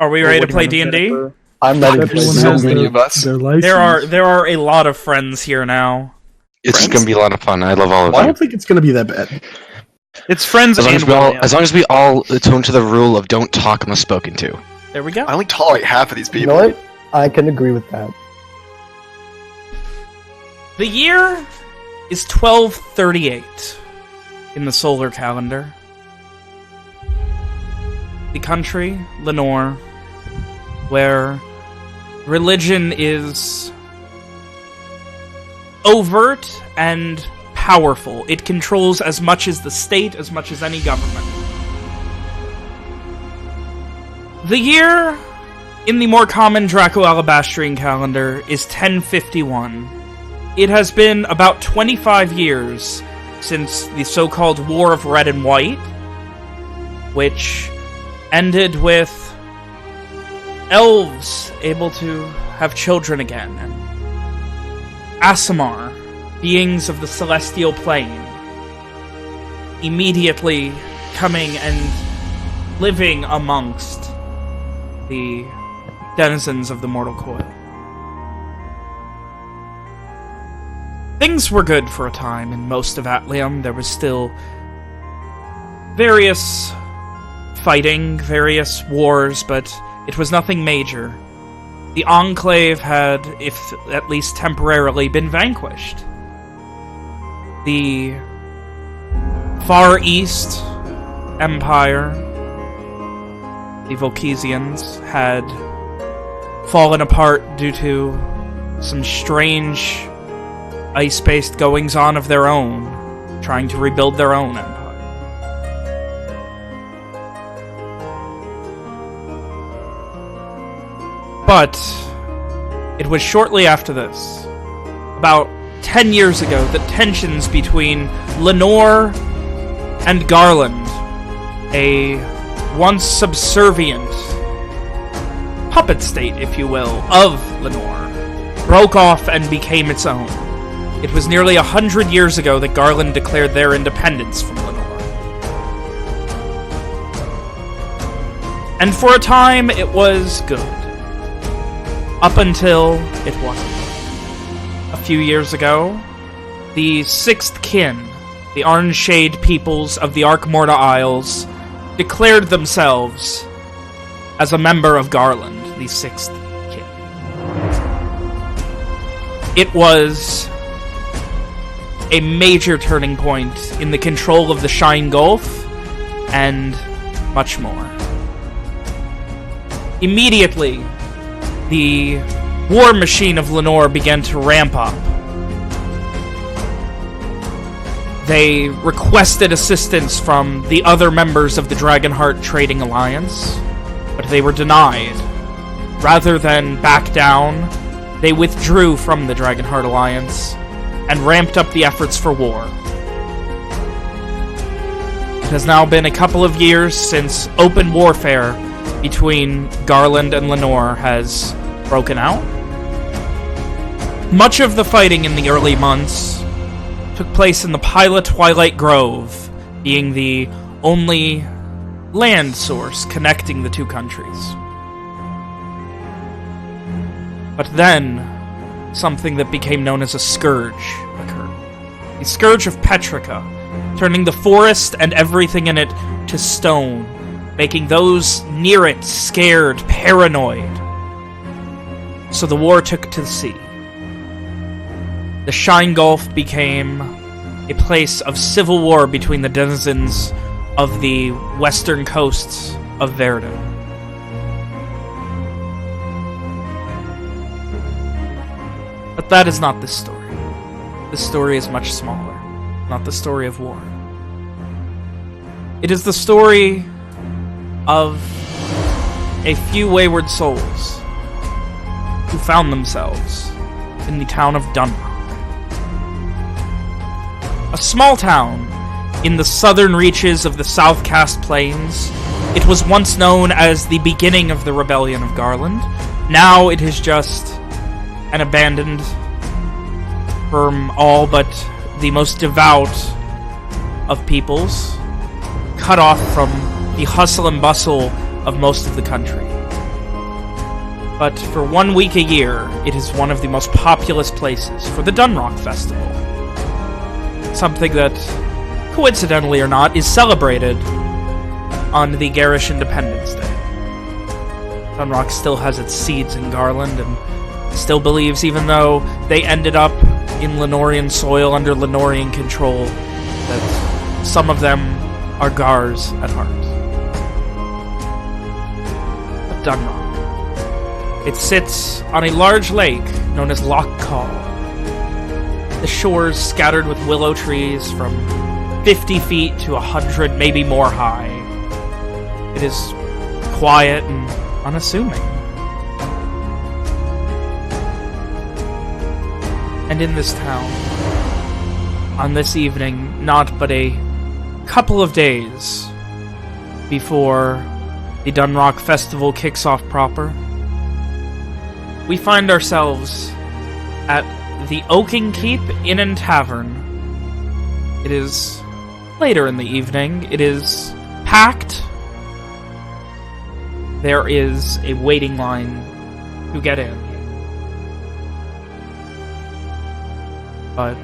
Are we ready to play D&D? I'm ready to play So many of us. There are a lot of friends here now. It's going to be a lot of fun. I love all of Well, I them. don't think it's going to be that bad. It's friends As long and as, we all, William. as long as we all attune to the rule of don't talk unless spoken to. There we go. I only tolerate half of these You people. know what? I can agree with that. The year is 1238 in the solar calendar. The country, Lenore, where religion is overt and powerful. It controls as much as the state, as much as any government. The year in the more common Draco-Alabastrian calendar is 1051. It has been about 25 years since the so-called War of Red and White, which ended with elves able to have children again, and Aasimar, beings of the celestial plane, immediately coming and living amongst the denizens of the mortal coil. Things were good for a time in most of Atlium. There was still various fighting, various wars, but it was nothing major. The Enclave had, if at least temporarily, been vanquished. The Far East Empire, the Volkesians, had fallen apart due to some strange ice-based goings-on of their own, trying to rebuild their own empire. But it was shortly after this, about 10 years ago, that tensions between Lenore and Garland, a once subservient puppet state, if you will, of Lenore, broke off and became its own. It was nearly 100 years ago that Garland declared their independence from Lenore. And for a time, it was good. Up until it wasn't. A few years ago, the Sixth Kin, the Arnshade peoples of the Arkmorda Isles, declared themselves as a member of Garland, the Sixth Kin. It was a major turning point in the control of the Shine Gulf, and much more. Immediately, the war machine of Lenore began to ramp up. They requested assistance from the other members of the Dragonheart Trading Alliance, but they were denied. Rather than back down, they withdrew from the Dragonheart Alliance and ramped up the efforts for war. It has now been a couple of years since open warfare between Garland and Lenore has broken out. Much of the fighting in the early months took place in the Pyla Twilight Grove, being the only land source connecting the two countries. But then, something that became known as a scourge occurred. The Scourge of Petrica, turning the forest and everything in it to stone, making those near it scared, paranoid. So the war took to the sea. The Shine Gulf became a place of civil war between the denizens of the western coasts of Verdun. But that is not this story. This story is much smaller, not the story of war. It is the story of a few wayward souls who found themselves in the town of Dunrock. A small town in the southern reaches of the Southcast Plains. It was once known as the beginning of the Rebellion of Garland. Now it is just an abandoned from all but the most devout of peoples, cut off from the hustle and bustle of most of the country. but for 1 week a year, it is one of the most populous places for the Dunrock Festival. Something that, coincidentally or not, is celebrated on the Garish Independence Day. Dunrock still has its seeds in Garland, and still believes, even though they ended up in Lenorian soil under Lenorian control, that some of them are Gars at heart. But Dunrock. It sits on a large lake known as Loch Call. The shores scattered with willow trees from 50 feet to 100, maybe more high. It is quiet and unassuming. And in this town, on this evening, not but a couple of days before the Dunrock Festival kicks off proper, we find ourselves at the Oaking Keep Inn and Tavern. It is later in the evening. It is packed. There is a waiting line to get in. But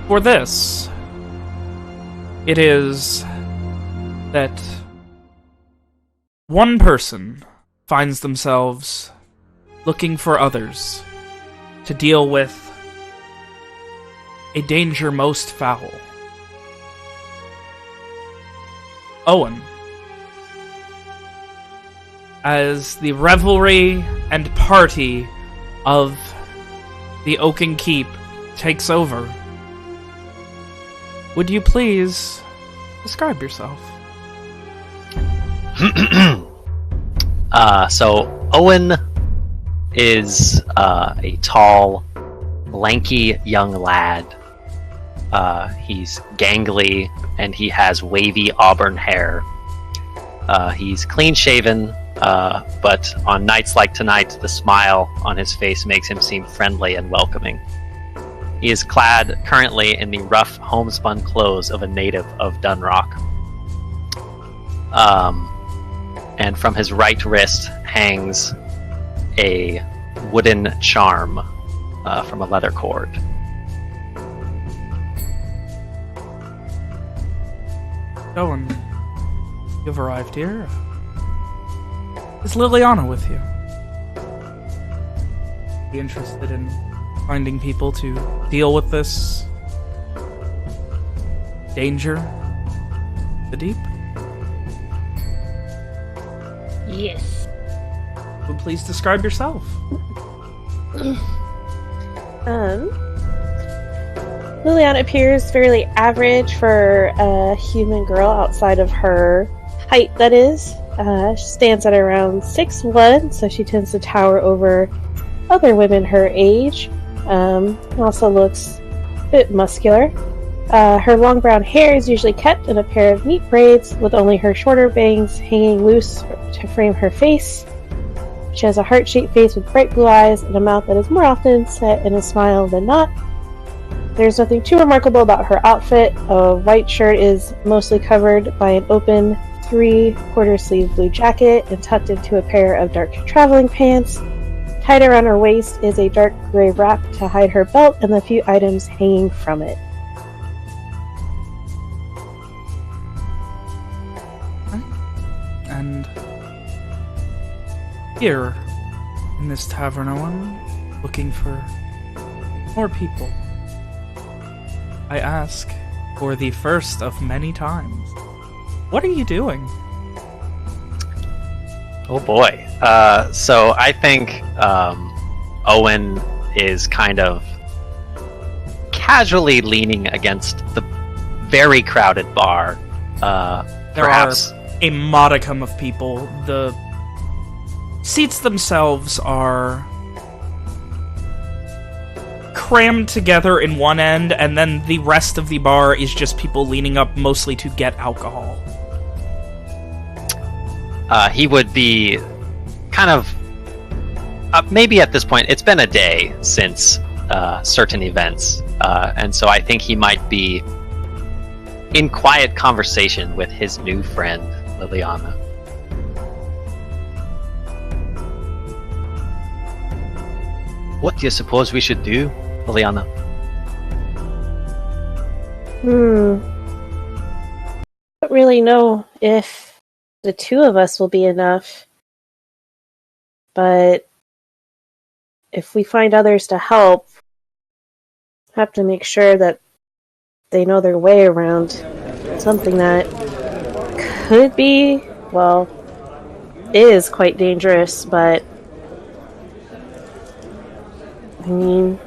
for this, it is that one person finds themselves looking for others to deal with a danger most foul. Owen. As the revelry and party of the Oaken Keep takes over, would you please describe yourself? So Owen is a tall, lanky young lad. He's gangly, and he has wavy auburn hair. He's clean-shaven, but on nights like tonight, the smile on his face makes him seem friendly and welcoming. He is clad currently in the rough homespun clothes of a native of Dunrock. And from his right wrist hangs a wooden charm from a leather cord. Owen, you've arrived here. Is Liliana with you? Be interested in finding people to deal with this danger? The deep? Yes. Would please describe yourself? Liliana appears fairly average for a human girl outside of her height, that is. She stands at around 6'1", so she tends to tower over other women her age. Also looks a bit muscular. Her long brown hair is usually kept in a pair of neat braids, with only her shorter bangs hanging loose to frame her face. She has a heart-shaped face with bright blue eyes and a mouth that is more often set in a smile than not. There's nothing too remarkable about her outfit. A white shirt is mostly covered by an open 3/4 sleeve blue jacket and tucked into a pair of dark traveling pants. Tied around her waist is a dark gray wrap to hide her belt and the few items hanging from it. And here, in this tavern, Owen, looking for more people. I ask, for the first of many times, what are you doing? Oh boy. So I think Owen is kind of casually leaning against the very crowded bar. There Perhaps are a modicum of people. The seats themselves are crammed together in one end, and then the rest of the bar is just people leaning up mostly to get alcohol. he would be kind of maybe at this point it's been a day since certain events, and so I think he might be in quiet conversation with his new friend Liliana. What do you suppose we should do, Liliana? I don't really know if the two of us will be enough. But if we find others to help, have to make sure that they know their way around something that could be, well, is quite dangerous, but I mean,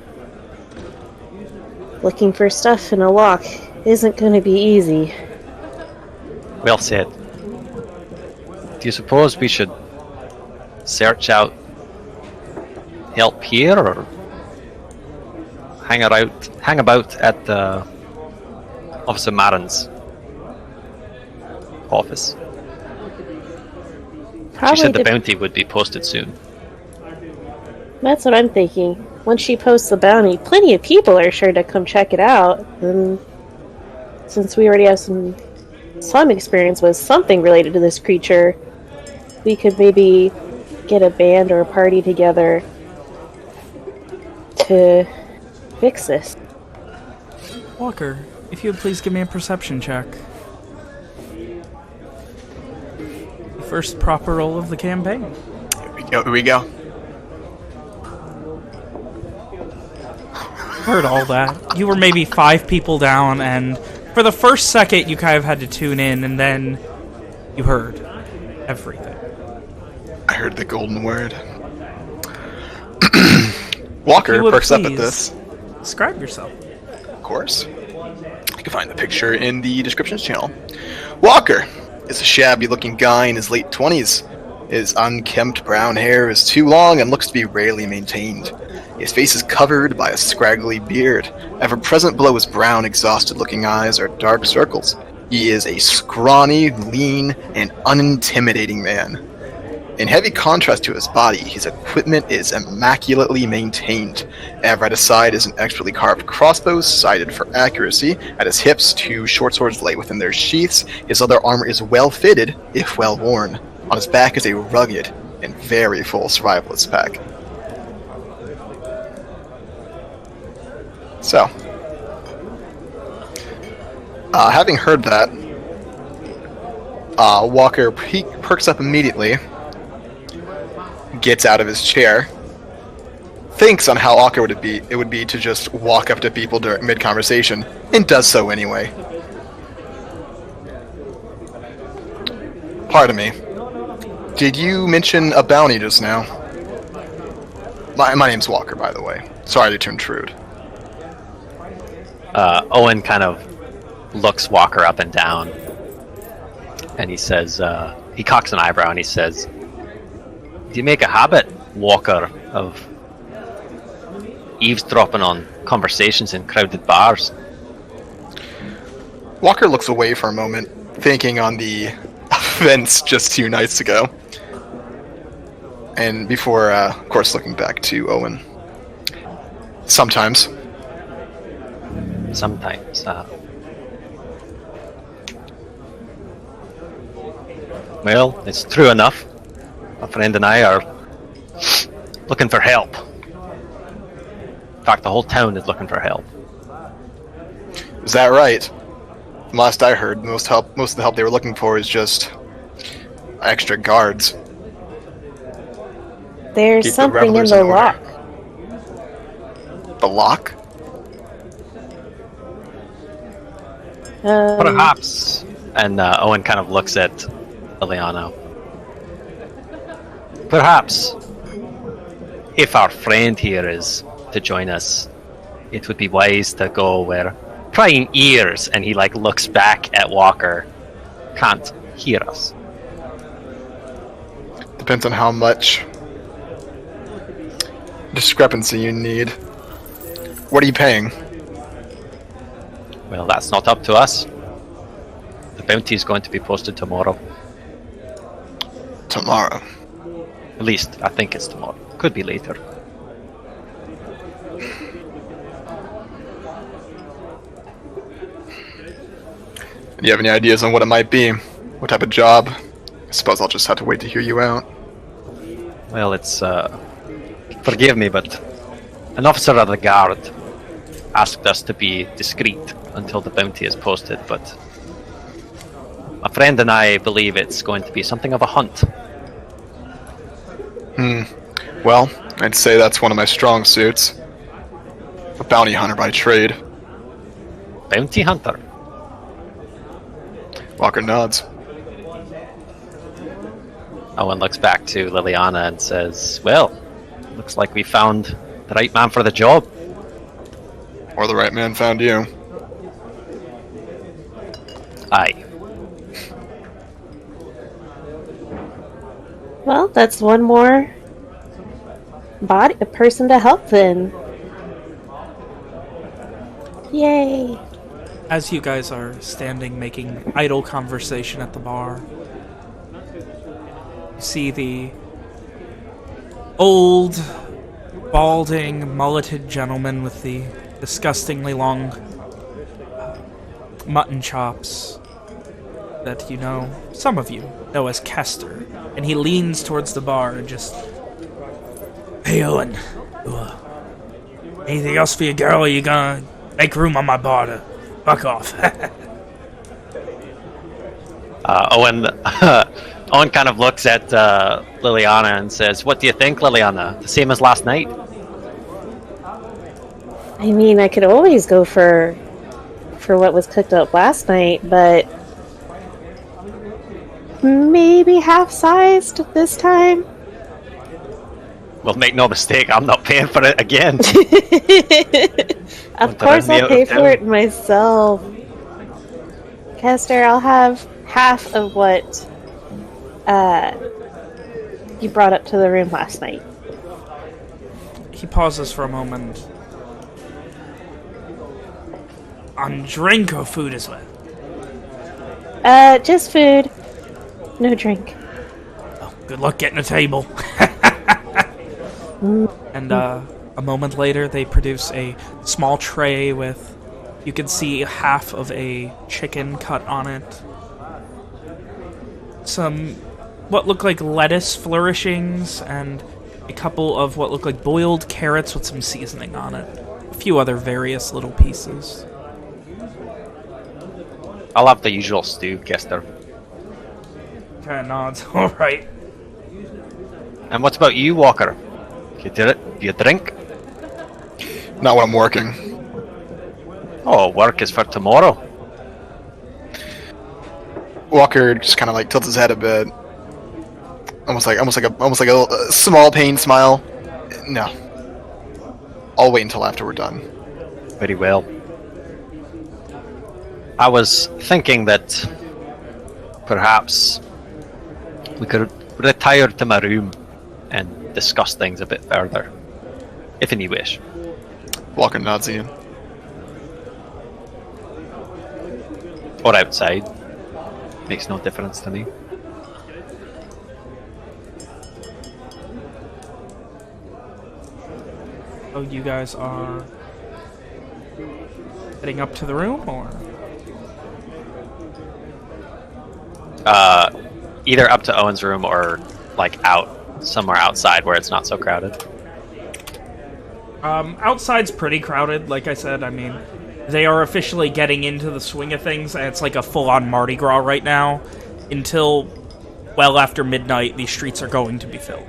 looking for stuff in a lock isn't going to be easy. Well said. Do you suppose we should search out help here, or hang about at the Officer Marin's office? She said the bounty would be posted soon. That's what I'm thinking. Once she posts the bounty, plenty of people are sure to come check it out. And since we already have some experience with something related to this creature, we could maybe get a band or a party together to fix this. Walker, if you would please give me a perception check. The first proper roll of the campaign. Here we go. Heard all that. You were maybe 5 people down, and for the first second you kind of had to tune in, and then you heard everything. I heard the golden word. Walker perks up at this. Describe yourself. Of course. You can find the picture in the descriptions channel. Walker is a shabby-looking guy in his late 20s. His unkempt brown hair is too long and looks to be rarely maintained. His face is covered by a scraggly beard. Ever present below his brown, exhausted-looking eyes are dark circles. He is a scrawny, lean, and unintimidating man. In heavy contrast to his body, his equipment is immaculately maintained. Ever at his side is an expertly carved crossbow, sighted for accuracy. At his hips, 2 short swords lay within their sheaths. His other armor is well-fitted, if well-worn. On his back is a rugged and very full survivalist pack. So, having heard that, Walker perks up immediately, gets out of his chair, thinks on how awkward it would be to just walk up to people during mid-conversation, and does so anyway. Pardon me. Did you mention a bounty just now? My name's Walker, by the way. Sorry to intrude. Owen kind of looks Walker up and down, and he says, he cocks an eyebrow and he says, "Do you make a habit, Walker, of eavesdropping on conversations in crowded bars?" Walker looks away for a moment, thinking on the events just 2 nights ago. And before, of course, looking back to Owen. Sometimes. Sometimes. Well, it's true enough. My friend and I are looking for help. In fact, the whole town is looking for help. Is that right? From last I heard, most of the help they were looking for is just extra guards. There's Keep the something in revelers the in order. lock. The lock? Perhaps. And Owen kind of looks at Liliana. Perhaps, if our friend here is to join us, it would be wise to go where prying ears, and he like looks back at Walker, can't hear us. Depends on how much discrepancy you need. What are you paying? Well, that's not up to us. The bounty is going to be posted tomorrow. Tomorrow. At least, I think it's tomorrow. Could be later. Do you have any ideas on what it might be? What type of job? I suppose I'll just have to wait to hear you out. Well, it's, forgive me, but An officer of the guard asked us to be discreet until the bounty is posted, but my friend and I believe it's going to be something of a hunt. Well, I'd say that's one of my strong suits. A bounty hunter by trade. Bounty hunter? Walker nods. Owen looks back to Liliana and says, well, looks like we found the right man for the job. Or the right man found you. Aye. Well, that's one more a person to help then. Yay! As you guys are standing making idle conversation at the bar, you see the old, balding, mulleted gentleman with the disgustingly long mutton chops that some of you know as Kester. And he leans towards the bar and just... Hey, Owen. Anything else for your girl, or you gonna make room on my bar to fuck off? Owen kind of looks at Liliana and says, what do you think, Liliana? The same as last night? I mean, I could always go for what was cooked up last night, but maybe half-sized this time. Well, make no mistake, I'm not paying for it again. Of course I'll pay for it myself. Kester, I'll have half of what you brought up to the room last night. He pauses for a moment. On drink or food as well? Just food. No drink. Oh, good luck getting a table. And a moment later, they produce a small tray with, you can see half of a chicken cut on it. Some what look like lettuce flourishings, and a couple of what look like boiled carrots with some seasoning on it. A few other various little pieces. I'll have the usual stew, Kester. Kinda nods. Alright. And what about you, Walker? Do you drink? Not when I'm working. Oh, work is for tomorrow. Walker just kind of like tilts his head a bit, almost like a small pain smile. No, I'll wait until after we're done. Very well. I was thinking that perhaps we could retire to my room and discuss things a bit further, if any wish. Walker nods again. Or outside. Makes no difference to me. Oh, you guys are heading up to the room, or? Either up to Owen's room or like out somewhere outside where it's not so crowded. Outside's pretty crowded, like I said. I mean, they are officially getting into the swing of things, and it's like a full-on Mardi Gras right now. Until well after midnight, these streets are going to be filled.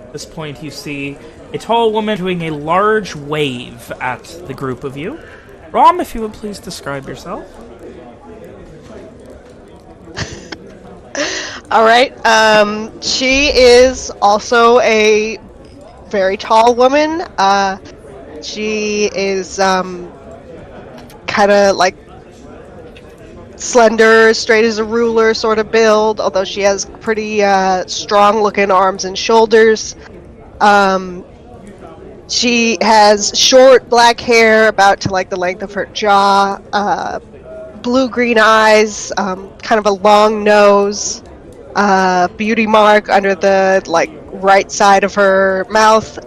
At this point, you see a tall woman doing a large wave at the group of you. Rom, if you would please describe yourself. Alright, she is also a very tall woman. She is, kinda like slender, straight as a ruler sort of build, although she has pretty, strong looking arms and shoulders. She has short black hair about to like the length of her jaw, blue-green eyes, kind of a long nose, beauty mark under the like right side of her mouth.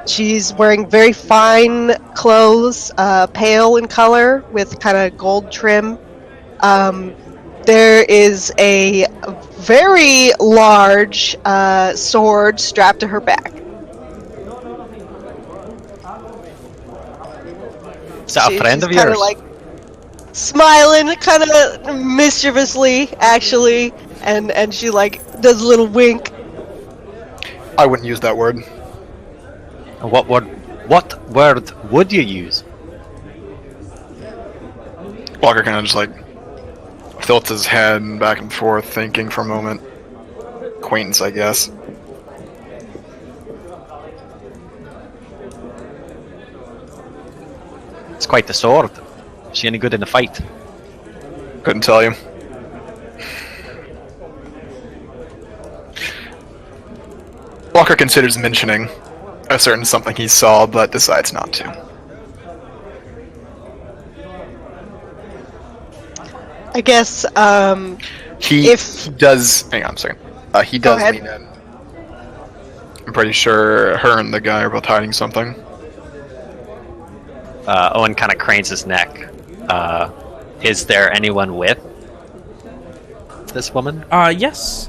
She's wearing very fine clothes, pale in color with kind of gold trim. there is a very large sword strapped to her back. Is that a friend of She's kind yours? of like smiling, kind of mischievously, actually, and she like does a little wink. I wouldn't use that word. What word would you use? Walker kind of just like tilts his head back and forth, thinking for a moment. Acquaintance, I guess. It's quite the sword. Is she any good in a fight? Couldn't tell you. Walker considers mentioning a certain something he saw, but decides not to. I guess He If- does. Hang on a second. He Go does ahead. lean in. I'm pretty sure her and the guy are both hiding something. Owen kind of cranes his neck. Is there anyone with this woman? Yes.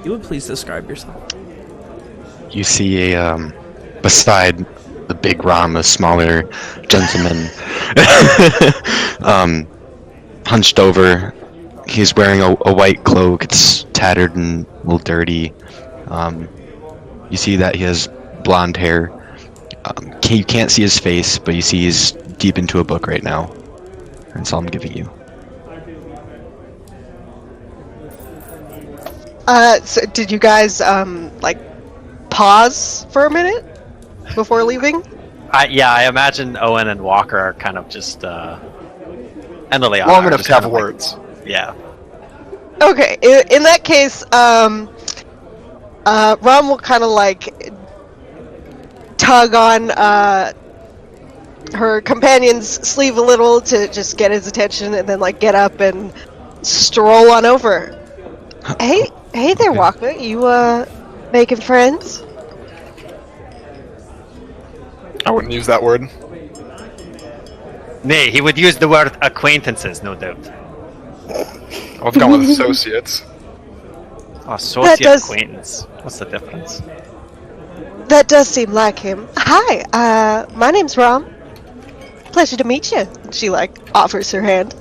You would please describe yourself. You see a beside the big Rom, a smaller gentleman, hunched over. He's wearing a white cloak. It's tattered and a little dirty. You see that he has blonde hair. You can't see his face, but you see he's deep into a book right now. That's all I'm giving you. So did you guys like pause for a minute before leaving? I imagine Owen and Walker are kind of just and Liliana Long are enough just to have kind of like- words. Yeah. Okay, in that case, Rom will kind of like tug on her companion's sleeve a little to just get his attention, and then like get up and stroll on over. Hey there, Walker. You making friends? I wouldn't use that word. Nay, he would use the word acquaintances, no doubt. I've gone with associates. Associate does- acquaintance. What's the difference? That does seem like him. Hi, my name's Rom. Pleasure to meet you. She like offers her hand.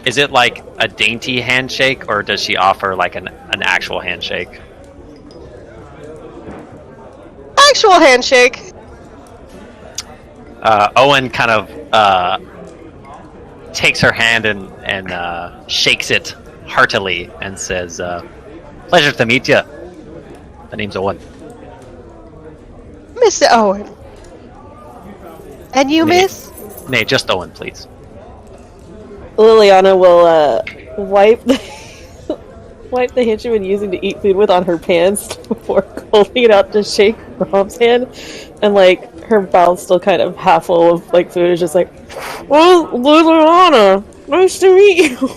Is it like a dainty handshake, or does she offer like an actual handshake? Actual handshake. Owen kind of takes her hand and shakes it heartily and says, "Pleasure to meet you. The name's Owen." Mr. Owen. And you, Nay. miss? Nay, just Owen, please. Liliana will wipe wipe the hand she's been using to eat food with on her pants before holding it out to shake Rom's hand, and like her mouth's still kind of half full of like food. Is just like, well, Liliana, nice to meet you.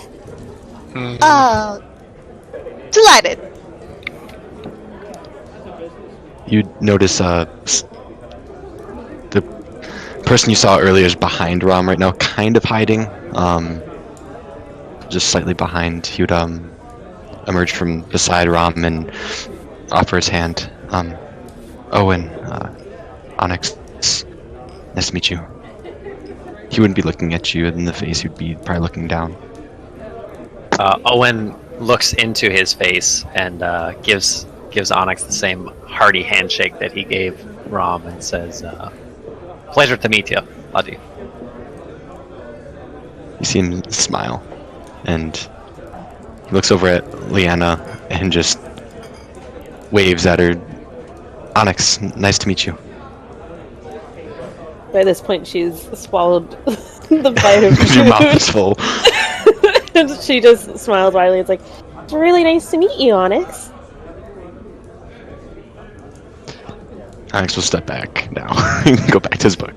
Delighted. You notice the person you saw earlier is behind Rom right now, kind of hiding, just slightly behind. He would emerge from beside Rom and offer his hand. Owen, Onyx, nice to meet you. He wouldn't be looking at you in the face, he'd be probably looking down. Owen looks into his face and gives Onyx the same hearty handshake that he gave Rom and says, "Pleasure to meet you, buddy." You see him smile, and he looks over at Leanna and just waves at her. Onyx, nice to meet you. By this point, she's swallowed the bite of Your mouth food. is full. And she just smiles widely. It's like, it's really nice to meet you, Onyx. Onyx will step back now and go back to his book.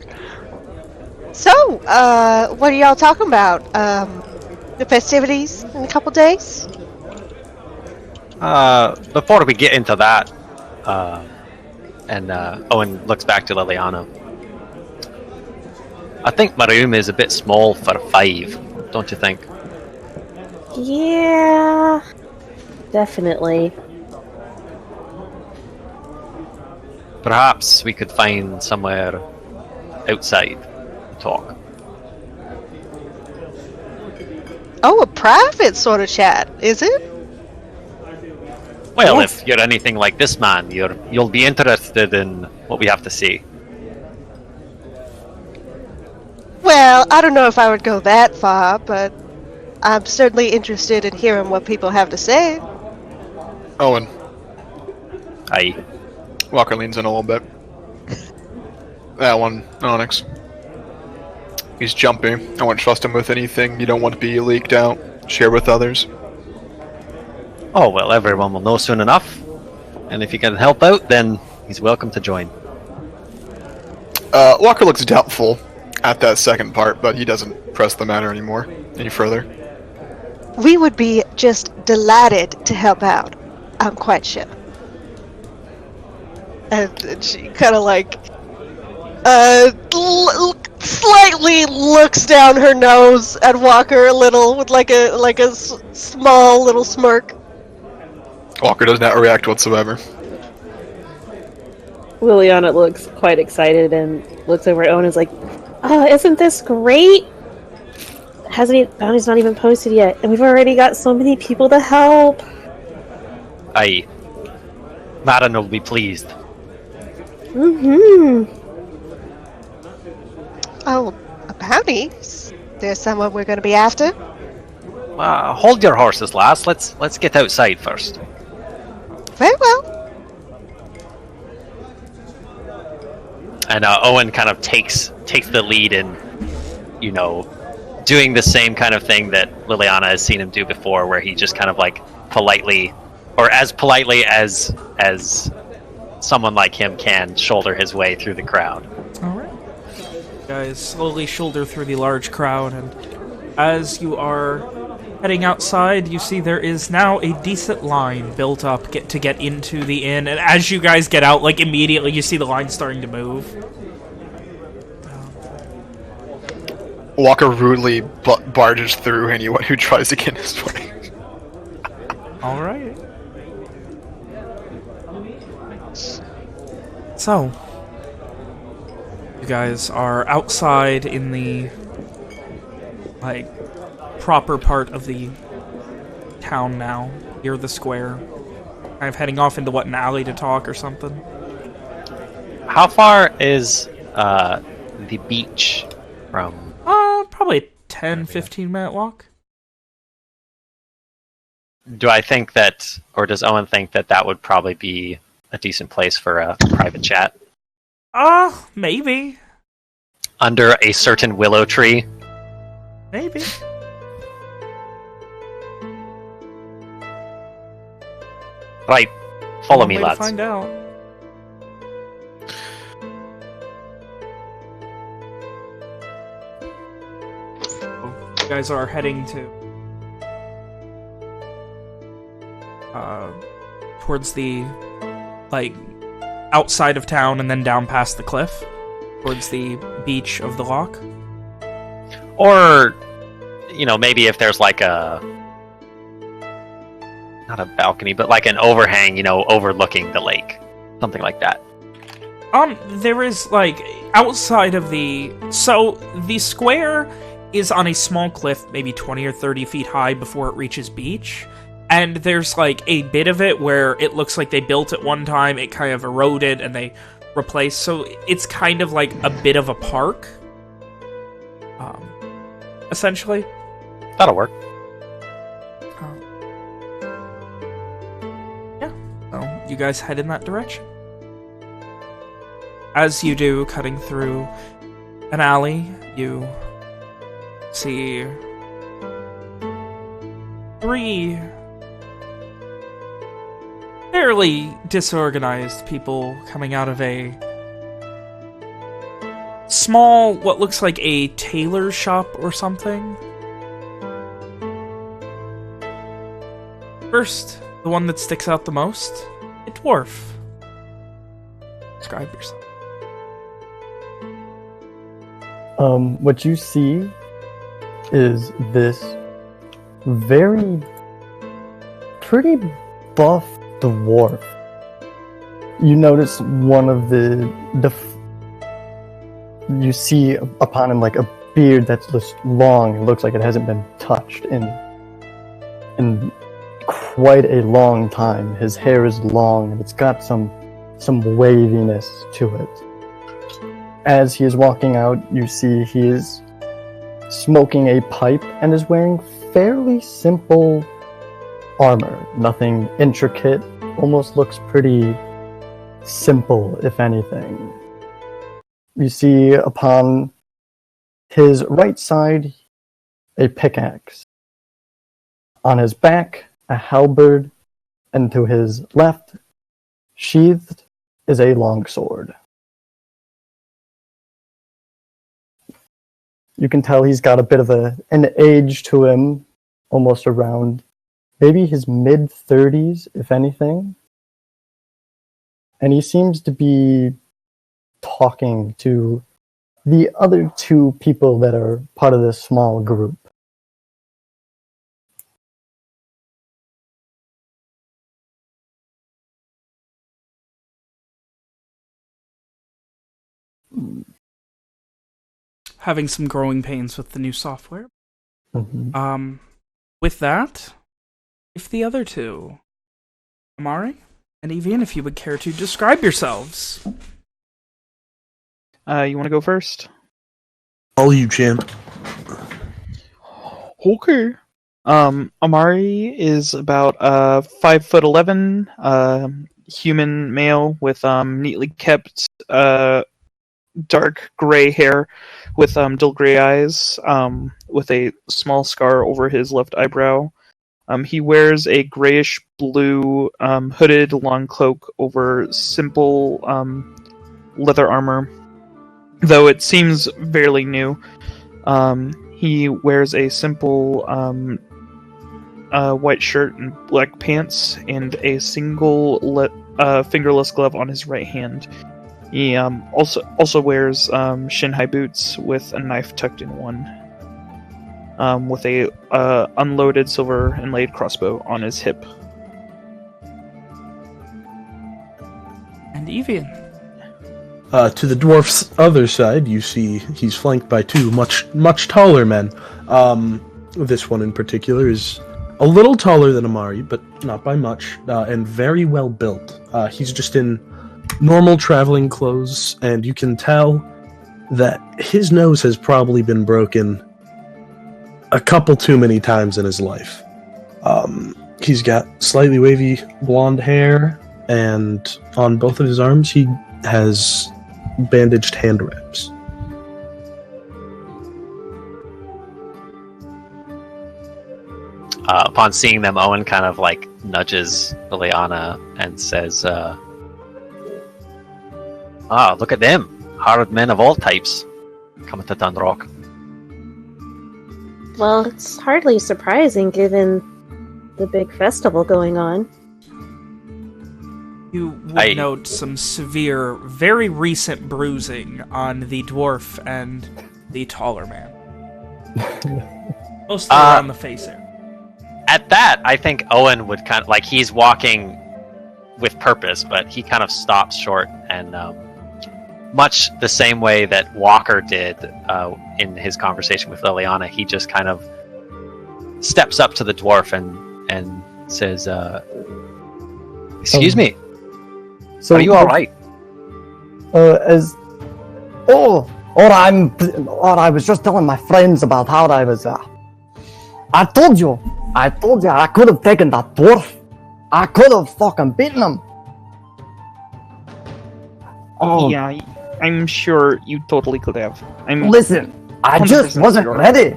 So, what are y'all talking about? The festivities in a couple days? Before we get into that, and Owen looks back to Liliana. I think my room is a bit small for 5. don't you think? Yeah, definitely. Perhaps we could find somewhere outside to talk. Oh, a private sort of chat, is it? Well, Yes. if you're anything like this man, you'll be interested in what we have to see. Well, I don't know if I would go that far, but I'm certainly interested in hearing what people have to say. Owen. Aye. Walker leans in a little bit. That one, Onyx. He's jumpy. I won't trust him with anything you don't want to be leaked out. Share with others. Oh, well, everyone will know soon enough. And if he can help out, then he's welcome to join. Walker looks doubtful at that second part, but he doesn't press the matter anymore. Any further? We would be just delighted to help out. I'm quite sure. And she kind of like, slightly looks down her nose at Walker a little with like a small little smirk. Walker does not react whatsoever. Liliana looks quite excited and looks over at Owen and is like, "Oh, isn't this great? Bounty's not even posted yet, and we've already got so many people to help." Aye. Marin will be pleased. Mm-hmm. Oh, a bounty? There's someone we're going to be after? Hold your horses, lass. Let's get outside first. Very well. And Owen kind of takes the lead in, doing the same kind of thing that Liliana has seen him do before, where he just kind of like politely, or as politely as someone like him can, shoulder his way through the crowd. Alright. You guys slowly shoulder through the large crowd, and as you are heading outside, you see there is now a decent line built up to get into the inn, and as you guys get out, like, immediately you see the line starting to move. Walker rudely barges through anyone who tries to get in his way. Alright. So, you guys are outside in the, like, proper part of the town now, near the square. Kind of heading off into, what, an alley to talk or something? How far is the beach from? Probably a 10-15 minute walk. Do I think that, or does Owen think that that would probably be a decent place for a private chat? Maybe. Under a certain willow tree? Maybe. Right. Follow me, Way to lads. find out. You guys are heading to towards the, like, outside of town and then down past the cliff towards the beach of the loch. Or, maybe if there's like not a balcony, but like an overhang, overlooking the lake. Something like that. There is, like, outside of so the square is on a small cliff, maybe 20 or 30 feet high before it reaches beach. And there's, like, a bit of it where it looks like they built it one time, it kind of eroded, and they replaced. So it's kind of like a bit of a park. Essentially. That'll work. Yeah. So you guys head in that direction. As you do, cutting through an alley, you see 3 fairly disorganized people coming out of a small, what looks like a tailor shop or something. First, the one that sticks out the most, a dwarf. Describe yourself. What you see is this very pretty buff dwarf. You notice one of you see upon him like a beard that's just long. It looks like it hasn't been touched in quite a long time. His hair is long and it's got some waviness to it. As he is walking out, you see he is smoking a pipe and is wearing fairly simple armor. Nothing intricate, almost looks pretty simple, if anything. You see upon his right side a pickaxe. On his back, a halberd, and to his left, sheathed, is a longsword. You can tell he's got a bit of an age to him, almost around maybe his mid-30s, if anything. And he seems to be talking to the other two people that are part of this small group. Having some growing pains with the new software. Mm-hmm. With that, if the other two, Amari and Evian, if you would care to describe yourselves. You want to go first? All you, champ. Okay. Amari is about 5'11", human male with neatly kept dark gray hair with dull gray eyes, with a small scar over his left eyebrow. He wears a grayish blue hooded long cloak over simple leather armor, though it seems fairly new. He wears a simple white shirt and black pants and a single fingerless glove on his right hand. He also wears shin-high boots with a knife tucked in one, with a unloaded silver inlaid crossbow on his hip. And Evian. To the dwarf's other side, you see he's flanked by two much taller men. This one in particular is a little taller than Amari, but not by much, and very well built. He's just in normal traveling clothes, and you can tell that his nose has probably been broken a couple too many times in his life. He's got slightly wavy blonde hair, and on both of his arms he has bandaged hand wraps. Upon seeing them, Owen kind of like nudges Liliana and says, look at them. Hard men of all types coming to Dundrock. Well, it's hardly surprising given the big festival going on. You would note some severe, very recent bruising on the dwarf and the taller man. Mostly around the face area. At that, I think Owen would kind of, like, he's walking with purpose, but he kind of stops short and, much the same way that Walker did in his conversation with Liliana, he just kind of steps up to the dwarf and says, excuse me, So are you alright? I was just telling my friends about how I was. I told you I could have taken that dwarf. I could have fucking beaten him. Oh, Yeah, I'm sure you totally could have. listen, I just 100% wasn't sure. ready.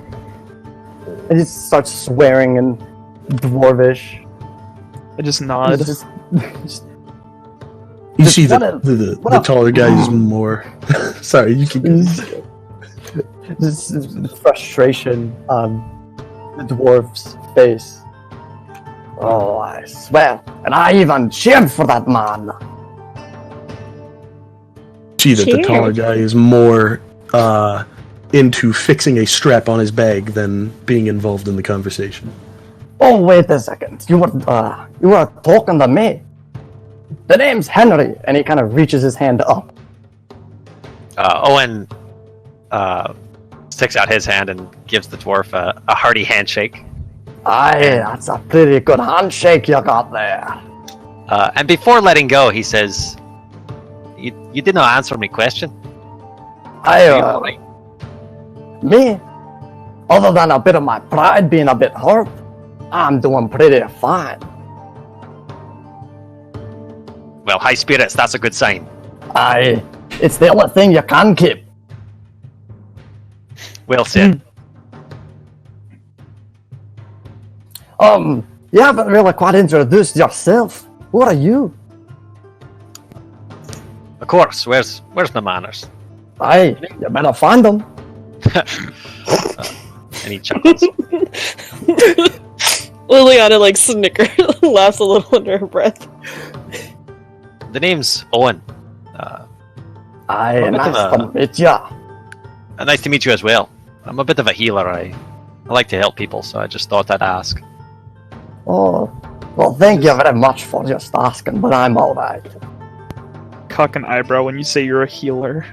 And he starts swearing in dwarvish. I just nod. Just- You see what the taller guy is more... Sorry, you keep going. This is frustration on the dwarf's face. Oh, I swear. And I even cheered for that man. See that the taller Cheers. guy is more into fixing a strap on his bag than being involved in the conversation. Oh, wait a second. You were talking to me. The name's Henry, and he kind of reaches his hand up. Owen sticks out his hand and gives the dwarf a hearty handshake. Aye, that's a pretty good handshake you got there. And before letting go, he says, "You did not answer my question." Me? Other than a bit of my pride being a bit hurt, I'm doing pretty fine. Well, high spirits, that's a good sign. Aye, it's the only thing you can keep. Well said. You haven't really quite introduced yourself. Who are you? Of course, where's my manners? Aye, you better find them. And he chuckles. Liliana like snickers, laughs a little under her breath. The name's Owen. Aye, I'm a bit nice of to meet ya. Nice to meet you as well. I'm a bit of a healer. I like to help people, so I just thought I'd ask. Oh, well, thank you very much for just asking, but I'm alright. Cock an eyebrow when you say you're a healer.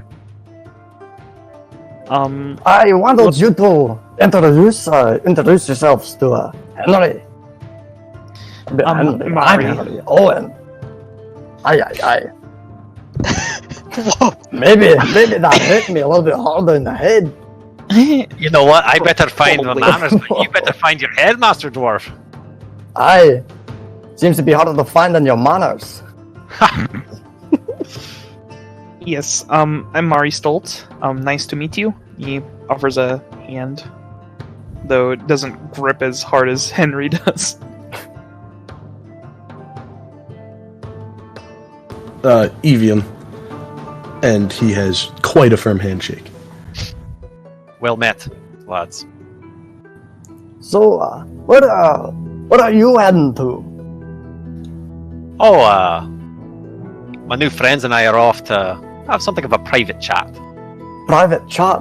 I wanted you to introduce yourselves to Henry. I'm Mari. Henry. Owen. Aye. Maybe that hit me a little bit harder in the head. You know what? I better find my Probably. manners, but you better find your head, Master Dwarf. Aye. Seems to be harder to find than your manners. Yes, I'm Mari Stolt. Nice to meet you. He offers a hand, though it doesn't grip as hard as Henry does. Evian. And he has quite a firm handshake. Well met, lads. So, what are you heading to? Oh, my new friends and I are off to have something of a private chat. Private chat?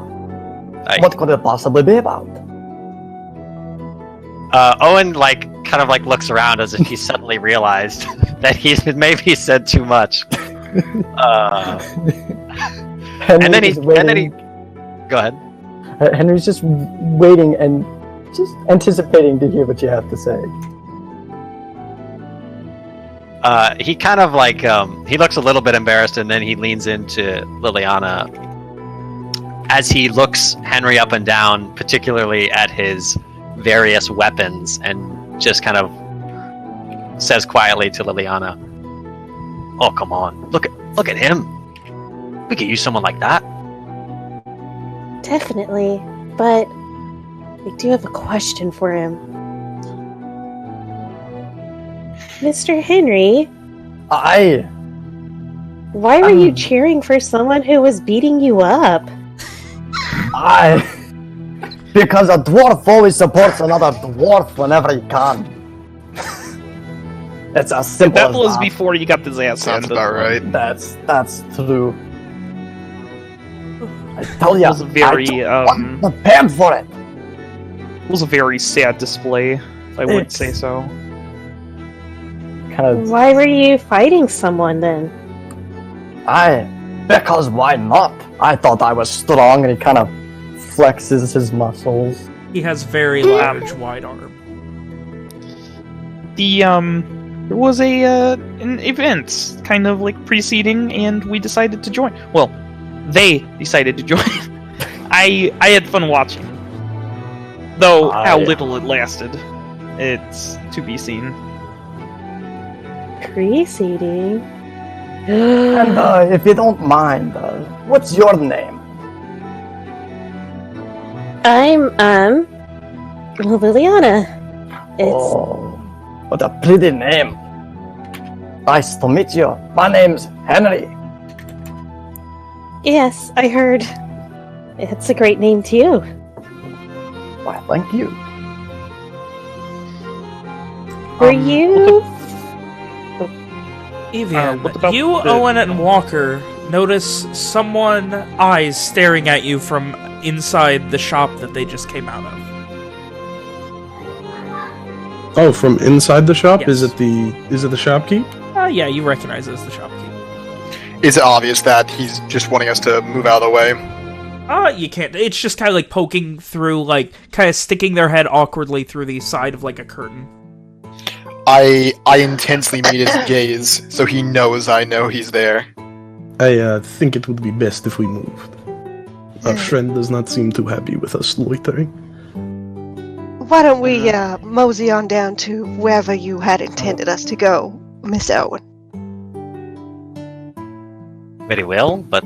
Aye. What could it possibly be about? Owen kind of looks around as if he suddenly realized that he's maybe said too much. And then he go ahead. Henry's just waiting and just anticipating to hear what you have to say. He kind of he looks a little bit embarrassed, and then he leans into Liliana as he looks Henry up and down, particularly at his various weapons, and just kind of says quietly to Liliana, "Oh, come on! Look at him! We could use someone like that." Definitely, but I do have a question for him. Mr. Henry, Aye. why were you cheering for someone who was beating you up? Aye. Because a dwarf always supports another dwarf whenever he can. It's as simple That as was that. before you got his ass Sounds handed. about right. That's true. I tell ya, It was a very, I wasn't prepared for it. It was a very sad display, if I would It's- say so. Kind of, Why were you fighting someone then? because why not? I thought I was strong, and he kind of flexes his muscles. He has very large, wide arm. There was an event kind of preceding, and we decided to join. Well, they decided to join. I had fun watching, though how little it lasted, it's to be seen. Preceding? And if you don't mind, what's your name? I'm, Liliana. It's Oh, what a pretty name. Nice to meet you. My name's Henry. Yes, I heard. It's a great name too. Why, thank you. Were you? Evian, what about you, the- Owen, and Walker notice someone eyes staring at you from inside the shop that they just came out of. Oh, from inside the shop? Yes. Is it the shopkeep? Yeah, you recognize it as the shopkeep. Is it obvious that he's just wanting us to move out of the way? You can't. It's just kind of like poking through, like, kind of sticking their head awkwardly through the side of, like, a curtain. I intensely meet his gaze, so he knows I know he's there. I think it would be best if we moved. Our friend does not seem too happy with us loitering. Why don't we mosey on down to wherever you had intended us to go, Miss Owen? Very well, but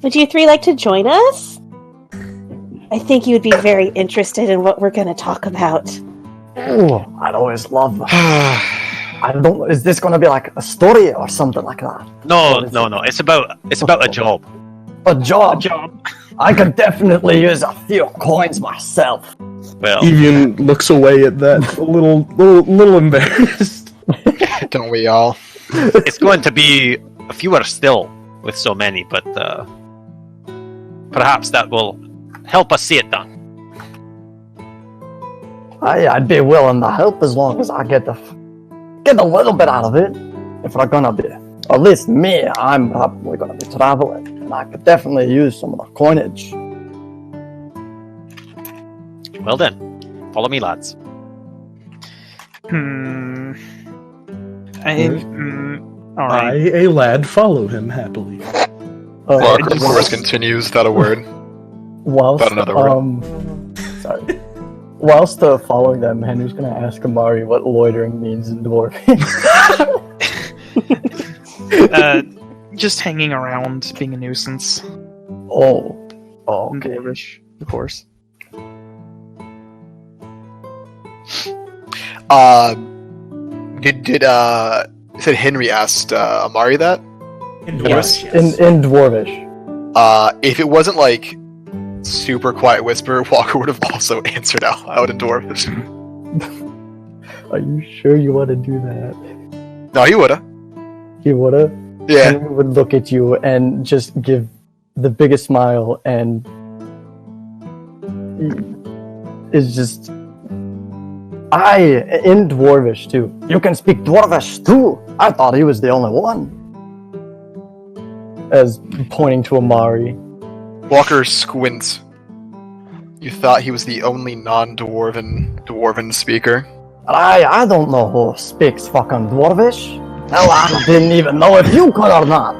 Would you three like to join us? I think you would be very interested in what we're going to talk about. Oh, I'd always love. I don't. Is this gonna be like a story or something like that? no. It's about a job. A job. I could definitely use a few coins myself. Well, Evian looks away at that, a little embarrassed. Don't we all? it's going to be fewer still with so many, but perhaps that will help us see it done. I'd be willing to help as long as I get a little bit out of it. If we're gonna be, or at least me, I'm probably gonna be traveling, and I could definitely use some of the coinage. Well then, follow me, lads. Alright. A lad, follow him happily. Walker Forrest continues without a word. Whilst, Without another word. Sorry. Whilst following them, Henry's gonna ask Amari what loitering means in Dwarven. Just hanging around, being a nuisance. Oh, And okay. Dwarvish, of course. Said Henry asked Amari that? In Yes. Dwarvish, yes. In Dwarvish. If it wasn't like super quiet whisper, Walker would have also answered out in Dwarvish. Are you sure you want to do that? No, he woulda. He woulda. Yeah. Henry would look at you and just give the biggest smile, and is just. In Dwarvish too. You can speak Dwarvish too. I thought he was the only one. As pointing to Amari. Walker squints. You thought he was the only non-dwarven speaker? I don't know who speaks fucking Dwarvish. Hell, I didn't even know if you could or not.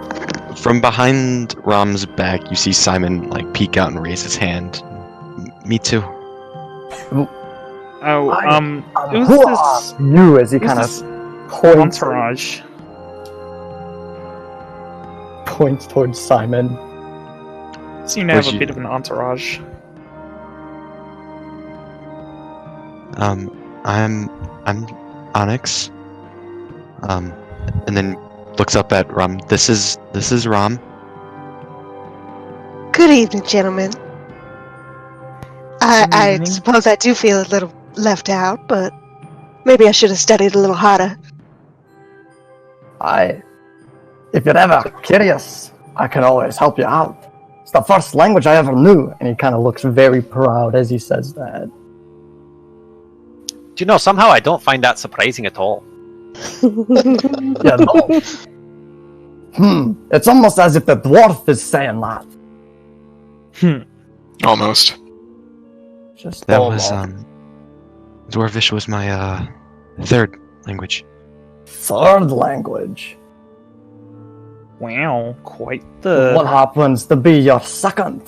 From behind Rom's back, you see Simon like peek out and raise his hand. Me too. Oh, who's Who this are you? As he who's kind this of points, entourage? points towards Simon. Seem to have Would a you- bit of an entourage. I'm Onyx. And then looks up at Rom. This is Rom. Good evening, gentlemen. I evening. suppose I do feel a little left out, but maybe I should have studied a little harder. If you're ever curious, I can always help you out. It's the first language I ever knew, and he kind of looks very proud as he says that. Do you know, somehow I don't find that surprising at all. Yeah, no. It's almost as if the dwarf is saying that. Almost. Just That almost. was Dwarvish was my third language. Third language. Wow, quite What the. happens to be your second?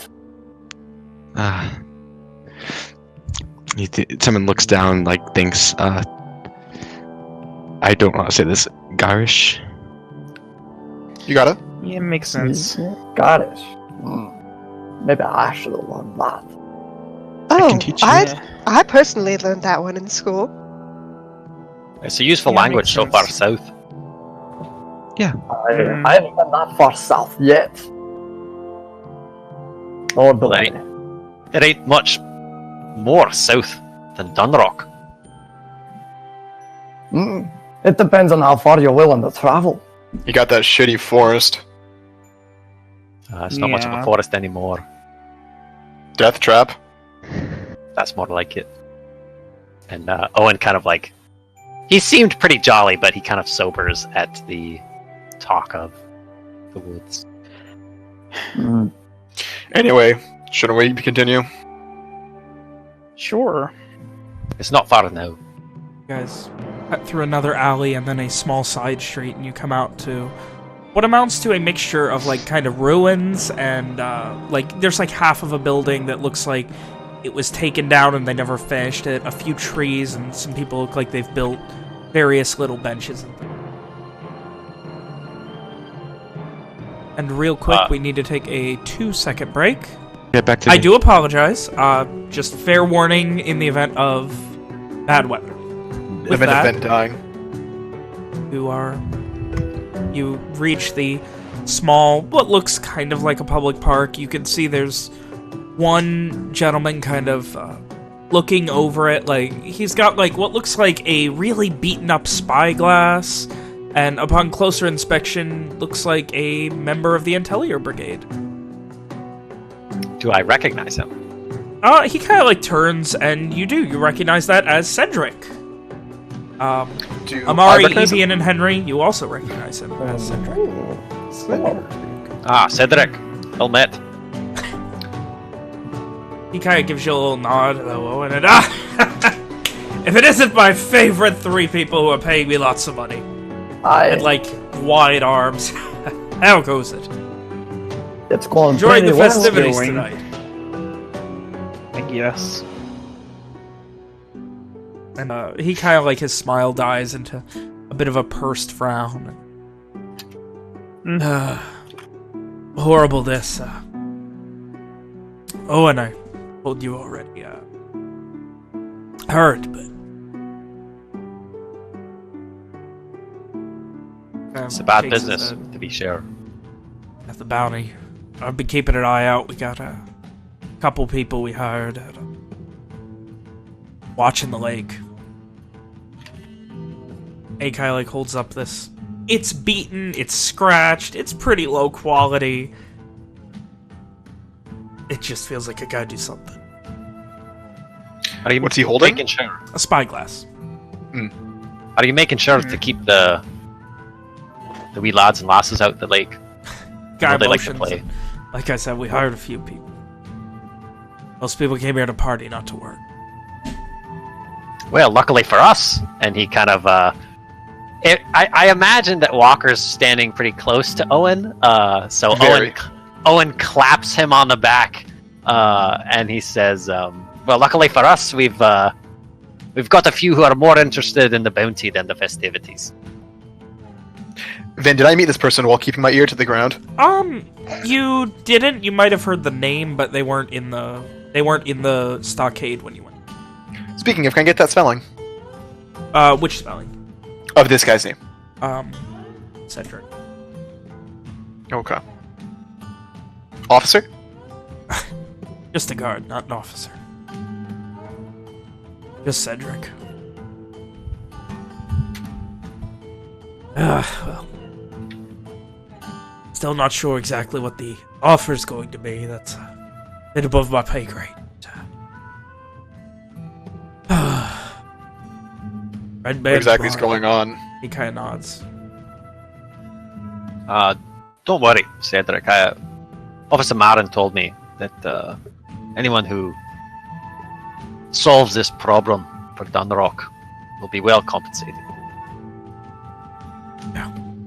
Someone looks down, like thinks. I don't want to say this. Garish. You got it? Yeah, makes sense. Got it. Maybe I should have learned that. Oh, can teach you. I personally learned that one in school. It's a useful Yeah, language makes so sense. far south. I haven't been that far south yet. Lord Well, believe me. It ain't much more south than Dunrock. It depends on how far you're willing to travel. You got that shitty forest. It's not much of a Yeah. forest anymore. Death trap. That's more like it. And Owen kind of like... He seemed pretty jolly, but he kind of sobers at the talk of the woods. Anyway, shouldn't we continue? Sure. It's not far now. You guys cut through another alley and then a small side street, and you come out to what amounts to a mixture of, like, kind of ruins and, like, there's, like, half of a building that looks like it was taken down and they never finished it, a few trees, and some people look like they've built various little benches and things. And real quick, we need to take a 2-second break. Get back to I me. do apologize. Just fair warning in the event of bad weather. With that, Event dying. you reach the small, what looks kind of like a public park. You can see there's one gentleman kind of looking over it. Like, he's got like what looks like a really beaten up spyglass, and upon closer inspection, looks like a member of the Intellier Brigade. Do I recognize him? He kind of like turns, and you recognize that as Cedric. Do Amari, I recognize him? Evian, and Henry, you also recognize him as Cedric. Ah, Cedric. Well met. He kind of gives you a little nod, hello, Owen, and if it isn't my favorite 3 people who are paying me lots of money, and like wide arms, how goes it? It's going Enjoy pretty the well. festivities going. tonight. I guess. And he kind of like his smile dies into a bit of a pursed frown. Horrible this. Owen, I told you already. Hurt, but It's a bad shakes his business, head. to be sure. At the bounty, I've been keeping an eye out. We got a couple people we hired at, watching the lake. Akai like holds up this. It's beaten, it's scratched, it's pretty low quality. It just feels like I gotta do something. Are you What's he holding? Making sure? A spyglass. Are you making sure to keep the wee lads and lasses out the lake? Guy They like to motions. play. Like I said, we hired a few people. Most people came here to party, not to work. Well, luckily for us, and he kind of I imagine that Walker's standing pretty close to Owen, so Very. Owen claps him on the back, and he says, "Well, luckily for us, we've got a few who are more interested in the bounty than the festivities." Vin, did I meet this person while keeping my ear to the ground? You didn't. You might have heard the name, but they weren't in the stockade when you went. Speaking of, can I get that spelling Which spelling? of this guy's name? Cedric. Okay. Officer? Just a guard, not an officer. Just Cedric. Well. Still not sure exactly what the offer's going to be. That's a bit above my pay grade. Red What Man's exactly is Bar. going on? He kind of nods. Don't worry, Cedric. Officer Marin told me that anyone who solves this problem for Dunrock will be well compensated.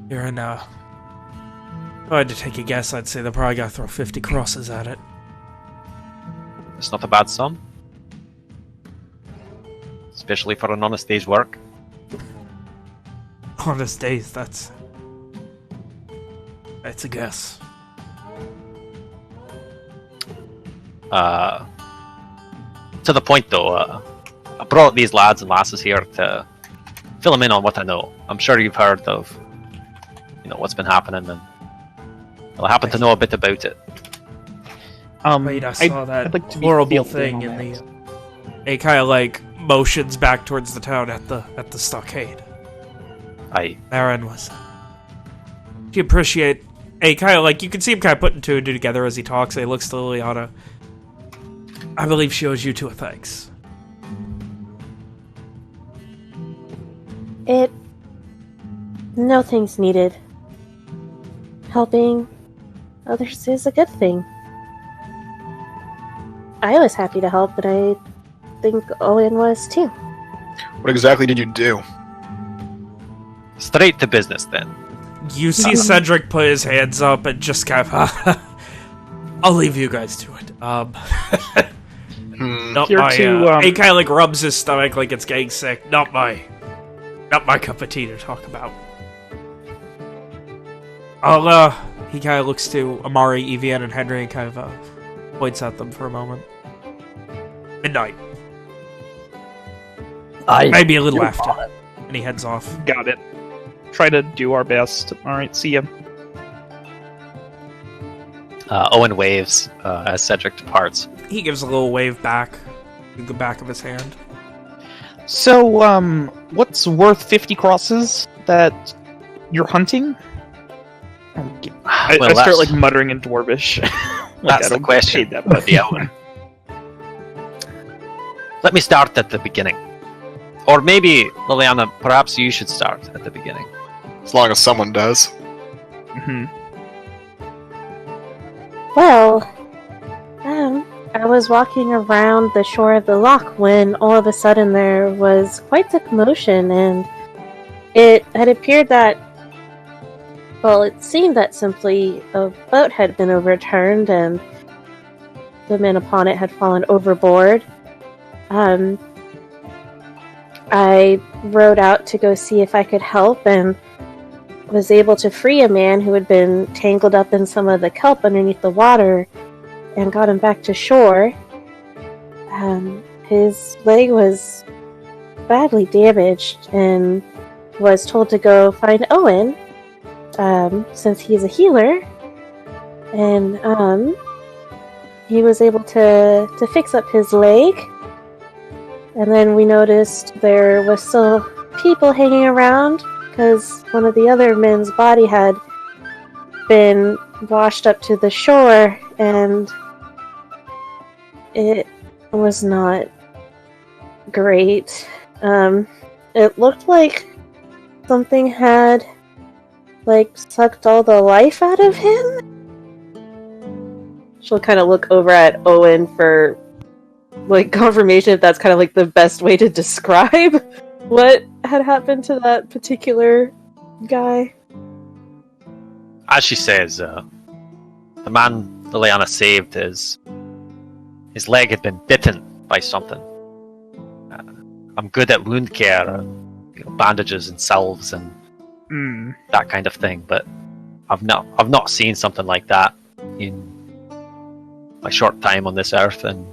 You're in, if I had to take a guess, I'd say they probably gotta throw 50 crosses at it. It's not a bad sum, especially for an honest day's work. Honest days, that's a guess. To the point, though, I brought these lads and lasses here to fill them in on what I know. I'm sure you've heard of, what's been happening, and I happen to know a bit about it. Wait, I saw that I'd like to be horrible filled thing in on in that. It kind of like motions back towards the town at the stockade. I Marin was. She appreciate Hey, kind of like, you can see him kind of putting two and two together as he talks. He looks to Liliana. I believe she owes you two a thanks. No thanks needed. Helping others is a good thing. I was happy to help, and I think Owen was too. What exactly did you do? Straight to business then. You see Cedric put his hands up and just kind of, I'll leave you guys to it. Not Here my, to, he kind of like rubs his stomach like it's getting sick. Not my cup of tea to talk about. He kind of looks to Amari, Evian, and Henry and kind of, points at them for a moment. Midnight. Maybe a little after. And he heads off. Got it. Try to do our best. Alright, see ya. Owen waves as Cedric departs. He gives a little wave back with the back of his hand. So, what's worth 50 crosses that you're hunting? I start that's- like muttering in Dwarvish. That's the question, buddy Owen. Let me start at the beginning. Or maybe, Liliana, perhaps you should start at the beginning. As long as someone does. Mm-hmm. Well, I was walking around the shore of the loch when all of a sudden there was quite a commotion, and it had appeared that, well, it seemed that simply a boat had been overturned and the men upon it had fallen overboard. I rowed out to go see if I could help and was able to free a man who had been tangled up in some of the kelp underneath the water and got him back to shore. His leg was badly damaged and was told to go find Owen, since he's a healer, and he was able to fix up his leg. And then we noticed there was still people hanging around because one of the other men's body had been washed up to the shore, and it was not great. It looked like something had sucked all the life out of him. She'll kind of look over at Owen for confirmation if that's kind of the best way to describe what had happened to that particular guy. As she says, the man Liliana saved, his leg had been bitten by something. I'm good at wound care, bandages and salves and that kind of thing, but I've not seen something like that in my short time on this earth, and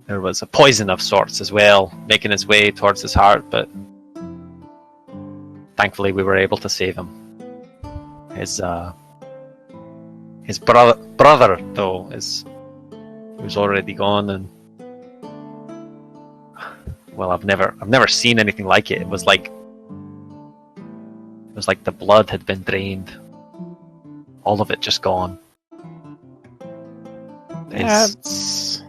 there was a poison of sorts as well, making its way towards his heart, but thankfully we were able to save him. His brother, though, he was already gone, and well, I've never seen anything like it. It was like the blood had been drained, all of it just gone. That's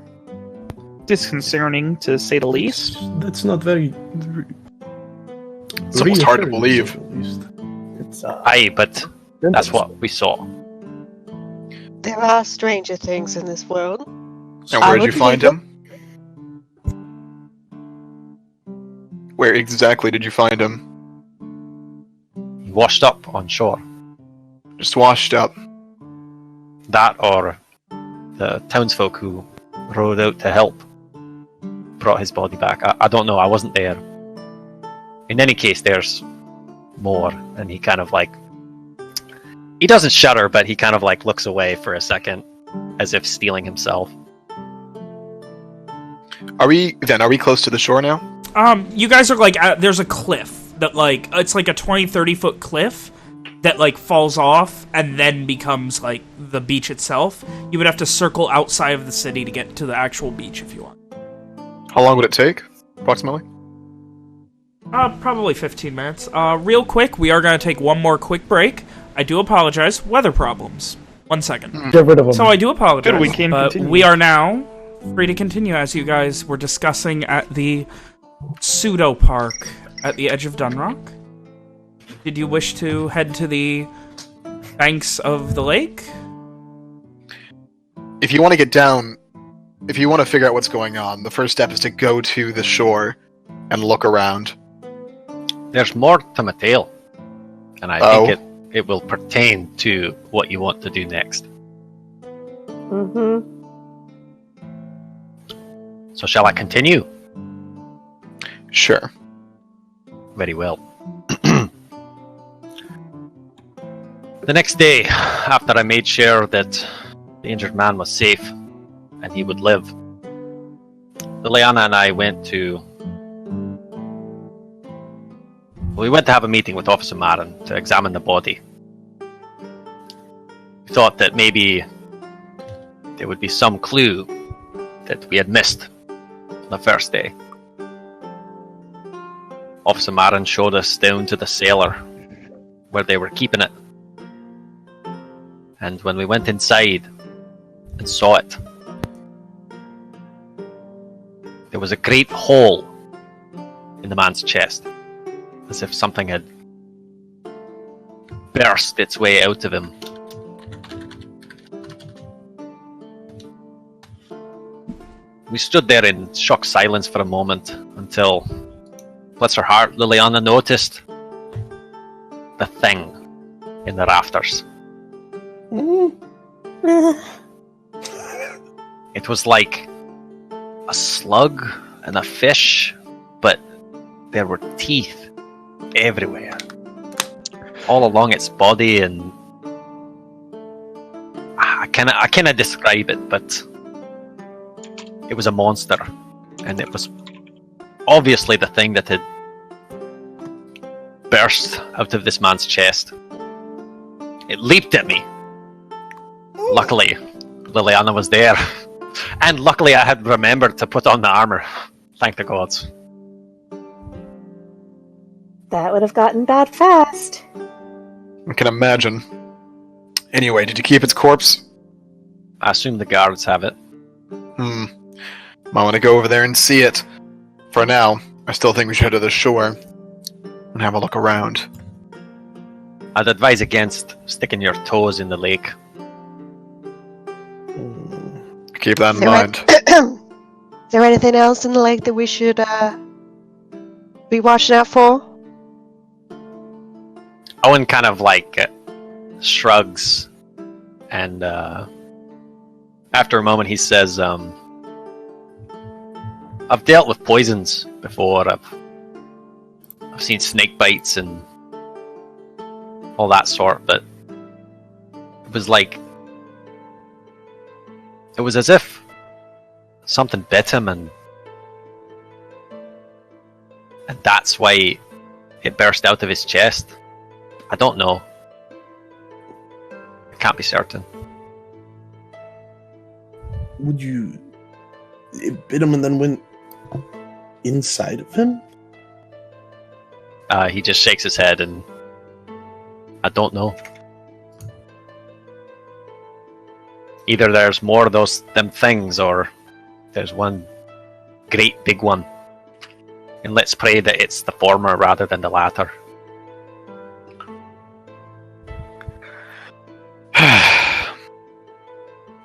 disconcerting, to say the least. That's not very. It's almost hard to believe. At least. It's Aye, but that's what we saw. There are stranger things in this world. And where did you find him? Where exactly did you find him? He washed up on shore. Just washed up. That, or the townsfolk who rowed out to help brought his body back. I don't know, I wasn't there. In any case, there's more, and he kind of he doesn't shudder, but he kind of looks away for a second, as if steeling himself. Are we close to the shore now? You guys are there's a cliff that it's like a 20-30 foot cliff that falls off and then becomes the beach itself. You would have to circle outside of the city to get to the actual beach if you want. How long would it take, approximately? Probably 15 minutes. Real quick, we are going to take one more quick break. I do apologize. Weather problems. 1 second. Get rid of him. So I do apologize. Good, we can continue. We are now free to continue as you guys were discussing at the pseudo park at the edge of Dunrock. Did you wish to head to the banks of the lake? If you want to get down, if you want to figure out what's going on, the first step is to go to the shore and look around. There's more to my tale, and I think it will pertain to what you want to do next. Mm-hmm. So shall I continue? Sure. Very well. The next day, after I made sure that the injured man was safe and he would live, Liliana and I went to have a meeting with Officer Marin to examine the body. We thought that maybe there would be some clue that we had missed the first day. Officer Marin showed us down to the cellar where they were keeping it. And when we went inside and saw it, there was a great hole in the man's chest, as if something had burst its way out of him. We stood there in shocked silence for a moment until, bless her heart, Liliana noticed the thing in the rafters. It was like a slug and a fish, but there were teeth everywhere, all along its body, and I cannot describe it, but it was a monster, and it was obviously the thing that had burst out of this man's chest. It leaped at me. Luckily, Liliana was there, and luckily I had remembered to put on the armor. Thank the gods. That would have gotten bad fast. I can imagine. Anyway, did you keep its corpse? I assume the guards have it. Might want to go over there and see it. For now, I still think we should head to the shore and have a look around. I'd advise against sticking your toes in the lake. Keep that in Is there mind. Is there anything else in the lake that we should be watching out for? Owen kind of shrugs, and after a moment he says, I've dealt with poisons before. I've seen snake bites and all that sort, but it was as if something bit him, and that's why it burst out of his chest. I don't know. I can't be certain. Would you... It bit him and then went inside of him? He just shakes his head, and I don't know. Either there's more of them things, or there's one great big one. And let's pray that it's the former rather than the latter.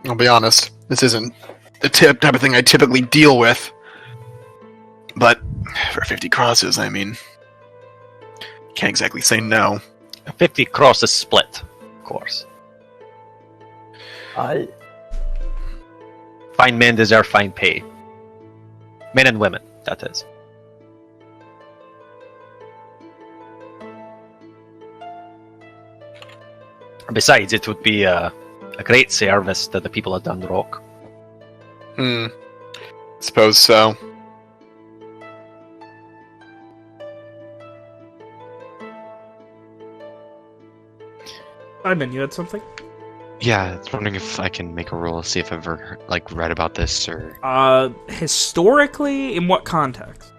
I'll be honest, this isn't the type of thing I typically deal with. But for 50 crosses, I mean, can't exactly say no. 50 crosses split, of course. Fine men deserve fine pay. Men and women, that is. Besides, it would be a great service to the people of Dundrock. Suppose so. Simon, you had something? Yeah, I was wondering if I can make a roll, see if I've ever read about this or. Historically, in what context?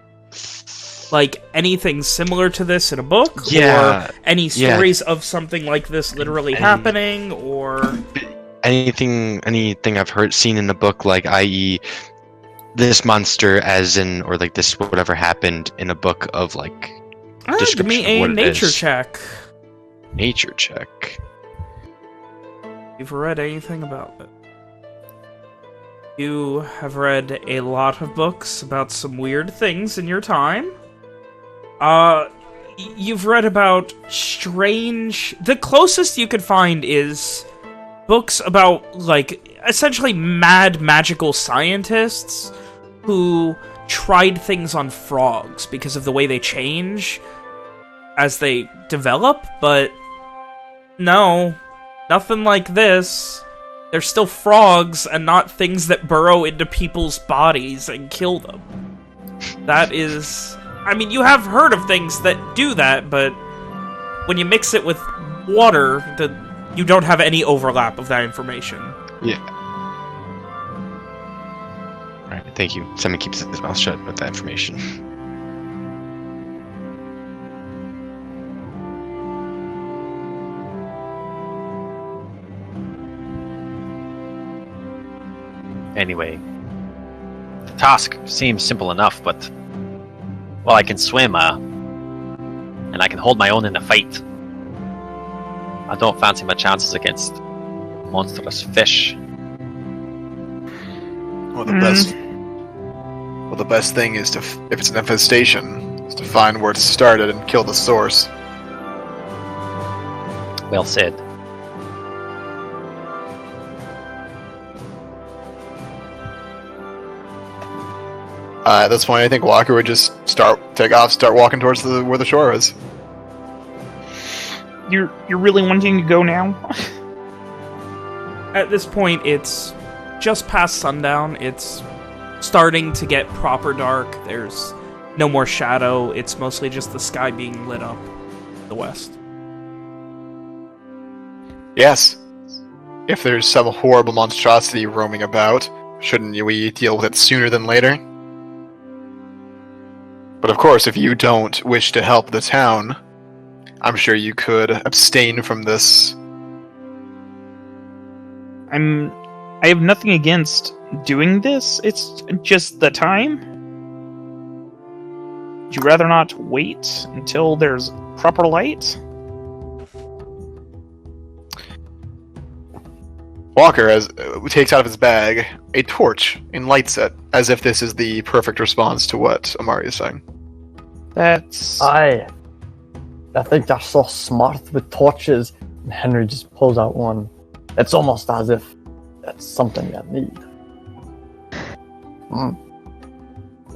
Like, anything similar to this in a book? Yeah. Or any Yeah. stories of something like this literally happening? Or... Anything I've seen in the book, like, i.e., this monster, as in, or like this whatever happened in a book of like give description me of a what it nature is. check. Nature check. You've read anything about it? You have read a lot of books about some weird things in your time. You've read about strange... The closest you could find is books about, like, essentially mad magical scientists who tried things on frogs because of the way they change as they develop, but no, nothing like this. They're still frogs and not things that burrow into people's bodies and kill them. That is... I mean, you have heard of things that do that, but when you mix it with water, you don't have any overlap of that information. Yeah. Alright, thank you. Simon keeps his mouth shut with that information. Anyway, the task seems simple enough, but... Well, I can swim, and I can hold my own in a fight. I don't fancy my chances against monstrous fish. Well, the best thing is to, if it's an infestation, is to find where to start it and kill the source. Well said. At this point, I think Walker would just take off, start walking towards where the shore is. You're really wanting to go now? At this point, it's just past sundown. It's starting to get proper dark. There's no more shadow. It's mostly just the sky being lit up in the west. Yes. If there's some horrible monstrosity roaming about, shouldn't we deal with it sooner than later? But of course, if you don't wish to help the town, I'm sure you could abstain from this. I have nothing against doing this. It's just the time. Would you rather not wait until there's proper light? Walker takes out of his bag a torch and lights it, as if this is the perfect response to what Amari is saying. That's... I think they're so smart with torches. And Henry just pulls out one. It's almost as if that's something I need.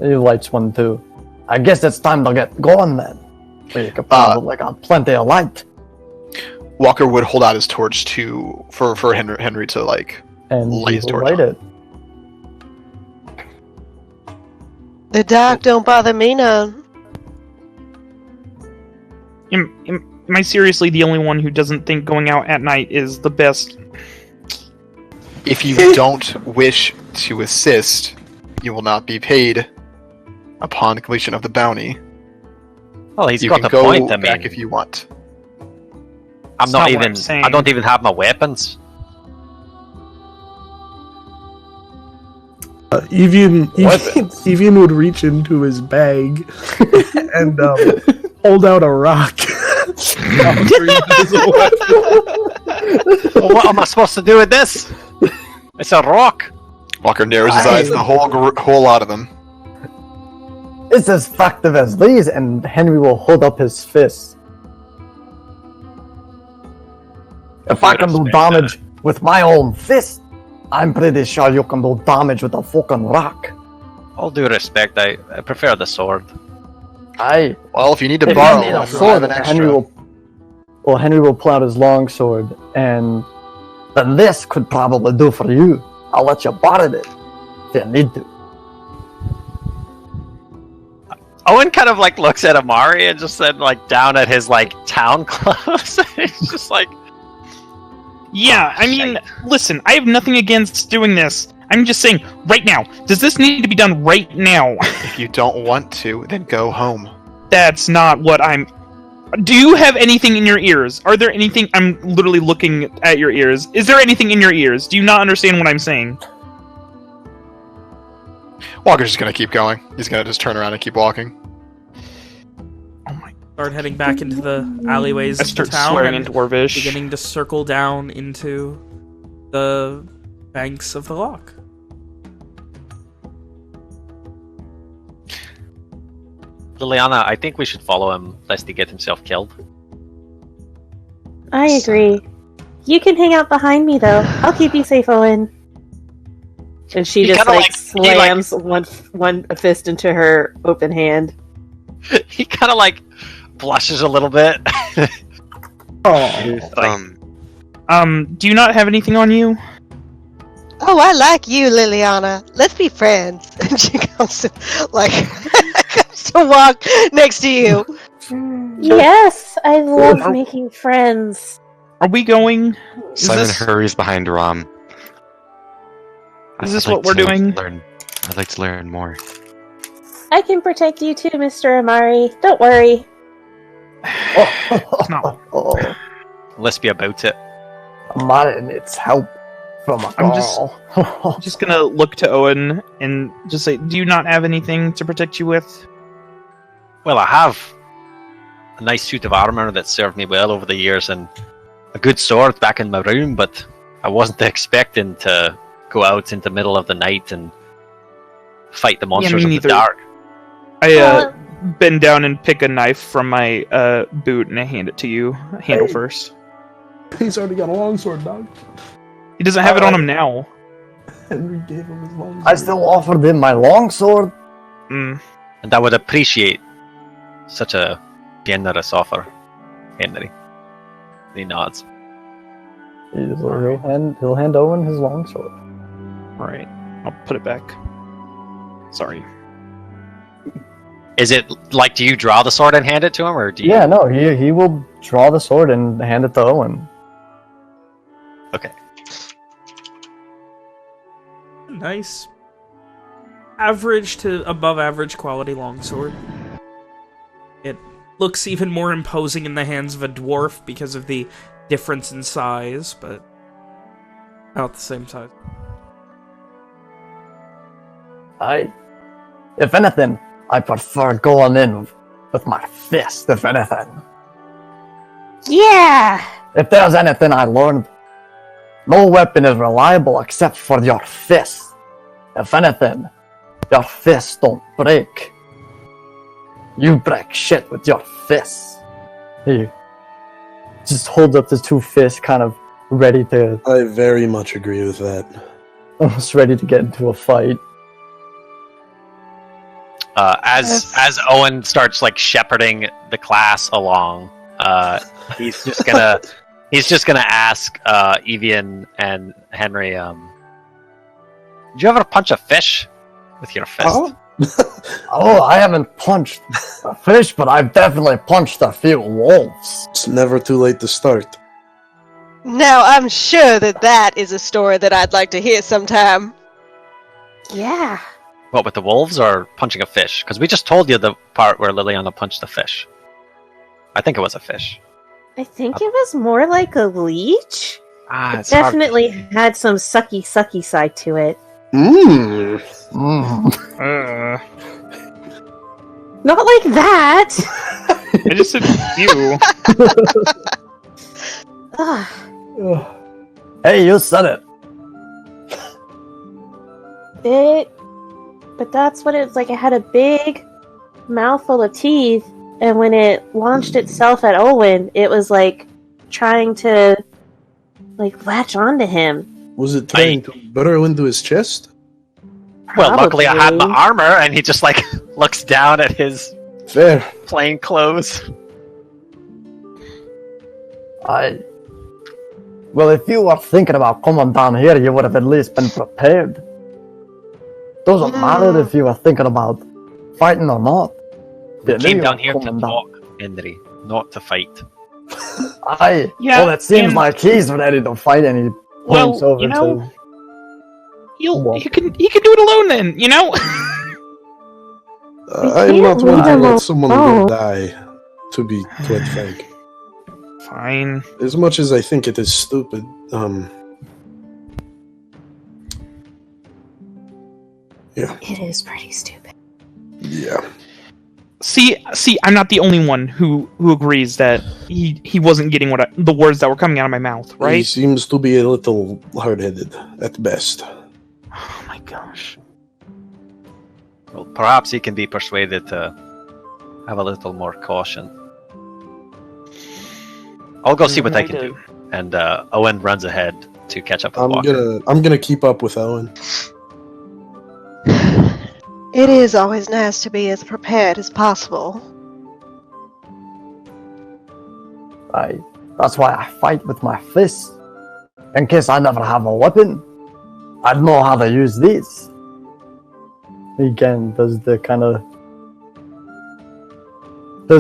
He lights one too. I guess it's time to get going then. We could probably got plenty of light. Walker would hold out his torch for Henry to And light his he will torch light on. it. The dark don't bother me none. Am I seriously the only one who doesn't think going out at night is the best? If you don't wish to assist, you will not be paid upon completion of the bounty. Well, he's You got can the go point. I back mean, if you want. I'm That's not not what even. I'm saying. I don't even have my weapons. Evian would reach into his bag and hold out a rock. Well, what am I supposed to do with this? It's a rock. Walker narrows his eyes, the whole lot of them. It's as effective as these, and Henry will hold up his fist. If I can do damage with my own fist, I'm pretty sure you can do damage with a fucking rock. All due respect, I prefer the sword. Aye. Well, if you need to If borrow you need a one, I sword, have an extra. Henry will pull out his long sword, and then this could probably do for you. I'll let you borrow it if you need to. Owen kind of looks at Amari and just said down at his town clothes. He's just like, Yeah, I mean, listen, I have nothing against doing this. I'm just saying, right now, does this need to be done right now? If you don't want to, then go home. That's not what I'm... Do you have anything in your ears? Are there anything... I'm literally looking at your ears. Is there anything in your ears? Do you not understand what I'm saying? Walker's just gonna keep going. He's gonna just turn around and keep walking. Start heading back into the alleyways I of start the town swearing and in Dwarvish. beginning to circle down into the banks of the loch. Liliana, I think we should follow him lest he get himself killed. I agree. You can hang out behind me, though. I'll keep you safe, Owen. And she He just kinda slams one fist into her open hand. He kind of like blushes a little bit. Do you not have anything on you? Oh, I like you, Liliana. Let's be friends. And she comes to, comes to walk next to you. Yes, I love making friends. Are we going? Simon hurries behind Rom. Is this I'd like what we're to doing? I'd like to learn more. I can protect you too, Mr. Amari. Don't worry. No. Let's be about it. Amari needs help from a I'm girl. just gonna look to Owen and just say, do you not have anything to protect you with? Well, I have a nice suit of armor that served me well over the years and a good sword back in my room, but I wasn't expecting to go out in the middle of the night and fight the monsters me in neither. the dark. I bend down and pick a knife from my boot and I hand it to you, handle first. He's already got a longsword, dog. He doesn't have it on him now. Henry gave him his longsword. I still offered him my longsword. Mm. And I would appreciate such a generous offer, Henry. He nods. He'll hand Owen his longsword. Alright, I'll put it back. Sorry. Is it like, do you draw the sword and hand it to him, or do you? Yeah, no, he will draw the sword and hand it to Owen. Okay. Nice. Average to above average quality longsword. It looks even more imposing in the hands of a dwarf because of the difference in size, but not the same size. If anything, I prefer going in with my fist, if anything. Yeah! If there's anything I learned, no weapon is reliable except for your fist. If anything, your fists don't break. You break shit with your fists. He just holds up his two fists, kind of ready to, I very much agree with that. almost ready to get into a fight. As Owen starts like shepherding the class along, he's just gonna ask Evian and Henry, did you ever punch a fish with your fist? Oh, I haven't punched a fish, but I've definitely punched a few wolves. It's never too late to start. Now, I'm sure that is a story that I'd like to hear sometime. Yeah. What, with the wolves or punching a fish? Because we just told you the part where Liliana punched the fish. I think it was a fish. I think it was more like a leech. It's hard. Definitely had some sucky side to it. Mmm. Not like that! I just said you. Ugh. Hey, you said it. But that's what it's like. It had a big mouthful of teeth, and when it launched itself at Owen, it was like trying to like latch onto him. Was it trying to burrow into his chest? Well, luckily I had my Probably. armor, and he just like looks down at his Fair. plain clothes. Well, if you were thinking about coming down here, you would have at least been prepared. Doesn't matter if you were thinking about fighting or not. We You knew came you down were here to coming down. talk, Henry, not to fight. Yeah, well, it seems and- like he's ready to fight, and he points Well, over you know, to. You can do it alone then, you know? I'm not one to leave let him someone alone. die, to be quite frank. Fine. As much as I think it is stupid, yeah. It is pretty stupid. Yeah. See, I'm not the only one who agrees that he wasn't getting the words that were coming out of my mouth, He right? seems to be a little hard-headed, at best. Oh my gosh. Well, perhaps he can be persuaded to have a little more caution. I'll go see what I can do. And Owen runs ahead to catch up with Walker. I'm gonna keep up with Owen. It is always nice to be as prepared as possible. That's why I fight with my fists. In case I never have a weapon, I'd know how to use these. Again, does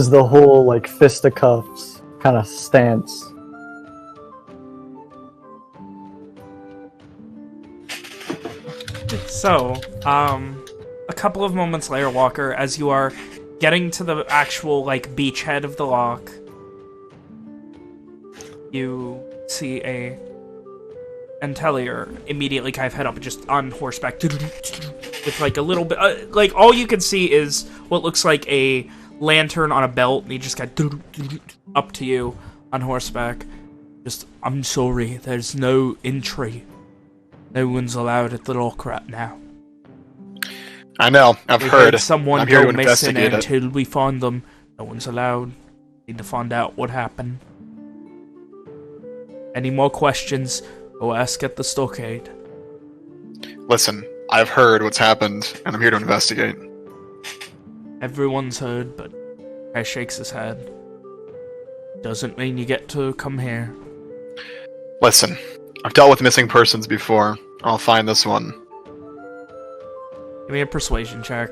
the whole like fisticuffs kind of stance. So, a couple of moments later, Walker, as you are getting to the actual, like, beachhead of the lock, you see a Entelier immediately kind of head up, just on horseback, with, like, a little bit, like, all you can see is what looks like a lantern on a belt, and he just got up to you on horseback. Just, I'm sorry, there's no entry. No one's allowed at the lock right now. I know. I've We heard. had someone I'm here go to missing, investigate and it. until we find them, no one's allowed. Need to find out what happened. Any more questions? Go ask at the stockade. Listen, I've heard what's happened, and I'm here to investigate. Everyone's heard, but guy shakes his head. Doesn't mean you get to come here. Listen, I've dealt with missing persons before. I'll find this one. Give me a persuasion check.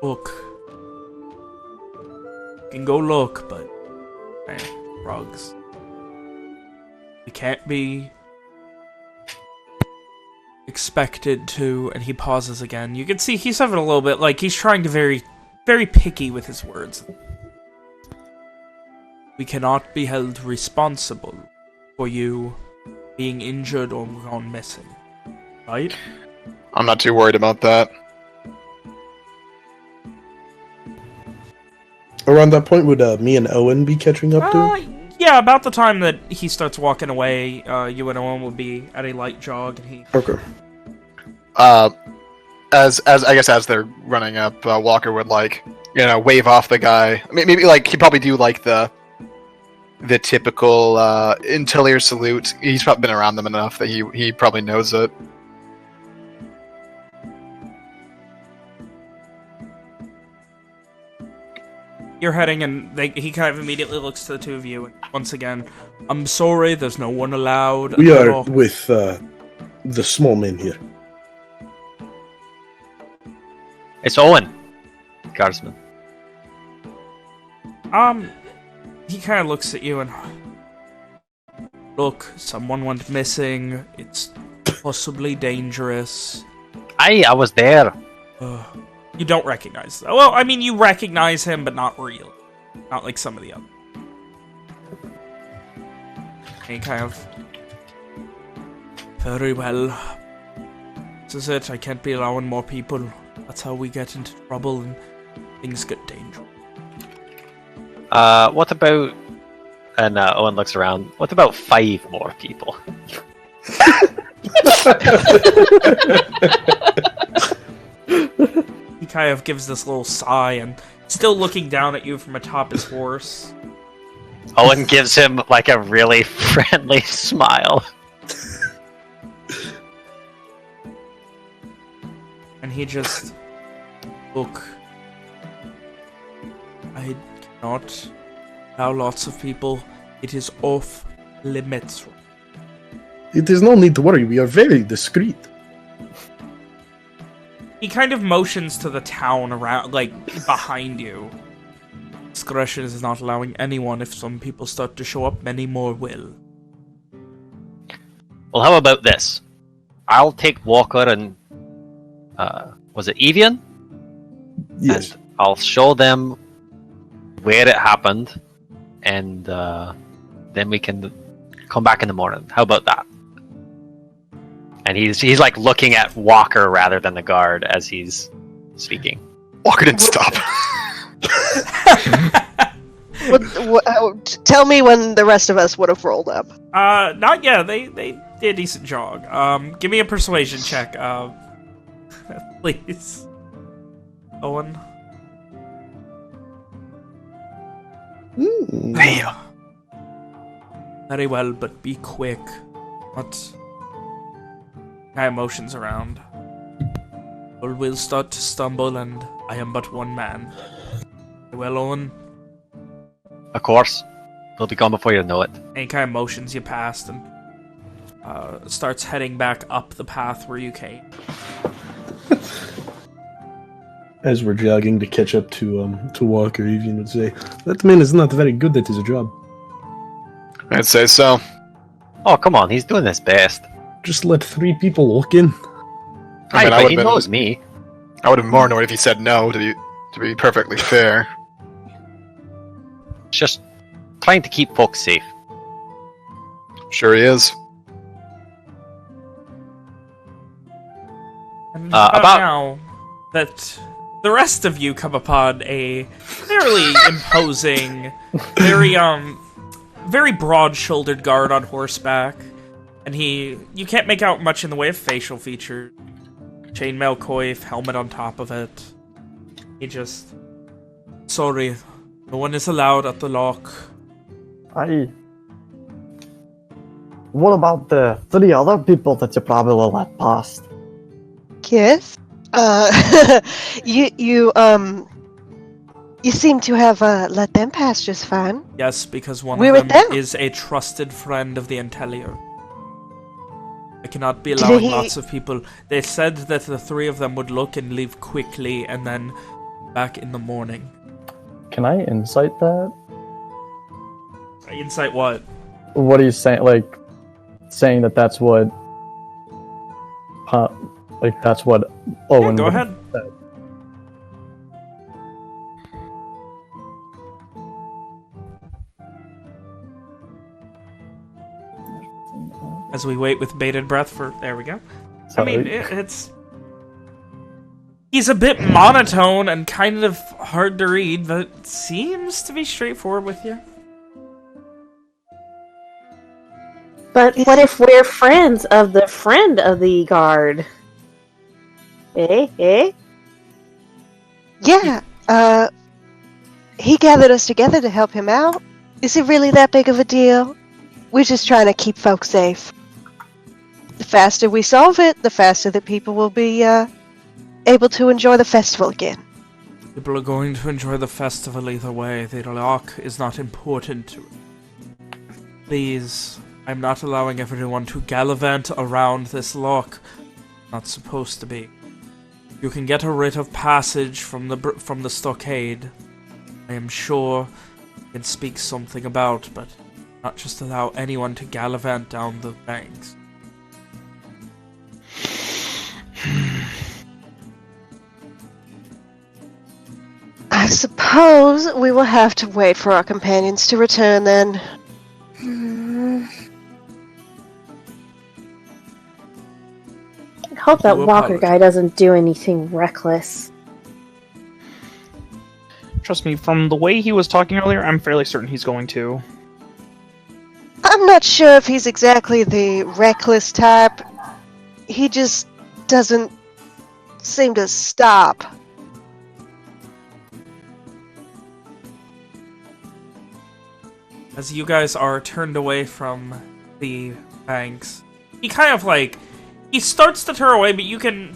Look. You can go look, but... Man, rugs. We can't be... expected to... And he pauses again. You can see he's having a little bit... Like, he's trying to very picky with his words. We cannot be held responsible for you being injured or gone missing. Right? I'm not too worried about that. Around that point, would me and Owen be catching up to him? Yeah, about the time that he starts walking away, you and Owen will be at a light jog, and he... Okay. As I guess as they're running up, Walker would wave off the guy. Maybe he'd probably do the typical Entelier salute. He's probably been around them enough that he probably knows it. You're heading, and he kind of immediately looks to the two of you, and once again, I'm sorry, there's no one allowed. We at are all." with the small men here. It's Owen, guardsman. He kind of looks at you and... Look, someone went missing. It's possibly dangerous. I was there. You don't recognize... Well, I mean, you recognize him, but not really. Not like some of the others. And he kind of... Very well. This is it. I can't be allowing more people. That's how we get into trouble and things get dangerous. What about... And Owen looks around. What about 5 more people? He kind of gives this little sigh and still looking down at you from atop his horse. Owen gives him a really friendly smile. And he just... Look... I cannot allow lots of people. It is off limits. It is no need to worry. We are very discreet. He kind of motions to the town around, behind you. It's discretion is not allowing anyone. If some people start to show up, many more will. Well, how about this? I'll take Walker and was it Evian? Yes. And I'll show them where it happened, and then we can come back in the morning. How about that? And he's like looking at Walker rather than the guard as he's speaking. Walker didn't stop. Tell me when the rest of us would have rolled up. Not yet. They did a decent jog. Give me a persuasion check. Please. Owen. Damn. Very well, but be quick. What? My emotions around. People will start to stumble, and I am but one man. Very well, Owen. Of course. He'll be gone before you know it. Any kind of motions you passed, and starts heading back up the path where you came. As we're jogging to catch up to Walker, Evian would say, "That man is not very good at his job. I'd say so. Oh, come on. He's doing his best. Just let 3 people walk in." I mean, But he would've been- knows me. I would have more annoyed if he said no, to be perfectly fair. Just trying to keep folks safe. Sure he is. And about- now that the rest of you come upon a fairly imposing, very broad-shouldered guard on horseback, and you can't make out much in the way of facial features. Chainmail coif, helmet on top of it. He just... Sorry, no one is allowed at the lock. What about the 3 other people that you probably let past? Yes. You seem to have let them pass just fine. Yes, because one We're of with them them. is a trusted friend of the Intellier. I cannot be Did allowing he- lots of people. They said that the 3 of them would look and leave quickly, and then back in the morning. Can I insight that? Insight what? What are you saying? Like, saying that that's what... that's what Owen Go would ahead. have said. As we wait with bated breath for... There we go. I Sorry. mean, it's... He's a bit monotone and kind of hard to read, but seems to be straightforward with you. But what if we're friends of the friend of the guard? Eh? Yeah, he gathered us together to help him out. Is it really that big of a deal? We're just trying to keep folks safe. The faster we solve it, the faster that people will be, able to enjoy the festival again. People are going to enjoy the festival either way. The lock is not important. Please, I'm not allowing everyone to gallivant around this lock. Not supposed to be. You can get a writ of passage from the stockade. I am sure you can speak something about, but not just allow anyone to gallivant down the banks. I suppose we will have to wait for our companions to return then. I hope that Do Walker apologize. guy doesn't do anything reckless. Trust me, from the way he was talking earlier, I'm fairly certain he's going to. I'm not sure if he's exactly the reckless type. He just doesn't seem to stop. As you guys are turned away from the banks, he kind of like... He starts to turn away, but you can...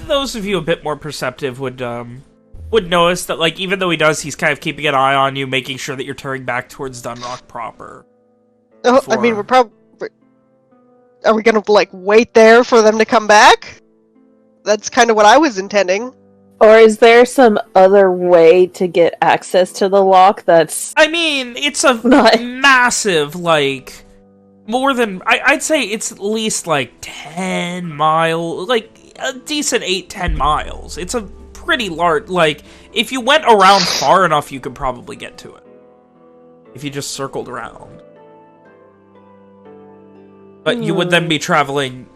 Those of you a bit more perceptive would notice that, like, even though he does, he's kind of keeping an eye on you, making sure that you're turning back towards Dunrock proper. Oh, I mean, For- we're probably... Are we gonna, like, wait there for them to come back? That's kind of what I was intending. Or is there some other way to get access to the lock that's... I mean, it's a Not- massive, like, more than... I'd say it's at least, like, 10 miles, like, a decent 8-10 miles. It's a pretty large, like, if you went around far enough, you could probably get to it. If you just circled around. But you would then be traveling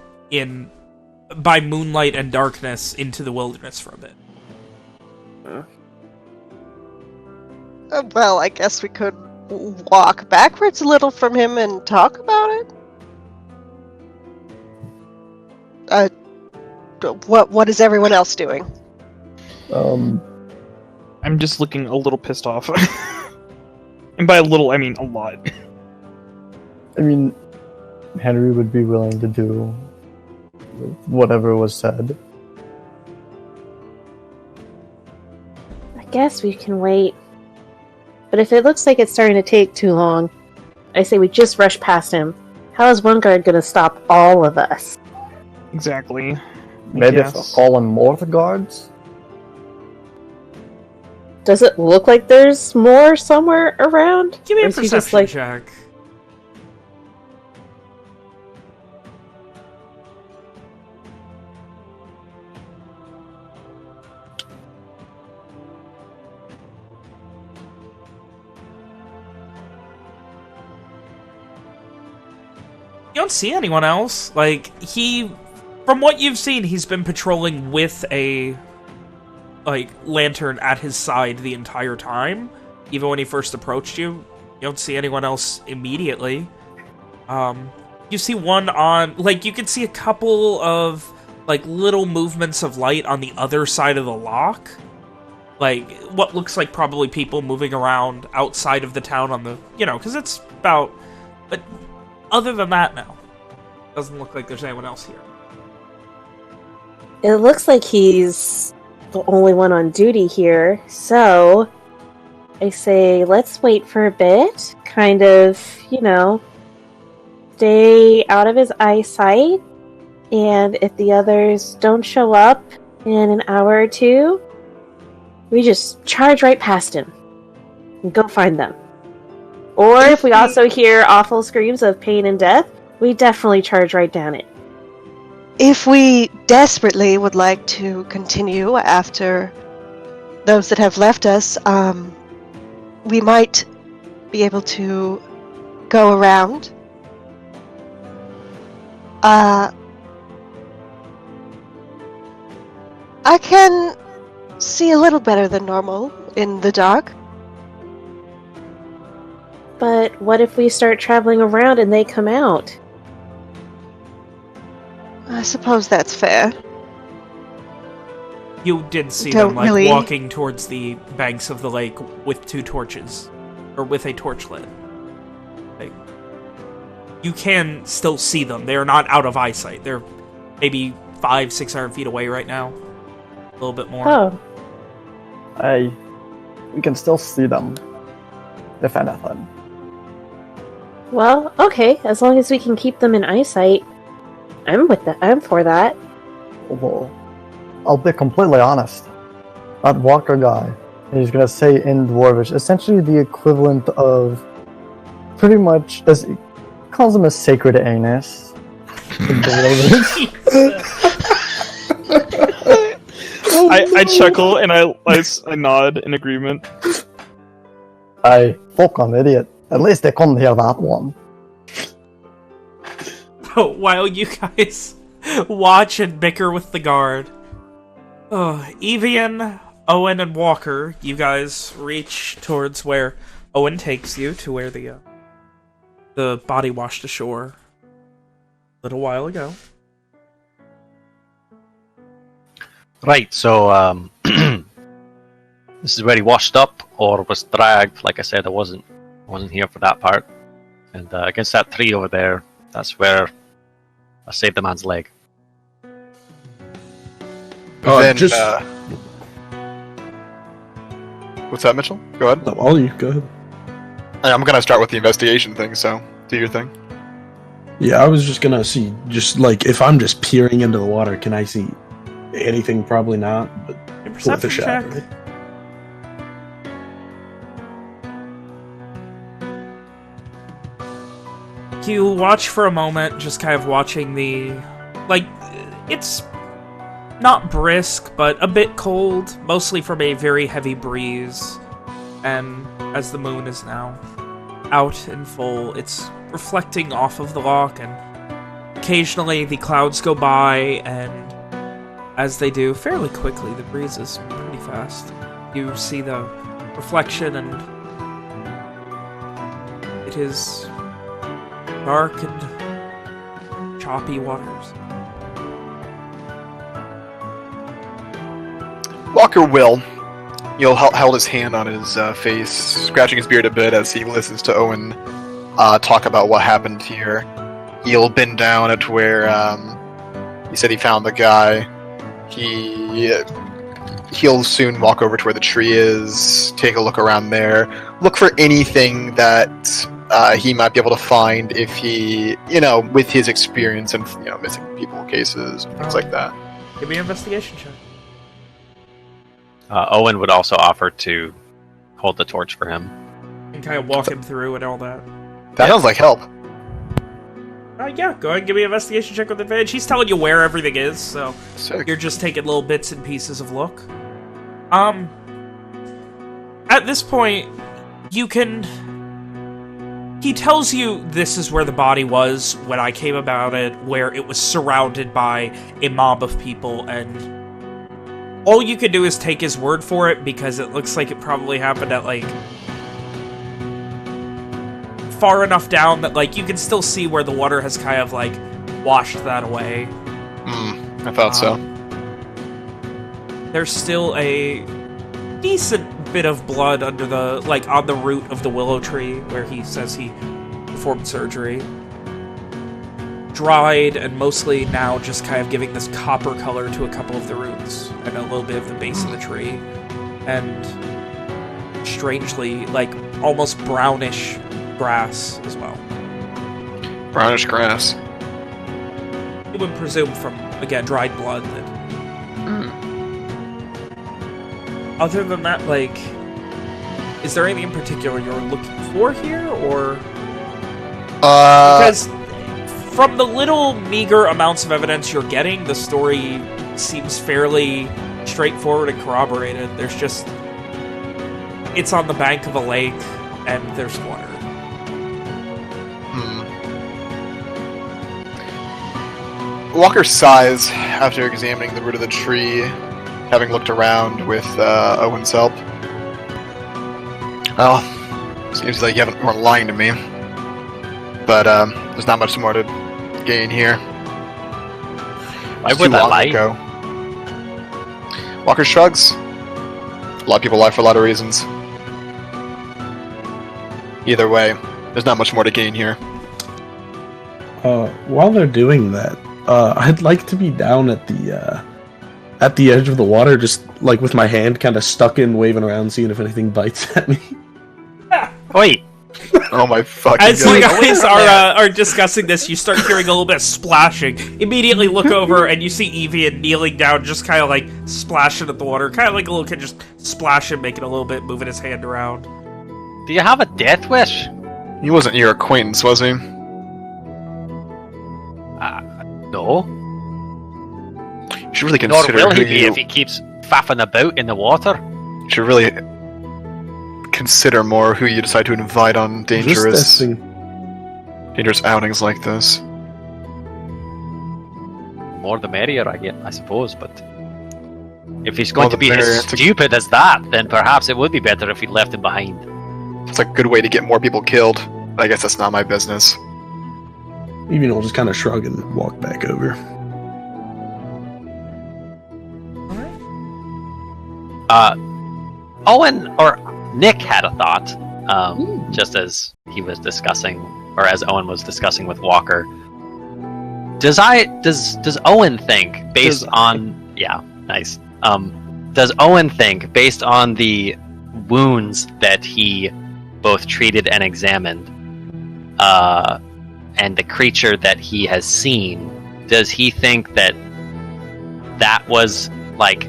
by moonlight and darkness into the wilderness for a bit. Well, I guess we could walk backwards a little from him and talk about it. What is everyone else doing? I'm just looking a little pissed off. And by a little, I mean a lot. I mean, Henry would be willing to do whatever was said. I guess we can wait. But if it looks like it's starting to take too long, I say we just rush past him. How is one guard gonna stop all of us? Exactly. Maybe Yes. if calling more the guards? Does it look like there's more somewhere around? Give me Or a is he perception just like... check. You don't see anyone else. Like, from what you've seen, he's been patrolling with a, like, lantern at his side the entire time. Even when he first approached you, you don't see anyone else immediately. You see one on, like, you can see a couple of, like, little movements of light on the other side of the lock. Like, what looks like probably people moving around outside of the town on the, you know, because it's about, but other than that, no. Doesn't look like there's anyone else here. It looks like he's the only one on duty here, so I say let's wait for a bit, kind of, you know, stay out of his eyesight, and if the others don't show up in an hour or two, we just charge right past him and go find them. Or if we also hear awful screams of pain and death, we definitely charge right down it. If we desperately would like to continue after those that have left us, we might be able to go around. I can see a little better than normal in the dark. But what if we start traveling around and they come out? I suppose that's fair. You did see Don't them, like, really- walking towards the banks of the lake with 2 torches. Or with a torch lit. Like, you can still see them. They are not out of eyesight. They're maybe 500-600 feet away right now. A little bit more. Oh, We can still see them, if anything. well, okay. As long as we can keep them in eyesight, I'm for that. Well, I'll be completely honest. That Walker guy, he's gonna say in Dwarvish, essentially the equivalent of pretty much, as he calls him a sacred anus. In Dwarvish. I chuckle and I nod in agreement. Aye, fucking idiot. At least they couldn't hear that one. While you guys watch and bicker with the guard. Evian, Owen, and Walker, you guys reach towards where Owen takes you, to where the body washed ashore a little while ago. Right, so this is where he washed up or was dragged. Like I said, I wasn't here for that part. And against that tree over there, that's where I saved the man's leg. Then, just what's that, Mitchell? Go ahead. no, all you go ahead. I'm gonna start with the investigation thing, so do your thing. Yeah, I was just gonna see, just like if I'm just peering into the water, can I see Anything, probably not, but A worth a perception shot. check. Right? You watch for a moment, just kind of watching the... Like, it's not brisk, but a bit cold, mostly from a very heavy breeze. And as the moon is now out in full, it's reflecting off of the loch, and occasionally the clouds go by, and as they do, fairly quickly, the breeze is pretty fast. You see the reflection, and it is dark and choppy waters. Walker will. He'll held his hand on his face, scratching his beard a bit as he listens to Owen talk about what happened here. He'll bend down at where he said he found the guy. He'll soon walk over to where the tree is, take a look around there, look for anything that he might be able to find if he, with his experience in, missing people cases and things like that. Give me an investigation check. Owen would also offer to hold the torch for him. And kind of walk him through and all that. That sounds like help. Yeah, go ahead and give me an investigation check with advantage. He's telling you where everything is, so Sick. you're just taking little bits and pieces of look. At this point, you can... He tells you this is where the body was when I came about it, where it was surrounded by a mob of people, and all you can do is take his word for it, because it looks like it probably happened at, like, far enough down that, like, you can still see where the water has kind of, like, washed that away. I thought so. There's still a decent bit of blood under the, like, on the root of the willow tree where he says he performed surgery. Dried and mostly now just kind of giving this copper color to a couple of the roots and a little bit of the base of the tree. And strangely, like, almost brownish grass as well. Brownish grass. You would presume from, again, dried blood that... Other than that, like, is there anything in particular you're looking for here, or... Because from the little meager amounts of evidence you're getting, the story seems fairly straightforward and corroborated. There's just... It's on the bank of a lake, and there's water. Walker sighs after examining the root of the tree, having looked around with Owen's help. Well, seems like you weren't lying to me. But there's not much more to gain here. Why would I lie? Ago. Walker shrugs. A lot of people lie for a lot of reasons. Either way, there's not much more to gain here. While they're doing that, I'd like to be down at the edge of the water, just like with my hand kind of stuck in, waving around, seeing if anything bites at me. Wait. Oh my fucking As god. you guys are discussing this, you start hearing a little bit of splashing. Immediately look over and you see Evian kneeling down, just kind of like splashing at the water. Kind of like a little kid just splashing, making a little bit, moving his hand around. Do you have a death wish? He wasn't your acquaintance, was he? No. You should really Nor consider will he who be you... if he keeps faffing about in the water. You should really consider more who you decide to invite on dangerous outings like this. More the merrier, I suppose, but if he's going More to the be merrier. as stupid as that, then perhaps it would be better if we left him behind. It's a good way to get more people killed. I guess that's not my business. Even will just kind of shrug and walk back over. Owen or Nick had a thought, just as he was discussing, or as Owen was discussing with Walker. Does Owen think, based on does Owen think, based on the wounds that he both treated and examined, and the creature that he has seen, does he think that that was like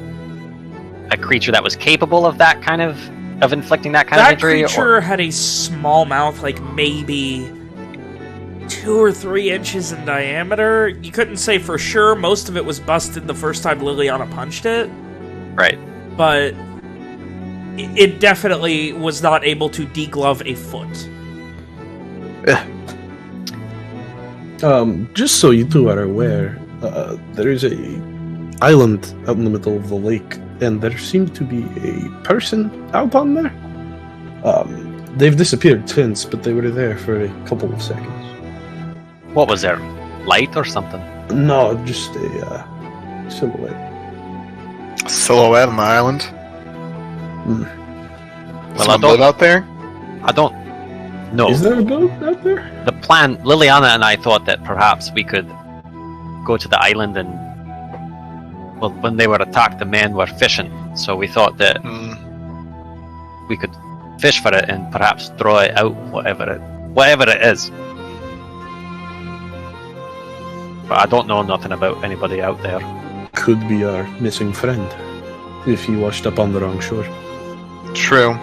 a creature that was capable of that kind of inflicting that kind of That injury? creature had a small mouth, like maybe 2 or 3 inches in diameter. You couldn't say for sure. Most of it was busted the first time Liliana punched it. Right. But it definitely was not able to deglove a foot. Just so you two are aware, there is a island out in the middle of the lake, and there seemed to be a person out on there. They've disappeared since, but they were there for a couple of seconds. What was there? Light or something? No, just a silhouette. Silhouette on the island. Hmm. Does someone live out there? I don't know. Is there a boat out there? The plan, Liliana and I thought that perhaps we could go to the island and, well, when they were attacked, the men were fishing, so we thought that we could fish for it and perhaps throw it out, whatever it is. But I don't know nothing about anybody out there. Could be our missing friend, if he washed up on the wrong shore. True.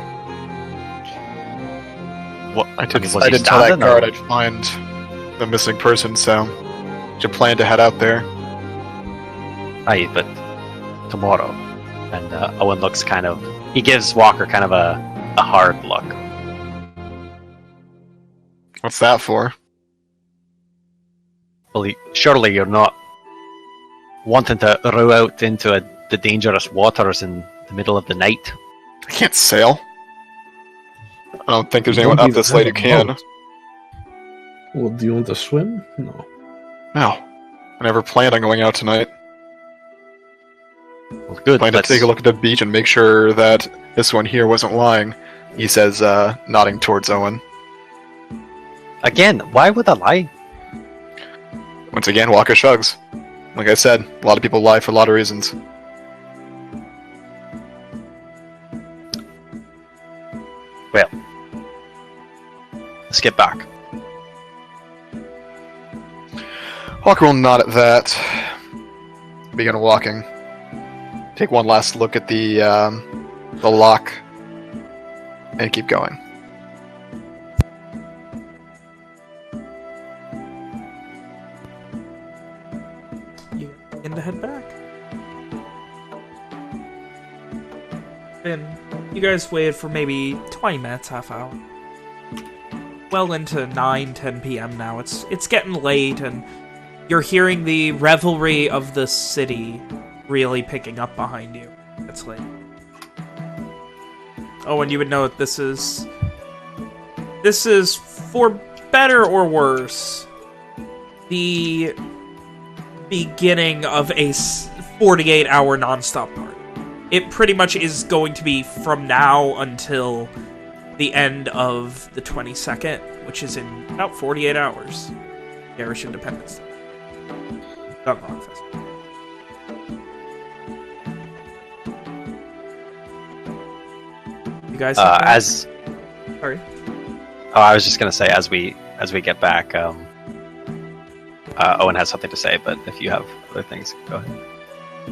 What? I was he did tell that standing, guard or- I'd find the missing person, so you plan to head out there. Aye, but tomorrow. And Owen looks he gives Walker kind of a hard look. What's that for? Well, surely you're not wanting to row out into the dangerous waters in the middle of the night. I can't sail. I don't think there's Don't anyone up even this late who have a can. boat. Well, do you want to swim? No. No. I never planned on going out tonight. Well, good. Planned to let's- take a look at the beach and make sure that this one here wasn't lying. He says, nodding towards Owen. Again, why would I lie? Once again, Walker shrugs. Like I said, a lot of people lie for a lot of reasons. Well, let's get back. Walker will nod at that. Begin walking. Take one last look at the lock. And keep going. You begin to head back. And you guys waited for maybe 20 minutes, half hour. Well into 9-10 p.m. now. It's getting late, and you're hearing the revelry of the city really picking up behind you. It's late. Oh, and you would note this is for better or worse the beginning of a 48-hour non-stop party. It pretty much is going to be from now until the end of the 22nd, which is in about 48 hours. The Irish Independence Day. Dunlop Festival. You guys have that? Sorry. Oh, I was just gonna say as we get back, Owen has something to say, but if you have other things, go ahead.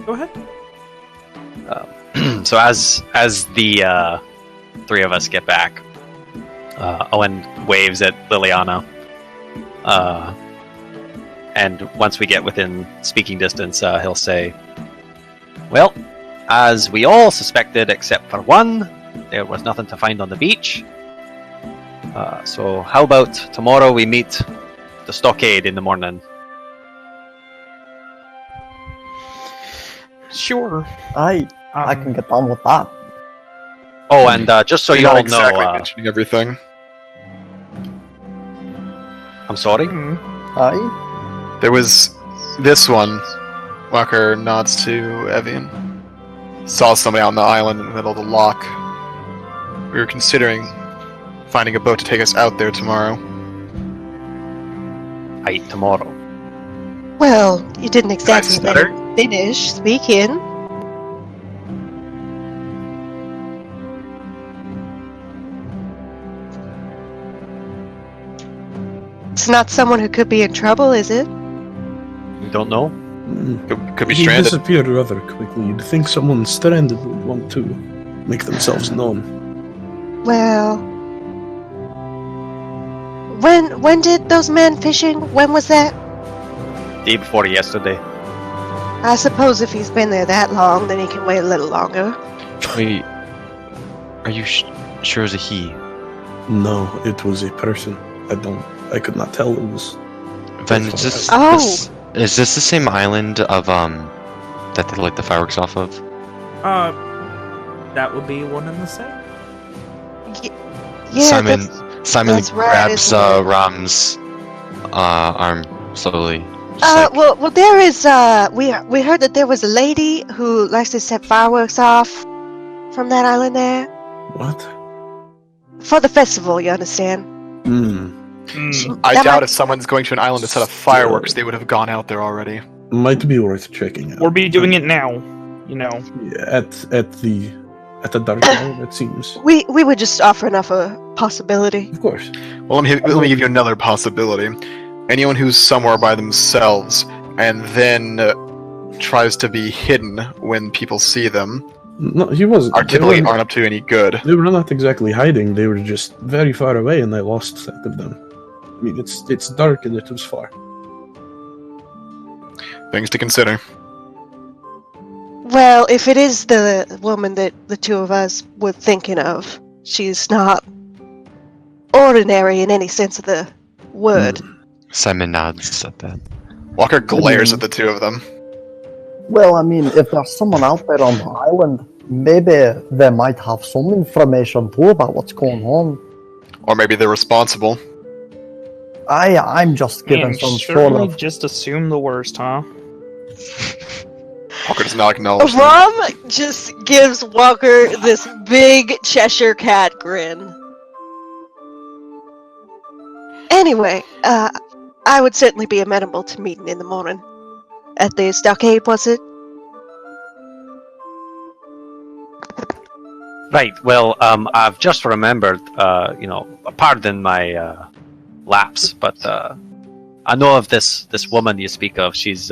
Go ahead. So as the three of us get back, Owen waves at Liliana, and once we get within speaking distance, he'll say, "Well, as we all suspected except for one, there was nothing to find on the beach. So how about tomorrow we meet the stockade in the morning?" Sure. I can get on with that. Oh, and just so you Not all exactly know, mentioning everything. I'm sorry. Aye. There was this one. Walker nods to Evian. Saw somebody out on the island in the middle of the lock. We were considering finding a boat to take us out there tomorrow. Aye, tomorrow. Well, you didn't exactly let stutter? him finish speaking. It's not someone who could be in trouble, is it? We don't know. Could be He stranded. disappeared rather quickly. You'd think someone stranded would want to make themselves known. Well, when did those men fishing? When was that? Day before yesterday. I suppose if he's been there that long, then he can wait a little longer. Wait, are you sure it was a he? No, it was a person. I could not tell it was. Then is this, Oh. is this the same island of that they light the fireworks off of? That would be one and the same. Yeah, Simon Simon that's right, grabs isn't it? Ram's arm slowly. Just well, there is. We heard that there was a lady who likes to set fireworks off from that island there What? for the festival. You understand? I That doubt might- if someone's going to an island to set up fireworks, they would have gone out there already. Might be worth checking out. Or be doing it now. You know. Yeah, at the dark hour, it seems. We would just offer enough a possibility. Of course. Well, let me give you another possibility. Anyone who's somewhere by themselves and then tries to be hidden when people see them No, he wasn't. typically aren't up to any good. They were not exactly hiding. They were just very far away, and I lost sight of them. I mean, it's dark and it was far. Things to consider. Well, if it is the woman that the two of us were thinking of, she's not ordinary in any sense of the word. Simon nods at that. Walker glares at the two of them. Well, I mean, if there's someone out there on the island, maybe they might have some information too about what's going on. Or maybe they're responsible. I'm just giving Man, some sort certainly of. just assume the worst, huh? Walker does not acknowledge them. Rum just gives Walker this big Cheshire Cat grin. Anyway, I would certainly be amenable to meeting in the morning. At the stockade, was it? Right. Well, I've just remembered. Pardon my lapse, but I know of this woman you speak of. She's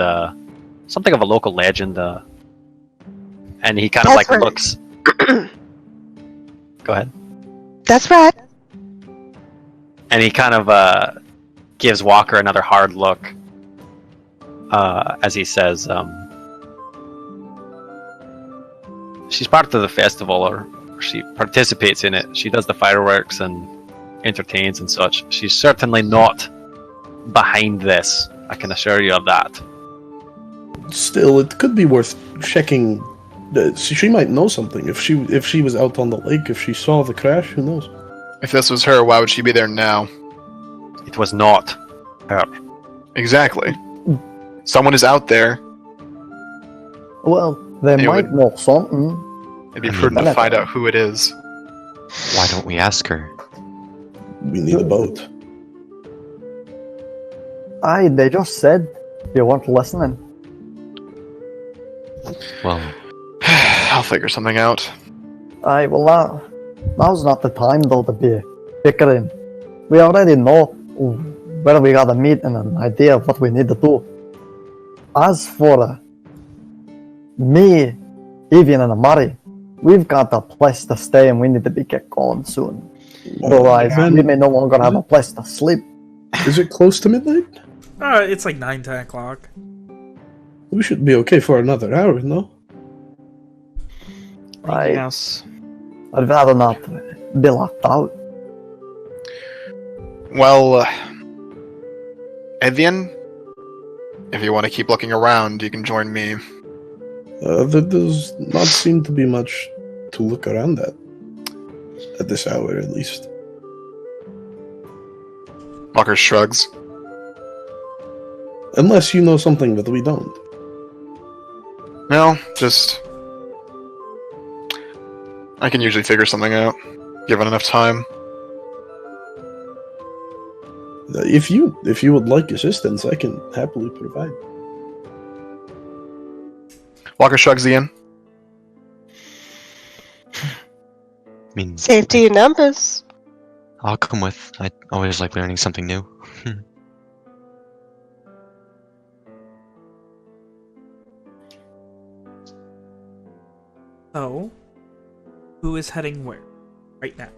something of a local legend. And he kind of That's right. looks. Go ahead. That's right. And he kind of gives Walker another hard look as he says, she's part of the festival, or she participates in it. She does the fireworks and entertains and such. She's certainly not behind this. I can assure you of that. Still, it could be worth checking. She might know something. If she was out on the lake, if she saw the crash, who knows? If this was her, why would she be there now? It was not her. Exactly. Someone is out there. Well, they It might would- know something. It'd be prudent to find out who it is. Why don't we ask her? We need a boat. They just said you weren't listening. Well, I'll figure something out. Well, now's not the time though to be bickering. We already know where we gotta meet and an idea of what we need to do. As for me, Evian and Amari, we've got a place to stay and we need to get going soon. Otherwise, man. we may no longer have a place to sleep. Is it close to midnight? It's like 9-10 o'clock. We should be okay for another hour, no? Yes. I'd rather not be locked out. Well, Evian, if you want to keep looking around, you can join me. There does not seem to be much to look around at this hour, at least. Walker shrugs. Unless you know something that we don't. No, just... I can usually figure something out, given enough time. If you would like assistance, I can happily provide. Walker shrugs again. I mean, Safety in numbers. I'll come with. I always like learning something new. So, who is heading where right now?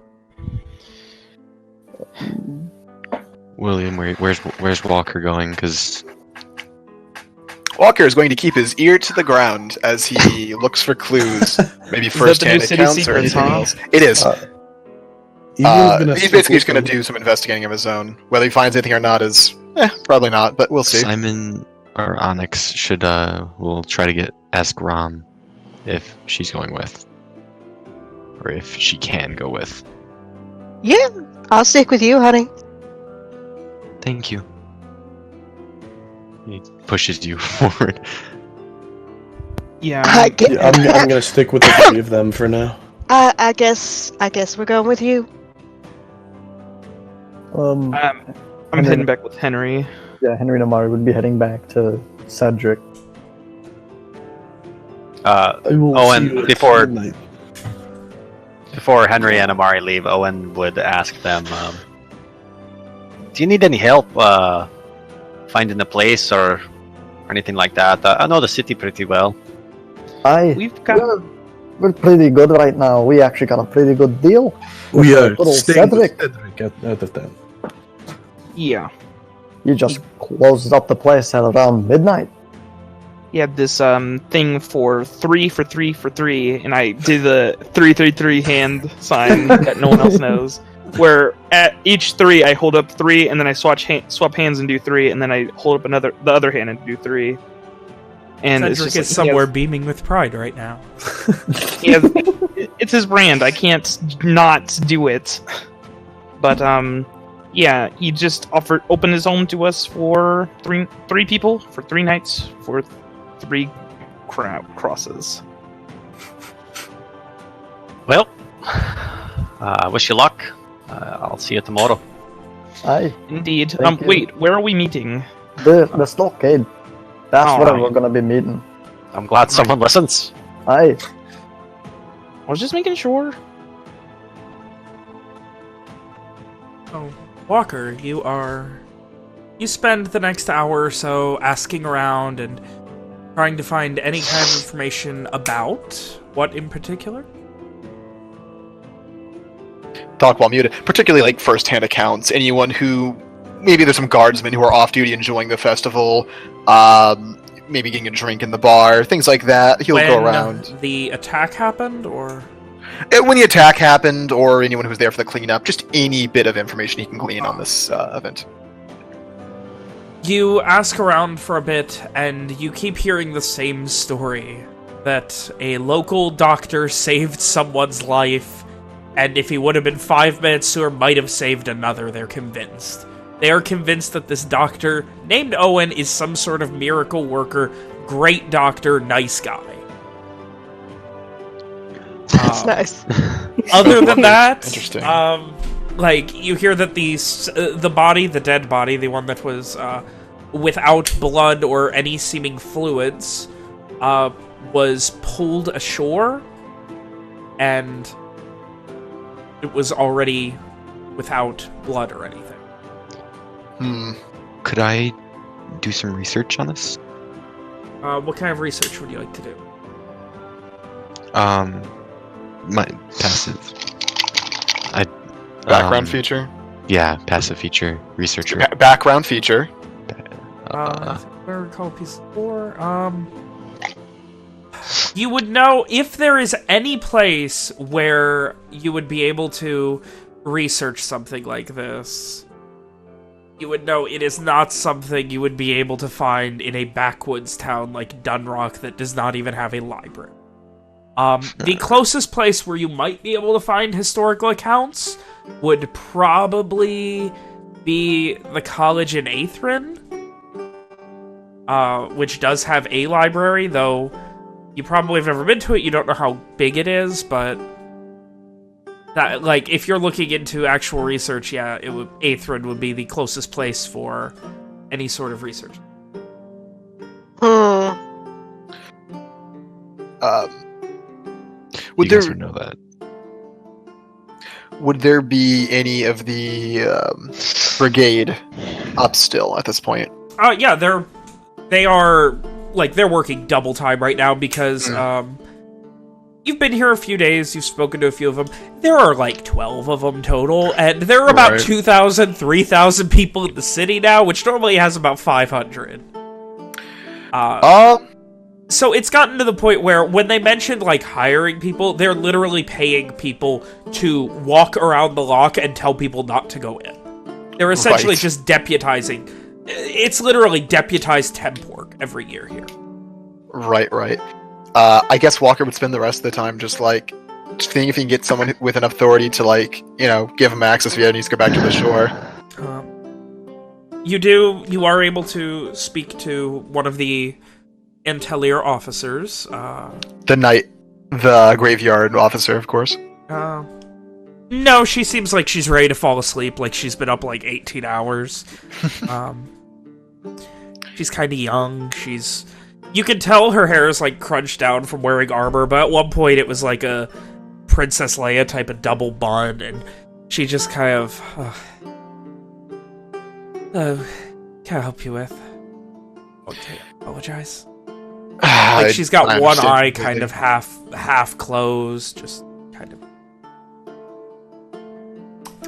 William, where's Walker going? Because Walker is going to keep his ear to the ground as he looks for clues, maybe Is that the new first-hand city accounts or secrets, anything huh? else. It is. Evil's gonna He's stick basically with just going them. to do some investigating of his own. Whether he finds anything or not is, probably not, but we'll see. Simon or Onyx should will try to ask Rom if she's going with, or if she can go with. Yeah, I'll stick with you, honey. Thank you. He pushes you forward. Yeah. I, gue- Yeah, I'm gonna stick with the three of them for now. I guess we're going with you. Um, I'm And then- heading back with Henry. yeah, Henry and Amari would be heading back to Cedric. I will Owen, see you at before- midnight. Before Henry and Amari leave, Owen would ask them, do you need any help finding a place or anything like that? I know the city pretty well. We've got We're pretty good right now. We actually got a pretty good deal. We with are little staying with Cedric. Cedric out of town. yeah. You just closed up the place at around midnight. He had this thing for 3 for 3 for 3, and I did the 333 hand sign that no one else knows. Where at each 3 I hold up 3, and then I swap hands and do 3, and then I hold up the other hand and do 3. And Cedric it's just is somewhere beaming with pride right now. it's his brand. I can't not do it. But yeah, he just opened his home to us for three people for 3 nights for 3 crosses. Well, wish you luck. I'll see you tomorrow. Aye, Indeed. Thank you. Wait, where are we meeting? the stockade. That's All where right. we're gonna be meeting. I'm glad someone listens. Aye. I was just making sure. Oh, Walker, you spend the next hour or so asking around and trying to find any kind of information about what in particular? Talk while muted. Particularly like first-hand accounts. Anyone who maybe there's some guardsmen who are off duty enjoying the festival. Maybe getting a drink in the bar, things like that. He'll go around. The attack happened, or When the attack happened, or anyone who's there for the cleanup, just any bit of information he can glean on this event. you ask around for a bit, and you keep hearing the same story. That a local doctor saved someone's life, and if he would have been 5 minutes sooner, might have saved another, they're convinced. They are convinced that this doctor, named Owen, is some sort of miracle worker, great doctor, nice guy. That's nice. Other than that, Interesting. like, you hear that the body, the dead body, the one that was without blood or any seeming fluids, was pulled ashore, and it was already without blood or anything. Could I do some research on this? What kind of research would you like to do? My passive. Background feature. Yeah, passive feature researcher. Background feature. I recall piece 4. You would know if there is any place where you would be able to research something like this. You would know it is not something you would be able to find in a backwoods town like Dunrock that does not even have a library. The closest place where you might be able to find historical accounts would probably be the college in Aethrin, which does have a library, though you probably have never been to it. You don't know how big it is, but that, like, if you're looking into actual research, yeah, Aethrin would be the closest place for any sort of research. Would you guys there would know that. would there be any of the brigade up still at this point? Yeah, they're working double time right now because You've been here a few days, you've spoken to a few of them. There are like 12 of them total, and there are about Right. 2,000, 3,000 people in the city now, which normally has about 500. So it's gotten to the point where when they mentioned, like, hiring people, they're literally paying people to walk around the lock and tell people not to go in. They're essentially Right. just deputizing. It's literally deputized temp work every year here. Right. I guess Walker would spend the rest of the time just seeing if he can get someone with enough authority to, like, give him access if he needs to go back to the shore. You are able to speak to one of the Intellier officers. The graveyard officer, of course. No, she seems like she's ready to fall asleep, like she's been up like 18 hours. She's kind of young, you can tell her hair is like crunched down from wearing armor, but at one point it was like a Princess Leia type of double bun, and she just kind of... can I help you with? Okay, apologize. Like she's got I one understand eye completely. kind of half closed, just kind of...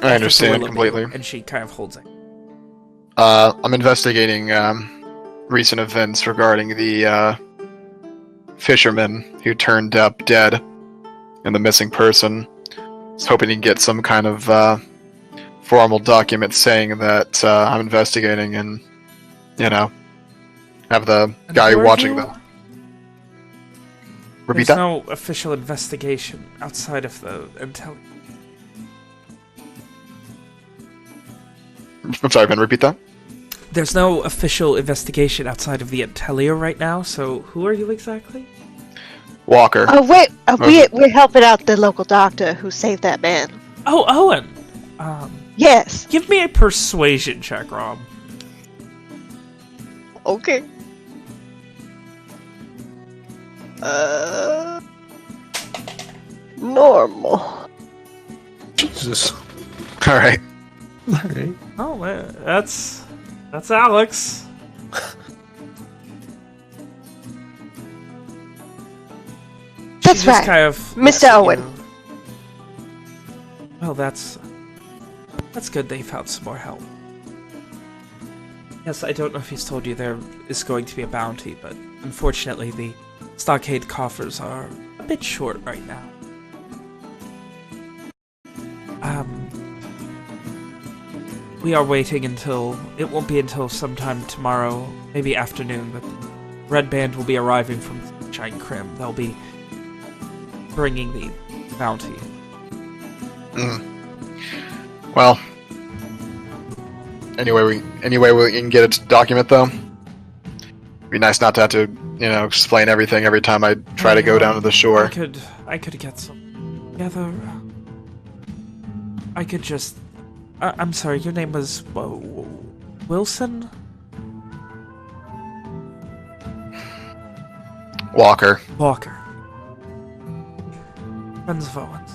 I understand Willoughby, completely. And she kind of holds it. I'm investigating recent events regarding the fisherman who turned up dead and the missing person. I was hoping to get some kind of formal document saying that I'm investigating and, have the guy who are watching you? them. Repeat There's that? no official investigation outside of the intel. I'm sorry, Ben, repeat that? There's no official investigation outside of the Intellier right now, so who are you exactly? Walker. Oh wait, we're helping out the local doctor who saved that man. Oh, Owen! Yes. Give me a persuasion check, Rob. Okay. Normal. Jesus. Alright. Alright. Oh, that's Alex. That's She just right. kind of Mr. looks at Owen. you. Well, that's good they found some more help. Yes, I don't know if he's told you there is going to be a bounty, but unfortunately the stockade coffers are a bit short right now. We are waiting until... It won't be until sometime tomorrow, maybe afternoon, that the Red Band will be arriving from Sunshine Crim. They'll be bringing the bounty. Well, anyway we can get a document, though. It'd be nice not to have to, explain everything every time I try to go down to the shore. I could get some together. I could just... I'm sorry, your name was... Wilson? Walker. Walker. Friends of Owens.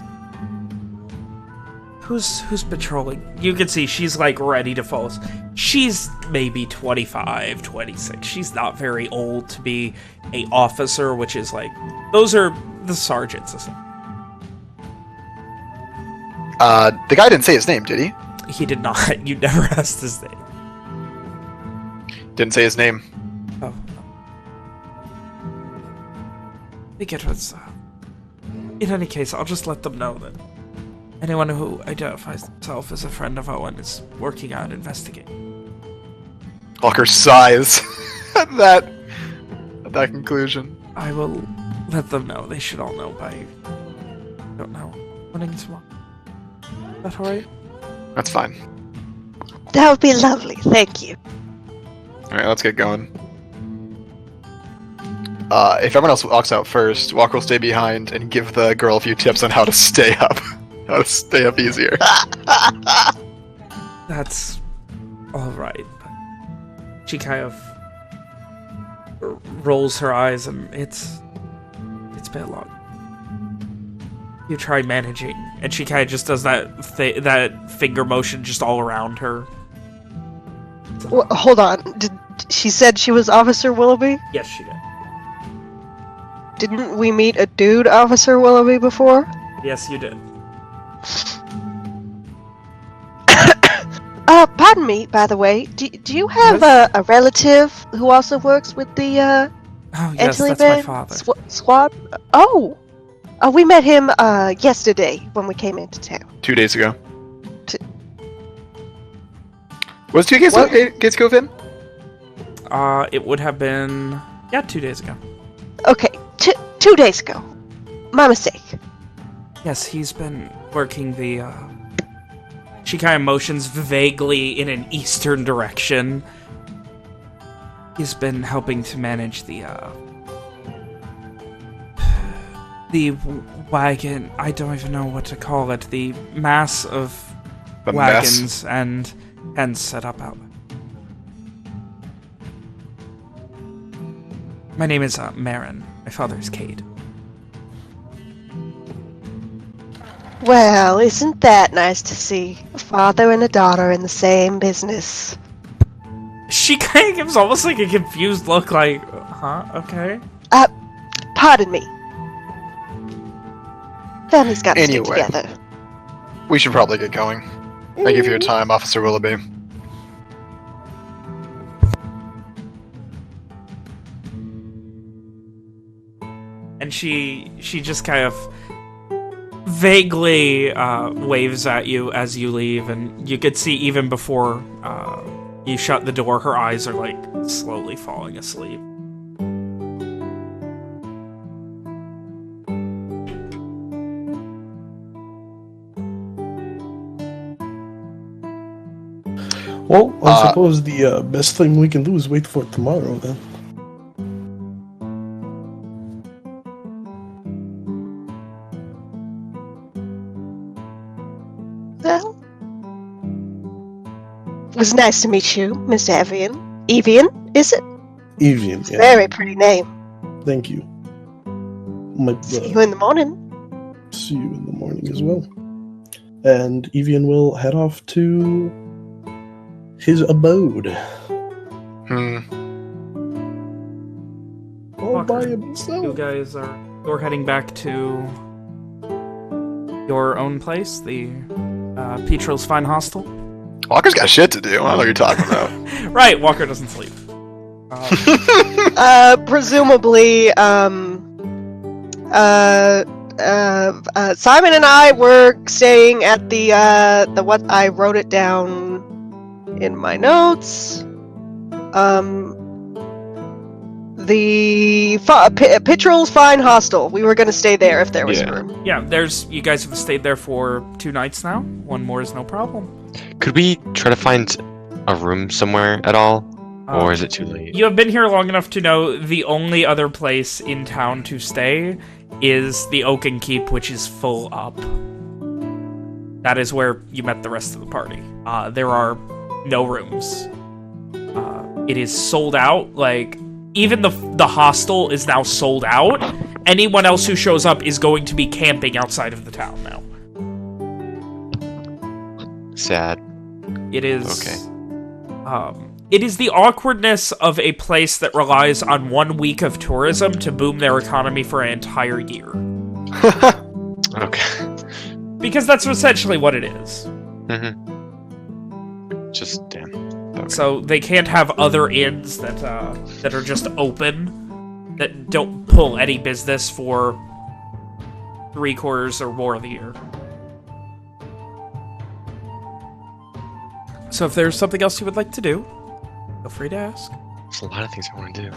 Who's patrolling? You can see she's like ready to fall. She's maybe 25, 26. She's not very old to be a officer, which is like... Those are the sergeants. The guy didn't say his name, did he? He did not. You never asked his name. Didn't say his name. Oh. I think it was... In any case, I'll just let them know that anyone who identifies themselves as a friend of Owen is working on investigating. Walker sighs at that conclusion. I will let them know. They should all know by... I don't know. Morning tomorrow. Is that alright? That's fine. That would be lovely. Thank you. Alright, let's get going. If everyone else walks out first, Walker will stay behind and give the girl a few tips on how to stay up. How to stay up easier. That's alright. She kind of rolls her eyes and it's been long. You try managing, and she kind of just does that finger motion just all around her. Hold on. She said she was Officer Willoughby? Yes, she did. Didn't we meet a dude, Officer Willoughby, before? Yes, you did. Pardon me, by the way. Do you have a relative who also works with the Oh, yes, Antley that's my Band father. squad? Oh, we met him yesterday when we came into town. 2 days ago. T- Was 2 days ago, Vin? It would have been... Yeah, 2 days ago. Okay, 2 days ago. My mistake. Yes, he's been working the, She kind of motions vaguely in an eastern direction. He's been helping to manage the wagon... I don't even know what to call it. The mass of The wagons and set up out. My name is, Marin. My father is Cade. Well, isn't that nice to see? A father and a daughter in the same business. She kind of gives almost like a confused look, like, huh? Okay. Pardon me. Family's got to Anyway. stick together. We should probably get going. Thank you for your time, Officer Willoughby. And she just kind of vaguely waves at you as you leave, and you could see even before you shut the door, her eyes are like slowly falling asleep. Well, I suppose the best thing we can do is wait for tomorrow, then. Well, it was nice to meet you, Miss Evian. Evian, is it? Evian, yeah. Very pretty name. Thank you. Might See you in the morning. see you in the morning as well. And Evian will head off to his abode. All by You himself. guys you're heading back to your own place, the Petrel's Fine Hostel. Walker's got shit to do. I don't know what you're talking about. Right, Walker doesn't sleep. Presumably, Simon and I were staying at the what I wrote it down in my notes. The Petrel's Fine Hostel. We were going to stay there if there was room. Yeah, you guys have stayed there for 2 nights now. One more is no problem. Could we try to find a room somewhere at all? Or is it too late? You have been here long enough to know the only other place in town to stay is the Oaken Keep, which is full up. That is where you met the rest of the party. There are no rooms. It is sold out. Like, even the hostel is now sold out. Anyone else who shows up is going to be camping outside of the town now. Sad. It is... Okay. It is the awkwardness of a place that relies on 1 week of tourism to boom their economy for an entire year. Okay. Because that's essentially what it is. Just damn. Okay. So they can't have other inns that are just open, that don't pull any business for 3 quarters or more of the year. So if there's something else you would like to do, feel free to ask. There's a lot of things I want to do.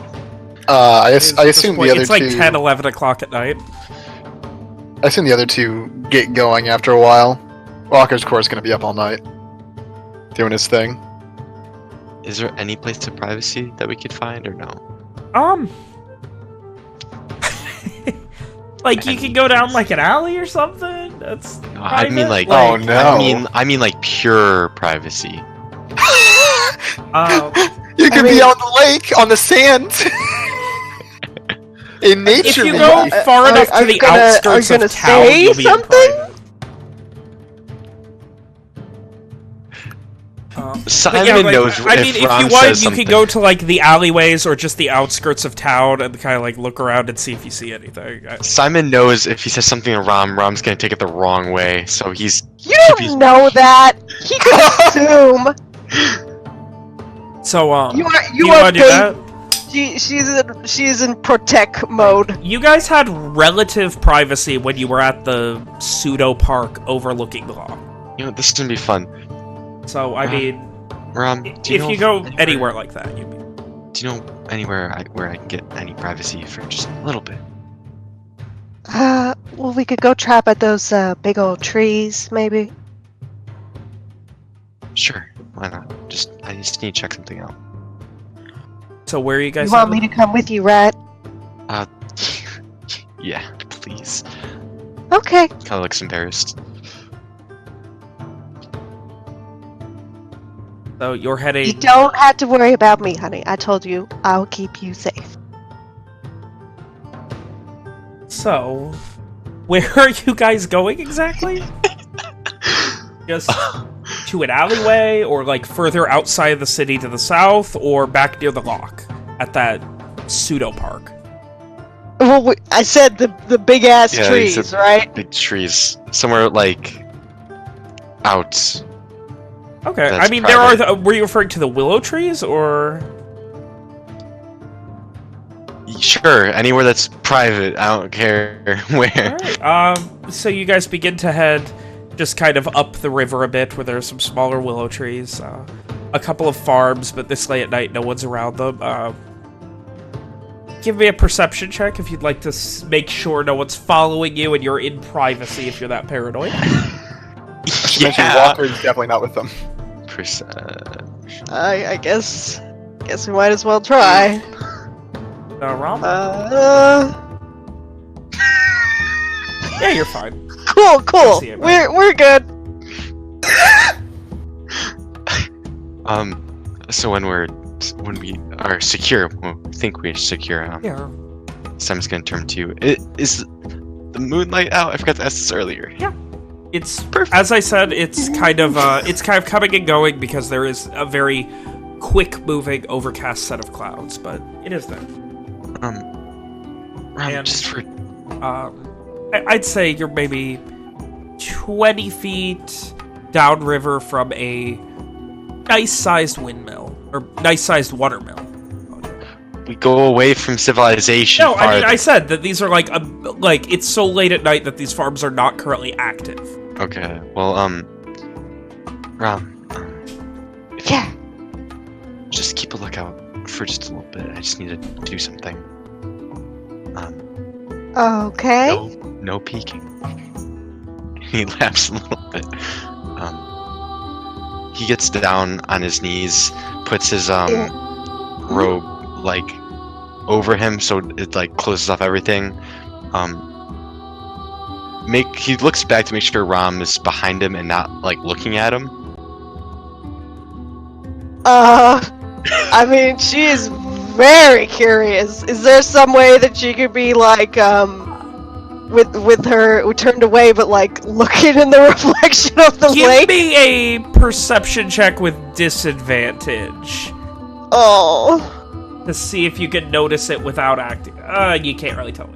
I assume the other it's like two... 10, 11 o'clock at night. I assume the other two get going after a while. Walker's, of course, going to be up all night. Doing his thing. Is there any place of privacy that we could find, or no? Like, you can go down, like, an alley or something? That's No, I mean, like, oh no! I mean, like, pure privacy. You could be on the lake, on the sand, in nature. if you go far enough to the outskirts of town, you'll be in private. Simon yeah, like, knows I mean, if if Ron you wanted, says you something. could go to like the alleyways or just the outskirts of town and kind of like look around and see if you see anything. Simon knows if he says something to Rom's gonna take it the wrong way, so he's... You don't know that. He could assume. So, You you are want to do that? she's in protect mode. You guys had relative privacy when you were at the pseudo park overlooking the law. You know, this is gonna be fun. So, I mean, Rom, do you if know you go anywhere like that, do you know anywhere where I can get any privacy for just a little bit? Well, we could go trap at those big old trees, maybe. Sure, why not? I just need to check something out. So where are you guys You want me to come with you, Rat? Yeah, please. Okay. Kinda looks embarrassed. So you're heading... You don't have to worry about me, honey. I told you I'll keep you safe. So, where are you guys going exactly? Just to an alleyway, or like further outside of the city to the south, or back near the lock at that pseudo park? Well, I said the big ass Yeah, he trees, said right? Big trees. Somewhere, like, out. Okay, That's I mean, private. there are... were you referring to the willow trees, or...? Sure, anywhere that's private. I don't care where. Alright, so you guys begin to head just kind of up the river a bit, where there are some smaller willow trees, a couple of farms, but this late at night, no one's around them. Give me a perception check if you'd like to make sure no one's following you and you're in privacy if you're that paranoid. You mentioned Walker's definitely not with them. I guess we might as well try. Rom? Yeah, you're fine. Cool. see it, We're good. So when we are secure, when we think we're secure, Yeah. Sam's gonna turn to you. Is the moonlight out? I forgot to ask this earlier. Yeah. It's perfect. As I said, it's kind of coming and going because there is a very quick-moving, overcast set of clouds, but it is there. And, just for... I'd say you're maybe 20 feet downriver from a nice-sized windmill, or nice-sized watermill. We go away from civilization. No, I mean, farther. I said that these are like it's so late at night that these farms are not currently active. Okay, well, Rom, Yeah. just keep a lookout for just a little bit. I just need to do something. Okay. No peeking. He laughs a little bit. He gets down on his knees, puts his robe like over him so it like closes off everything. He looks back to make sure Rom is behind him and not like looking at him. I mean, she is very curious. Is there some way that she could be like, with her turned away, but like looking in the reflection of the Give lake? me a perception check with disadvantage Oh. to see if you can notice it without acting. You can't really tell me.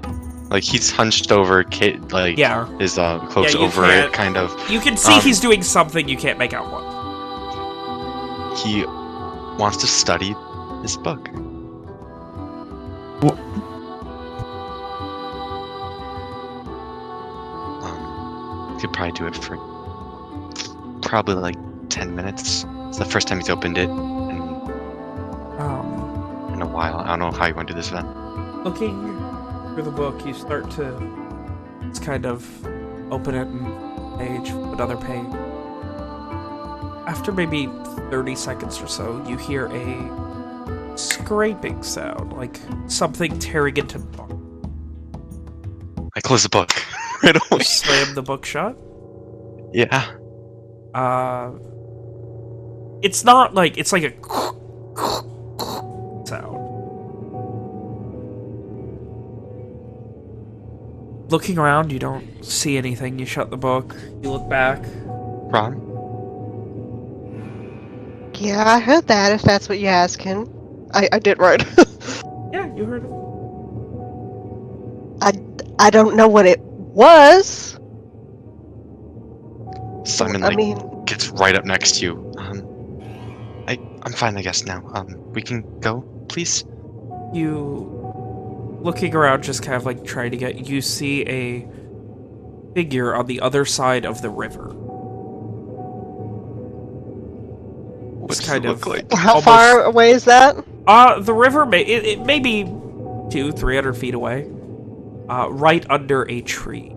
Like he's hunched over, like Yeah. his cloak's Yeah, you over can't- it, kind of. You can see he's doing something, you can't make out what. He wants to study this book. Could probably do it for probably like 10 minutes. It's the first time he's opened it in a while. I don't know how you want to do this event. Looking through the book, you start to just kind of open it and page, another page. After maybe 30 seconds or so, you hear a scraping sound, like something tearing into bark. I close the book right away. Slam the book shut. Yeah. It's not like, it's like a sound. Looking around, you don't see anything. You shut the book. You look back. Ron? Yeah, I heard that, if that's what you're asking. I did right. Yeah, you heard it. I don't know what it was. Simon, I like, mean, gets right up next to you. I'm fine, I guess, now. We can go, please? You, looking around, just kind of like trying to get, you see a figure on the other side of the river. What Just does kind it of look like? how almost- far away is that? The river it may be 200-300 feet away. Right under a tree.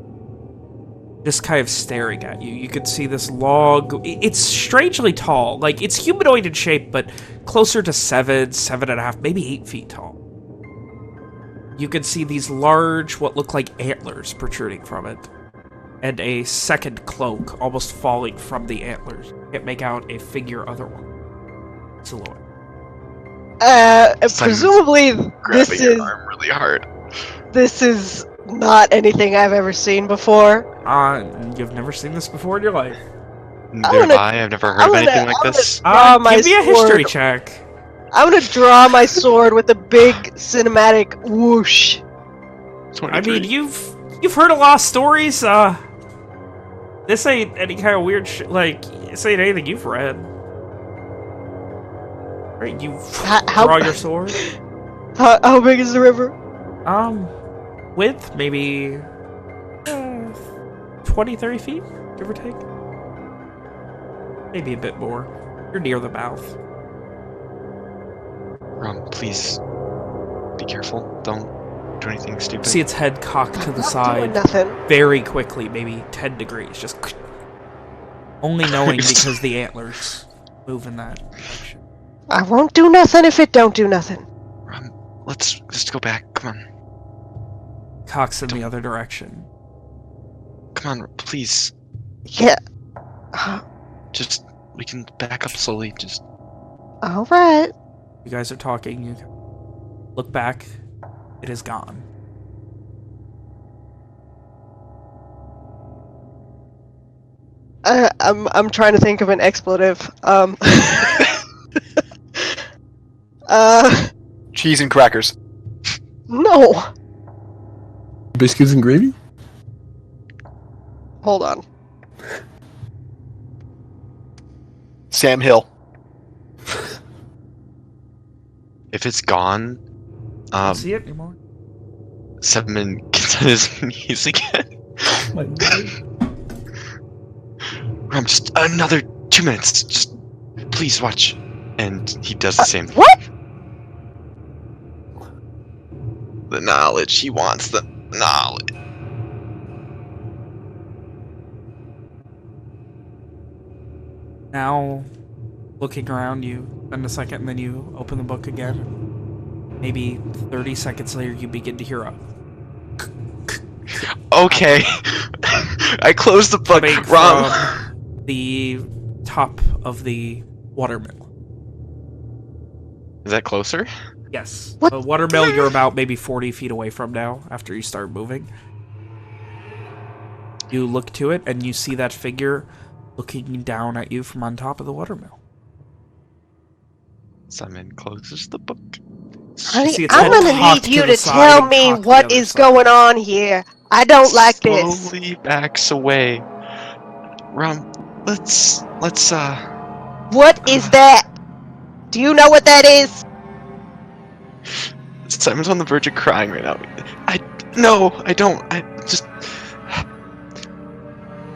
Just kind of staring at you. You can see this log. It's strangely tall. Like, it's humanoid in shape, but closer to 7.5, maybe 8 feet tall. You can see these large, what look like antlers protruding from it. And a second cloak almost falling from the antlers. You can't make out a figure otherwise. Silhouette. Presumably this Grabbing your is arm really hard. not anything I've ever seen before. You've never seen this before in your life. Neither have I. I've never heard of anything like this. Draw my Give me a history sword. check. I'm gonna draw my sword with a big cinematic whoosh. I mean, you've heard a lot of stories. This ain't any kind of weird like, this ain't anything you've read. Right, you draw your sword. How big is the river? Width, maybe 20-30 feet, give or take. Maybe a bit more. You're near the mouth. Please be careful. Don't do anything stupid. See its head cocked to the Not side doing nothing. very quickly, maybe 10 degrees. Just only knowing because the antlers move in that direction. I won't do nothing if it don't do nothing. Let's just go back. Come on. Cocks in the other direction. Come on, please. Yeah. Just, we can back up slowly. Just. All right. You guys are talking. You look back. It is gone. I'm trying to think of an expletive. Cheese and crackers. No. Biscuits and gravy? Hold on. Sam Hill. If it's gone, Don't see it anymore. Simon gets on his knees again. My God. Just another 2 minutes. Just please watch. And he does the same. What? The knowledge. He wants the knowledge. Now, looking around you, spend a second, and then you open the book again. Maybe 30 seconds later, you begin to hear a Okay. I closed the book. coming Wrong. from the top of the watermill. Is that closer? Yes. What The watermill you're about maybe 40 feet away from now, after you start moving. You look to it, and you see that figure looking down at you from on top of the watermill. Simon closes the book. Honey, see its I'm head gonna cocked need you to the to side tell and me cocked to the what other is side. going on here. I don't like this. Slowly backs away. Let's What is that? Do you know what that is? Simon's on the verge of crying right now. No, I don't. I just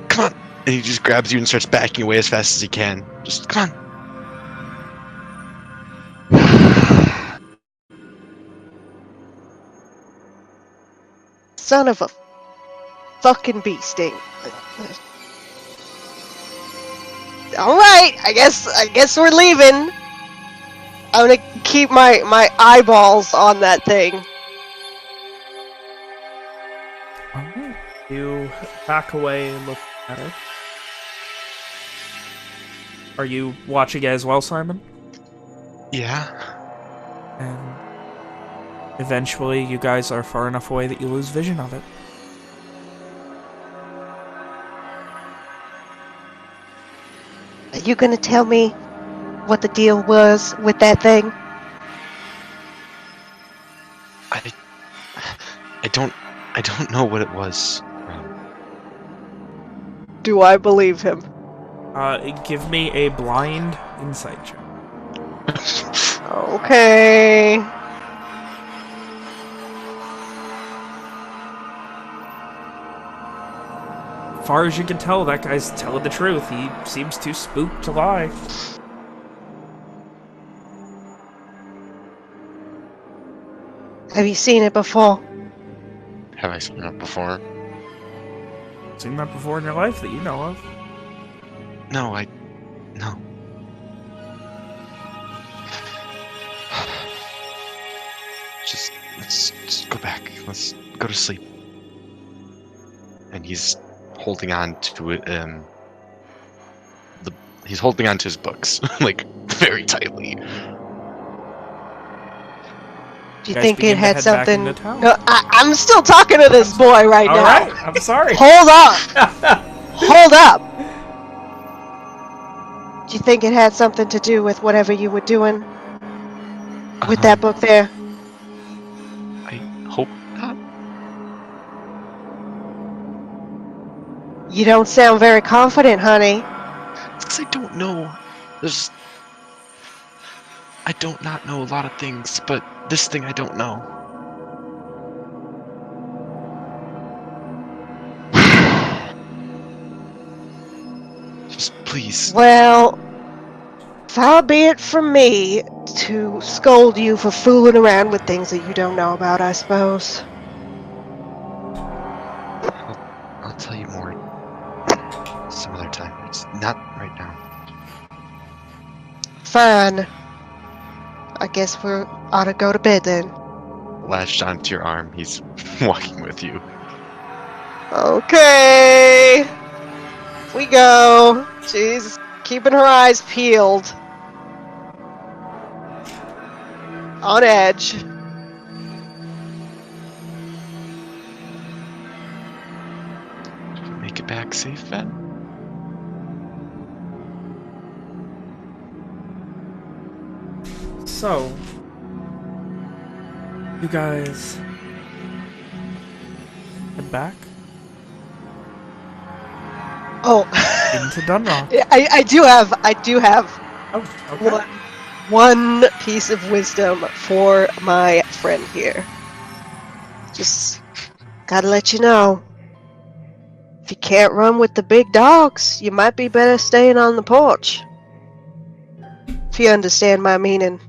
come on. And he just grabs you and starts backing away as fast as he can. Just come on. Son of a fucking bee sting. Alright, I guess we're leaving. I'm gonna keep my eyeballs on that thing. Alright. You back away and look at it. Are you watching it as well, Simon? Yeah. And eventually you guys are far enough away that you lose vision of it. Are you gonna tell me what the deal was with that thing? I don't know what it was. Do I believe him? Give me a blind insight check. Okay. Far as you can tell, that guy's telling the truth. He seems too spooked to lie. Have you seen it before? Have I seen it before? Seen that before in your life that you know of? No. Let's just go back. Let's go to sleep. And he's holding on to it. He's holding on to his books like very tightly. Do you Guys think begin it to had head back something? into town. No, I'm still talking to this boy right All now. right, I'm sorry. Hold up. Hold up. Do you think it had something to do with whatever you were doing with that book there? I hope not. You don't sound very confident, honey. It's 'cause I don't know. I don't not know a lot of things, but this thing I don't know. Just please. Well, far be it from me to scold you for fooling around with things that you don't know about, I suppose. I'll tell you more some other time. It's not right now. Fine. I guess we ought to go to bed then. Latched onto your arm, he's walking with you. Okay. We go. She's keeping her eyes peeled. On edge. Make it back safe, Ben? So, you guys head back Oh. into Dunrock. I do have Oh, okay. one piece of wisdom for my friend here. Just gotta let you know. If you can't run with the big dogs, you might be better staying on the porch. If you understand my meaning.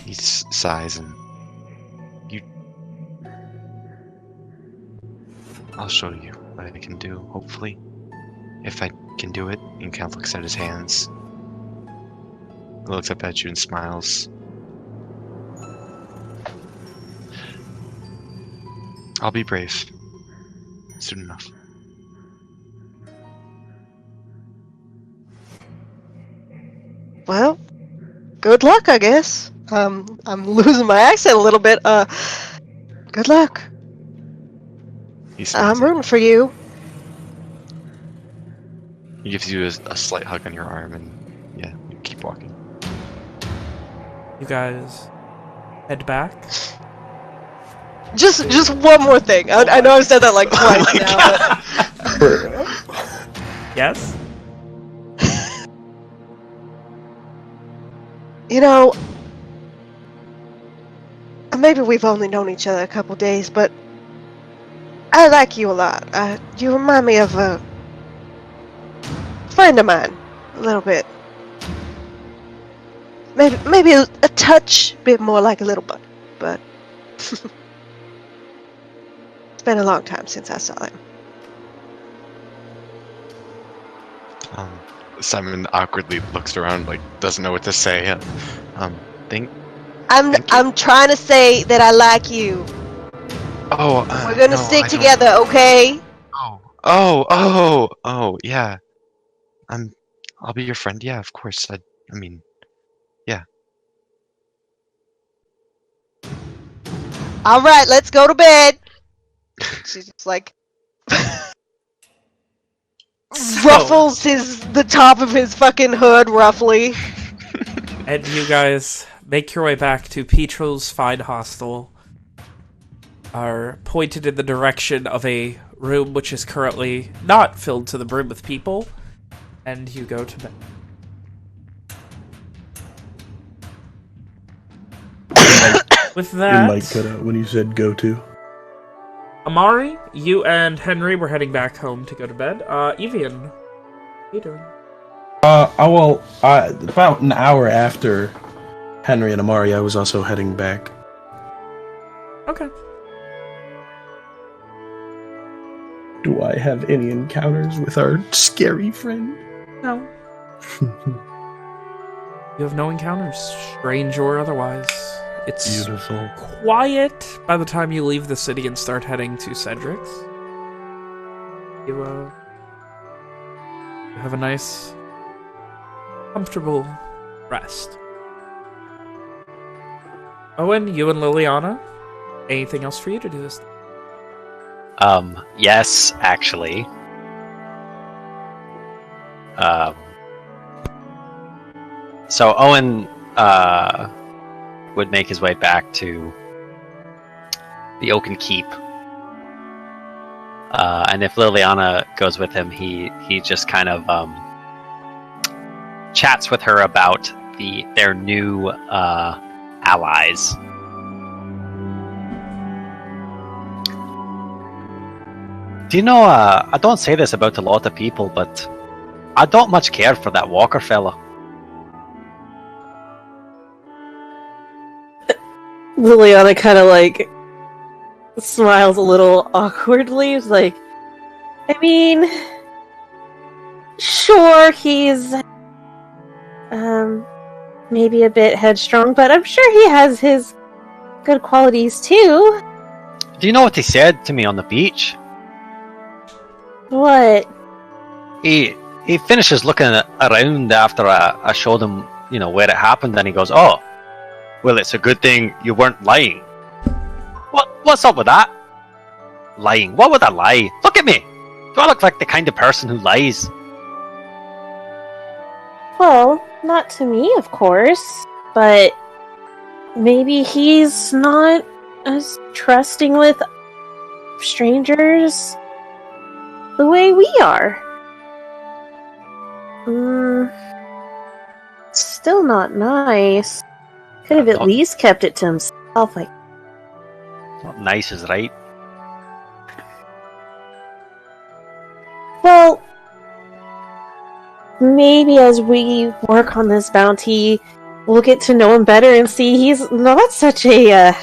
He sighs and I'll show you what I can do, hopefully. If I can do it. He kind of looks at his hands. He looks up at you and smiles. I'll be brave. Soon enough. Well, good luck, I guess. I'm losing my accent a little bit. Good luck. He smiles I'm at rooting for you. He gives you a slight hug on your arm, and yeah, you keep walking. You guys head back. Just one more thing. I know I've said that like twice now. Yes? You know, maybe we've only known each other a couple days, but I like you a lot. You remind me of a friend of mine, a little bit. Maybe a touch bit more like a little buddy, but it's been a long time since I saw him. Simon awkwardly looks around, like doesn't know what to say. Thank I'm trying to say that I like you. Oh, We're gonna no, stick I don't- together, okay? Oh, yeah. I'll be your friend. Yeah, of course. I mean, yeah. All right, let's go to bed. She's just like ruffles the top of his fucking hood roughly. And you guys make your way back to Petro's Fine Hostel. Are pointed in the direction of a room which is currently not filled to the brim with people. And you go to bed. With Your that, mic cut out when you said go to. Amari, you and Henry were heading back home to go to bed. Evian, how you doing? About an hour after Henry and Amari, I was also heading back. Okay. Do I have any encounters with our scary friend? No. You have no encounters, strange or otherwise. It's Beautiful. quiet by the time you leave the city and start heading to Cedric's. You have a nice, comfortable rest. Owen, you and Liliana, anything else for you to do this day? Yes, actually. So Owen, would make his way back to the Oaken Keep. And if Liliana goes with him, he just kind of chats with her about their new allies. Do you know, I don't say this about a lot of people, but I don't much care for that Walker fella. Liliana kind of like smiles a little awkwardly. It's like, I mean, sure, he's maybe a bit headstrong, but I'm sure he has his good qualities too. Do you know what he said to me on the beach? What? He finishes looking around after I showed him, where it happened, and he goes, "Oh, well, it's a good thing you weren't lying." What's up with that? Lying? What would I lie? Look at me! Do I look like the kind of person who lies? Well, not to me, of course, but maybe he's not as trusting with strangers the way we are. Still not nice. Could have at least kept it to himself. Like, Not nice is right. well, maybe as we work on this bounty, we'll get to know him better and see he's not such a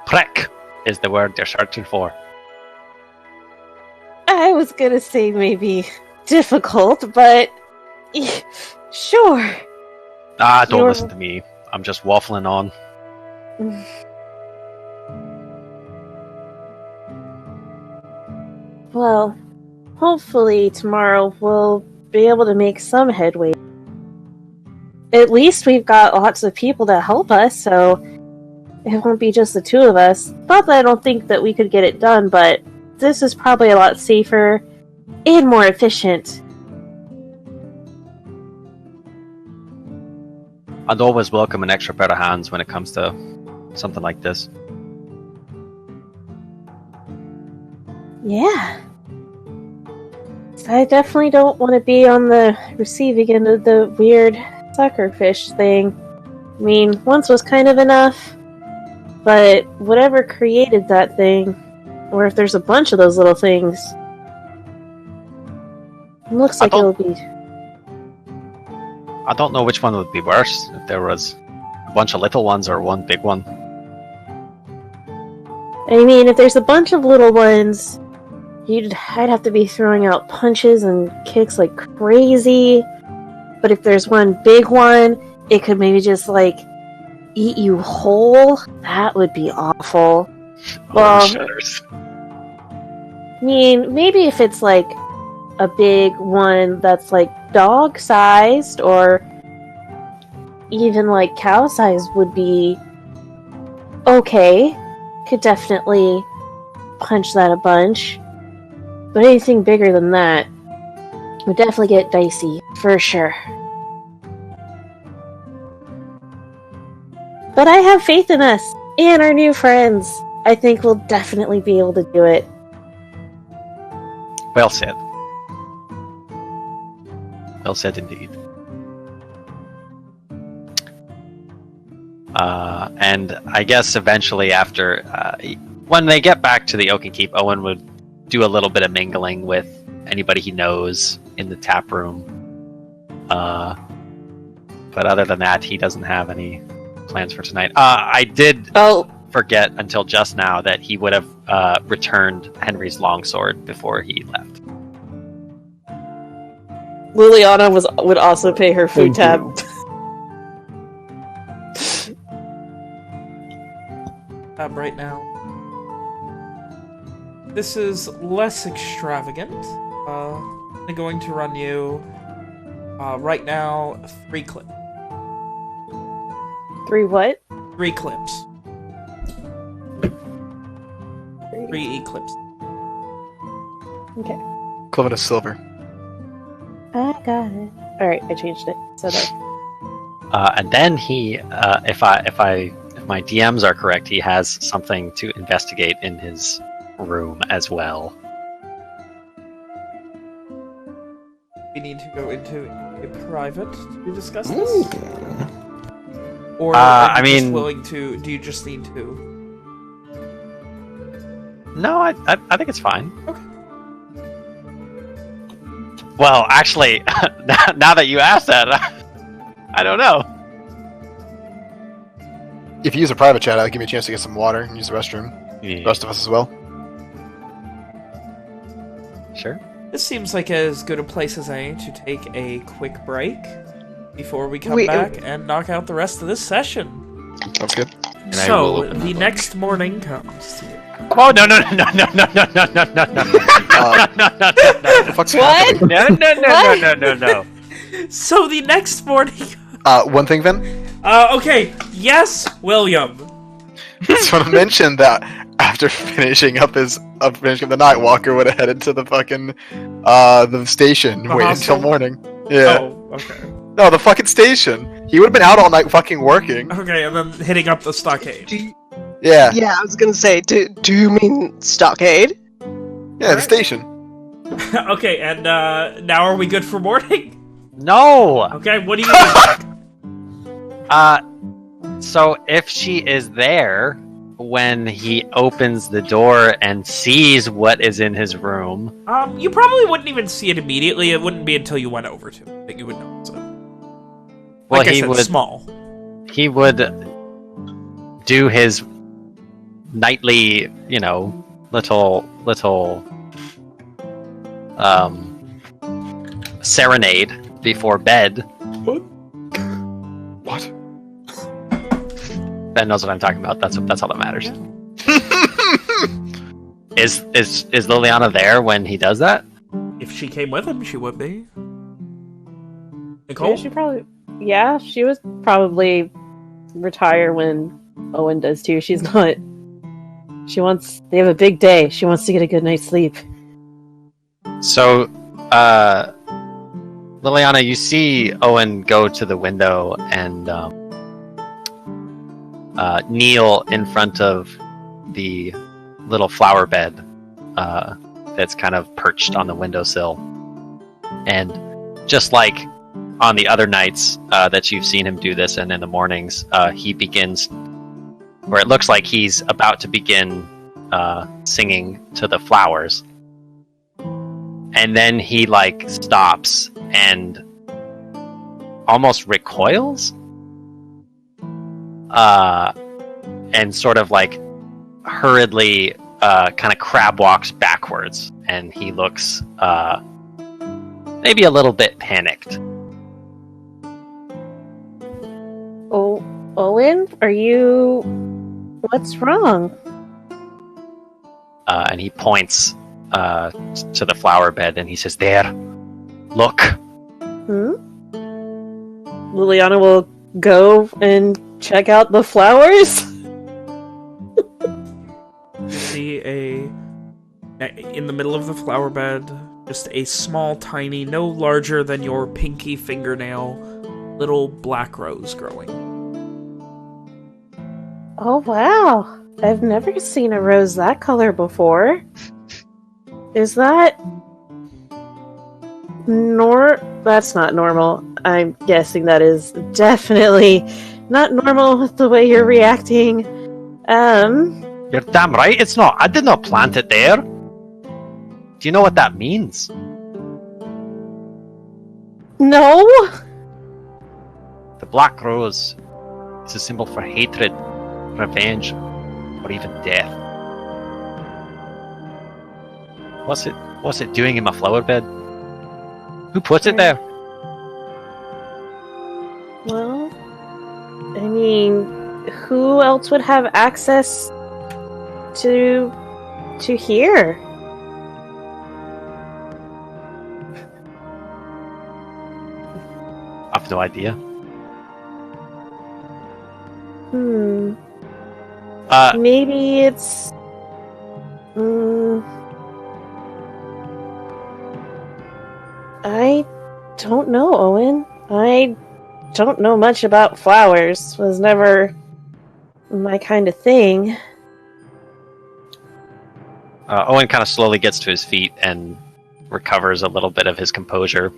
Prick is the word they're searching for. I was gonna say maybe difficult, but sure. Don't You're- listen to me. I'm just waffling on. Well, hopefully tomorrow we'll be able to make some headway. At least we've got lots of people to help us, so it won't be just the two of us. Not that I don't think that we could get it done, but this is probably a lot safer and more efficient. I'd always welcome an extra pair of hands when it comes to something like this. Yeah. I definitely don't want to be on the receiving end of the weird suckerfish thing. I mean, once was kind of enough, but whatever created that thing, or if there's a bunch of those little things, it looks like it'll be... I don't know which one would be worse, if there was a bunch of little ones or one big one. I mean, if there's a bunch of little ones, I'd have to be throwing out punches and kicks like crazy. But if there's one big one, it could maybe just like eat you whole. That would be awful. Well, Shudders. I mean, maybe if it's like a big one that's like dog-sized or even like cow-sized would be okay. Could definitely punch that a bunch. But anything bigger than that would definitely get dicey, for sure. But I have faith in us and our new friends. I think we'll definitely be able to do it. Well said. Well said indeed. And I guess eventually after, when they get back to the Oaken Keep, Owen would do a little bit of mingling with anybody he knows in the tap room. But other than that, he doesn't have any plans for tonight. I did forget until just now that he would have returned Henry's longsword before he left. Liliana would also pay her food tab. Right now. This is less extravagant. I'm going to run you right now 3 clips. 3 what? 3 clips. 3 eclipse. Okay. Equivalent of silver. I got it. Alright, I changed it. So there. And then he, if my DMs are correct, he has something to investigate in his room as well. We need to go into a private to discuss this? Or I are you mean, just willing to... Do you just need to... No, I think it's fine. Okay. Well, actually, now that you asked that, I don't know. If you use a private chat, that'll give me a chance to get some water and use the restroom. Yeah. The rest of us as well. Sure. This seems like as good a place as any to take a quick break before we come back and knock out the rest of this session. Sounds good. So, the next morning comes. Oh, no. What? No. So, the next morning... One thing then? Okay. Yes, William. Just want to mention that after finishing up the night, Walker would have headed to the fucking, the station, The waiting hostel? until morning. Yeah. Oh, okay. No, the fucking station. He would have been out all night fucking working. Okay, and then hitting up the stockade. Yeah. Yeah, I was gonna say, do you mean stockade? Yeah, the station. Okay, and now are we good for morning? No! Okay, what do you think? So if she is there when he opens the door and sees what is in his room... You probably wouldn't even see it immediately. It wouldn't be until you went over to it that you would notice it. Well, Like I he said, would... small. He would do his nightly, little serenade before bed. What? Ben knows what I'm talking about. That's all that matters. Is Liliana there when he does that? If she came with him, she would be. Nicole? Yeah, she was probably retire when Owen does too. She's not. They have a big day. She wants to get a good night's sleep. So, Liliana, you see Owen go to the window and kneel in front of the little flower bed that's kind of perched on the windowsill. And just like on the other nights that you've seen him do this, and in the mornings, he begins, or it looks like he's about to begin singing to the flowers. And then he, stops and almost recoils. And sort of, hurriedly kind of crab walks backwards. And he looks maybe a little bit panicked. Oh, Owen, what's wrong? And he points to the flower bed and he says, "There, look." Liliana will go and check out the flowers. You see in the middle of the flower bed, just a small, tiny, no larger than your pinky fingernail, little black rose growing. Oh, wow. I've never seen a rose that color before. Is that... That's not normal. I'm guessing that is definitely not normal with the way you're reacting. You're damn right it's not. I did not plant it there. Do you know what that means? No? The black rose is a symbol for hatred, revenge, or even death. What's it doing in my flower bed? Who put it there? Well, I mean, who else would have access to here? I've no idea. Maybe it's... I don't know, Owen. I don't know much about flowers. Was never my kind of thing. Owen kind of slowly gets to his feet and recovers a little bit of his composure.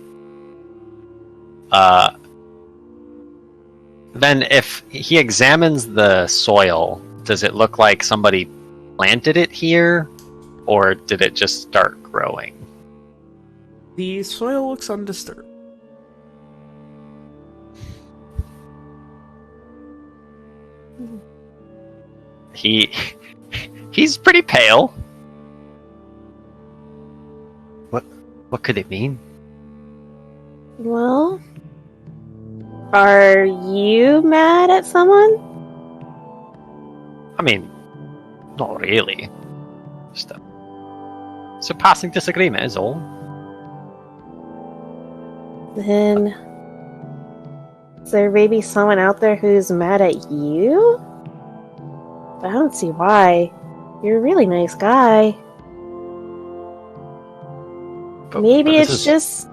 Then if he examines the soil, does it look like somebody planted it here? Or did it just start growing? The soil looks undisturbed. He's pretty pale. What could it mean? Well, are you mad at someone? I mean, not really. Just a passing disagreement is all. Then, is there maybe someone out there who's mad at you? I don't see why. You're a really nice guy. Maybe it's just...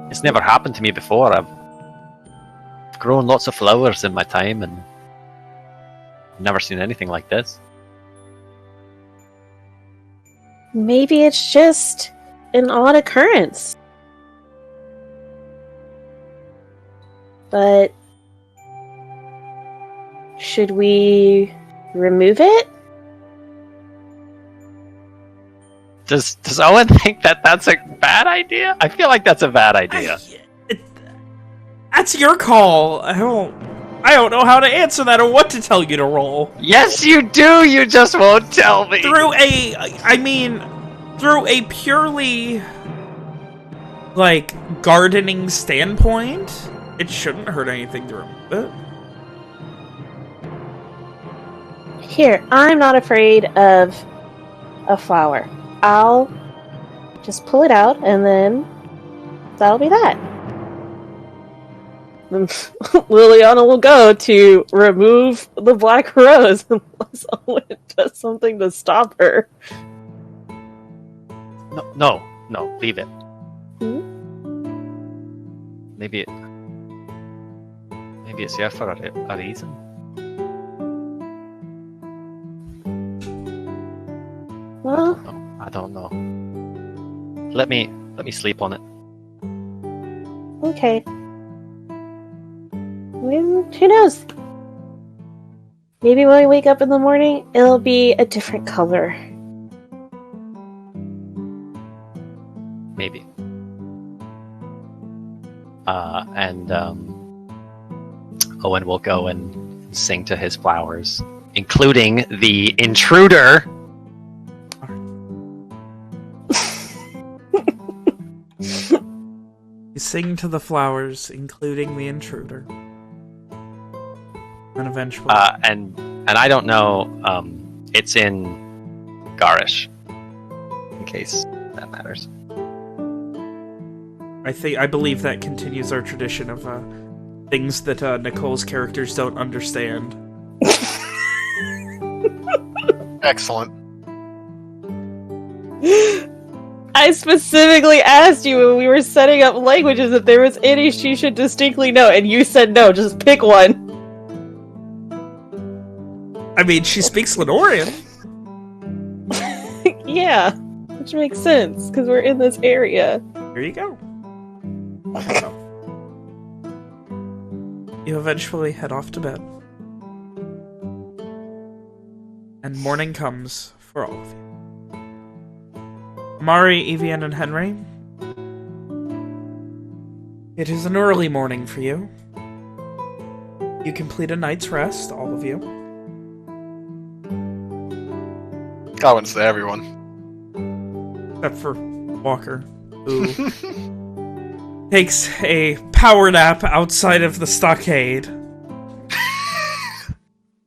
It's never happened to me before. I've grown lots of flowers in my time and never seen anything like this. Maybe it's just an odd occurrence. But should we remove it? Does Owen think that that's a bad idea? I feel like that's a bad idea. That's your call. I don't know how to answer that or what to tell you to roll. Yes, you do. You just won't tell me. Through a purely like gardening standpoint, it shouldn't hurt anything to remove it. Here, I'm not afraid of a flower. I'll just pull it out, and then that'll be that. Liliana will go to remove the black rose unless Owen does something to stop her. No, leave it. Maybe it's here for a reason. Well, I don't know. Let me sleep on it. okay. Who knows? Maybe when we wake up in the morning, it'll be a different color. Maybe. Owen will go and sing to his flowers, including the intruder. You sing to the flowers, including the intruder. And eventually... And I don't know, it's in Garish, in case that matters. I believe that continues our tradition of things that Nicole's characters don't understand. Excellent. I specifically asked you when we were setting up languages if there was any she should distinctly know, and you said no, just pick one. I mean, she speaks Lenorian. Yeah, which makes sense, because we're in this area. Here you go. You eventually head off to bed. And morning comes for all of you. Amari, Evian, and Henry. It is an early morning for you. You complete a night's rest, all of you. I wouldn't say everyone. Except for Walker, who takes a power nap outside of the stockade.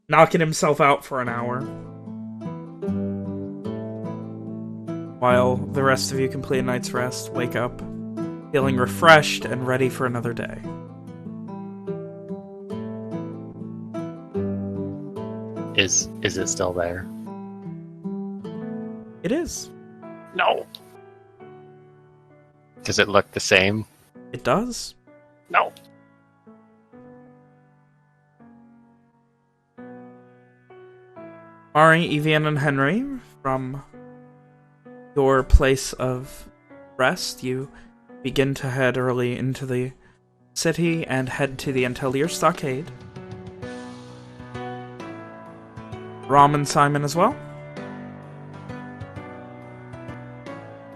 Knocking himself out for an hour. While the rest of you complete a night's rest, wake up, feeling refreshed and ready for another day. Is it still there? It is. No. Does it look the same? It does. No. Mari, Evian, and Henry, from your place of rest, you begin to head early into the city and head to the Entelier Stockade. Rom and Simon as well.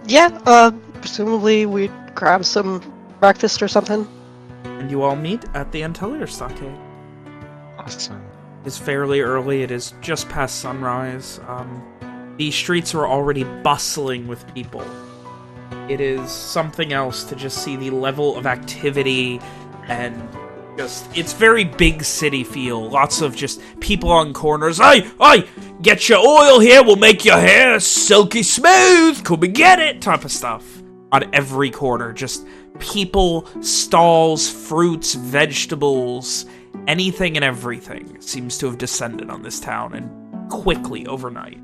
Yeah, presumably we'd grab some breakfast or something. And you all meet at the Entelier Stockade. Awesome. It's fairly early. It is just past sunrise. The streets are already bustling with people. It is something else to just see the level of activity and just... It's very big city feel. Lots of just people on corners. Hey, get your oil here. We'll make your hair silky smooth. Come and get it. Type of stuff. On every corner. Just people, stalls, fruits, vegetables... Anything and everything seems to have descended on this town, and quickly overnight.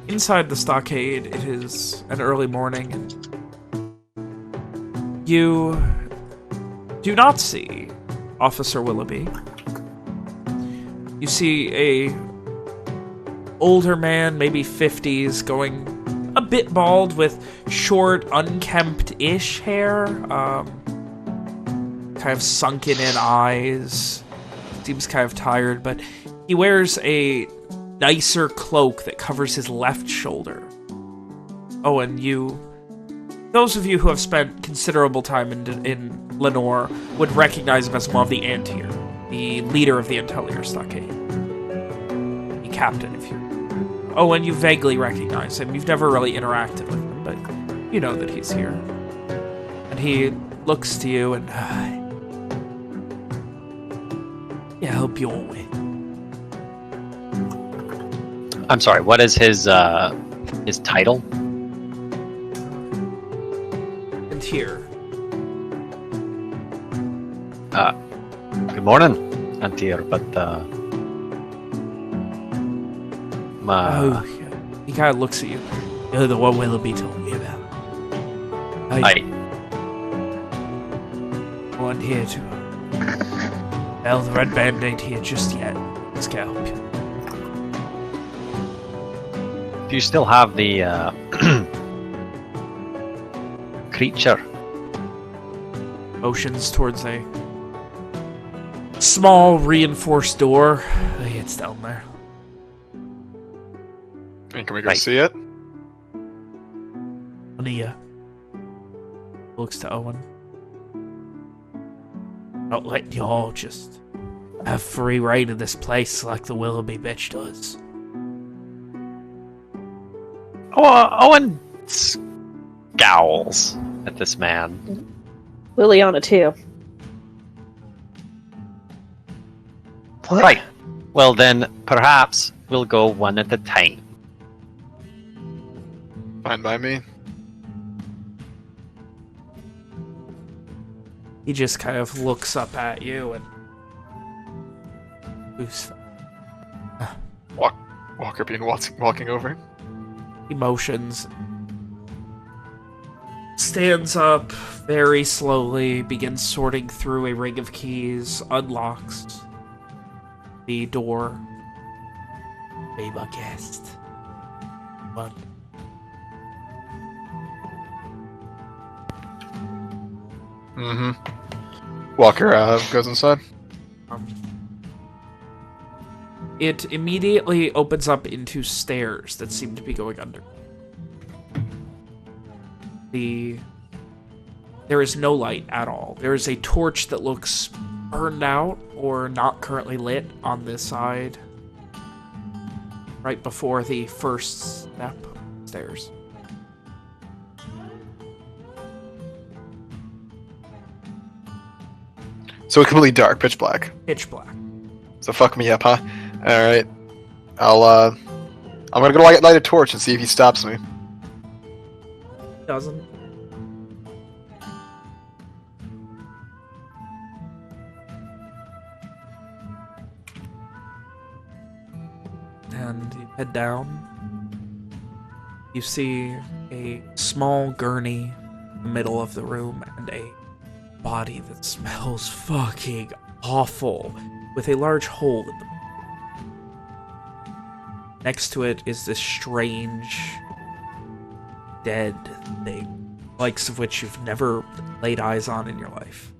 Inside the stockade, it is an early morning, and you do not see Officer Willoughby. You see a older man, maybe 50s, going a bit bald with short, unkempt-ish hair, kind of sunken in eyes. Seems kind of tired, but he wears a nicer cloak that covers his left shoulder. Oh, and those of you who have spent considerable time in Lenore would recognize him as one of the Antir, the leader of the Entelier Stockade. The captain, if you... Oh, and you vaguely recognize him. You've never really interacted with him, but you know that he's here. And he looks to you and... Yeah, I hope you all win. I'm sorry, what is his title? And here. Good morning, Antir, but He kind of looks at you. You're the one Willoughby told me about. One here to... Well, the Red Band ain't here just yet. Let's go. do you still have the creature? Motions towards a small reinforced door. It's down there. And can we go see it? Ania looks to Owen. Not letting you all just have free reign of this place like the Willoughby bitch does. Owen scowls at this man. Liliana too. What? Right. Well then, perhaps we'll go one at a time. Fine by me. He just kind of looks up at you and... Who's... Walker being walking over. emotions. Stands up very slowly, begins sorting through a ring of keys, unlocks the door. Be my guest. But Walker goes inside. it immediately opens up into stairs that seem to be going under. There is no light at all. There is a torch that looks burned out or not currently lit on this side, right before the first step stairs. So it's completely dark, pitch black. Pitch black. So fuck me up, huh? Alright. I'm gonna go light a torch and see if he stops me. Doesn't. And you head down. You see a small gurney in the middle of the room and a body that smells fucking awful with a large hole in the next to it is this strange dead thing, likes of which you've never laid eyes on in your life.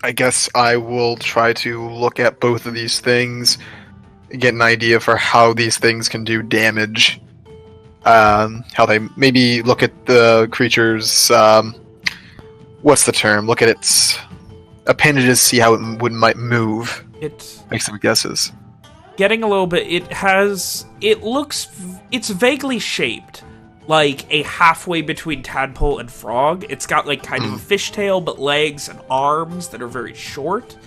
I guess I will try to look at both of these things, get an idea for how these things can do damage. How they maybe look at the creature's, what's the term? Look at its appendages, see how it might move. Make some guesses. Getting a little bit, it's vaguely shaped like a halfway between tadpole and frog. It's got like kind of a fishtail, but legs and arms that are very short.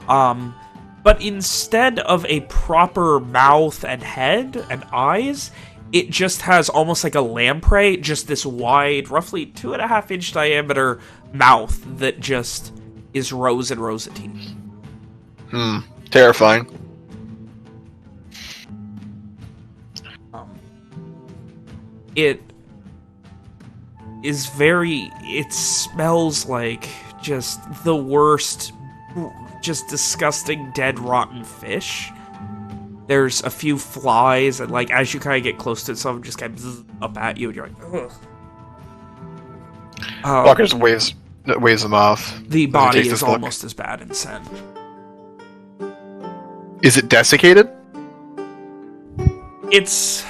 But instead of a proper mouth and head and eyes, it just has almost like a lamprey, just this wide, roughly 2.5-inch diameter mouth that just is rows and rows of teeth. Terrifying. It is it smells like just the worst, just disgusting dead rotten fish. There's a few flies, and like as you kind of get close to it, some just kind of up at you, and you're like, ugh. Walker just waves them off. The body is almost as bad in scent. Is it desiccated? It's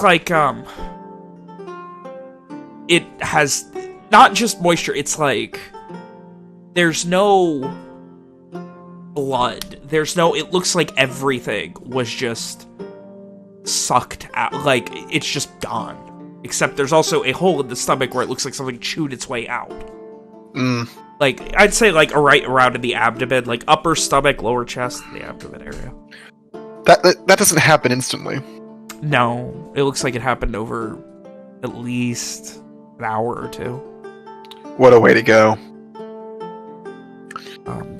like, it has not just moisture, it's like, there's no blood. It looks like everything was just sucked out, like, it's just gone. Except there's also a hole in the stomach where it looks like something chewed its way out. Like, I'd say, like, right around in the abdomen, like, upper stomach, lower chest, the abdomen area. That doesn't happen instantly. No, it looks like it happened over at least an hour or two. What a way to go.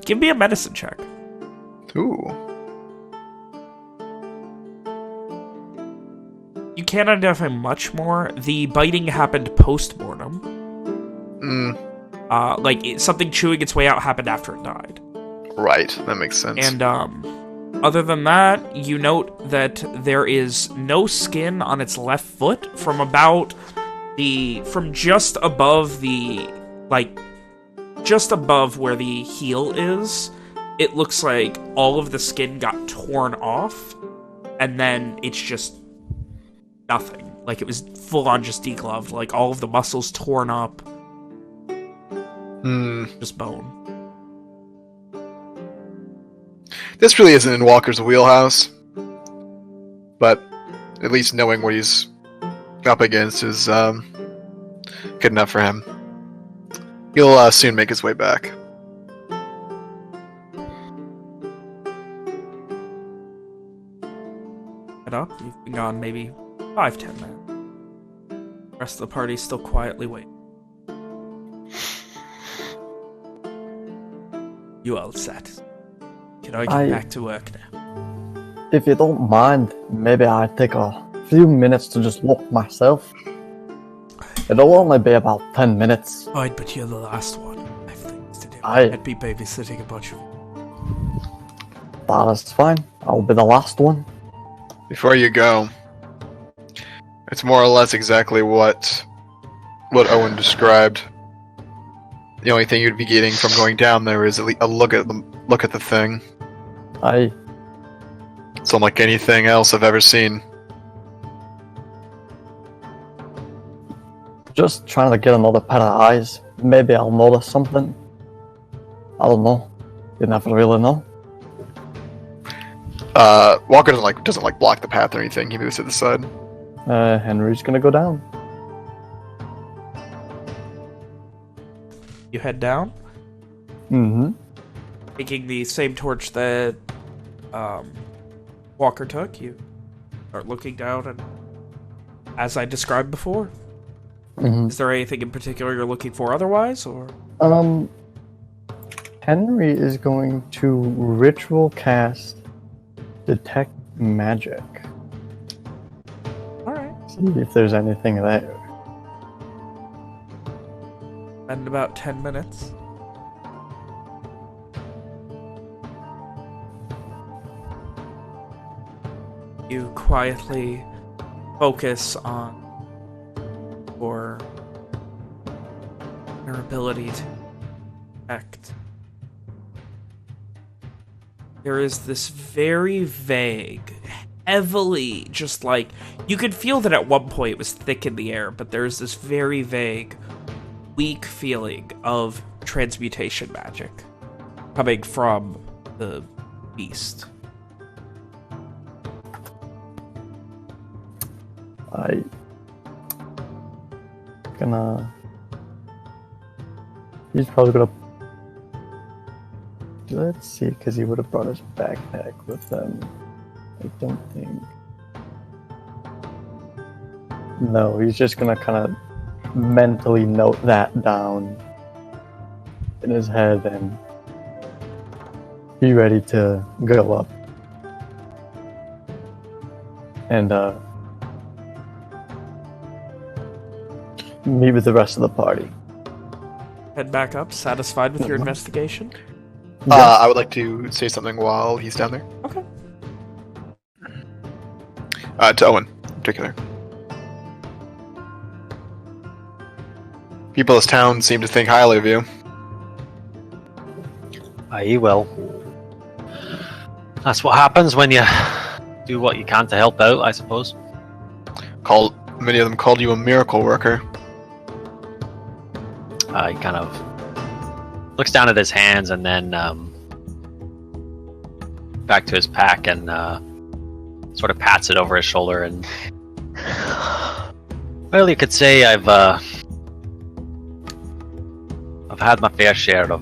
Give me a medicine check. Ooh. You can't identify much more. The biting happened post-mortem. Something chewing its way out happened after it died. Right, that makes sense. And, other than that, you note that there is no skin on its left foot from just above just above where the heel is. It looks like all of the skin got torn off, and then it's just nothing. Like, it was full-on just degloved, like all of the muscles torn up. Just bone. This really isn't in Walker's wheelhouse, but at least knowing what he's up against is good enough for him. He'll soon make his way back. Head up. You've been gone maybe 5-10 minutes. The rest of the party's still quietly waiting. You all set. Can I get back to work now? If you don't mind, maybe I'd take a few minutes to just look myself. It'll only be about 10 minutes. Fine, but you're the last one. I have things to do. I- I'd be babysitting a bunch of... That is fine. I'll be the last one. Before you go, it's more or less exactly what Owen described. The only thing you'd be getting from going down there is a look at the thing. It's unlike anything else I've ever seen. Just trying to get another pair of eyes. Maybe I'll notice something. I don't know. You never really know. Walker doesn't block the path or anything. He moves to the side. Henry's gonna go down. You head down, Mm-hmm. taking the same torch that Walker took. You start looking down, and as I described before, Mm-hmm. is there anything in particular you're looking for otherwise, or? Henry is going to ritual cast Detect Magic. Alright. See if there's anything there. Spend about 10 minutes. You quietly focus on your ability to detect. There is this very vague, heavily, just like, you could feel that at one point it was thick in the air, but there's this very vague, weak feeling of transmutation magic coming from the beast. He's probably gonna. Let's see, because he would have brought his backpack with him. I don't think. No, he's just gonna kind of mentally note that down in his head and be ready to go up. And meet with the rest of the party. Head back up, satisfied with your investigation? I would like to say something while he's down there. Okay. To Owen, in particular. People of this town seem to think highly of you. Aye, well. That's what happens when you do what you can to help out, I suppose. Many of them called you a miracle worker. He kind of looks down at his hands and then back to his pack and sort of pats it over his shoulder and well, you could say I've had my fair share of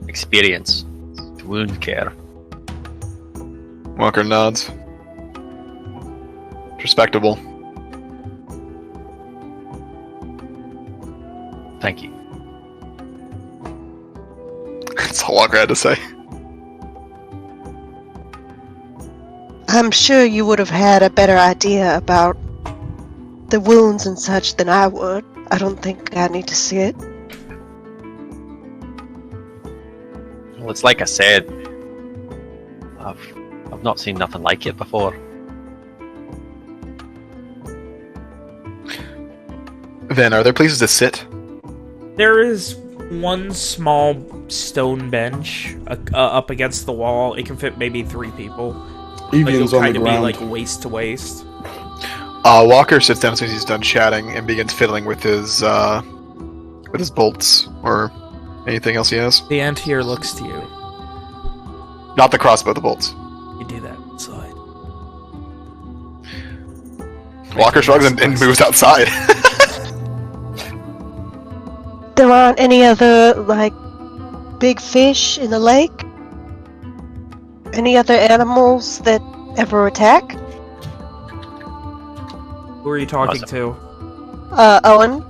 experience with wound care. Walker nods. Respectable. Thank you. That's all Walker had to say. I'm sure you would have had a better idea about the wounds and such than I would. I don't think I need to see it. Well, it's like I said, I've not seen nothing like it before. Then, are there places to sit? There is one small stone bench up against the wall. It can fit maybe 3 people. Evian's it'll on the kind of ground. be like waist to waist. Walker sits down as soon as he's done chatting and begins fiddling with his bolts or anything else he has. The Anteater looks to you. Not the crossbow, the bolts. You do that inside. Walker shrugs and moves outside. There aren't any other, big fish in the lake? Any other animals that ever attack? Who are you talking to? Owen?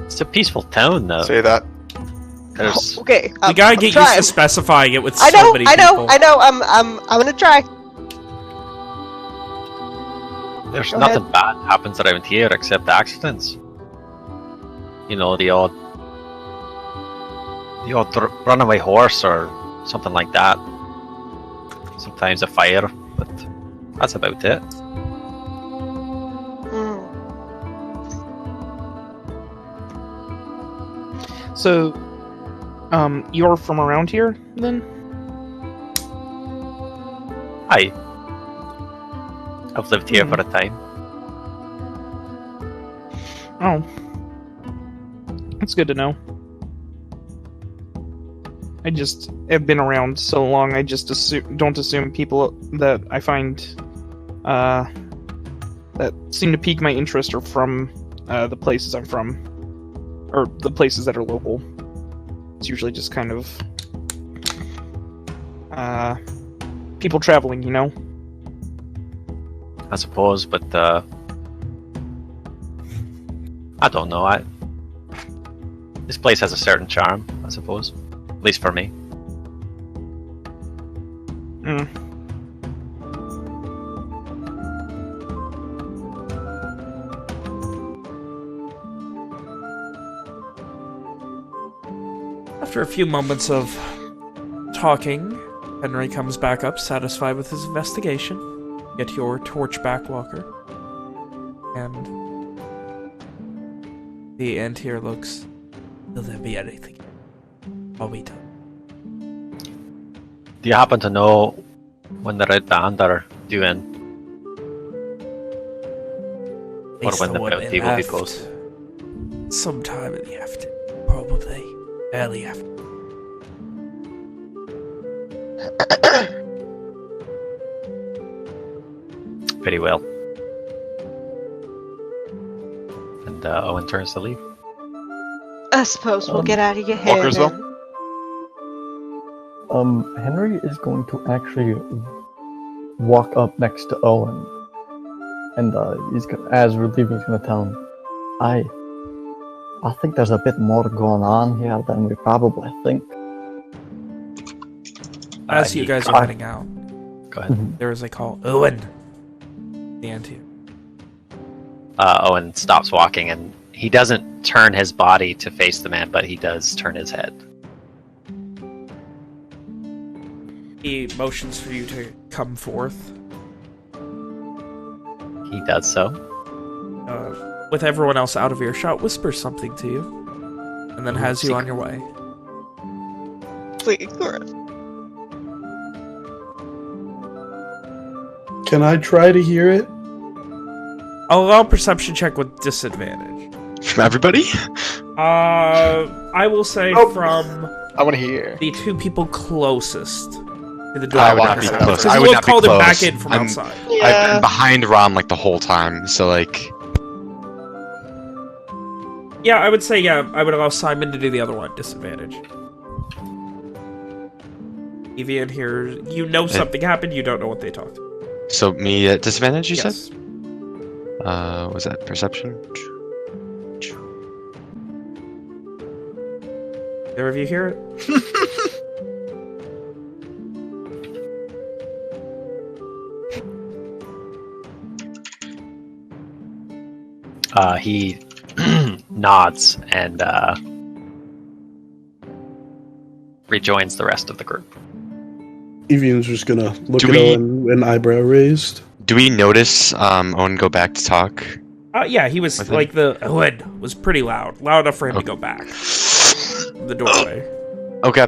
It's a peaceful town, though. Say that. There's Okay. We gotta I'm get used trying. to specifying it with I so know, many I know, people. I know. I'm gonna try. there's Go nothing bad happens around here except accidents. You know, the odd runaway horse or something like that. Sometimes a fire, but that's about it. Hmm. So, you're from around here, then? I've lived here for a time. Oh. That's good to know. I just have been around so long, I just don't assume people that I find that seem to pique my interest are from the places I'm from. Or the places that are local. It's usually just kind of people traveling, you know? I suppose, but I don't know. This place has a certain charm, I suppose. At least for me. Mm. After a few moments of talking, Henry comes back up, satisfied with his investigation. Get your torch back, Walker. And the end here looks... Will there be anything? Are we done? Do you happen to know when the Red Band are doing? Or Based when on the what they bounty will be left, posted? sometime in the afternoon, probably. Early afternoon. Pretty well. And Owen turns to leave. I suppose we'll get out of your hair. Walker's then. Henry is going to actually walk up next to Owen, and as we're leaving, he's gonna tell him, I think there's a bit more going on here than we probably think. As you guys are heading out, Go ahead. there is a call. Owen! The end here. Owen stops walking, and he doesn't turn his body to face the man, but he does turn his head. He motions for you to come forth. He does so. With everyone else out of earshot, whispers something to you, and then has you on your way. Please, Chris. Can I try to hear it? I'll allow a perception check with disadvantage. From everybody? I will say Nope. from I want to hear. the two people closest to the door. I would not be Walker. close. Because I you would will not have be called him close. back in from I'm- outside. I've Yeah. been behind Rom like the whole time, so like... Yeah, I would say, yeah, I would allow Simon to do the other one, disadvantage. Evian here, you know something happened, you don't know what they talked about. So me at disadvantage, you Yes. said? Was that perception? Either of you hear it? He nods and rejoins the rest of the group. Evian's just gonna look Do at we- Owen, an eyebrow raised. Do we notice Owen go back to talk? Yeah, he was, With him? like, the hood was pretty loud. Loud enough for him to go back. From the doorway. Okay.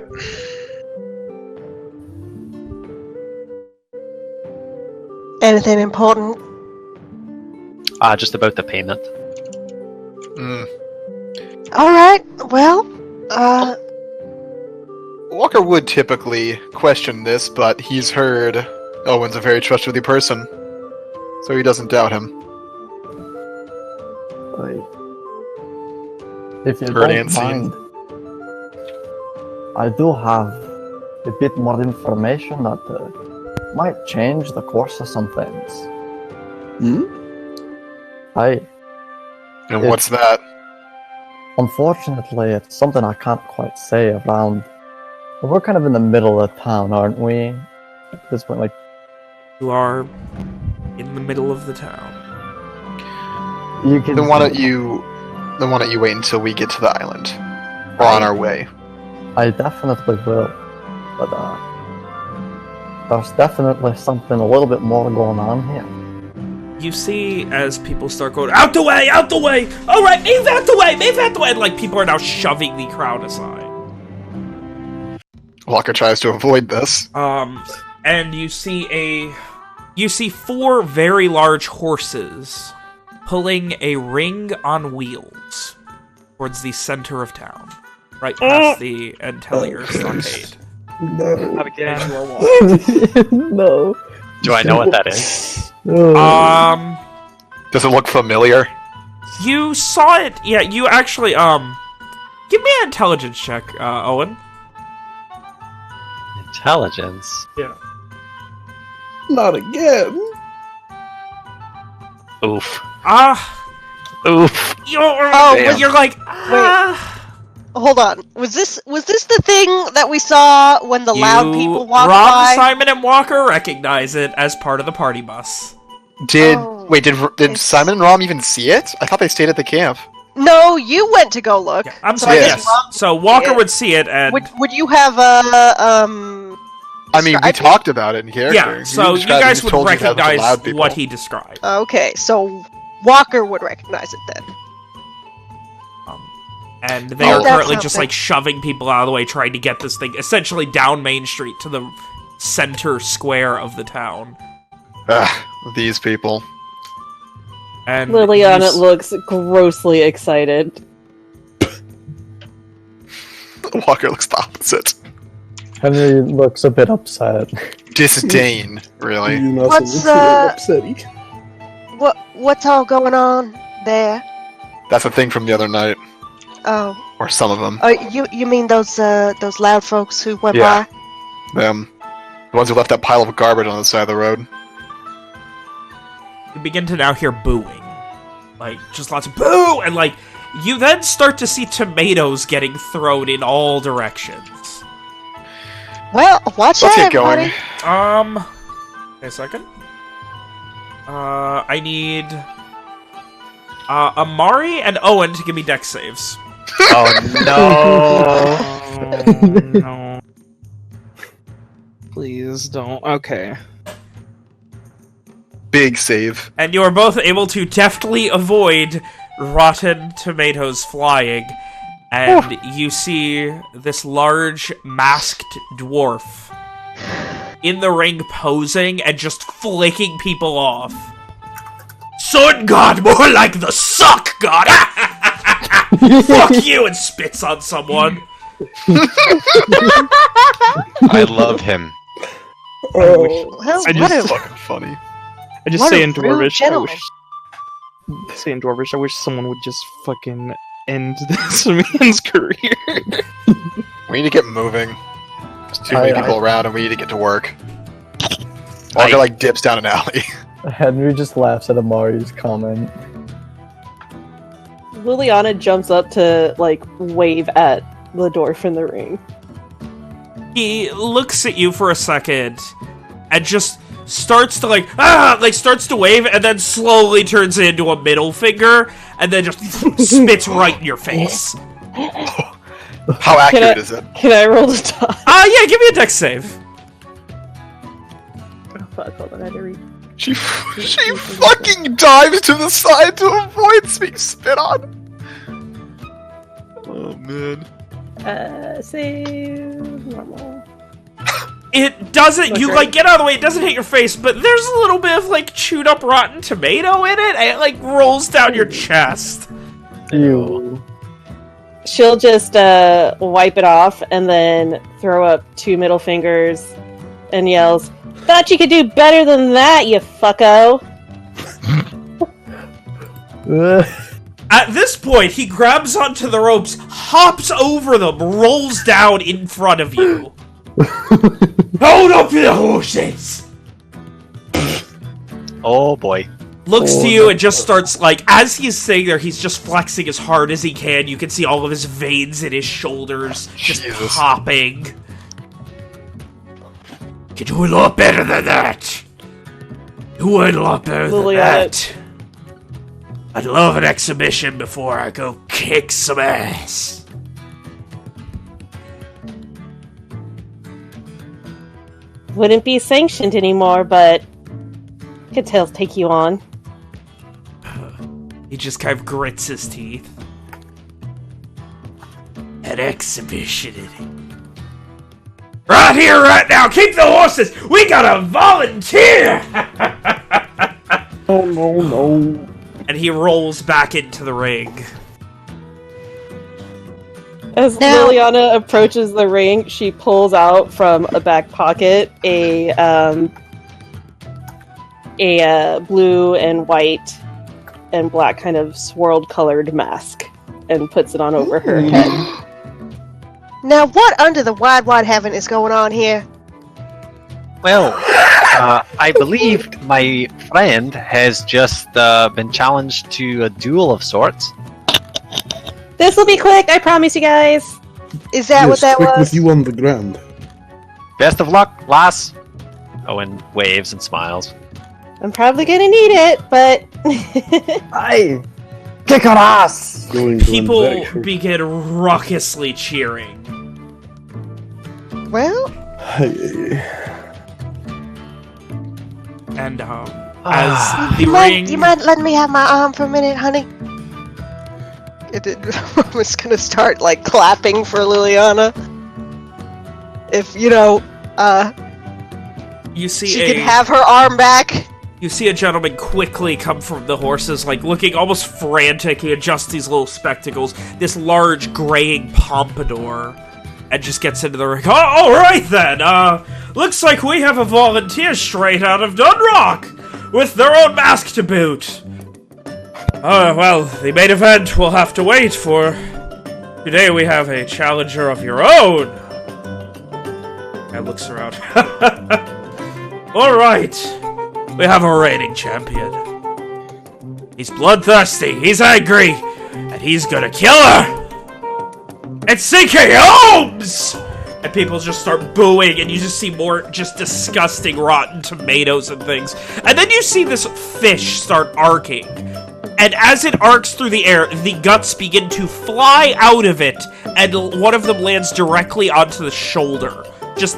Anything important? Just about the payment. All right. Well, Walker would typically question this, but he's heard Owen's a very trustworthy person, so he doesn't doubt him. If you Heard don't and seen. mind, I do have a bit more information that might change the course of some things. Hmm? And what's that? Unfortunately, it's something I can't quite say around. We're kind of in the middle of town, aren't we? At this point, like, You are in the middle of the town. you can. Then why don't you wait until we get to the island? We're on our way. I definitely will, but there's definitely something a little bit more going on here. You see as people start going, out the way, out the way! Alright, move out the way, move out the way! And like people are now shoving the crowd aside. Walker tries to avoid this. And you see four very large horses pulling a ring on wheels towards the center of town. Right past the Entelier stockade. No. Not again, you are walking. No. Do I know what that is? Does it look familiar? You saw it, yeah, you actually, give me an intelligence check, Owen. Intelligence? Yeah. Not again. Oof. Oof. You're like, Hold on. Was this the thing that we saw when the loud people walked Rob, by? Simon, and Walker recognize it as part of the party bus. Did Simon and Rom even see it? I thought they stayed at the camp. No, you went to go look. Yeah, I'm So sorry, I yes. guess Rob So would see Walker it. would see it, and... Would you have I mean, we talked about it in character. yeah, so you described- guys he would told you that was the recognize loud people. what he described. Okay, so Walker would recognize it then. And they Oh, are that's currently just something. like shoving people out of the way, trying to get this thing essentially down Main Street to the center square of the town. These people. And Liliana you looks grossly excited. Walker looks the opposite. Henry looks a bit upset. Disdain, really. You must What's, have been upsetty. What's all going on there? That's a thing from the other night, Oh, or some of them. you mean those loud folks who went Yeah. by? Them. The ones who left that pile of garbage on the side of the road. you begin to now hear booing. Like, just lots of boo! And like, you then start to see tomatoes getting thrown in all directions. Well, watch Let's out, get going. everybody. Wait a second. I need Amari and Owen to give me dex saves. Oh no! No. Please don't. Okay. Big save. And you are both able to deftly avoid rotten tomatoes flying. And you see this large masked dwarf in the ring posing and just flicking people off. Sword God, more like the suck God! Fuck you! And spits on someone. I love him. Well, I what just- a Fucking funny. I just What say a in rude Dwarvish. gentleman. I wish someone would just fucking end this man's career. We need to get moving. There's too I- many people around and we need to get to work. Walker, like, dips down an alley. Henry just laughs at Amari's comment. Liliana jumps up to, like, wave at the dwarf in the ring. He looks at you for a second and just starts to starts to wave and then slowly turns it into a middle finger and then just spits right in your face. How accurate is it? Can I roll the die? Yeah, give me a dex save. Oh, fuck, hold on, I had to read. She fucking dives to the side to avoid being spit on. Oh man. Save normal. It doesn't, you Okay. like get out of the way, it doesn't hit your face, but there's a little bit of like chewed up rotten tomato in it and it like rolls down your chest. You. She'll just wipe it off and then throw up 2 middle fingers and yells, "Thought you could do better than that, you fucko!" At this point, he grabs onto the ropes, hops over them, rolls down in front of you. Hold up the horses! Oh boy. looks to you and just starts, like, as he's sitting there, he's just flexing as hard as he can. You can see all of his veins in his shoulders just Jesus. popping. You can do a lot better than that. Do a lot better than that. I'd love an exhibition before I go kick some ass. Wouldn't be sanctioned anymore, but could take you on. He just kind of grits his teeth. An exhibition. Right here, right now. Keep the horses. We got a volunteer. Oh no. And he rolls back into the ring. As Now- Liliana approaches the ring, she pulls out from a back pocket a blue and white and black kind of swirled colored mask and puts it on over her head. Now, what under the wide heaven is going on here? Well, I believe my friend has just been challenged to a duel of sorts. This will be quick, I promise you guys. Is that what that quick was? with you on the ground. Best of luck, lass. Owen waves and smiles. I'm probably gonna need it, but Aye! Kick her ass! Going to People very short. begin raucously cheering. Well, And as the you ring... might let me have my arm for a minute, honey. I was gonna start like clapping for Liliana. If You see she could have her arm back. You see a gentleman quickly come from the horses, like, looking almost frantic. He adjusts these little spectacles, this large graying pompadour, and just gets into the ring. Oh, alright then, looks like we have a volunteer straight out of Dunrock, with their own mask to boot. Well, the main event we'll have to wait for. Today we have a challenger of your own. And looks around. Alright. We have a reigning champion. He's bloodthirsty, he's angry, and he's gonna kill her! It's CK Holmes! And people just start booing, and you just see more just disgusting rotten tomatoes and things. And then you see this fish start arcing. And as it arcs through the air, the guts begin to fly out of it, and one of them lands directly onto the shoulder. Just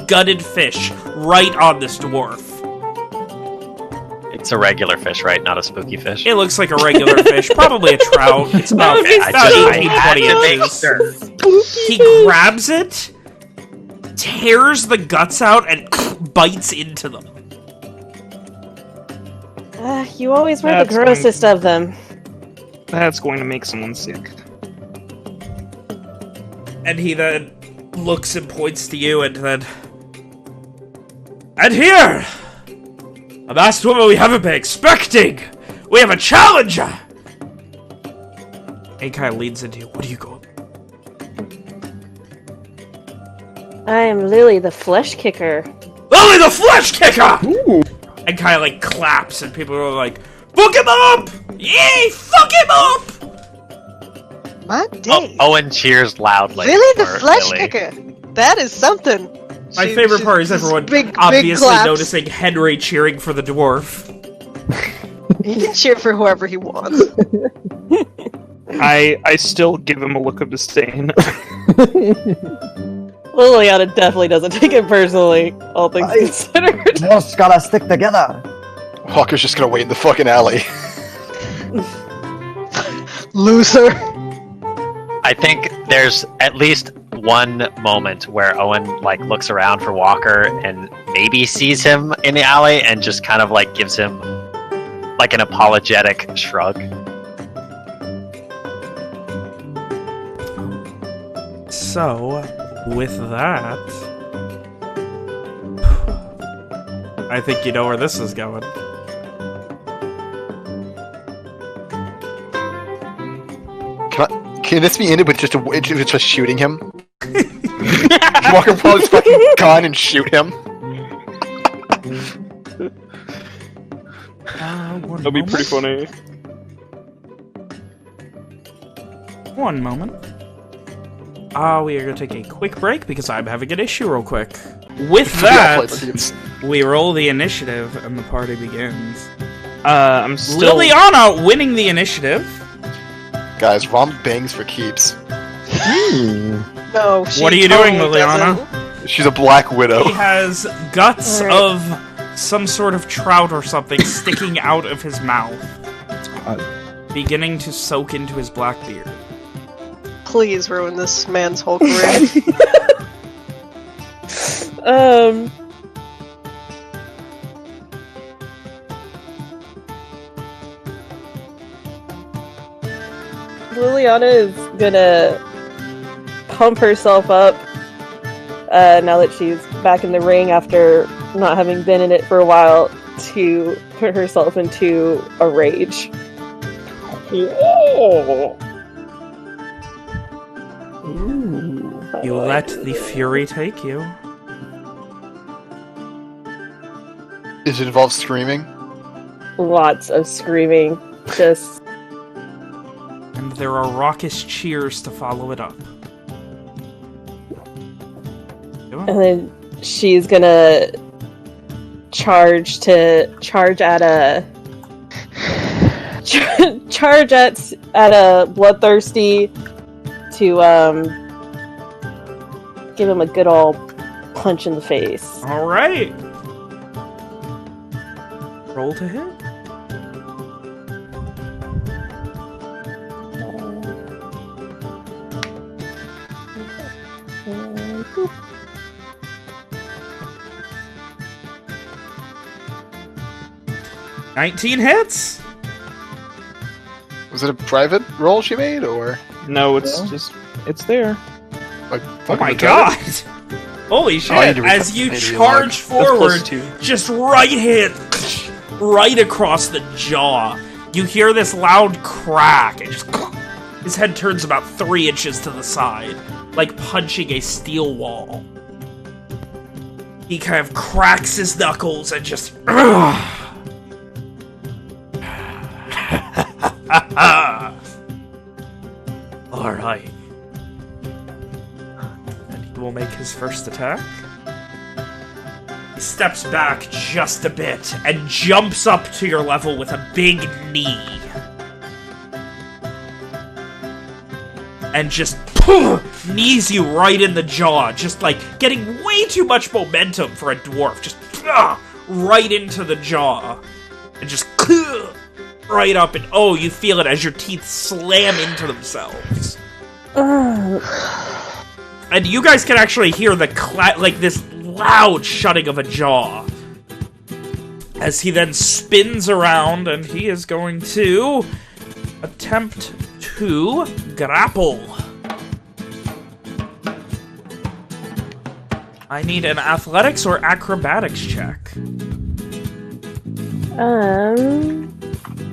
gutted fish right on this dwarf. It's a regular fish, right? Not a spooky fish. It looks like a regular fish, probably a trout. It's about, Okay, it's about 18, 20 inches. He grabs it, tears the guts out, and bites into them. you always were That's the grossest of them. That's going to make someone sick. And he then looks and points to you, and then... And here! A masked woman we haven't been expecting! We have a challenger! And kind of leans into you. What are you going? I am Lily the Flesh Kicker. Lily the Flesh Kicker! And kind of like claps, and people are like, "Fuck him up! Yay! Fuck him up!" My day. Owen cheers loudly. Really, the for flesh Lily. kicker. That is something. My favorite part is everyone obviously noticing Henry cheering for the dwarf. He can cheer for whoever he wants. I still give him a look of disdain. Liliana definitely doesn't take it personally, all things considered. Just gotta stick together. Walker's just gonna wait in the fucking alley. Loser. I think there's at least one moment where Owen like looks around for Walker and maybe sees him in the alley and just kind of like gives him like an apologetic shrug. So, with that, I think you know where this is going. Can this be ended with just shooting him? Walker pulls his fucking gun and shoot him. One That'd be moment. pretty funny. One moment. We are going to take a quick break because I'm having an issue real quick. With Yeah, play that, Thieves. we roll the initiative and the party begins. I'm still. Liliana winning the initiative. Guys, Rom bangs for keeps. No, she What are you doing, totally Liliana? doesn't. She's a Black Widow. He has guts Alright. of some sort of trout or something sticking out of his mouth, beginning to soak into his black beard. Please ruin this man's whole career. Liliana is gonna pump herself up now that she's back in the ring after not having been in it for a while to put herself into a rage. You let the fury take you. Does it involve screaming? Lots of screaming. Just And there are raucous cheers to follow it up. and then she's gonna charge at a bloodthirsty to give him a good old punch in the face. Alright. Roll to hit. And boop. "19 hits. Was it a private roll she made, or No, it's just. It's there. like? Oh my fucking god! Holy Oh, I need shit! to As you read the charge That's forward, +2. just right hit, right across the jaw. You hear this loud crack, and just his head turns about 3 inches to the side, like punching a steel wall. He kind of cracks his knuckles and just. Alright. And he will make his first attack. He steps back just a bit and jumps up to your level with a big knee. And just knees you right in the jaw, just like getting way too much momentum for a dwarf. Just right into the jaw. And just right up, and oh, you feel it as your teeth slam into themselves. And you guys can actually hear the like this loud shutting of a jaw. As he then spins around, and he is going to attempt to grapple. I need an athletics or acrobatics check.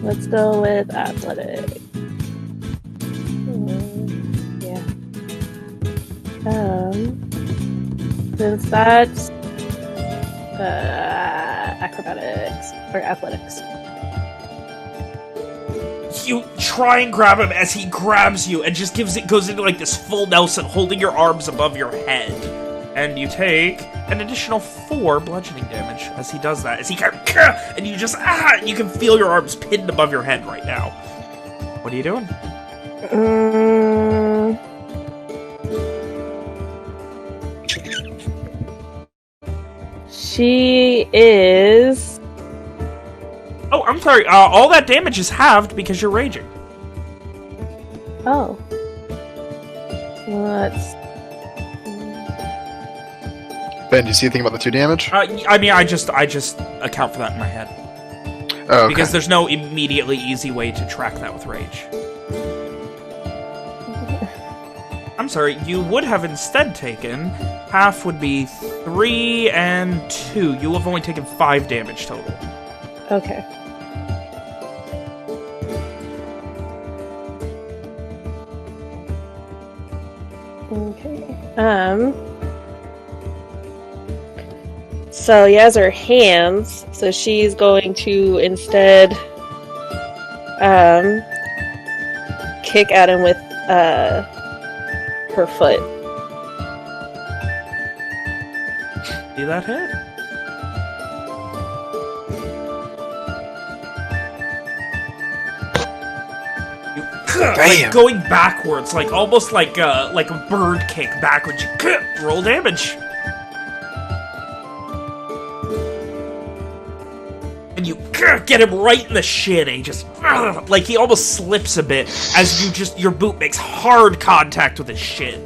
Let's go with athletic. Yeah. Since that's acrobatics or athletics. You try and grab him as he grabs you and just goes into like this full Nelson, holding your arms above your head. And you take an additional 4 bludgeoning damage as he does that. As he kind of, and you just you can feel your arms pinned above your head right now. What are you doing? She is. Oh, I'm sorry. All that damage is halved because you're raging. Oh. Let's. Ben, do you see anything about the 2 damage? I mean, I just account for that in my head. Oh, okay. Because there's no immediately easy way to track that with rage. I'm sorry, you would have instead taken half would be 3 and 2. You have only taken 5 damage total. Okay. Okay. So he has her hands, so she's going to instead kick at him with her foot. See that hit? Like going backwards, like almost like a bird kick backwards. You roll damage. And you get him right in the shin, and he just like he almost slips a bit as your boot makes hard contact with his shin.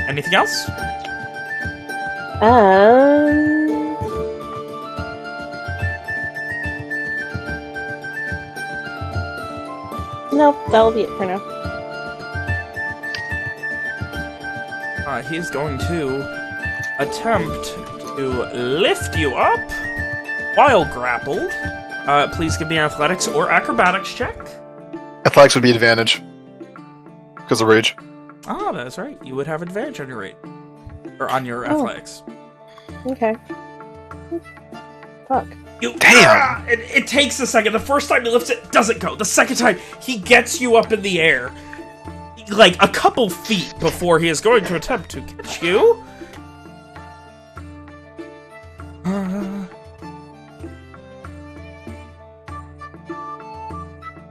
Anything else? No, that'll be it for now. He is going to attempt to lift you up while grappled. Please give me an athletics or acrobatics check. Athletics would be advantage. Because of rage. Ah, that's right. You would have advantage on your rate. Or on your athletics. Okay. Fuck. Damn! It takes a second. The first time he lifts it, doesn't go. The second time, he gets you up in the air, like a couple feet before he is going to attempt to catch you.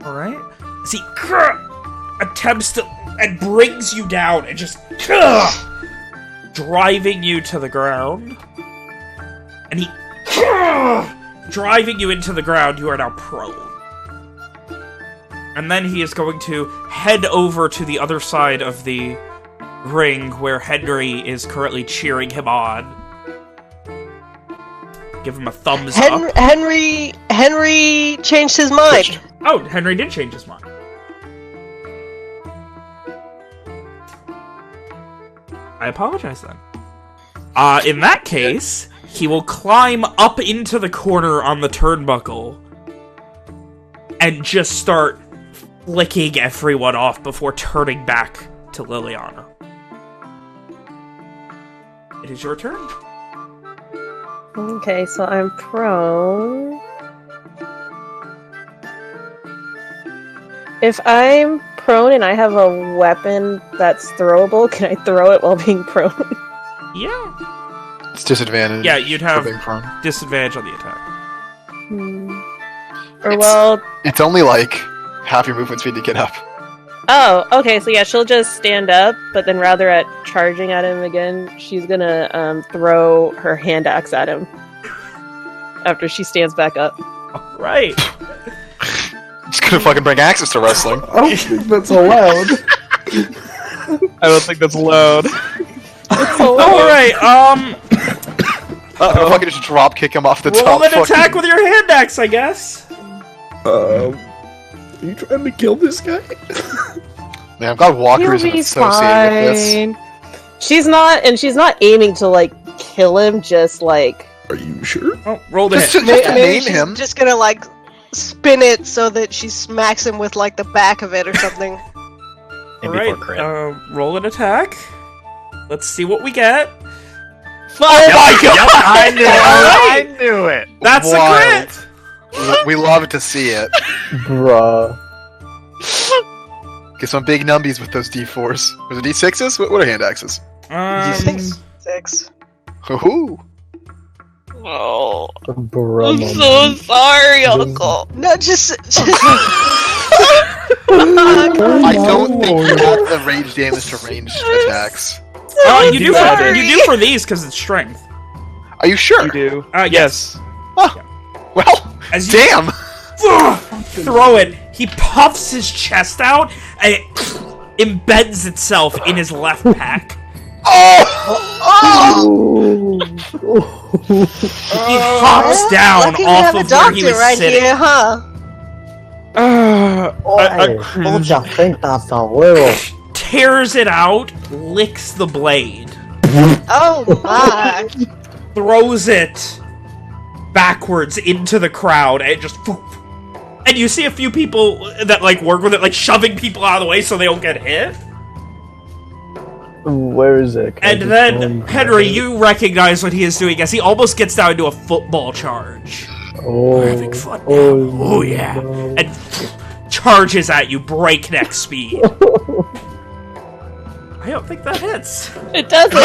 Alright. As he attempts to and brings you down and just driving you to the ground. And he driving you into the ground, you are now prone. And then he is going to head over to the other side of the ring where Henry is currently cheering him on. Give him a thumbs up. Henry changed his mind. Oh, Henry did change his mind. I apologize then. In that case, he will climb up into the corner on the turnbuckle and just start flicking everyone off before turning back to Liliana. It is your turn. Okay, so I'm prone. If I'm prone and I have a weapon that's throwable, can I throw it while being prone? Yeah. It's disadvantage. Yeah, you'd have for being prone. disadvantage on the attack. Or well... It's only like half your movement speed to get up. Oh, okay, so yeah, she'll just stand up, but then rather at charging at him again, she's gonna throw her hand axe at him. After she stands back up. Right. Just gonna fucking bring axes to wrestling. I don't think that's allowed. I don't think that's allowed. Alright, I'm gonna fucking just drop kick him off the top. roll an fucking- attack with your hand axe, I guess. Are you trying to kill this guy? Man, I'm glad Walker isn't He'll be associated with this. fine. She's not aiming to, like, kill him, just, like... Are you sure? Oh, roll the Just hit. to Maybe name she's him. just gonna, like, spin it so that she smacks him with, like, the back of it or something. Maybe Alright, for crit. roll an attack. Let's see what we get. Oh my god! I knew it! Alright. I knew it! That's Wild. a crit! We love to see it. Bruh. Get some big numbies with those D4s. Was it D6s? What are hand axes? Six. Ooh. Oh, Bruh. sorry, Uncle. No, just I don't think you have the rage damage to ranged attacks. You do for these because it's strength. Are you sure? You do. Yes. Well, As you damn! throw it, he puffs his chest out and it embeds itself in his left pack. He hops down lucky we off have a of where he doctor was right sitting. here, huh? Don't you think that's a little... Tears it out, licks the blade, Oh my! throws it backwards into the crowd, and it just... And you see a few people that, like, work with it, like, shoving people out of the way so they don't get hit. Where is it? Can I And just then, go and Henry, grab it? you recognize what he is doing as he almost gets down into a football charge. Oh, We're having fun now. Oh, yeah. no. And charges at you breakneck speed. I don't think that hits. It doesn't.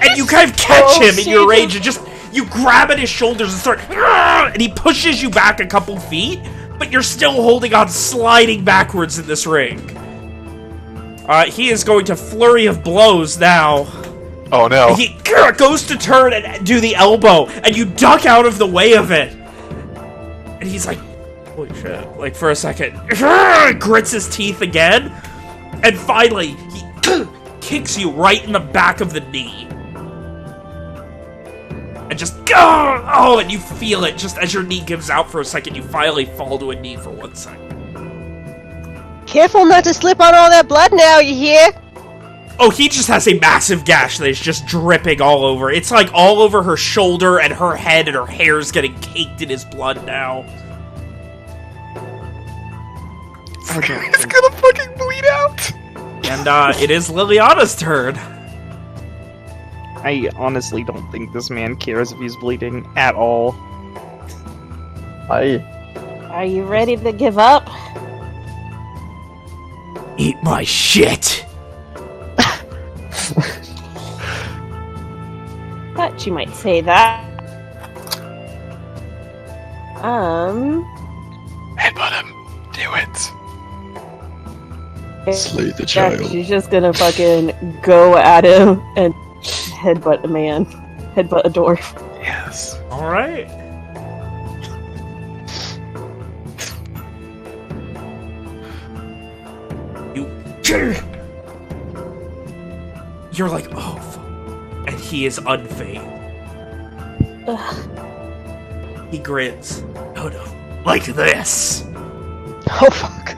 And you kind of catch Oh, him in your Jesus. rage and just, you grab at his shoulders and start, and he pushes you back a couple feet, but you're still holding on, sliding backwards in this ring. He is going to flurry of blows now. Oh no. He goes to turn and do the elbow, and you duck out of the way of it. And he's like, holy shit, like for a second, grits his teeth again, and finally, he kicks you right in the back of the knee. And just, oh, and you feel it just as your knee gives out for a second, you finally fall to a knee for 1 second. Careful not to slip on all that blood now, you hear? Oh, he just has a massive gash that is just dripping all over. It's like all over her shoulder and her head, and her hair's getting caked in his blood now. It's gonna fucking bleed out. And it is Liliana's turn. I honestly don't think this man cares if he's bleeding at all. Are you ready to give up? Eat my shit. Thought you might say that. Headbutt him. Do it. Slay the Yeah, child. she's just gonna fucking go at him and headbutt a man. Headbutt a dwarf. Yes. All right. You're like, oh, fuck. And he is unfazed. He grins. Oh no, like this. Oh fuck.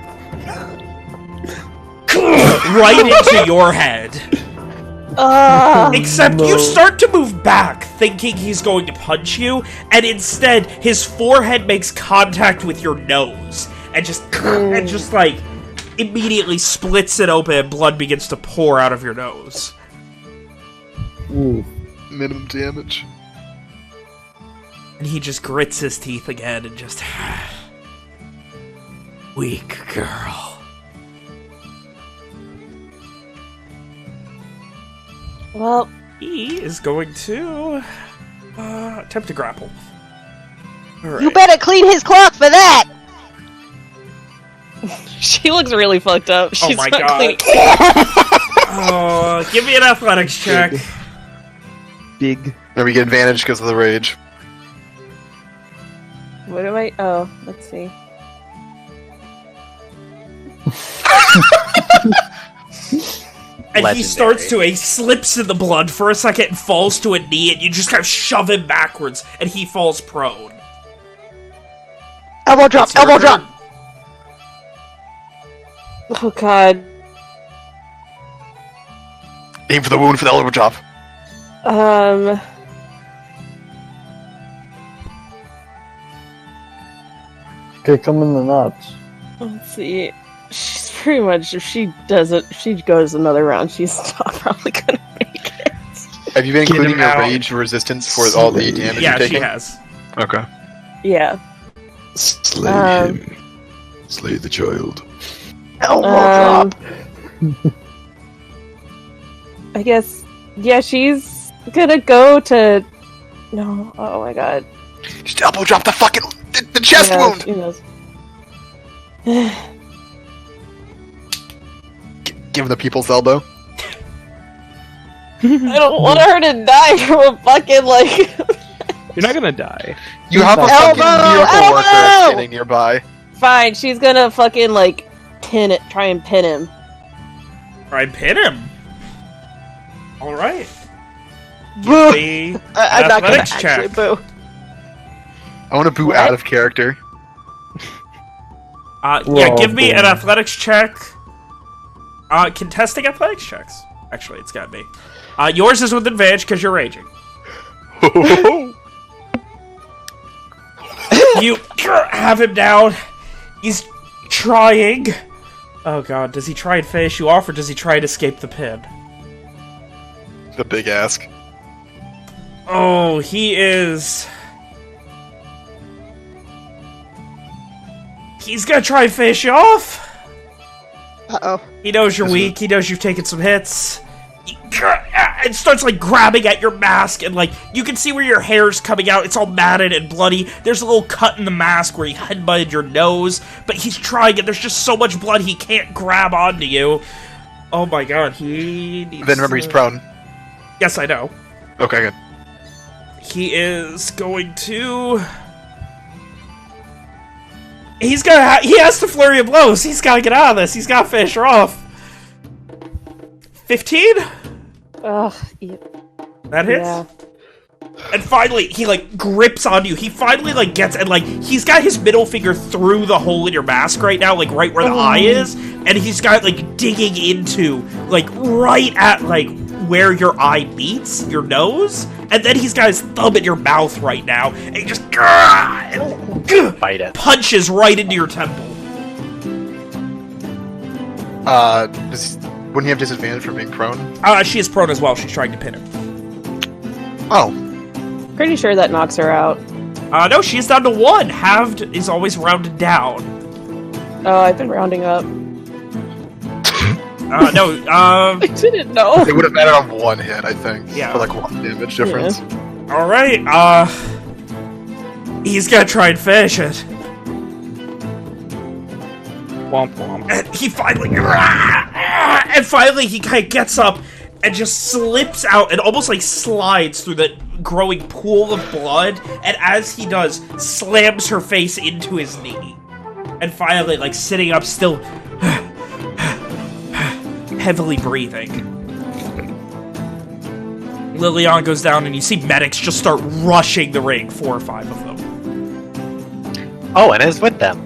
Right into your head. Except you start to move back, thinking he's going to punch you, and instead his forehead makes contact with your nose, and just like immediately splits it open, and blood begins to pour out of your nose. Ooh. Minimum damage. And he just grits his teeth again and just weak girl. Well, He is going to attempt to grapple. All right. You better clean his clock for that! she looks really fucked up. She's my not God. cleaning- Oh, give me an athletics check. Big. Or we get advantage because of the rage. What am I? Oh, let's see. And he Legendary. starts to, he slips in the blood for a second and falls to a knee, and you just kind of shove him backwards, and he falls prone. Elbow drop, It's your elbow turn. drop! Oh god. Aim for the wound for the elbow drop. Kick him in the nuts. Let's see. She's pretty much, if she doesn't, she goes another round, she's not probably gonna make it. Have you been Get including him your out. rage resistance for all the damage Yeah, you're she taking? has. Okay. Yeah. Slay him. Slay the child. Elbow drop! I guess, yeah, she's gonna go to. No, oh my god. Just elbow drop the fucking the chest Yeah, wound. she knows. Give him the people's elbow. I don't want her to die from a fucking like. You're not gonna die. You have a Elbow! fucking miracle worker Elbow! standing nearby. Fine, she's gonna fucking like pin it, try and pin him. Try and pin him. All right. Boo! The I'm not gonna athletics actually check. boo. I want to boo What? out of character. Yeah, Whoa, give me an boy. athletics check. Contesting athletics checks. Actually, it's got me. Yours is with advantage because you're raging. You have him down. He's trying. Oh god, does he try and finish you off, or does he try and escape the pin? The big ask. Oh, he is... He's gonna try and finish you off! Uh-oh. He knows you're weak, he knows you've taken some hits. And starts, like, grabbing at your mask, and, like, you can see where your hair's coming out. It's all matted and bloody. There's a little cut in the mask where he headbutted your nose, but he's trying it. There's just so much blood he can't grab onto you. Oh my god, he needs Then remember, he's prone. Yes, I know. Okay, good. He is going to... He's gonna he has to flurry of blows. He's gotta get out of this. He's gotta finish her off. 15? Ugh. Yeah. That hits? Yeah. And finally, he, like, grips on you. He finally, like, gets, and, like, he's got his middle finger through the hole in your mask right now, like, right where the eye is, and he's got, like, digging into, like, right at, like, where your eye meets, your nose, and then he's got his thumb in your mouth right now, and he just, Bite it. punches right into your temple. Wouldn't he have disadvantage for being prone? She is prone as well. She's trying to pin him. Oh. Pretty sure that knocks her out. No, she is down to 1. Halved is always rounded down. Oh, I've been rounding up. No, I didn't know. It would have mattered on 1 hit, I think. Yeah. For like 1 damage difference. Alright, he's gonna try and finish it. Womp womp. And he finally... And finally he kind of gets up and just slips out and almost like slides through the growing pool of blood, and as he does, slams her face into his knee. And finally, like, sitting up still... heavily breathing. Liliana goes down and you see medics just start rushing the ring, 4 or 5 of them. Oh, and is with them.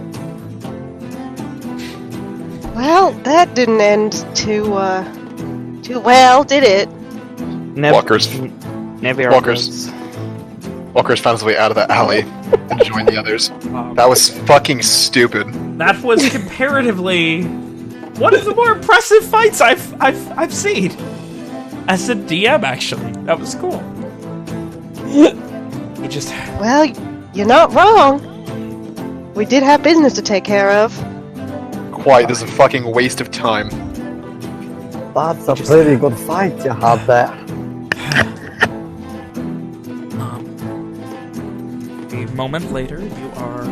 Well, that didn't end too well, did it? Walker's Walker's. Walker's found his way out of the alley and joined the others. That was fucking stupid. That was comparatively one of the more impressive fights I've seen. As a DM, actually. That was cool. He just... Well, you're not wrong. We did have business to take care of. Quite, this is a fucking waste of time. That's a pretty good fight you had there. A moment later, you are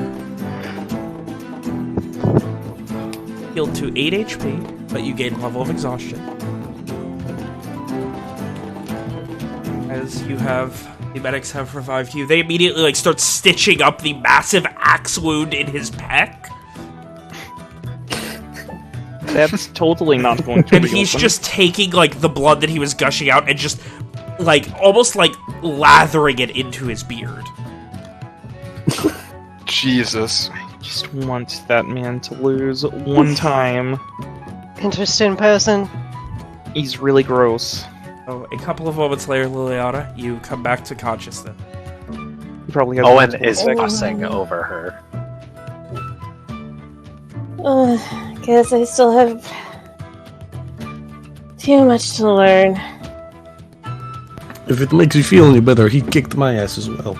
healed to 8 HP, but you gain a level of exhaustion. As you have... The medics have revived you. They immediately, like, start stitching up the massive axe wound in his pec. That's totally not going to And reopen. he's just taking, like, the blood that he was gushing out and just, like, almost, like, lathering it into his beard. Jesus. I just want that man to lose one time. Interesting person. He's really gross. So, a couple of moments later, Liliana, you come back to consciousness. He probably has Owen multiple is sex- fussing over her. Guess I still have too much to learn. If it makes you feel any better, he kicked my ass as well.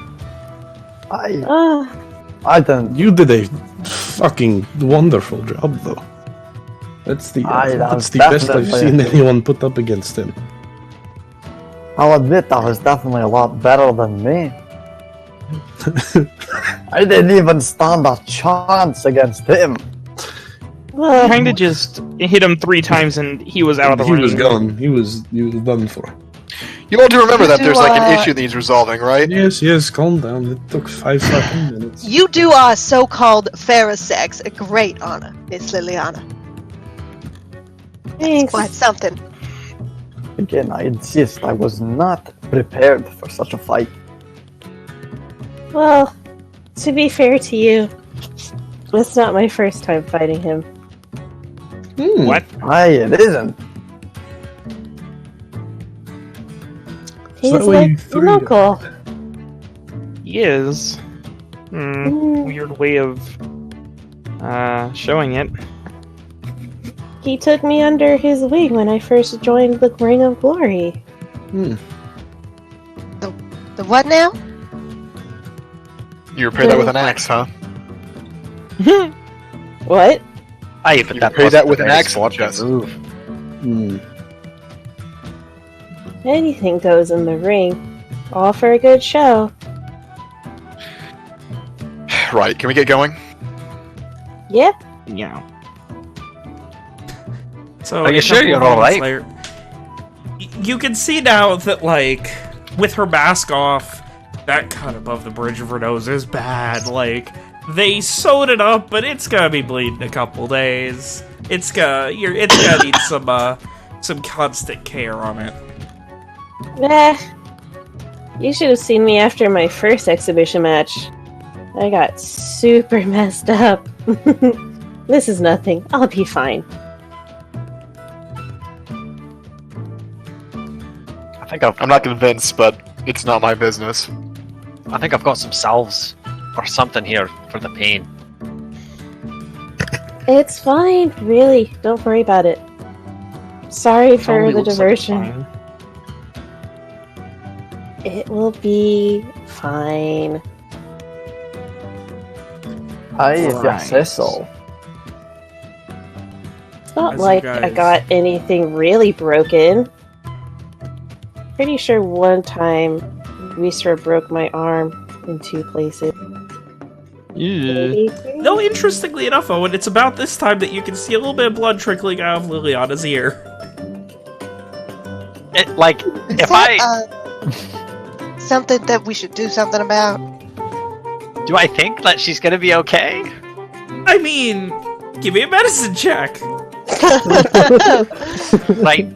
I don't. You did a fucking wonderful job, though. That's the was best I've definitely- seen anyone put up against him. I'll admit that was definitely a lot better than me. I didn't even stand a chance against him. Kinda just hit him 3 times and he was out of the He ring. was gone. He was done for. You all do remember that there's like an Do, issue that he's resolving, right? Yes, calm down. It took 5 fucking minutes. You do our so-called Pharisex a great honor, Miss Liliana. Thanks. Quite something. Again, I insist, I was not prepared for such a fight. Well, to be fair to you, it's not my first time fighting him. What? It isn't. He's that way you like threw local. He is. Weird way of showing it. He took me under his wing when I first joined the Ring of Glory. Hmm. The what now? You repaired that with an axe, huh? What? Aye, but You that repaired wasn't that with a an very axe, sporting Jess. move. Hmm. Anything goes in the ring. All for a good show. Right, can we get going? Yep. Yeah. So Are you a sure couple you're of all minutes right? later- you can see now that, like, with her mask off, that cut above the bridge of her nose is bad. Like, they sewed it up, but it's gonna be bleeding a couple days. It's gonna need some constant care on it. You should have seen me after my first exhibition match. I got super messed up. This is nothing. I'll be fine. I think I've I'm not convinced, but it's not my business. got some salves or something here for the pain. It's fine, really. Don't worry about it. Sorry for Totally the looks like diversion. fine. It will be fine. If you Right. say so. It's not As you like I guys- got anything really broken. Pretty sure one time Reeser broke my arm in 2 places. Maybe 3? Though, interestingly enough, Owen, it's about this time that you can see a little bit of blood trickling out of Liliana's ear. If Is that, something that we should do something about? do I think that she's gonna be okay? I mean, give me a medicine check. Like,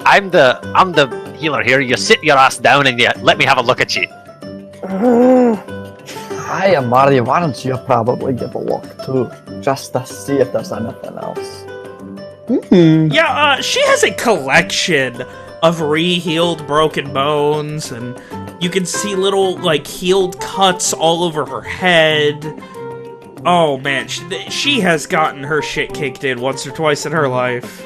I'm the healer here. You sit your ass down and you let me have a look at you. Hi, Amari, why don't you probably give a look too? Just to see if there's anything else. Yeah, she has a collection of re-healed broken bones, and you can see little, like, healed cuts all over her head. Oh, man, she has gotten her shit kicked in once or twice in her life.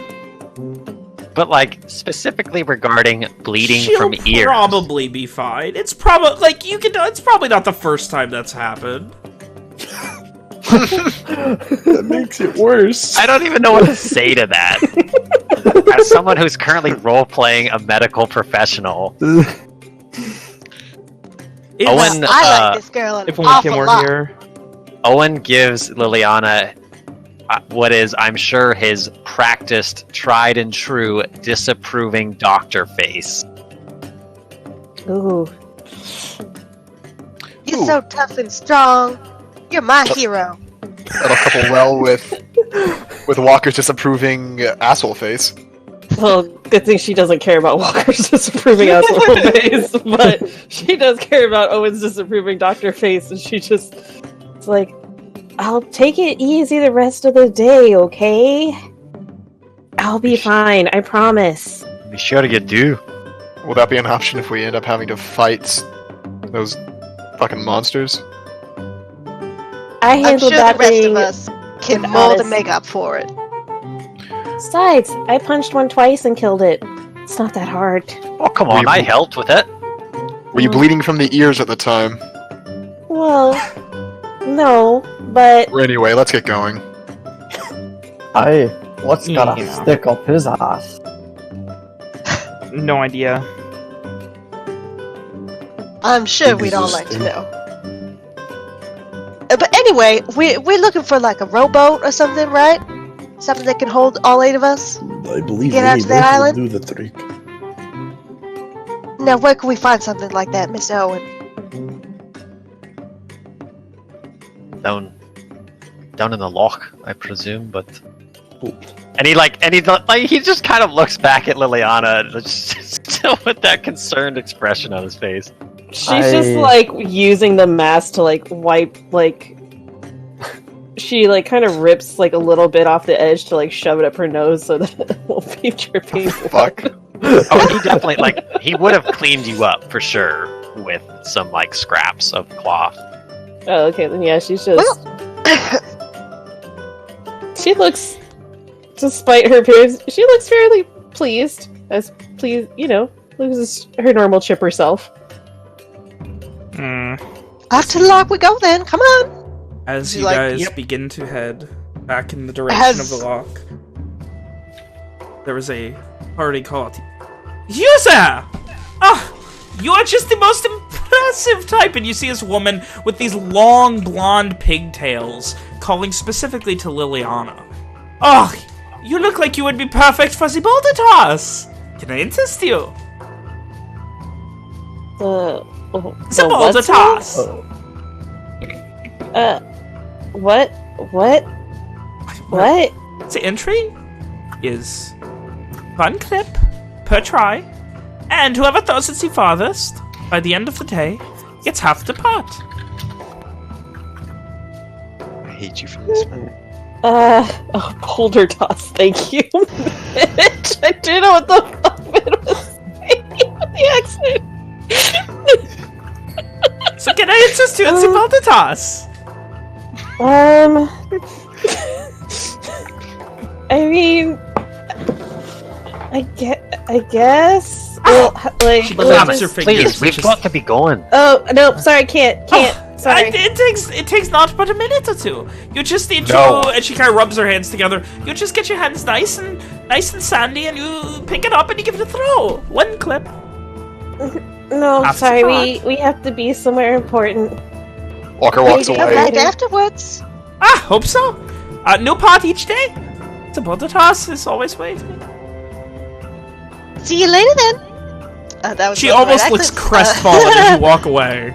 But like specifically regarding bleeding She'll from ears. probably be fine. It's probably, like, it's probably not the first time that's happened. That makes it worse. I don't even know what to say to that. As someone who's currently role-playing a medical professional, It's- Owen, I like this girl an If only Kim awful were lot. here. Owen gives Liliana what is, I'm sure, his practiced, tried and true, disapproving doctor face. Ooh. You're so tough and strong. You're my hero. That'll couple well with Walker's disapproving asshole face. Well, good thing she doesn't care about Walker's disapproving asshole face, but she does care about Owen's disapproving doctor face, and she just... It's like, I'll take it easy the rest of the day, okay? I'll be fine, I promise. Be sure you do. Will that be an option if we end up having to fight those fucking monsters? I I'm handled sure that the rest thing... of us can with mold honest- and make up for it. Besides, I punched one twice and killed it. It's not that hard. Oh, come on, I helped with it. Were you bleeding from the ears at the time? Well, no, but... Anyway, let's get going. Hey, what's got a Yeah. stick up his ass? No idea. I'm sure we'd all like to know. But anyway, we're looking for like a rowboat or something, right? Something that can hold all 8 of us. I believe Get out any to that boat will island? do the trick. Now, where can we find something like that, Miss Owen? Down in the loch, I presume, but... Oh. And he just kind of looks back at Liliana, still with that concerned expression on his face. She's just like using the mask to like wipe like she like kind of rips like a little bit off the edge to like shove it up her nose so that it won't be dripping. Fuck. Oh, he definitely he would have cleaned you up for sure with some like scraps of cloth. Oh, okay, then yeah, she's just she looks despite her appearance, she looks fairly pleased. Loses her normal chipper self. Off to the lock we go then. Come on. As you Like, guys yep. begin to head back in the direction of the lock, there was a party call out. You, sir! Ah, you are just the most impressive type! And you see this woman with these long blonde pigtails calling specifically to Liliana. Oh, you look like you would be perfect for the boulder toss! Can I interest you? The boulder what toss! What? The entry is 1 clip per try, and whoever throws it the farthest by the end of the day gets half the pot. I hate you for this, man. Boulder toss, thank you. Mitch, I didn't know what the fuck it was saying with the accent. So can I interest you in the boulder toss? I mean, I guess. Well, like, She we'll claps just- her fingers. Please, we've got to be going. Oh no, sorry, can't. Sorry. It takes not but a minute or two. You just need No. to, and she kind of rubs her hands together. You just get your hands nice and sandy, and you pick it up and you give it a throw. 1 clip. No, After sorry. pot. We have to be somewhere important. Walker walks Maybe Come away. back afterwards. Hope so. New pot each day. The boulder toss is always waiting. See you later then. That was She not the right almost looks accent. crestfallen as you walk away.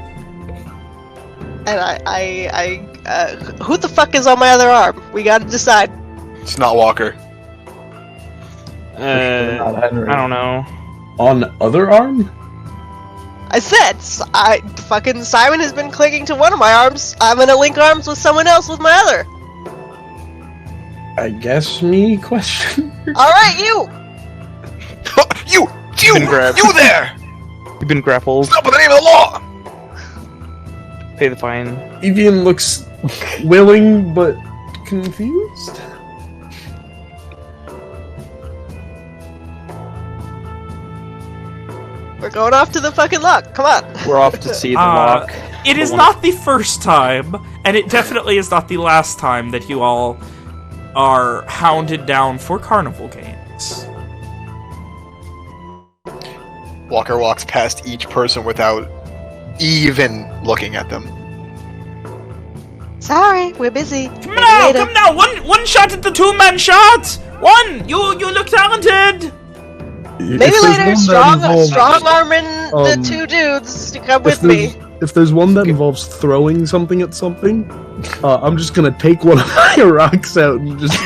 And who the fuck is on my other arm? We gotta decide. It's not Walker. Not Henry. I don't know. On other arm? I said, fucking Simon has been clinging to one of my arms. I'm gonna link arms with someone else with my other. I guess me? Question. Alright, you! Been grabbed. You there! You've been grappled. Stop with the name of the law! Pay the fine. Evian looks willing but confused. We're going off to the fucking lock. Come on. We're off to see the lock. It is not the first time, and it definitely is not the last time that you all are hounded down for carnival games. Walker walks past each person without even looking at them. Sorry, we're busy. Come now! One shot at the 2-man shot! One! You look talented! Maybe later, strong arming the 2 dudes to come with me. If there's one that involves throwing something at something, I'm just gonna take one of my rocks out and just.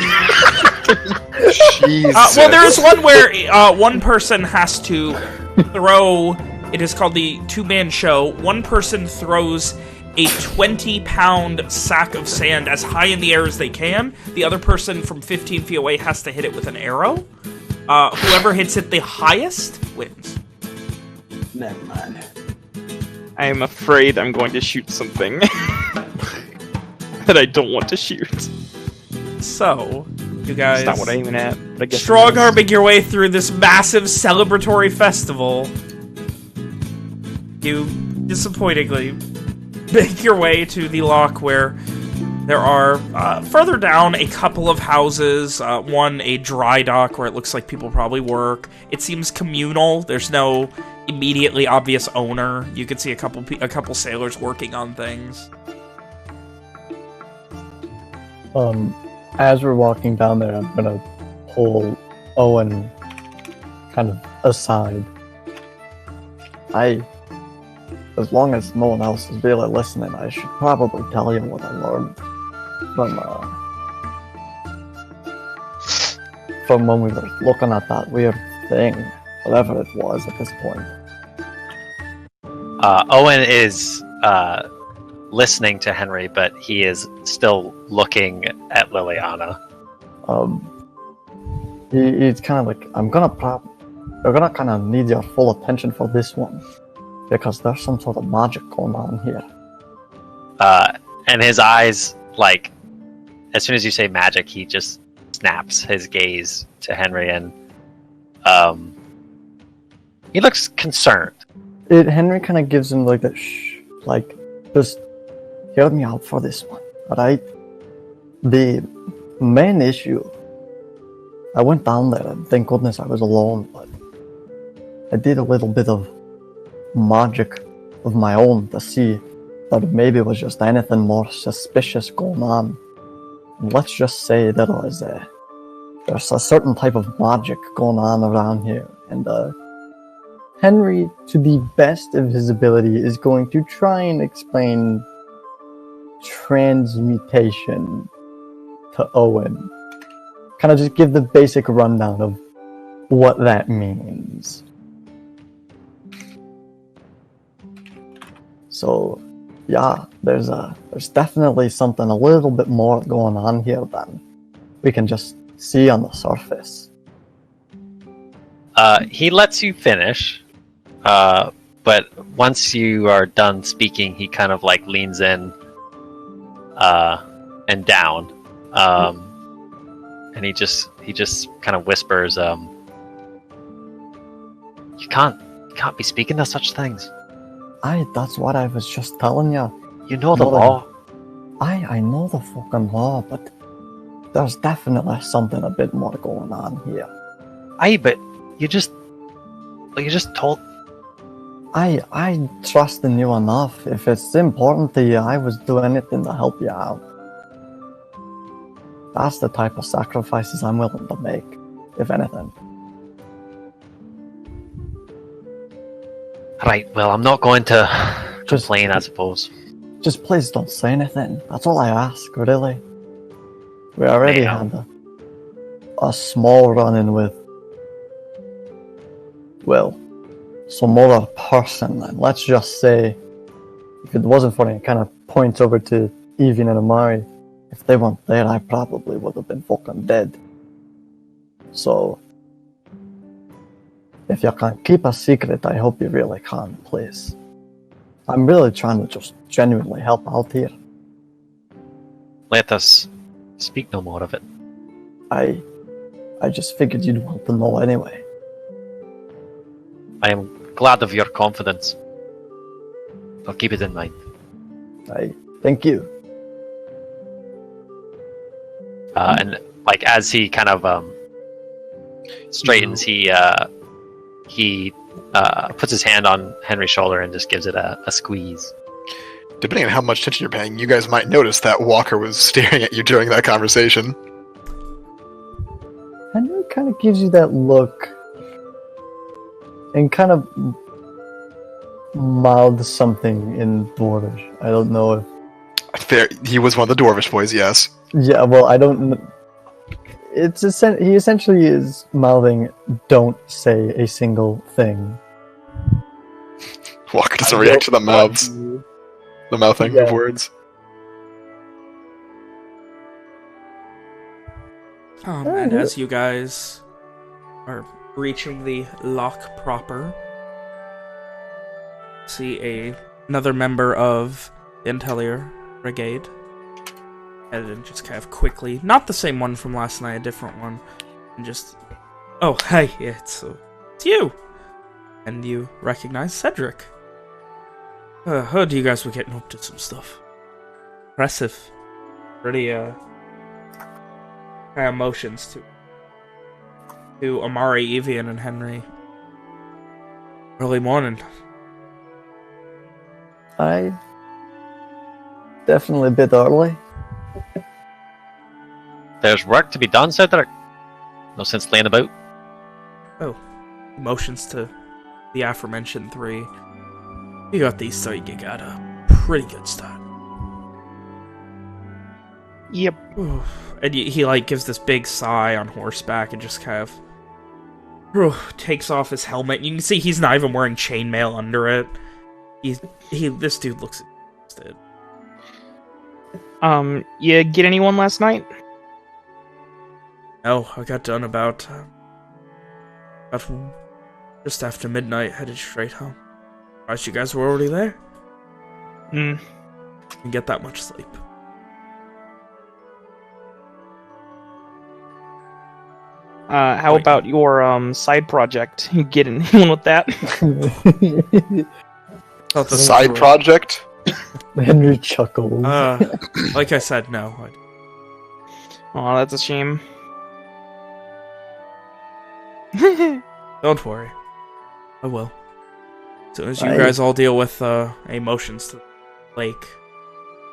Jesus. Well, there is one where one person has to throw. It is called the 2-man show. One person throws a 20-pound sack of sand as high in the air as they can. The other person from 15 feet away has to hit it with an arrow. Whoever hits it the highest wins. Never mind. I am afraid I'm going to shoot something that I don't want to shoot. So, you guys... That's not what I aim at, but I guess... strong arming your way through this massive celebratory festival. You, disappointingly, make your way to the lock where there are, further down, a couple of houses. One, a dry dock where it looks like people probably work. It seems communal. There's no immediately obvious owner. You can see a couple sailors working on things. As we're walking down there, I'm gonna pull Owen kind of aside. As long as no one else is really listening, I should probably tell you what I learned from when we were looking at that weird thing, whatever it was at this point. Owen is listening to Henry, but he is still looking at Liliana. He's kind of like, we're gonna kind of need your full attention for this one, because there's some sort of magic going on here. And his eyes, like, as soon as you say magic, he just snaps his gaze to Henry, and he looks concerned. Henry kind of gives him like that shh, like, just hear me out for this one, alright? The main issue, I went down there and thank goodness I was alone, but I did a little bit of magic of my own to see that maybe it was just anything more suspicious going on. And let's just say that there's a certain type of magic going on around here, and Henry, to the best of his ability, is going to try and explain transmutation to Owen. Kind of just give the basic rundown of what that means. So, yeah, there's definitely something a little bit more going on here than we can just see on the surface. He lets you finish, but once you are done speaking, he kind of like leans in and down, and he just kind of whispers, "You can't be speaking of such things. That's what I was just telling you. You know the law." I know the fucking law, but there's definitely something a bit more going on here. But you just told. I trust in you enough. If it's important to you, I was doing anything to help you out. That's the type of sacrifices I'm willing to make, if anything. Right, well, I'm not going to complain, I suppose. Just please don't say anything. That's all I ask, really. We already had a small run-in with, well, some other person. And let's just say, if it wasn't for it, kind of points over to Evian and Amari. If they weren't there, I probably would have been fucking dead. So, if you can't keep a secret, I hope you really can, please. I'm really trying to just genuinely help out here. Let us speak no more of it. I just figured you'd want to know anyway. I am glad of your confidence. I'll keep it in mind. Thank you. And like as he kind of straightens, he puts his hand on Henry's shoulder and just gives it a squeeze. Depending on how much attention you're paying, you guys might notice that Walker was staring at you during that conversation. Henry kind of gives you that look and kind of mouths something in Dwarvish. I don't know if... Fair. He was one of the Dwarvish boys, yes. Yeah, well, I don't... He essentially is mouthing, don't say a single thing. Walker doesn't react to the mouths. The mouthing of words. And as you guys are reaching the lock proper, see another member of the Intellier Brigade. And just kind of quickly, not the same one from last night, a different one, and just, oh, hey, it's you! And you recognize Cedric. Heard you guys were getting up to some stuff. Impressive. Pretty, kind of motions to Amari, Evian, and Henry. Early morning. Definitely a bit early. There's work to be done, Cedric. No sense laying about. Oh, motions to the aforementioned three. You got these, so you got a pretty good start. Yep. And he like gives this big sigh on horseback and just kind of takes off his helmet. You can see he's not even wearing chainmail under it. This dude looks exhausted. You get anyone last night? No, I got done about just after midnight, headed straight home. Surprised you guys were already there. Didn't get that much sleep. How Wait. about your side project? You get anyone with that? Thought this Side was- project. Henry chuckles. Like I said, no. Oh, that's a shame. Don't worry. I will. As soon as you I- guys all deal with emotions to the lake,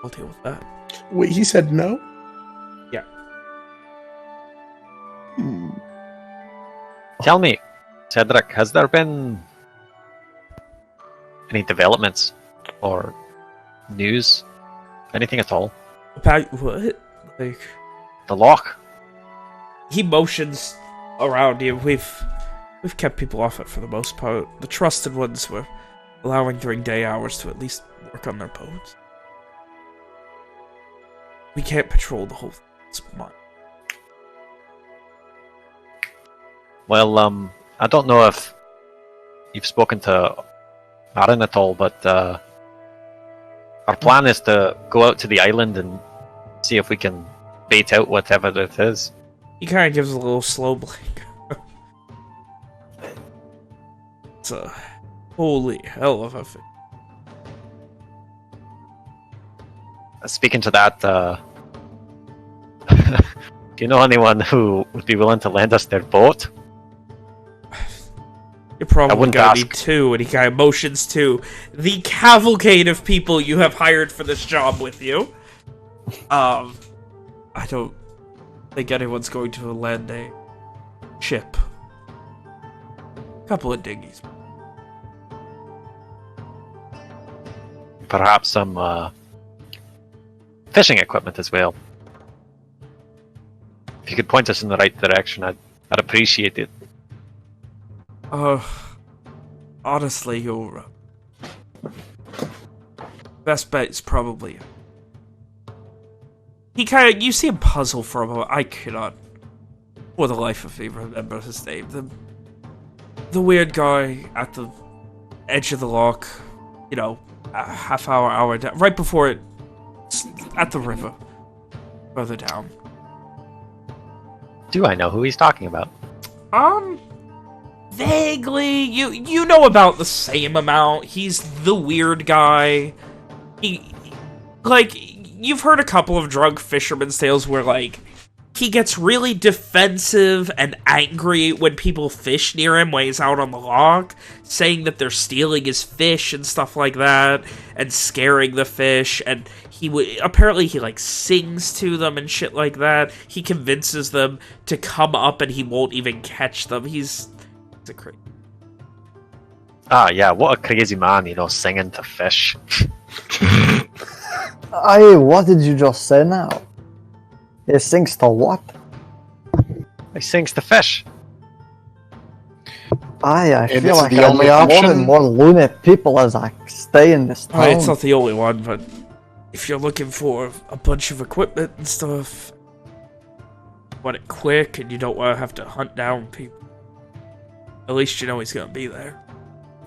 I'll deal with that. Wait, he said no? Yeah. Tell me, Cedric, has there been any developments or news? Anything at all? About what? Like, The lock. he motions around you. We've kept people off it for the most part. The trusted ones were allowing during day hours to at least work on their boats. We can't patrol the whole thing. It's mine. Well, I don't know if you've spoken to Aaron at all, but our plan is to go out to the island and see if we can bait out whatever it is. He kind of gives a little slow blink. It's a holy hell of a thing. Speaking to that, do you know anyone who would be willing to lend us their boat? You're probably wouldn't gonna ask. need two, and he kind of motions to the cavalcade of people you have hired for this job with you. I don't think anyone's going to lend a ship. A couple of dinghies. Perhaps some fishing equipment as well. If you could point us in the right direction, I'd appreciate it. Honestly, your best bet is probably... You see him puzzle for a moment. I cannot, for the life of me, remember his name. The weird guy at the edge of the lock, you know, a half hour down, right before it, at the river, further down. Do I know who he's talking about? Vaguely, you know about the same amount. He's the weird guy. You've heard a couple of drunk fishermen's tales where, like, he gets really defensive and angry when people fish near him when he's out on the lock, saying that they're stealing his fish and stuff like that, and scaring the fish, and apparently he, like, sings to them and shit like that. He convinces them to come up and he won't even catch them. He's a crazy. Ah, yeah, what a crazy man, singing to fish. What did you just say now? He sings to what? He sings to fish. I And feel it's like the I only meet more option? and more loony people as I stay in this town. It's not the only one, but if you're looking for a bunch of equipment and stuff, want it quick and you don't want to have to hunt down people, at least you know he's going to be there.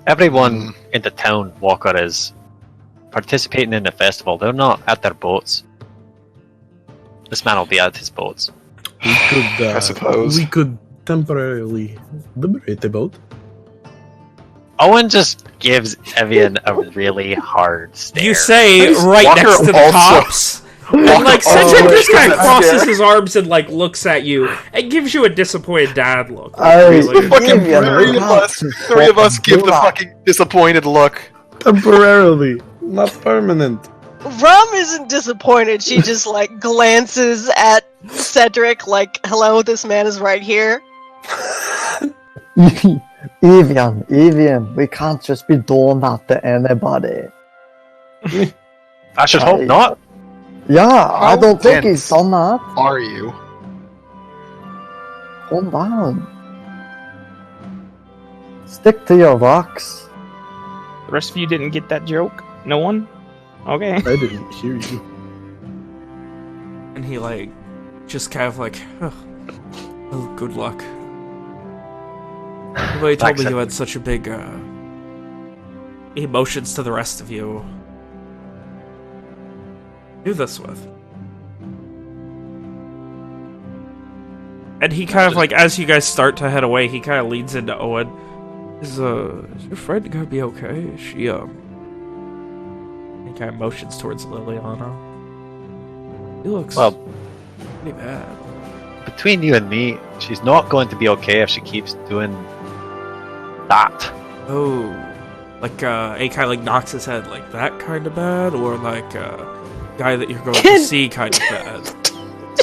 Everyone in the town, Walker, is participating in the festival. They're not at their boats. This man will be at his boats. We could, I suppose. We could temporarily liberate the boat. Owen just gives Evian a really hard stare. You say right Walker next to the also- cops. And, like, also Cedric just kind of gives a crosses stare. his arms and, like, looks at you and gives you a disappointed dad look. The fucking Evian, three of us give the fucking disappointed look. Temporarily, not permanent. Rum isn't disappointed. She just like glances at Cedric like, hello, this man is right here. Evian, we can't just be doing that to anybody. I should hope Hey. not. Yeah, I How don't think dense he's done that. are you? Hold on. Stick to your rocks. The rest of you didn't get that joke? No one? Okay. I didn't hear you. And he, like, just kind of like, oh, good luck. Nobody told me you had such a big, emotions to the rest of you. Do this with. And he kind of like, as you guys start to head away, he kind of leans into Owen. Is your friend gonna be okay? Is she, He kind of motions towards Liliana. He looks pretty bad. Between you and me, she's not going to be okay if she keeps doing that. Oh. Like, he kind of like knocks his head like that kind of bad? Or like, guy that you're going to see kind of bad?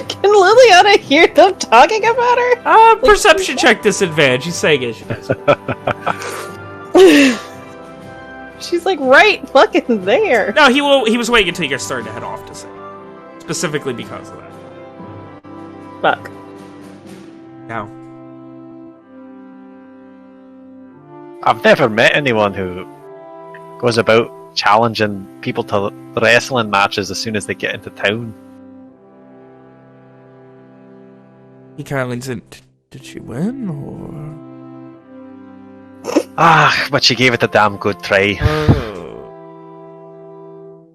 Can Liliana hear them talking about her? Perception check disadvantage. He's saying it. She's like right fucking there. No, he was waiting until you guys started to head off to say. Specifically because of that. Fuck. Now. I've never met anyone who goes about challenging people to wrestling matches as soon as they get into town. He kind of leans in. Did she win, or? But she gave it a damn good try.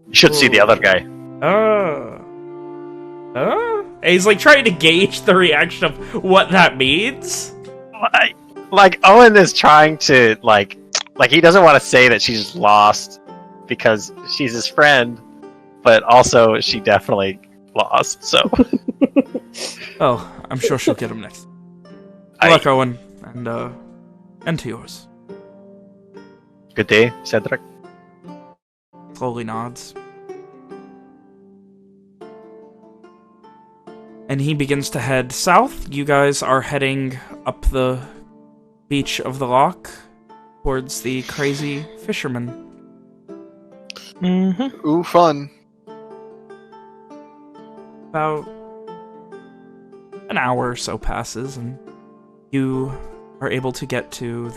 You should see the other guy. And he's like trying to gauge the reaction of what that means. Like Owen is trying to like he doesn't want to say that she's lost because she's his friend, but also she definitely lost. So. Oh, I'm sure she'll get him next. Good luck, Owen, and to yours. Good day, Cedric. Slowly nods. And he begins to head south. You guys are heading up the beach of the loch towards the crazy fisherman. Mm-hmm. Ooh, fun. About an hour or so passes, and you are able to get to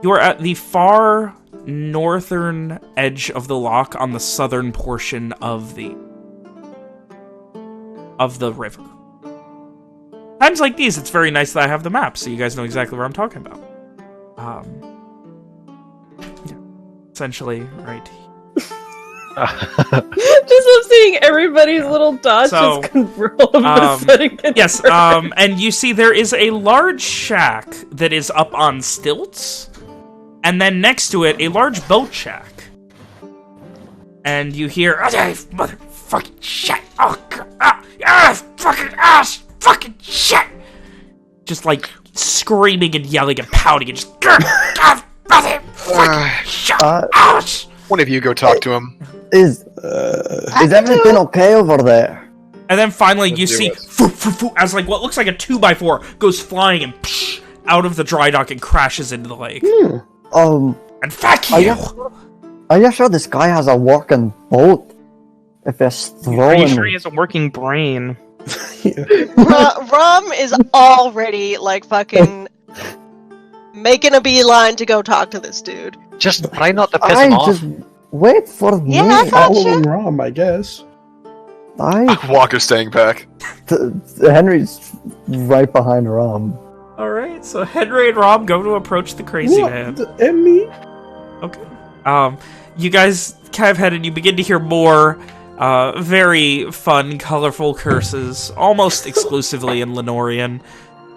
you are at the far northern edge of the loch on the southern portion of the river. Times like these, it's very nice that I have the map, so you guys know exactly what I'm talking about. Yeah, essentially, right. Just love seeing everybody's little dots So, just convert all of a sudden. Yes, and you see there is a large shack that is up on stilts, and then next to it, a large boat shack. And you hear, motherfucking shit, oh, fucking ass, fucking shit! Just like screaming and yelling and pouting and just, shit, one of you go talk to him. Is everything okay over there? And then finally you see, as like what looks like a 2x4 goes flying and out of the dry dock and crashes into the lake. And fuck you! Are you sure this guy has a working boat? If it's Are throwing... you sure he has a working brain? Rum is already like fucking making a beeline to go talk to this dude. Just try not to piss him off. Just wait for me. Yeah, I got Following you. Rom, I guess. Walker's staying back. Henry's right behind Rom. Alright, so Henry and Rob go to approach the crazy man. And me? Okay. You guys kind of head and you begin to hear more very fun, colorful curses, almost exclusively in Lenorian,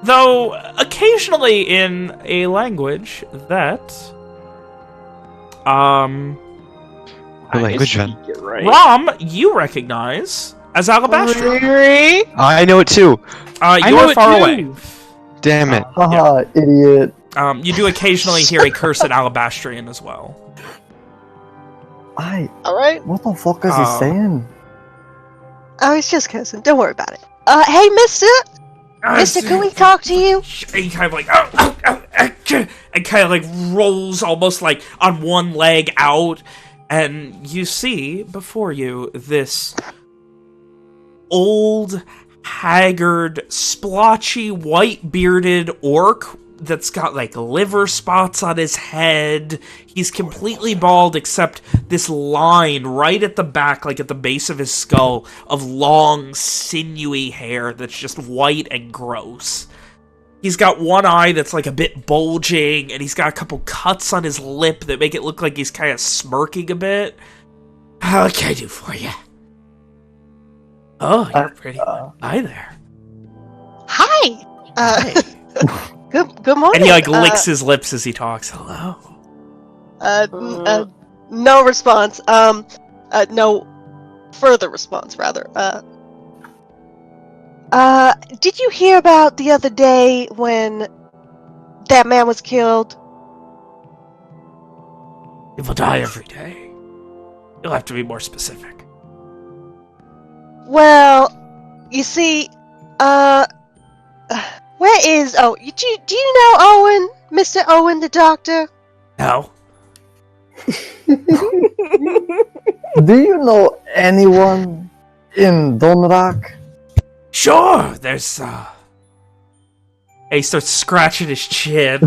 though occasionally in a language that What language, then? Right. Rom, you recognize as Alabastra. I know it too. You're far away. Damn it. Haha, idiot. You do occasionally hear a curse in Alabastrian as well. Alright. What the fuck is he saying? Oh, he's just cursing. Don't worry about it. Hey, mister! Mister, can we talk to you? And he kind of like, and kind of like rolls almost like on one leg out, and you see before you this old, haggard, splotchy, white-bearded orc that's got like liver spots on his head. He's completely bald except this line right at the back, like at the base of his skull, of long, sinewy hair that's just white and gross. He's got one eye that's like a bit bulging, and he's got a couple cuts on his lip that make it look like he's kind of smirking a bit. What can I do for you? Oh, you're pretty. Hi there. Hi! Hi. Good morning. And he like licks his lips as he talks. Hello. No response. No further response, rather. Did you hear about the other day when that man was killed? People die every day. You'll have to be more specific. Well, you see, where is... Oh, do you know Owen? Mr. Owen, the doctor? No. Do you know anyone in Donrak? Sure, there's, And he starts scratching his chin.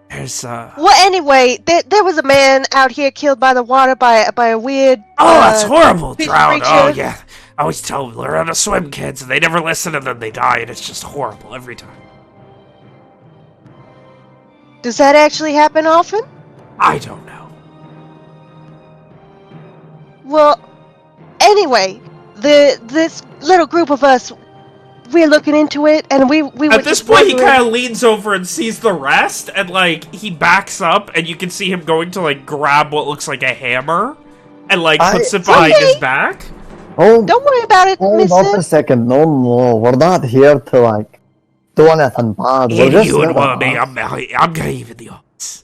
There's, Well, anyway, there was a man out here killed by the water by a weird... Oh, that's horrible! fish Drowned. creature. Oh, yeah. I always tell them, learn how to swim, kids, and they never listen, and then they die, and it's just horrible every time. Does that actually happen often? I don't know. Well, anyway, this little group of us, we're looking into it, and we were At this just point, he wondering- kind of leans over and sees the rest, and, like, he backs up, and you can see him going to, like, grab what looks like a hammer, and, like, puts it behind his back. Hold Don't worry about it, up a mister. second. No, we're not here to, like, do anything bad. We're just You here and to me, help. I'm gonna even the odds.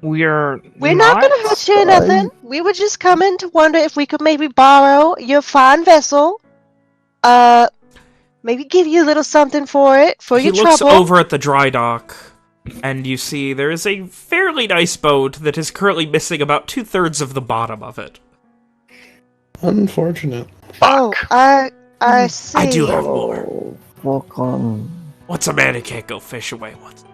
We're Not gonna hurt you or nothing. We were just coming to wonder if we could maybe borrow your fine vessel. Maybe give you a little something for it, for He your looks trouble. over at the dry dock, and you see there is a fairly nice boat that is currently missing about 2/3 of the bottom of it. Unfortunate. Oh, I see. I do have more. Fuck on. What's a man who can't go fish away once?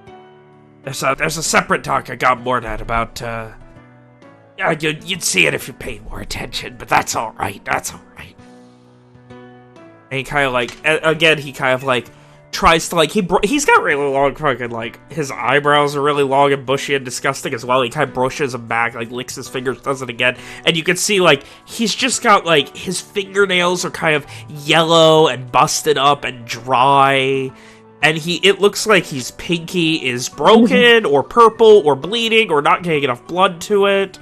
There's a separate dock I got more at about, yeah, you'd see it if you paid more attention, but that's alright, And he kind of like, again, he kind of like, tries to like, he's got really long fucking, like, his eyebrows are really long and bushy and disgusting as well. He kind of brushes them back, like, licks his fingers, does it again. And you can see, like, he's just got, like, his fingernails are kind of yellow and busted up and dry. And it looks like his pinky is broken or purple or bleeding or not getting enough blood to it.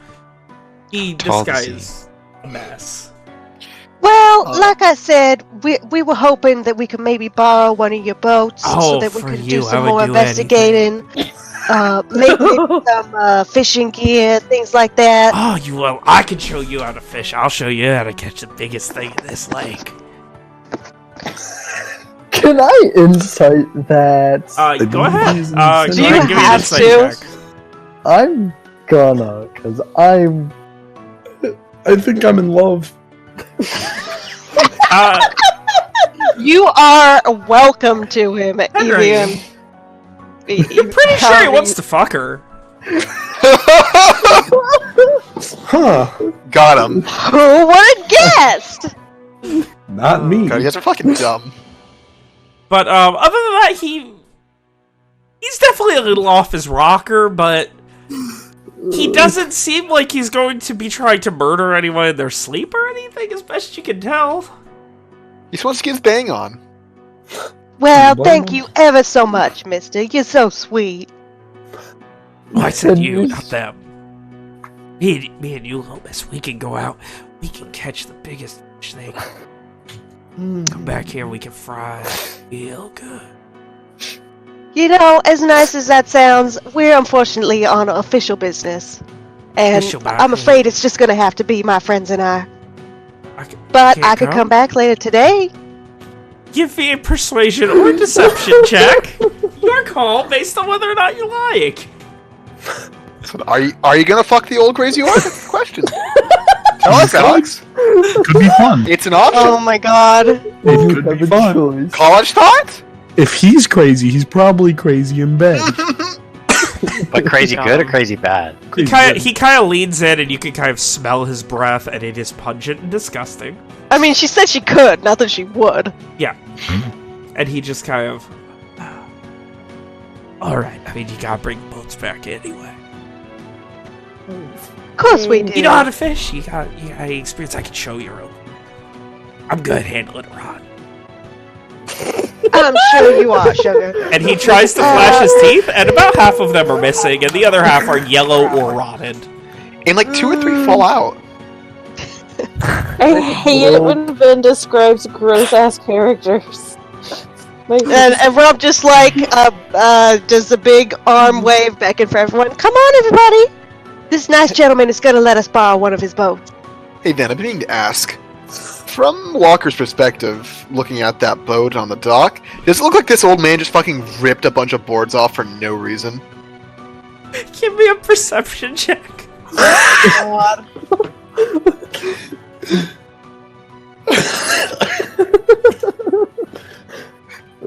This guy is a mess. Well, like I said, we were hoping that we could maybe borrow one of your boats so that we for could you, do I some would more do investigating. Maybe some fishing gear, things like that. Oh, you will. I can show you how to fish. I'll show you how to catch the biggest thing in this lake. Can I insight that? Go ahead. Do Go you ahead, give me an have insight to? check. I'm gonna, because I think I'm in love. You are welcome to him, Henry. Evian. I'm pretty sure he wants to fuck her. Huh. Got him. Who would have guessed? Not me. God, you guys are fucking dumb. But other than that, he's definitely a little off his rocker, but he doesn't seem like he's going to be trying to murder anyone in their sleep or anything, as best you can tell. He just wants to get his bang on. Well, thank you ever so much, mister. You're so sweet. Oh, I said you, not them. Me and you, Lopez, we can go out. We can catch the biggest fish they can. Come back here, we can fry real good. You know, as nice as that sounds, we're unfortunately on official business. And Official I'm business. afraid it's just gonna have to be my friends and I. But I could come back later today. Give me a persuasion or deception check. Your call, based on whether or not you like. Are you gonna fuck the old crazy orc? That's the question. Tell us, Alex. Could be fun. It's an option. Oh my god. It could be fun. College thought? If he's crazy, he's probably crazy in bed. But crazy good or crazy bad? He kind of leans in, and you can kind of smell his breath, and it is pungent and disgusting. I mean, she said she could, not that she would. Yeah. And he just kind of... Alright, I mean, you gotta bring boats back anyway. Of course we do. You know how to fish? You got experience. I can show you real. I'm good handling a rod. I'm sure you are, sugar. And he tries to flash his teeth, and about half of them are missing, and the other half are yellow or rotted. And like 2 or 3 fall out. I hate it when Ben describes gross ass characters. And Rob just like does the big arm wave beckon for everyone. Come on, everybody! This nice gentleman is gonna let us borrow one of his boats. Hey Dan, I've been meaning to ask. From Walker's perspective, looking at that boat on the dock, does it look like this old man just fucking ripped a bunch of boards off for no reason? Give me a perception check. God.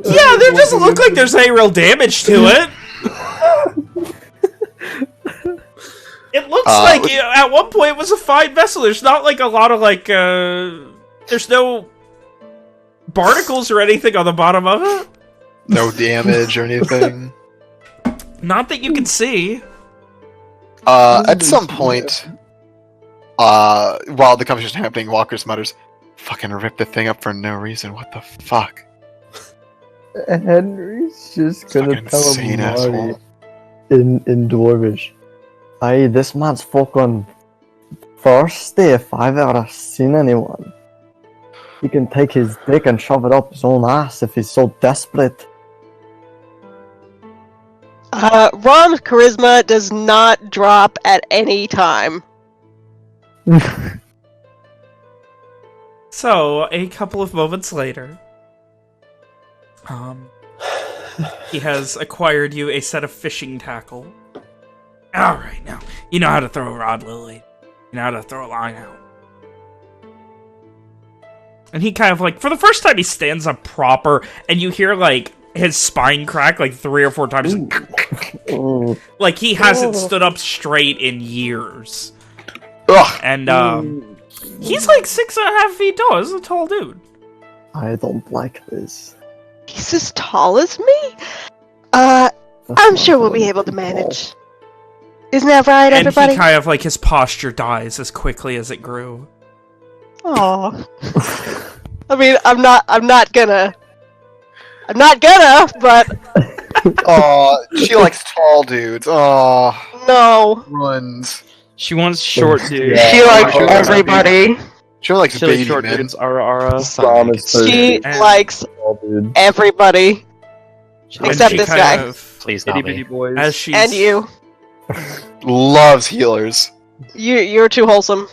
Yeah, there doesn't look like there's any real damage to it. It looks like at one point it was a fine vessel. There's not like a lot of like there's no barnacles or anything on the bottom of it. No damage or anything. Not that you can see. At some point, while the conversation's happening, Walker mutters, "Fucking rip the thing up for no reason. What the fuck?" Henry's just gonna Fucking tell insane Marty asshole. in Dwarvish. Aye, this man's fucking thirsty if I've ever seen anyone. He can take his dick and shove it up his own ass if he's so desperate. Rom's charisma does not drop at any time. So, a couple of moments later, he has acquired you a set of fishing tackle. Alright, now, you know how to throw a rod, Lily. You know how to throw a line out. And he kind of like, for the first time, he stands up proper, and you hear, like, his spine crack, like, 3 or 4 times. Like, he hasn't stood up straight in years. Ugh. And, he's like 6.5 feet tall. He's a tall dude. I don't like this. He's as tall as me? I'm sure we'll be able to manage. Isn't that right, And everybody? he kind of, like, his posture dies as quickly as it grew. Aw. I mean, I'm not gonna, but Aw, she likes tall dudes. Aw, no. runs. She wants short dudes. She likes Sure. everybody. She likes She likes baby short men. dudes. Ara. Rom is She And- likes dude. everybody. And Except she this kind guy. of- Please Itty not bitty me. boys. as she's, And you. Loves healers. You're too wholesome.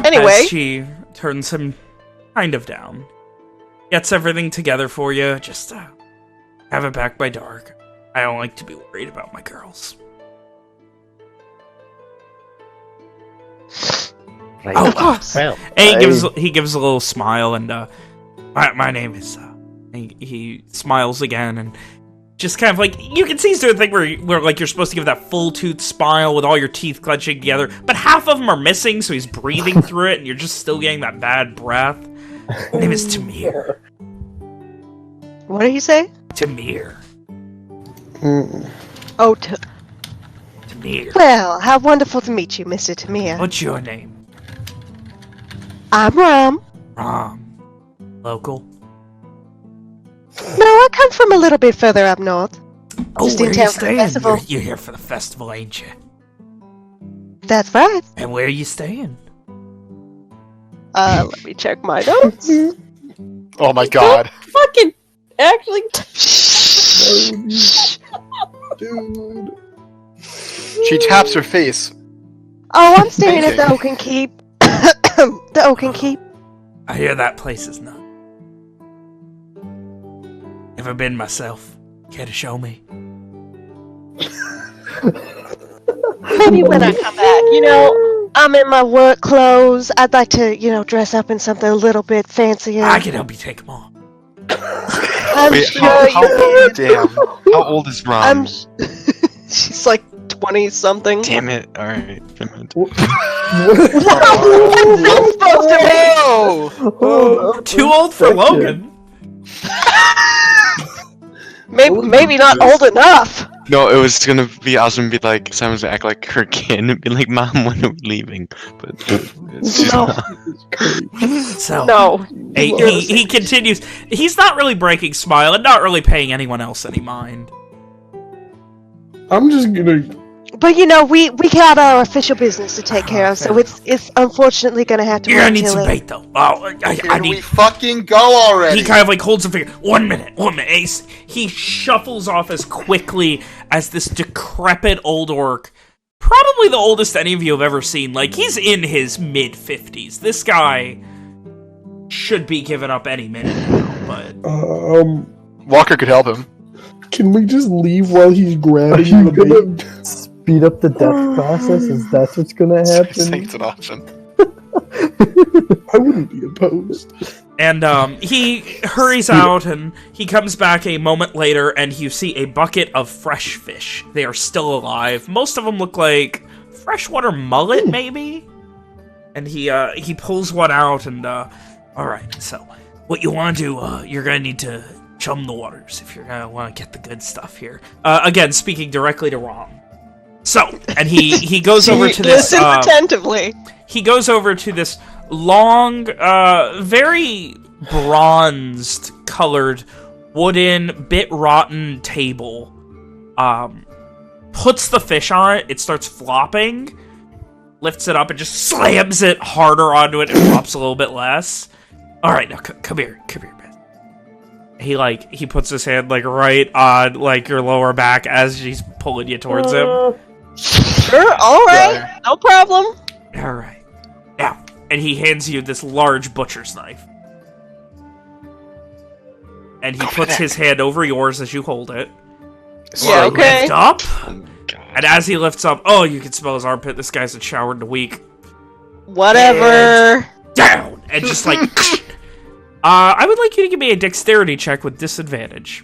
Anyway, as she turns him kind of down, gets everything together for you, just have it back by dark. I don't like to be worried about my girls. Right. Oh, Well, and he gives a little smile, and my name is. He smiles again, and just kind of like you can see he's doing a thing where like you're supposed to give that full tooth smile with all your teeth clenching together, but half of them are missing, so he's breathing through it, and you're just still getting that bad breath. My name is Tamir. what did he say? Tamir. Oh, Tamir. well, how wonderful to meet you, Mr. Tamir. What's your name? I'm Rom. Local. No, I come from a little bit further up north. Oh, Just where in are you town for the staying? festival. You're here for the festival, ain't you? That's right. And where are you staying? Let me check my notes. Oh my god. Fucking actually. Dude. She taps her face. Oh, I'm staying at the Oaken Keep. The Oaken Keep. I hear that place is not. Never been myself. Care to show me? Maybe when I come back. You know, I'm in my work clothes. I'd like to, dress up in something a little bit fancier. I can help you take them off. I'm Wait, sure how you Damn. How old is Rom? I'm. She's like 20 something. Damn it. Alright. Damn it. What's that supposed to be? Oh, Too old for Logan. Maybe not old enough. No, it was gonna be awesome. Be like Simon's gonna act like Kirk kid and be like, "Mom, when are we leaving?" But it's No. So No. he continues. He's not really breaking smile and not really paying anyone else any mind. I'm just gonna. But you know, we got our official business to take care of, so it's unfortunately gonna have to You're wait gonna need till some later. bait though. Oh, I Can need. we fucking go already? He kind of like holds a finger. 1 minute. He shuffles off as quickly as this decrepit old orc. Probably the oldest any of you have ever seen. Like, he's in his mid-50s. This guy should be giving up any minute now, but... Walker could help him. Can we just leave while he's Are grabbing you the gonna bait? speed up the death process? Is that what's gonna I think happen? it's an option. I wouldn't be opposed. And he hurries out, and he comes back a moment later, and you see a bucket of fresh fish. They are still alive. Most of them look like freshwater mullet, maybe? And he pulls one out, and, alright, so, what you want to do, you're gonna need to chum the waters if you're gonna want to get the good stuff here. Again, speaking directly to Rom. So, and he goes over to this, Listen attentively. he goes over to this long, very bronzed colored, wooden, bit rotten table. Puts the fish on it, it starts flopping, lifts it up and just slams it harder onto it and flops a little bit less. Alright, now come here, man. He puts his hand, like, right on, like, your lower back as he's pulling you towards him. Sure, alright, no problem. Alright. Now, and he hands you this large butcher's knife. And he puts his hand over yours as you hold it. Yeah, okay. Lift up. Oh, God. And as he lifts up, oh, you can smell his armpit. This guy's been showered in a week. Whatever. Down! And just like... I would like you to give me a dexterity check with disadvantage.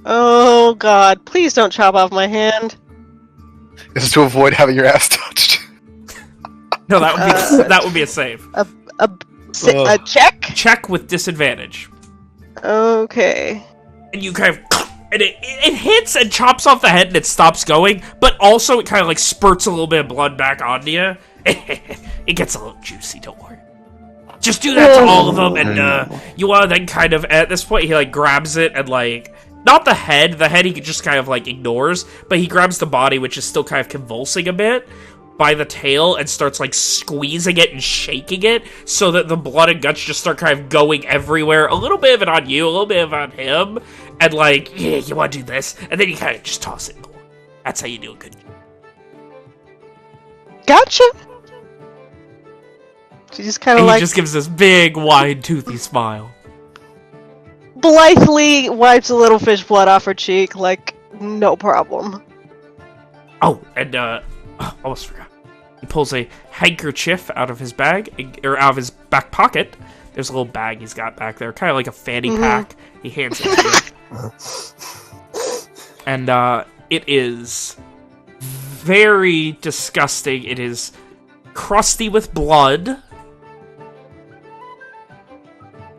Oh god, please don't chop off my hand. This is to avoid having your ass touched. No, that would be a save. A check? Check with disadvantage. Okay. And you kind of... And it hits and chops off the head and it stops going, but also it kind of like spurts a little bit of blood back onto you. It gets a little juicy, don't worry. Just do that to all of them, and you want to then kind of, at this point, he like grabs it and like, not the head he just kind of like ignores, but he grabs the body, which is still kind of convulsing a bit, by the tail and starts like squeezing it and shaking it so that the blood and guts just start kind of going everywhere. A little bit of it on you, a little bit of it on him, and like, yeah, you want to do this, and then you kind of just toss it in the water. That's how you do a good job. Gotcha. She just kind And of he like just gives this big, wide, toothy smile. blithely wipes a little fish blood off her cheek, like, no problem. Oh, and almost forgot. He pulls a handkerchief out of his bag, or out of his back pocket. There's a little bag he's got back there, kind of like a fanny pack. He hands it to you. And it is very disgusting. It is crusty with blood.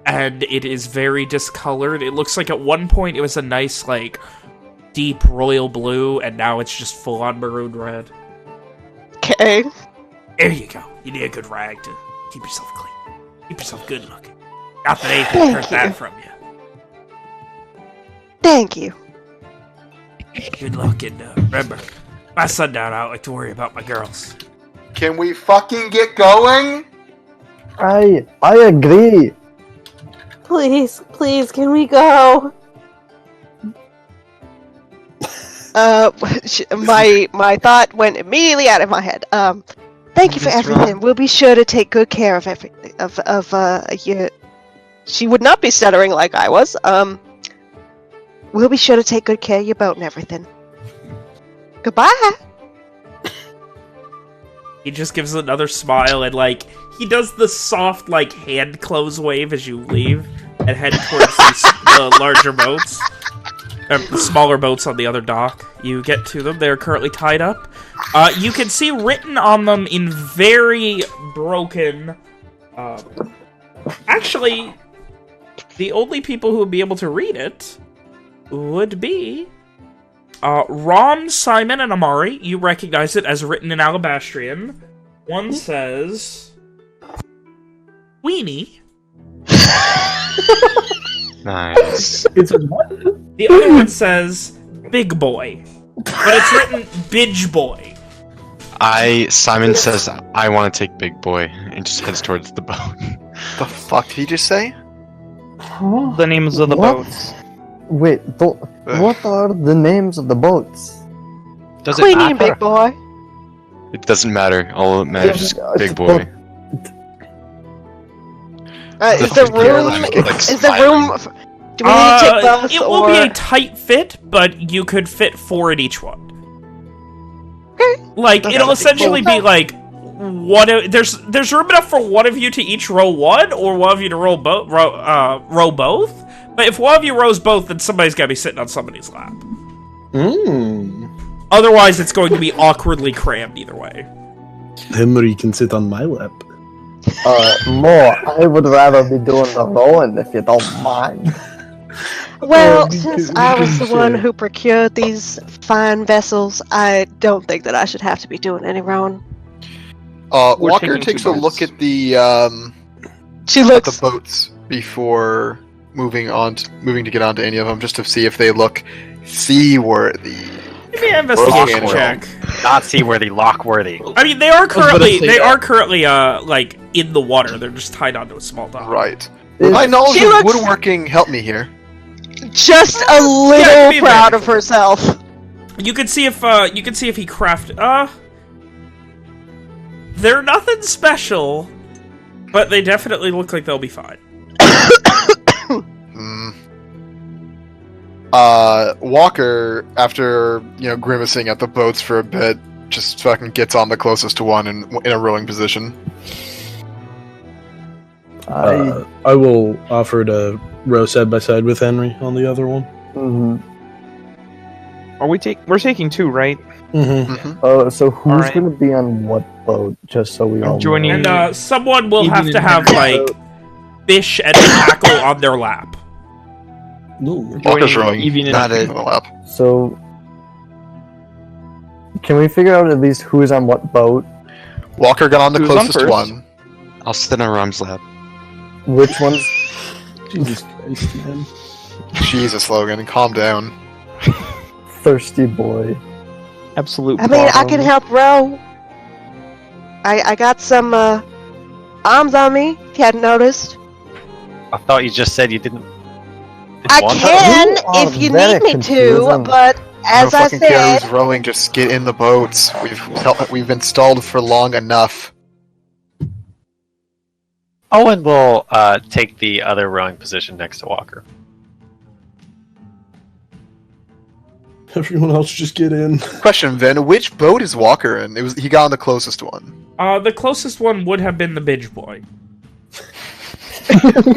And it is very discolored. It looks like at one point it was a nice, like, deep royal blue, and now it's just full-on maroon red. Okay. There you go. You need a good rag to keep yourself clean. Keep yourself good looking. Not that anything hurt that from you. Thank you. Good luck, and remember, by sundown I don't like to worry about my girls. Can we fucking get going? I agree. Please, can we go? My thought went immediately out of my head. Thank you for everything. We'll be sure to take good care of everything. You. She would not be stuttering like I was. We'll be sure to take good care of your boat and everything. Goodbye. He just gives another smile, and, like, he does the soft, like, hand close wave as you leave and head towards the larger boats. The smaller boats on the other dock. You get to them. They're currently tied up. You can see written on them in very broken... actually, the only people who would be able to read it would be Rom, Simon, and Amari, you recognize it as written in Alabastrian. One says... Weenie. Nice. It's a what? The other one says Big Boy. But it's written Bidge Boy. Simon says, I want to take Big Boy, and just heads towards the boat. The fuck did he just say? Huh? The names of the What? boats. Wait, what are the names of the boats? Does it Queenie and matter? Big Boy. It doesn't matter. All that matters is Big Boy. Is the room? Is the room? Do we need to take both? It will be a tight fit, but you could fit 4 in each one. Okay. Like, Okay. it'll essentially be like there's room enough for one of you to each row one, or one of you to row both. But if one of you rows both, then somebody's got to be sitting on somebody's lap. Otherwise, it's going to be awkwardly crammed either way. Henry can sit on my lap. More, I would rather be doing the rowing if you don't mind. Well, we since can- I we was can the share. one who procured these fine vessels, I don't think that I should have to be doing any rowing. We're Walker taking takes 2 a look boats. at the She at looks. the boats before moving to get onto any of them, just to see if they look seaworthy. Give me an investigation Well, check. Not seaworthy, lockworthy. I mean, they are gonna currently say that. like in the water. They're just tied onto a small dock. Right. It's- My knowledge She of looks- woodworking help me here. Just a Yeah, little be proud ready. of herself. You can see if he crafted. They're nothing special, but they definitely look like they'll be fine. Walker, after grimacing at the boats for a bit, just fucking gets on the closest to one in a rowing position. I will offer to row side by side with Henry on the other one. We're taking 2, right? Mm-hmm. So who's Alright. going to be on what boat? Just so we all joining- know. And someone will Even have in to have Henry's like fish and tackle on their lap. Walker's rowing, Even in- not in the lap. So, can we figure out at least who's on what boat? Walker got on the Who's on closest first? one. I'll sit on Rom's lap. Which one's? Jesus Christ, man. Jesus, Logan, calm down. Thirsty boy. Absolute. I mean, I bottom. can help row. I got some arms on me. If you hadn't noticed, I thought you just said you didn't. I want can You are if you very need me to. confusing. But as no I fucking care said, who's rowing, just get in the boats. We've been stalled for long enough. Owen will take the other rowing position next to Walker. Everyone else just get in. Question, Vin, which boat is Walker in? He got on the closest one. The closest one would have been the Bidge Boy.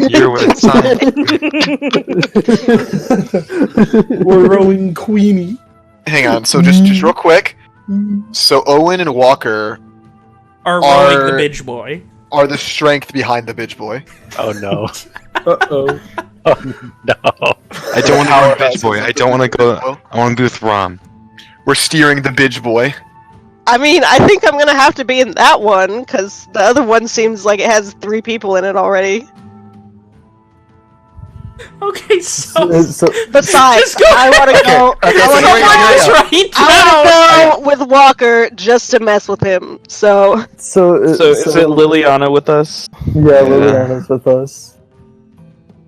You're with We're rowing Queenie. Hang on, so just real quick. So Owen and Walker Are rowing the Bidge Boy. are the strength behind the bitch boy. Oh no. Uh-oh. No. I don't want to go with Bitch Boy. I don't want to go. I want to be with Rom. We're steering the bitch boy. I mean, I think I'm gonna have to be in that one because the other one seems like it has 3 people in it already. Okay, so So, Besides, Just go I want to go. Okay, I so want here we go, to here we go. right I want to go with Walker just to mess with him. So so So is it Liliana with us? Yeah, Liliana's with us.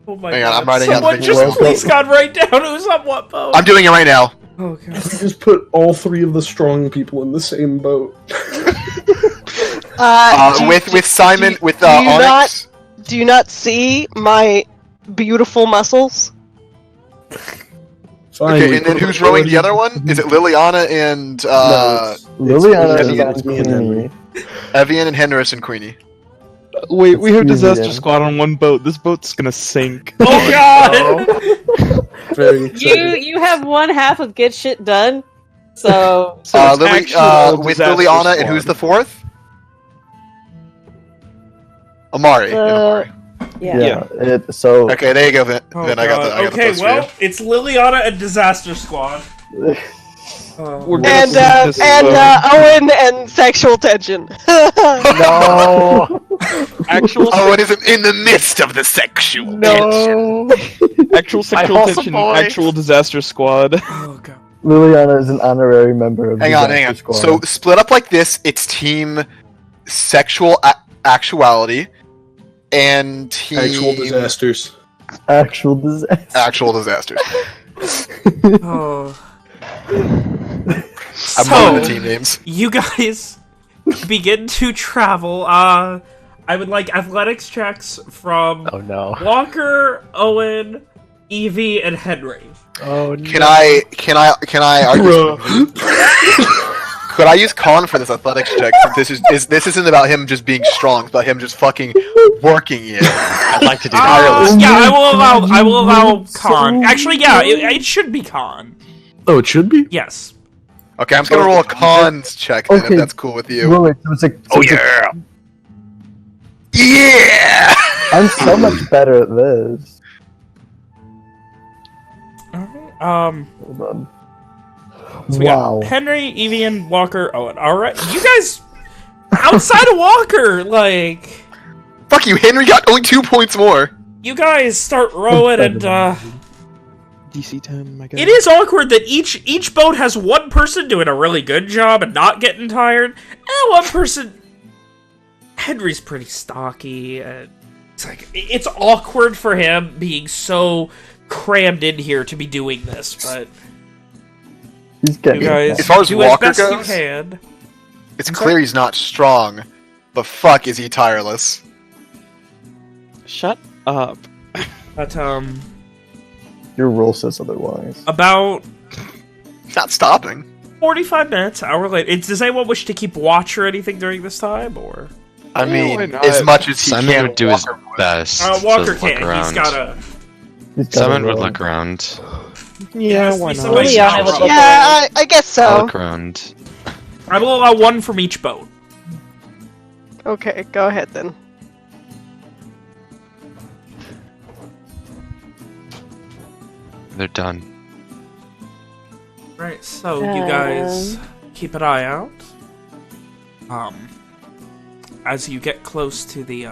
Oh my Hang on, god. I'm writing out the Someone picture. just please God write down who's on what boat. I'm doing it right now. Oh god. We just put all 3 of the strong people in the same boat. With Simon, with do you Onyx. do you not see my beautiful muscles? Fine, Okay, we and then put who's rowing the other everybody- one? Is it Liliana and Liliana it's is me on and Queenie. Evian and Henris and Queenie? Wait, we have Easy, Disaster then. Squad on one boat. This boat's gonna sink. Oh god. Very You excited. you have one half of get shit done, so So it's Lily, actual with Disaster Liliana, and Squad. who's the fourth? Amari. and Amari. yeah. So Okay, there you go. Then, Oh, then I got God. the. I got the Okay, post for well, you. it's Liliana and Disaster Squad. We're gonna And leave this Owen and sexual tension. No. actual Owen is in the midst of the sexual tension. No. actual sexual wholesome tension, boy. actual disaster squad. Oh god. Liliana is an honorary member of Hang the on. Disaster Squad. So split up like this. It's team sexual actuality and team Actual disasters. actual disaster. actual disasters. Oh. I'm moving the team names. You guys begin to travel. I would like athletics checks from Oh no. Walker, Owen, Evie, and Henry. Oh no. Can I argue? Could I use Con for this athletics check? Since this isn't about him just being strong, it's about him just fucking working it. I'd like to do that. Yeah, I will allow Con. Actually, yeah, it should be Con. Oh, it should be? Yes. Okay, I'm just gonna roll a Cons check then, Okay. if that's cool with you. Wait, so it's like, Oh yeah! Yeah! I'm so much better at this. Alright, Hold on. so we Wow. got Henry, Evie, and Walker, Owen. Alright, you guys, outside of Walker, like, Fuck you, Henry got only 2 points more. you guys start rowing and, DC 10, my god. it is awkward that each boat has one person doing a really good job and not getting tired, and one person... Henry's pretty stocky, and it's like, it's awkward for him being so crammed in here to be doing this, but He's getting you guys As far as do Walker as best you goes- can. It's clear he's not strong, but fuck is he tireless. Shut up. But, Your rule says otherwise. about He's not stopping. 45 minutes, hour later. Does anyone wish to keep watch or anything during this time, or? I why mean, not? as much as he Simon can. would do his Walker would. best. Walker to look can't. around. He's gotta... He's got Simon a would rule. look around. Yeah, Yes, why Lisa not? Wade. Liliana would look Yeah, I guess I'll so. look around. I will allow one from each boat. Okay, go ahead then. They're done. Right, so you guys keep an eye out. As you get close to the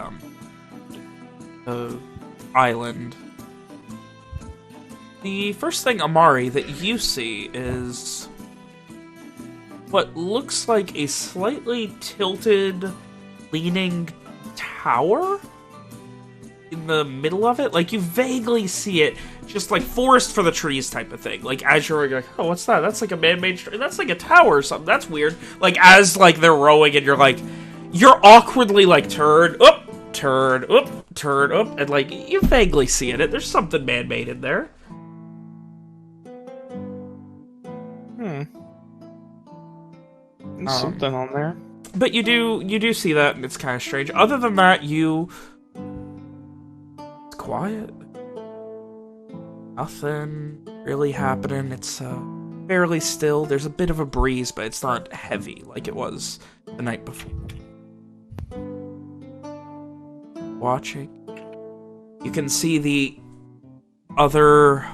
island. The first thing, Amari, that you see is what looks like a slightly tilted, leaning tower in the middle of it. Like, you vaguely see it, just like forest for the trees type of thing. Like, as you're like, oh, what's that? That's like a man-made... That's like a tower or something. That's weird. Like, as, like, they're rowing and you're like... You're awkwardly, like, turn, up, and, like, you vaguely see it. There's something man-made in there. There's something on there. But you do see that, and it's kind of strange. Other than that, it's quiet. Nothing really happening. It's fairly still. There's a bit of a breeze, but it's not heavy like it was the night before. Watching. You can see the other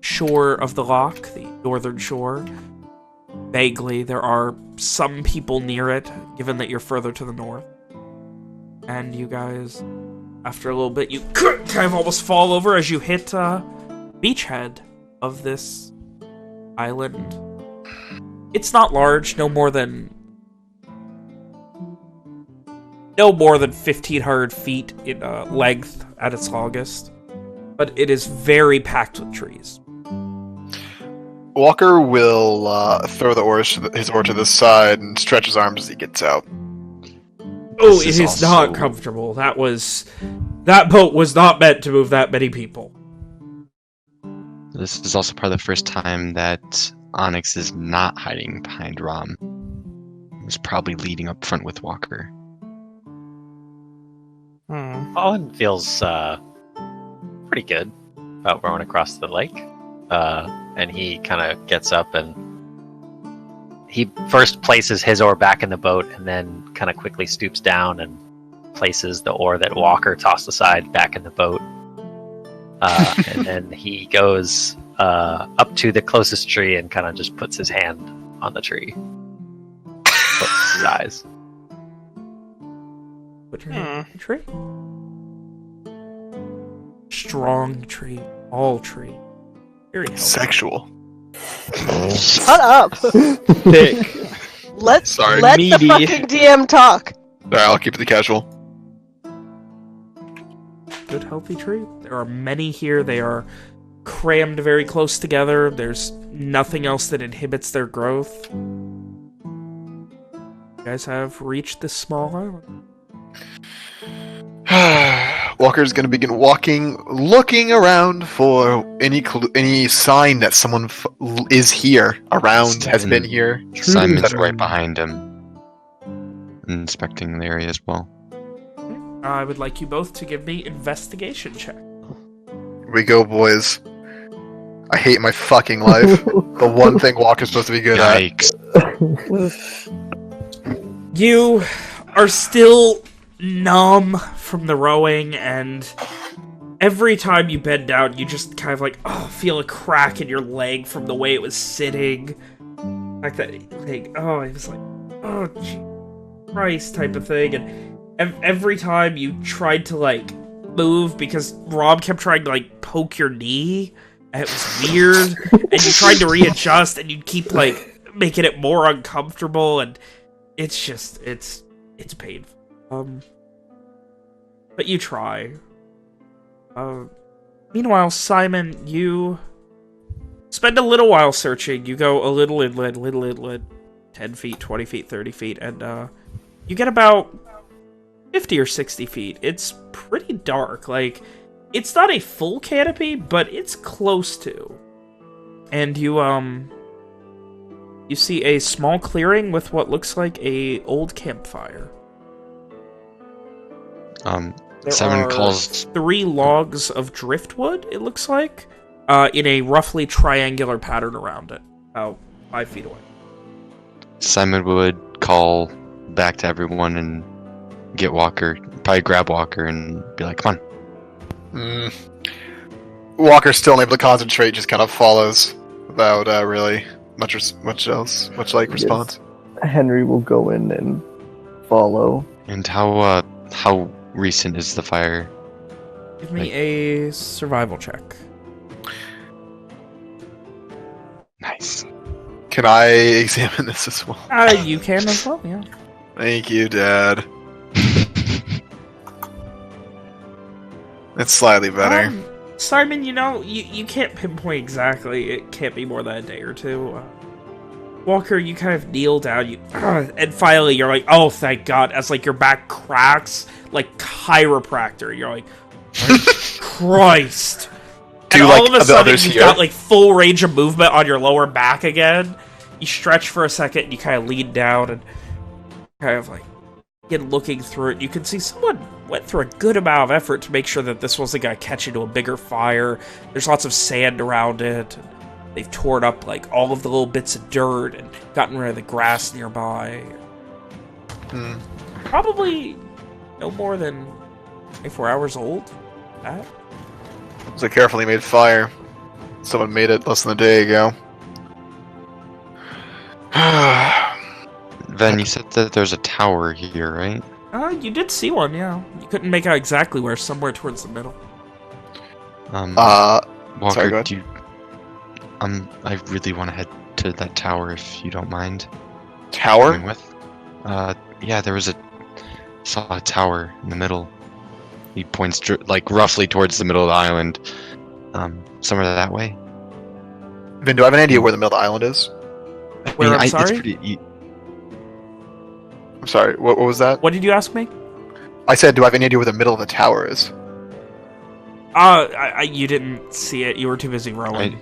shore of the loch, the northern shore. Vaguely, there are some people near it, given that you're further to the north. And you guys, after a little bit, you kind of almost fall over as you hit beachhead of this island. It's not large, no more than 1,500 feet in length at its longest. But it is very packed with trees. Walker will throw his oar to the side and stretch his arms as he gets out. Oh, This it is is not also- comfortable. That boat was not meant to move that many people. This is also probably the first time that Onyx is not hiding behind Rom. He was probably leading up front with Walker. Owen feels pretty good about rowing across the lake. And he kind of gets up and he first places his oar back in the boat and then kind of quickly stoops down and places the oar that Walker tossed aside back in the boat. And then he goes up to the closest tree and kind of just puts his hand on the tree. Closes his eyes. What's your name? Tree? Strong tree. All tree. Very healthy. Sexual. Shut up. Thick. Let Sorry. the Meaty. fucking DM talk. Alright, I'll keep it casual. Good healthy tree. There are many here. They are crammed very close together. There's nothing else that inhibits their growth. You guys have reached this small island. Walker's gonna begin walking, looking around for any sign that someone is here, around, has been here. Simon's right behind him, inspecting the area as well. I would like you both to give me investigation check. Here we go, boys. I hate my fucking life. The one thing Walker's supposed to be good Yikes. at. You are still numb from the rowing, and every time you bend down, you just kind of like, feel a crack in your leg from the way it was sitting. Like that, like, it was like, gee, Christ type of thing. And every time you tried to, like, move, because Rob kept trying to, like, poke your knee, and it was weird, and you tried to readjust, and you'd keep, like, making it more uncomfortable, and it's just, it's painful. But you try. Meanwhile, Simon, you spend a little while searching. You go a little inland, 10 feet, 20 feet, 30 feet, and you get about 50 or 60 feet. It's pretty dark. Like, it's not a full canopy, but it's close to. And you see a small clearing with what looks like a old campfire. There Simon are calls 3 logs of driftwood, it looks like, in a roughly triangular pattern around it, about 5 feet away. Simon would call back to everyone and get Walker, probably grab Walker and be like, come on. Walker's still unable to concentrate, just kind of follows without really much response. Henry will go in and follow. And how recent is the fire? Give me a survival check. Nice. Can I examine this as well? You can as well, yeah. Thank you, Dad. It's slightly better. Simon, you can't pinpoint exactly. It can't be more than a day or two. Walker, you kind of kneel down, and finally you're like, oh, thank God, as like your back cracks like chiropractor. You're like, Christ. And all of a sudden you've got like full range of movement on your lower back again. You stretch for a second, and you kind of lean down and kind of like begin looking through it. You can see someone went through a good amount of effort to make sure that this wasn't going to catch into a bigger fire. There's lots of sand around it. And they've torn up like all of the little bits of dirt and gotten rid of the grass nearby. Probably no more than 24 hours old. It's a carefully made fire. Someone made it less than a day ago. Then you said that there's a tower here, right? You did see one, yeah. You couldn't make out exactly where, somewhere towards the middle. Walker, sorry, go ahead. do you... I really want to head to that tower if you don't mind. Tower? Coming with? Yeah, there was saw a tower in the middle. He points like roughly towards the middle of the island. Somewhere that way. Vin, do I have an idea where the middle of the island is? Where, I'm It's sorry? pretty... I'm sorry, what was that? What did you ask me? I said, do I have any idea where the middle of the tower is? You didn't see it. You were too busy rowing.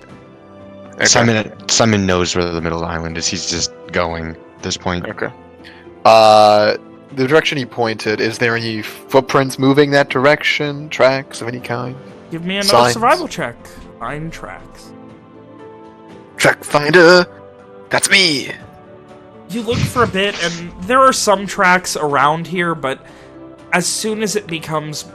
Okay. Simon knows where the middle of the island is. He's just going at this point. Okay. The direction he pointed, is there any footprints moving that direction? Tracks of any kind? Give me another Signs. survival check. Find tracks. Track finder! That's me! You look for a bit, and there are some tracks around here, but as soon as it becomes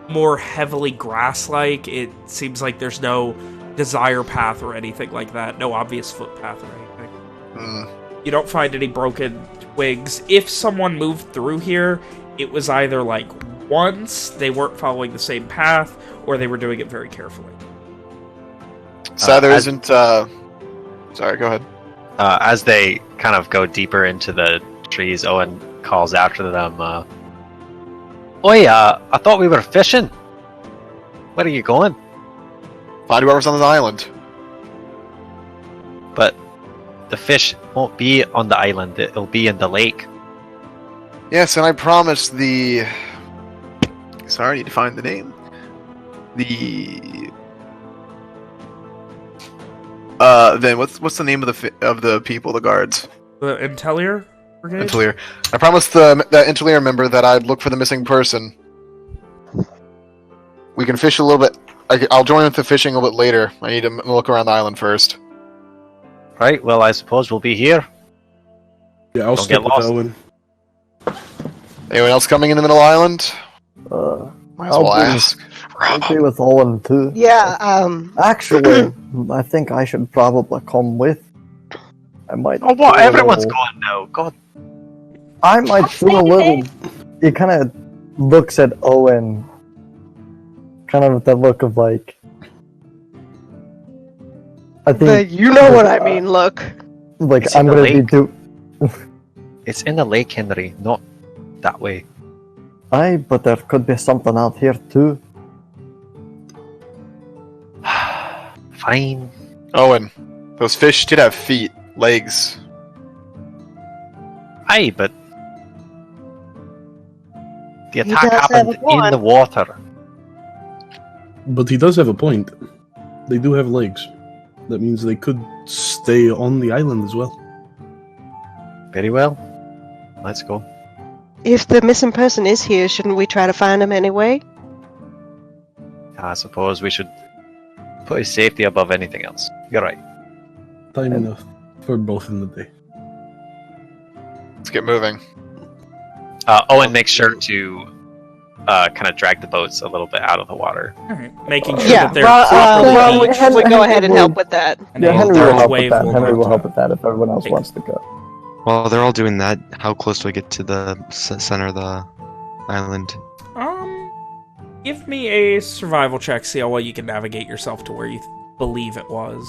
more heavily grass-like, it seems like there's no desire path or anything like that. No obvious footpath or anything. You don't find any broken twigs. If someone moved through here, it was either like once they weren't following the same path, or they were doing it very carefully. So there isn't. Sorry, go ahead. As they kind of go deeper into the trees, Owen calls after them. Oi, I thought we were fishing. Where are you going? Find whoever's on this island. But the fish won't be on the island. It'll be in the lake. Yes, and I promised the. Sorry, I need to find the name. Then what's the name of the people, the guards? The Intellier Brigade? Intellier. I promised that Intellier member that I'd look for the missing person. We can fish a little bit. I'll join with the fishing a little bit later. I need to look around the island first. Right, well, I suppose we'll be here. Yeah, I'll Don't stick get with lost. Owen. Anyone else coming in the middle island? Might as well I'll ask. be with Owen too. Yeah, Actually, I think I should probably come with. I might. Oh, what? do a Everyone's little- going now. God. I might do a little. He kind of looks at Owen, kind of with that look of like. I think you know what I mean, look. Like It's in I'm the gonna be lake. It's in the lake, Henry, not that way. Aye, but there could be something out here too. Fine. Owen, those fish did have feet, legs. Aye, but the He attack does have happened a point. in the water. But he does have a point. They do have legs. That means they could stay on the island as well. Very well. Let's go. If the missing person is here, shouldn't we try to find him anyway? I suppose we should put his safety above anything else. You're right. Time enough for both in the day. Let's get moving. Owen makes sure to kind of drag the boats a little bit out of the water. Alright, making sure Yeah, that they're well, properly we beached. should go ahead and help with that. And Yeah, a Henry will large help with wave that. will Henry go will to- help with that if everyone else Take- wants to go. While they're all doing that, how close do I get to the center of the island? Give me a survival check, see how well you can navigate yourself to where you believe it was.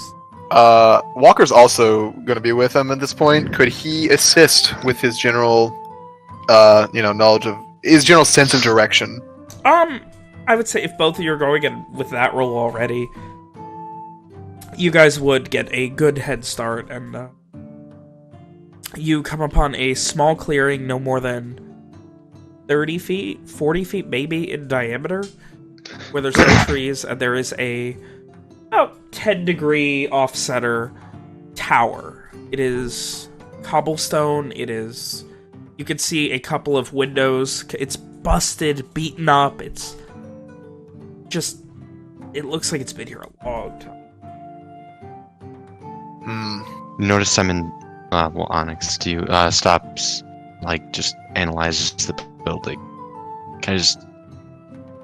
Walker's also going to be with him at this point. Could he assist with his general, knowledge of his general sense of direction? I would say if both of you are going and with that roll already, you guys would get a good head start, and you come upon a small clearing no more than 30 feet, 40 feet maybe in diameter, where there's no trees, and there is a about 10-degree off-center tower. It is cobblestone, you can see a couple of windows, it's busted, beaten up, it looks like it's been here a long time. Notice Simon, Onyx, stops, just analyzes the building. Kind of just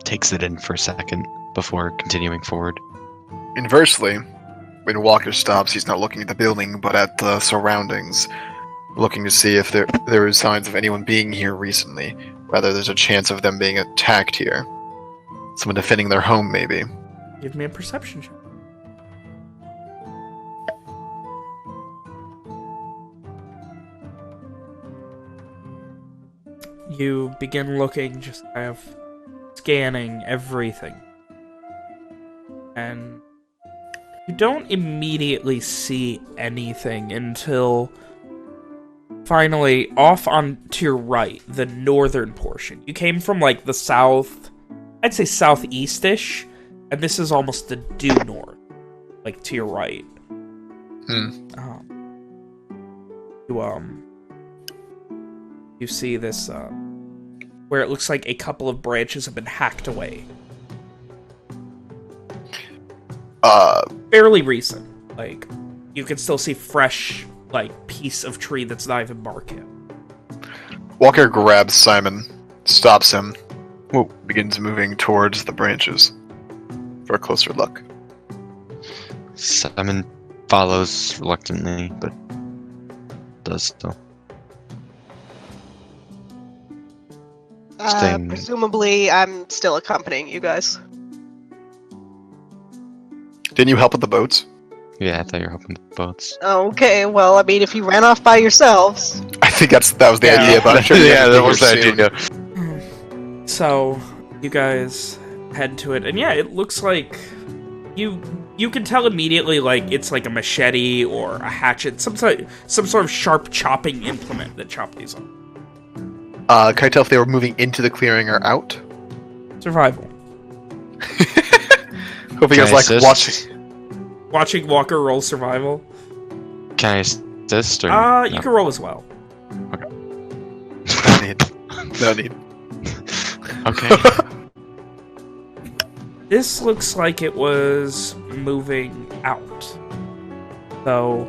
takes it in for a second before continuing forward. Inversely, when Walker stops, he's not looking at the building, but at the surroundings, looking to see if there is signs of anyone being here recently. Whether there's a chance of them being attacked here. Someone defending their home, maybe. Give me a perception check. You begin looking, just kind of scanning everything. And you don't immediately see anything until finally off on to your right, the northern portion. You came from the south, I'd say southeast-ish, and this is almost the due north, to your right. You see this, where it looks like a couple of branches have been hacked away. Fairly recent. You can still see fresh, piece of tree that's not even bark yet. Walker grabs Simon, stops him, begins moving towards the branches for a closer look. Simon follows reluctantly, but does so. Staying- Presumably, I'm still accompanying you guys. Didn't you help with the boats? Yeah, I thought you were helping the boats. Okay, well, I mean, if you ran off by yourselves. I think that was the Yeah. idea. But I'm sure Yeah, that you're was the soon. idea. So, you guys head to it, and yeah, it looks like you can tell immediately, like, it's like a machete or a hatchet, some sort of sharp chopping implement that chopped these on. Can I tell if they were moving into the clearing or out? Survival. Hope you Can guys I like assist? Watching Walker roll survival. Can I assist or? You no? can roll as well. No need. No need. Okay. This looks like it was moving out. So,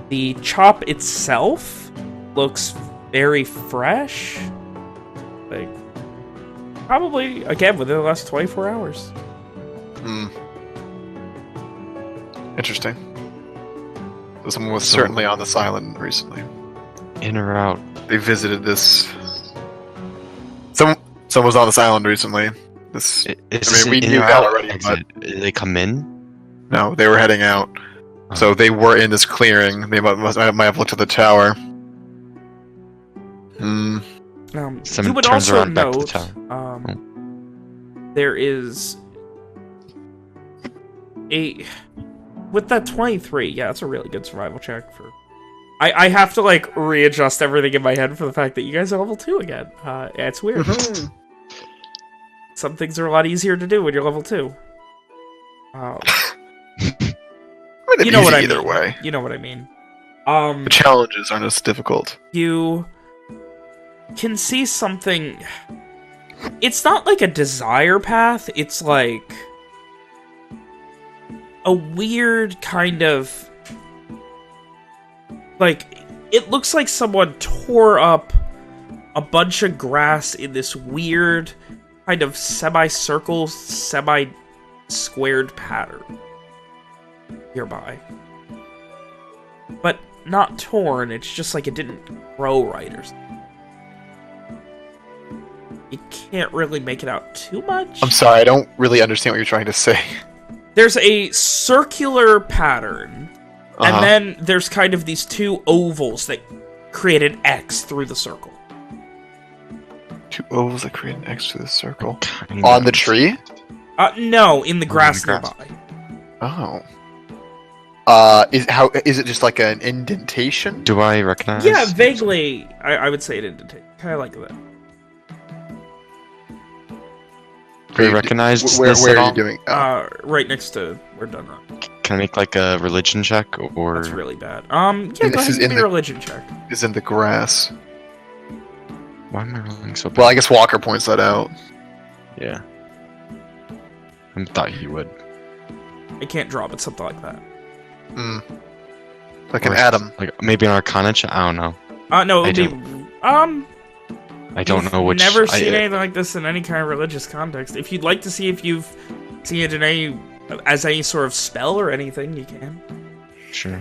the chop itself looks very fresh. Like, probably, again, within the last 24 hours. Hmm. Interesting. So someone was certainly on this island recently. In or out? They visited this. Someone was on this island recently. This. We knew that already, but they come in. no, they were heading out. So they were in this clearing. They might have looked at the tower. Hmm. You Someone would turns also around back to the note, tower. there is a... With that 23, yeah, it's a really good survival check for... I have to, like, readjust everything in my head for the fact that you guys are level 2 again. It's weird. Some things are a lot easier to do when you're level 2. You know what I mean. Either way, You know what I mean. the challenges aren't as difficult. You can see something... It's not like a desire path, it's like... a weird kind of... Like, it looks like someone tore up a bunch of grass in this weird kind of semi-circle, semi-squared pattern nearby. But not torn, it's just like it didn't grow right or something. You can't really make it out too much. I'm sorry, I don't really understand what you're trying to say. There's a circular pattern, and then there's kind of these two ovals that create an X through the circle. Two ovals that create an X through the circle. Kind On of. the tree? No, in the grass grass. nearby. Oh. Is it just like an indentation? Do I recognize? Yeah, vaguely, I would say it indentation. Kind of like that. Do I recognize Where this are at you all? doing? Right next to where Dunrock. Can I make like a religion check or? That's really bad. Yeah, And go this ahead is and give in me the- a religion check. Is in the grass. Why am I rolling so bad? Well, I guess Walker points that out. Yeah. I thought you would. I can't draw, but something like that. Hmm. Like an Or atom. Like maybe an Arcana check. I don't know. No, I it would be... I don't You've know which. Never seen anything like this in any kind of religious context. If you'd like to see if you've seen it in any sort of spell or anything, you can. Sure.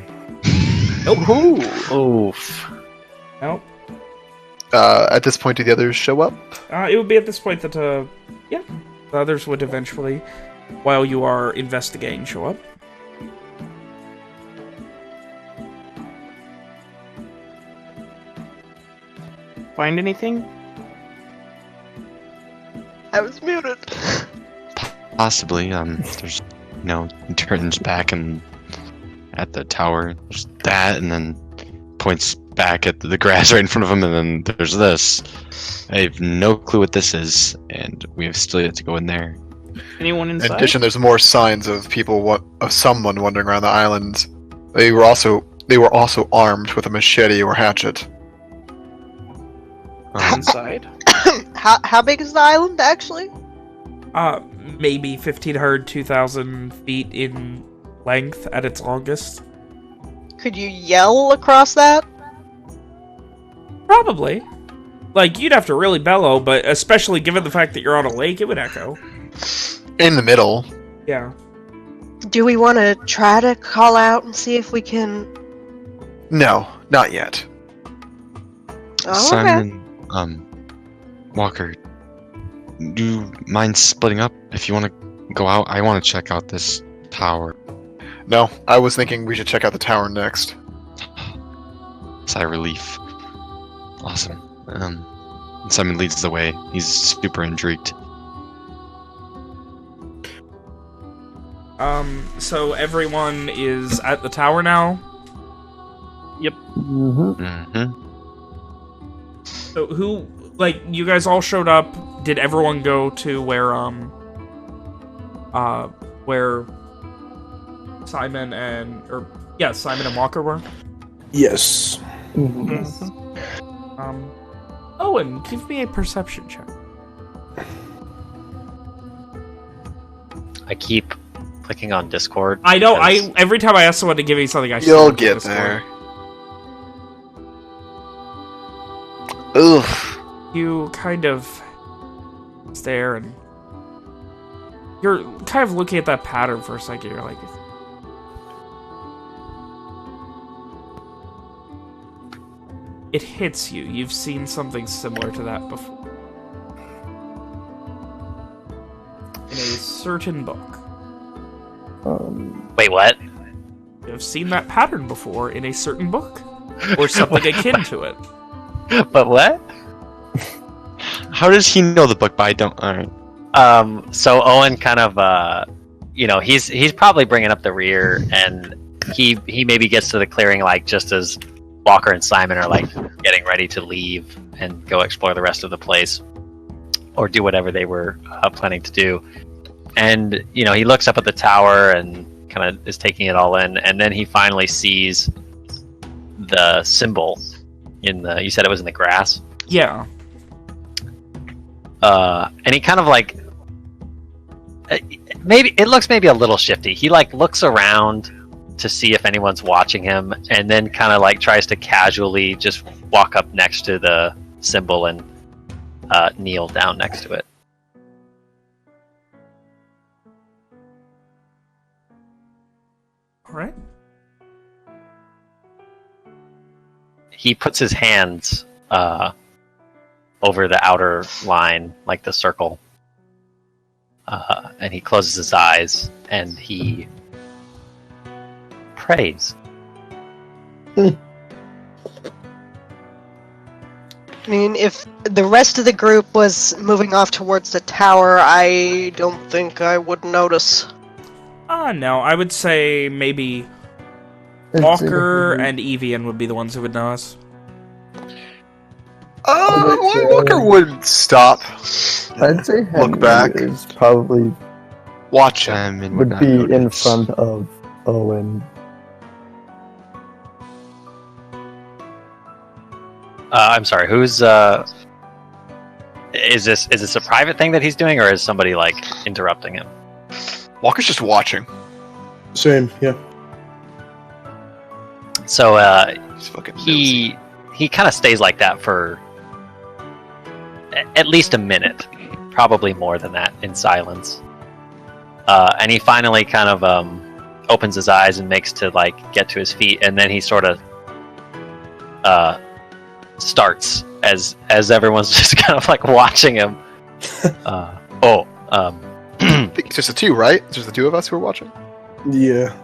Oof. Nope. At this point, do the others show up? It would be at this point that, yeah, the others would eventually, while you are investigating, show up. Find anything? I was muted. Possibly. There's, he turns back and at the tower. There's that, and then points back at the grass right in front of him, and then there's this. I have no clue what this is, and we have still yet to go in there. Anyone In inside? addition, there's more signs of someone wandering around the island. They were also armed with a machete or hatchet. Inside? How big is the island, actually? Maybe 1,500, 2,000 feet in length at its longest. Could you yell across that? Probably. Like, you'd have to really bellow, but especially given the fact that you're on a lake, it would echo. In the middle. Yeah. Do we want to try to call out and see if we can? No, not yet. Oh, okay. Simon, Walker, do you mind splitting up? If you want to go out, I want to check out this tower. No, I was thinking we should check out the tower next. Sigh of relief. Awesome. Simon leads the way. He's super intrigued. So everyone is at the tower now? Mm-hmm. So who, like, you guys all showed up. Did everyone go to where Simon and Walker were? Yes. Owen, give me a perception check. I keep clicking on Discord. I know, because- every time I ask someone to give me something, I You'll switch to get Discord. there. Ugh. You kind of stare and you're kind of looking at that pattern for a second. You're like, it hits you. You've seen something similar to that before. In a certain book. Wait, what? You've seen that pattern before in a certain book. Or something akin to it. But what? How does he know the book? But I don't. Alright. So Owen kind of, he's probably bringing up the rear, and he maybe gets to the clearing like just as Walker and Simon are like getting ready to leave and go explore the rest of the place, or do whatever they were planning to do. And he looks up at the tower and kind of is taking it all in, and then he finally sees the symbol in the. You said it was in the grass. Yeah. And he kind of like maybe it looks maybe a little shifty. He like looks around to see if anyone's watching him, and then kind of like tries to casually just walk up next to the symbol and kneel down next to it. All right. He puts his hands over the outer line, like the circle, and he closes his eyes and he prays. I mean, if the rest of the group was moving off towards the tower, I don't think I would notice. No, I would say maybe Walker and Evian would be the ones who would know us. Walker would stop. I'd say Henry Look back. is probably Watch him. Simon would not be in notice. front of Owen. I'm sorry. Who's is this a private thing that he's doing, or is somebody like interrupting him? Walker's just watching. Same, yeah. So He's fucking he kind of stays like that for at least a minute, probably more than that, in silence. And he finally kind of opens his eyes and makes to like get to his feet, and then he sort of starts as everyone's just kind of like watching him. I think it's just the two, right? It's just the two of us who are watching. Yeah,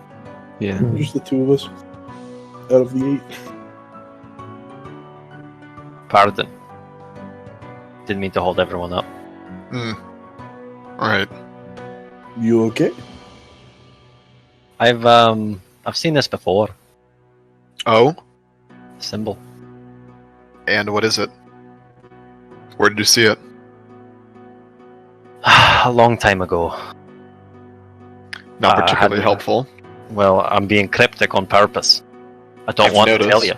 Yeah. just the two of us out of the 8. Pardon. Didn't mean to hold everyone up. Alright. You okay? I've seen this before. Oh? Symbol. And what is it? Where did you see it? A long time ago. Not particularly had- helpful. Well, I'm being cryptic on purpose. I don't I've want to noticed. tell you.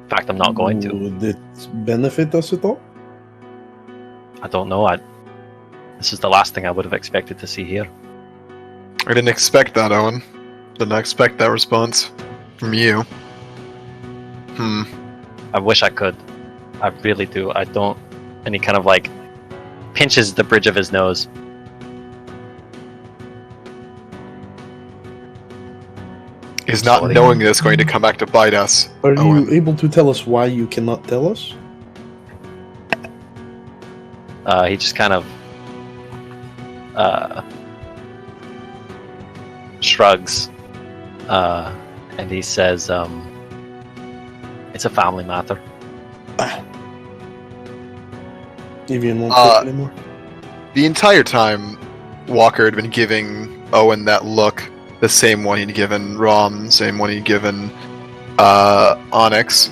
In fact, I'm not going to. Would it benefit us at all? I don't know. This is the last thing I would have expected to see here. I didn't expect that, Owen. Didn't expect that response from you. I wish I could. I really do. I don't. And he kind of like pinches the bridge of his nose. Is not facility. knowing this going to come back to bite us? Are Owen. you able to tell us why you cannot tell us? He just kind of shrugs, and he says, "It's a family matter." Evian won't say it anymore. The entire time, Walker had been giving Owen that look, the same one he'd given Rom, the same one he'd given Onyx,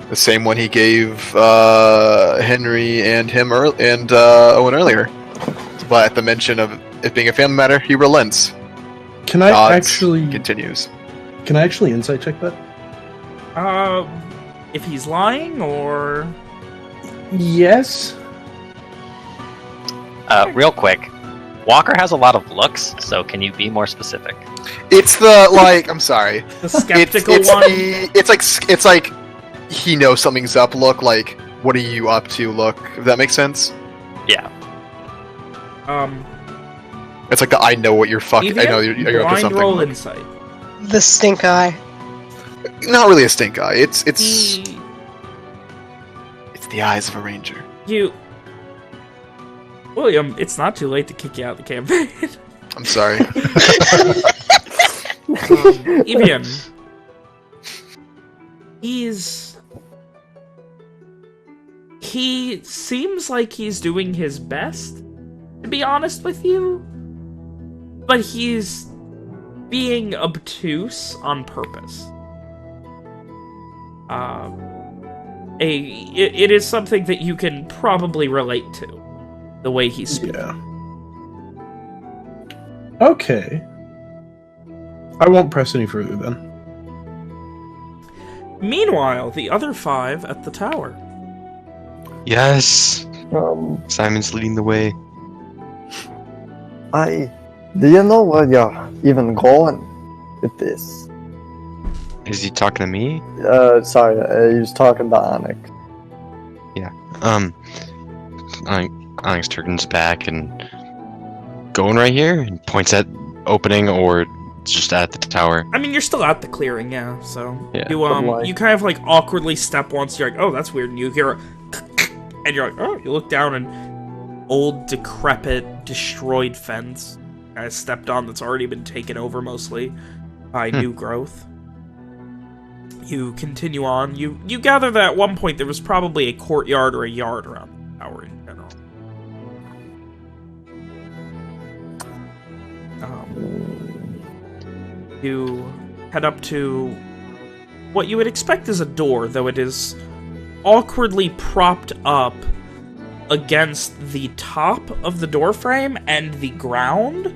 the same one he gave Henry and Owen earlier. But at the mention of it being a family matter, he relents. Can I Odds actually continues? Can I actually insight check that? If he's lying, or... Yes. Real quick, Walker has a lot of looks, so can you be more specific? It's the like. I'm sorry. The skeptical it's one? It's like he knows something's up. Look, like what are you up to? Look, if that makes sense. Yeah. It's like the I know what you're fucking. I know you're up to blind something. roll insight. The stink eye. Not really a stink eye. It's the eyes of a ranger. William, it's not too late to kick you out of the campaign. I'm sorry. Evian, he seems like he's doing his best, to be honest with you, but he's being obtuse on purpose. It is something that you can probably relate to, the way he's speaking. Yeah. Okay. I won't press any further then. Meanwhile, the other 5 at the tower. Yes! Simon's leading the way. Do you know where you're even going with this? Is he talking to me? Sorry, he was talking to Onyx. Yeah. Onyx turns back and going right here and points at opening or just at the tower. I mean, you're still at the clearing, yeah, so... Yeah. You kind of, like, awkwardly step once, you're like, oh, that's weird, and you hear a... And you're like, oh, you look down and... Old, decrepit, destroyed fence. I stepped on that's already been taken over, mostly, by new growth. You continue on. You gather that at one point there was probably a courtyard or a yard around the tower in general. You head up to what you would expect is a door, though it is awkwardly propped up against the top of the door frame and the ground,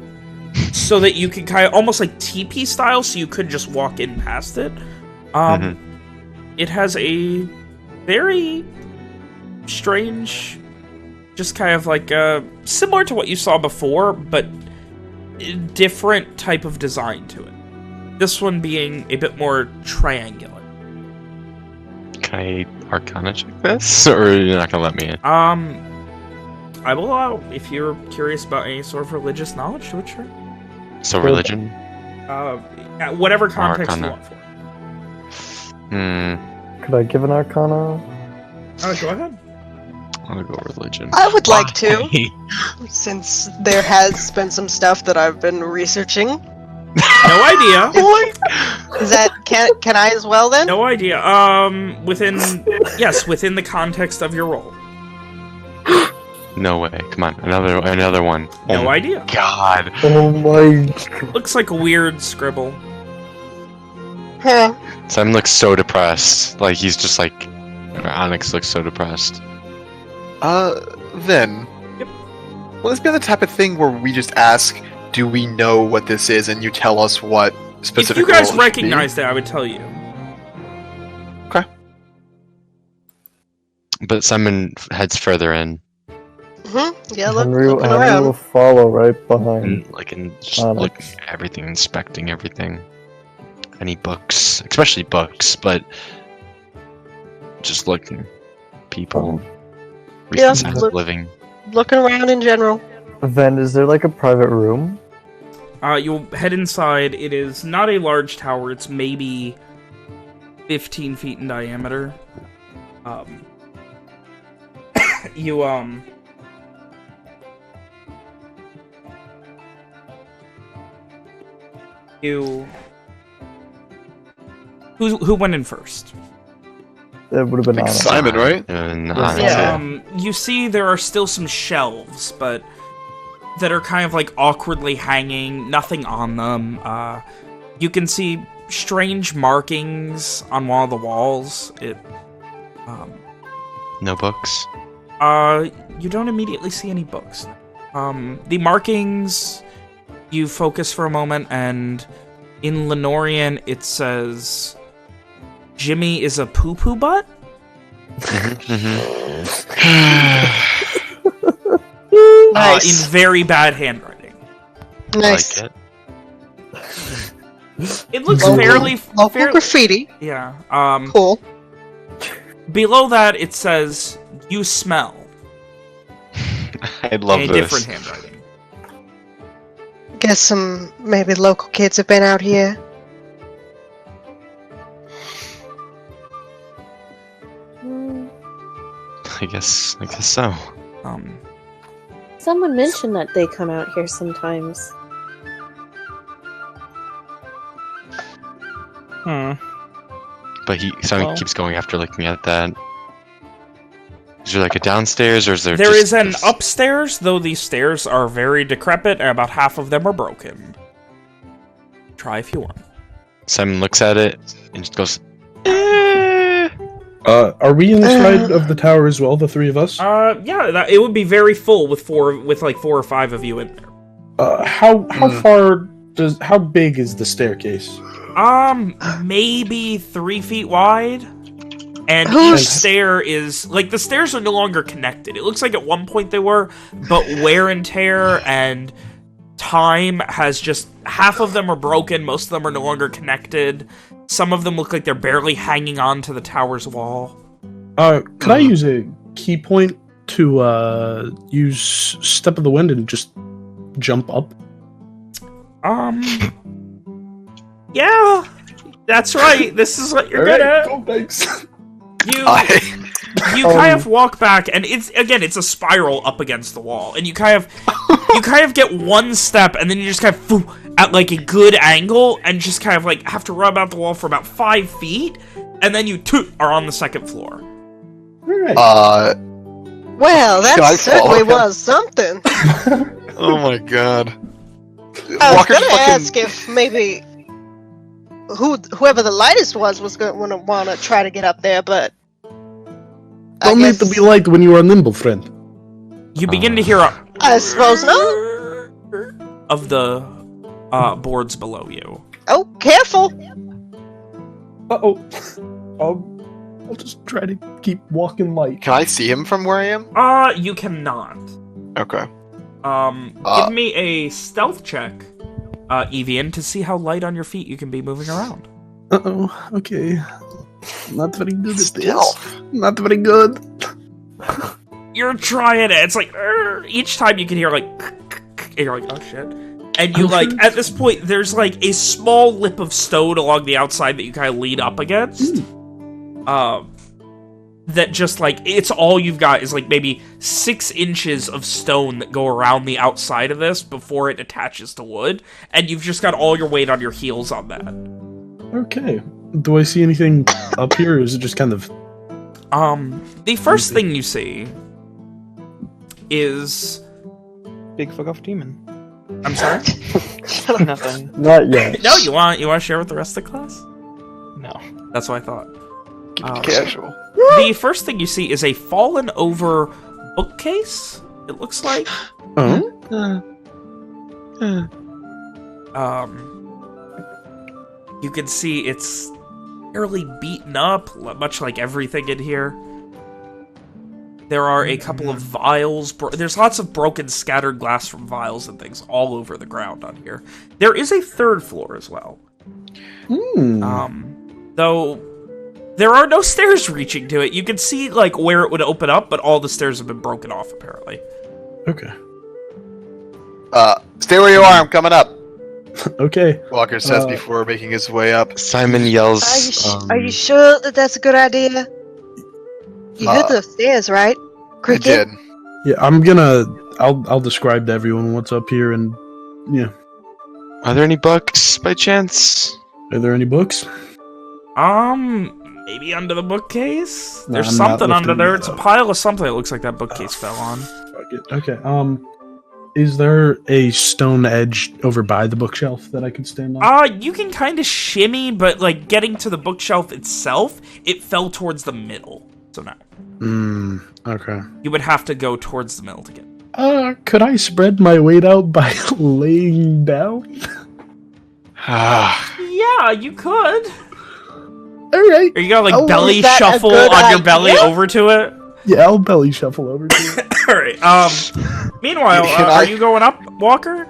so that you can kind of almost like teepee style, so you could just walk in past it. It has a very strange, just kind of like similar to what you saw before, but different type of design to it. This one being a bit more triangular. Can I Arcana check this, or you're not gonna let me in? I will allow, if you're curious about any sort of religious knowledge to it, sure. So religion? Whatever context Arcana. you want for it. Could I give an Arcana? Go ahead. I'll go religion. I would like to, since there has been some stuff that I've been researching. No idea. Is that can I as well then? No idea. Within the context of your role. No way. Come on, another one. No Oh my idea. God. Oh my... Looks like a weird scribble. Huh. Simon looks so depressed. Like he's just like Onyx looks so depressed. Then... Yep. Will this be the type of thing where we just ask, do we know what this is, and you tell us what specific If you guys role it should be? recognized it, I would tell you. Okay. But Simon heads further in, Yeah, Henry looking will around. follow right behind. and just Onyx. looking at everything, inspecting everything. Any books, especially books, but just looking. People. Yeah, Recent look- living. Looking around in general. Then, is there like a private room? You'll head inside. It is not a large tower. It's maybe 15 feet in diameter. You Who went in first? It would have been Anna. Simon, right? You see there are still some shelves, but that are kind of like awkwardly hanging, nothing on them. You can see strange markings on one of the walls. No books? You don't immediately see any books. The markings, you focus for a moment, and in Lenorian it says, Jimmy is a poo-poo butt? Nice. In very bad handwriting. Nice. I like it. It looks Local fairly... graffiti. Yeah. Cool. Below that, it says, you smell. I love in a this. different handwriting. Guess some maybe local kids have been out here. I guess so. Someone mentioned that they come out here sometimes. But Simon keeps going after looking at that. Is there like a downstairs, or is there? There just is an this- upstairs, though these stairs are very decrepit, and about half of them are broken. Try if you want. Simon looks at it and just goes, Are we inside of the tower as well, the three of us? Yeah, it would be very full with like 4 or 5 of you in there. How how big is the staircase? Maybe 3 feet wide. And each stair is... Like, the stairs are no longer connected. It looks like at one point they were, but wear and tear and time has just... Half of them are broken, most of them are no longer connected. Some of them look like they're barely hanging on to the tower's wall. Could I use a key point to use Step of the Wind and just jump up? Yeah, that's right. This is what you're good at. Cool, thanks. You kind of walk back, and it's a spiral up against the wall, and you kind of get one step, and then you just kind of at like a good angle, and just kind of like have to rub out the wall for about 5 feet, and then you are on the second floor. Alright. Well, Can I that certainly follow him? was something. Oh my god. I was Walker's gonna ask if maybe whoever the lightest was going to want to try to get up there, but I Don't need guess, to be light when you are nimble, friend. You begin to hear I suppose not. of the boards below you. Oh, careful! Uh-oh. I'll just try to keep walking light. Can I see him from where I am? You cannot. Okay. Give me a stealth check, Evian, to see how light on your feet you can be moving around. Uh-oh. Okay. Not very good at Stealth. this. Not very good. You're trying it. It's like each time you can hear like, and you're like, oh shit. And you like at this point there's like a small lip of stone along the outside that you kind of lean up against. That just like it's all you've got is like maybe 6 inches of stone that go around the outside of this before it attaches to wood, and you've just got all your weight on your heels on that. Okay. Do I see anything up here, or is it just kind of... The first thing you see is... Big fuck off demon. I'm sorry? Nothing. Not yet. No, you want to share with the rest of the class? No. That's what I thought. Keep it casual. The first thing you see is a fallen over bookcase, it looks like. Oh? You can see it's fairly beaten up, much like everything in here. There are a couple of vials. There's lots of broken, scattered glass from vials and things all over the ground on here. There is a 3rd floor as well. Though there are no stairs reaching to it. You can see like where it would open up, but all the stairs have been broken off apparently. Okay. Stay where you are. I'm coming up. Okay. Walker says before making his way up. Simon yells. Are you sure that that's a good idea? You heard the stairs, right? I Cricket? did. Yeah, I'll describe to everyone what's up here, and yeah. Are there any books by chance? Are there any books? Maybe under the bookcase? No, There's I'm not something under lifting there. it It's a up. pile of something that looks like that bookcase fell on. Fuck it. Okay. Is there a stone edge over by the bookshelf that I could stand on? You can kind of shimmy, but like getting to the bookshelf itself, it fell towards the middle. So no. Okay. You would have to go towards the middle to get. Could I spread my weight out by laying down? Yeah, you could. Alright. Are you gonna like Oh, belly is that a shuffle good on your belly idea? over to it? Yeah, I'll belly shuffle over to it. Alright, meanwhile, Can are you going up, Walker?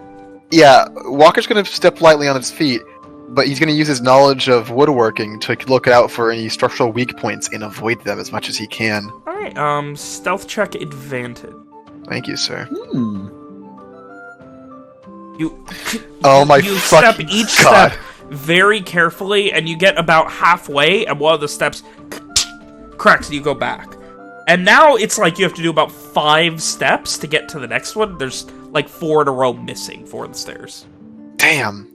Yeah, Walker's gonna step lightly on his feet, but he's gonna use his knowledge of woodworking to look out for any structural weak points and avoid them as much as he can. Alright, stealth check advantage. Thank you, sir. You Oh my you step fucking each God. step very carefully, and you get about halfway, and one of the steps cracks, and you go back. And now it's like you have to do about 5 steps to get to the next one. There's like 4 in a row missing for the stairs. Damn.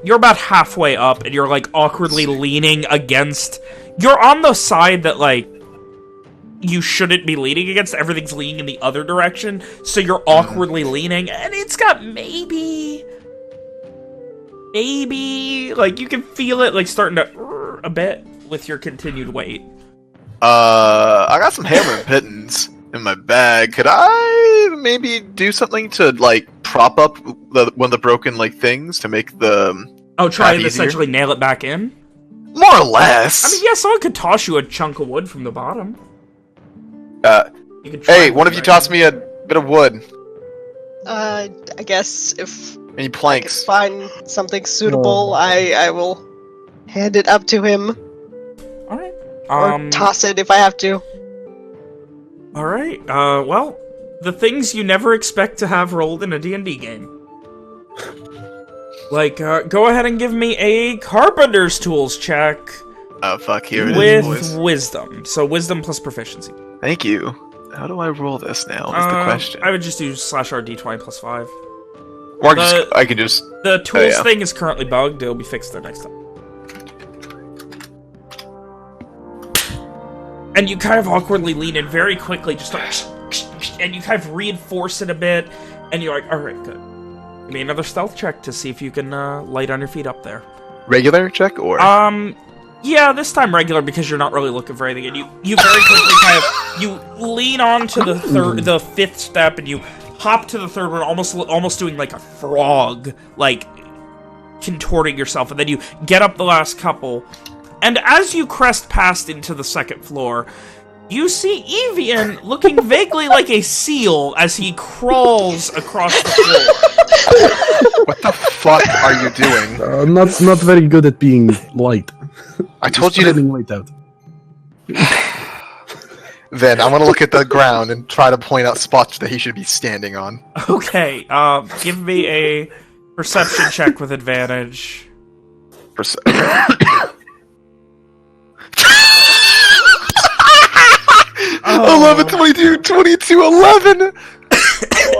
You're about halfway up, and you're like awkwardly leaning against. You're on the side that like you shouldn't be leaning against. Everything's leaning in the other direction, so you're awkwardly leaning, and it's got maybe like you can feel it like starting to a bit with your continued weight. I got some hammer and pittance in my bag. Could I maybe do something to like prop up one of the broken like things to make the try path and easier? essentially nail it back in? More or less. I mean, yeah, someone could toss you a chunk of wood from the bottom. You could try Hey, and one of you right toss me a bit of wood. I guess if Any I can planks? find something suitable, I will hand it up to him. Alright. Or toss it if I have to. Alright, well, the things you never expect to have rolled in a D&D game. Like, go ahead and give me a Carpenter's Tools check Oh fuck, here it is, with boys. wisdom. So wisdom plus proficiency. Thank you. How do I roll this now? Is the question. I would just do /RD20 plus 5. Or I can just. The tools yeah. thing is currently bugged. It'll be fixed there next time. And you kind of awkwardly lean in very quickly, just start, and you kind of reinforce it a bit, and you're like, alright, good. Give me another stealth check to see if you can light on your feet up there. Regular check or? Yeah, this time regular because you're not really looking for anything, and you very quickly kind of, you lean on to the 5th step, and you hop to the 3rd one, almost doing like a frog, like contorting yourself, and then you get up the last couple, and as you crest past into the 2nd floor, you see Evian looking vaguely like a seal as he crawls across the floor. What the fuck are you doing? I'm not very good at being light. I told you to. Light out. Then I'm gonna look at the ground and try to point out spots that he should be standing on. Okay, give me a perception check with advantage. 11, 22, 22, 11!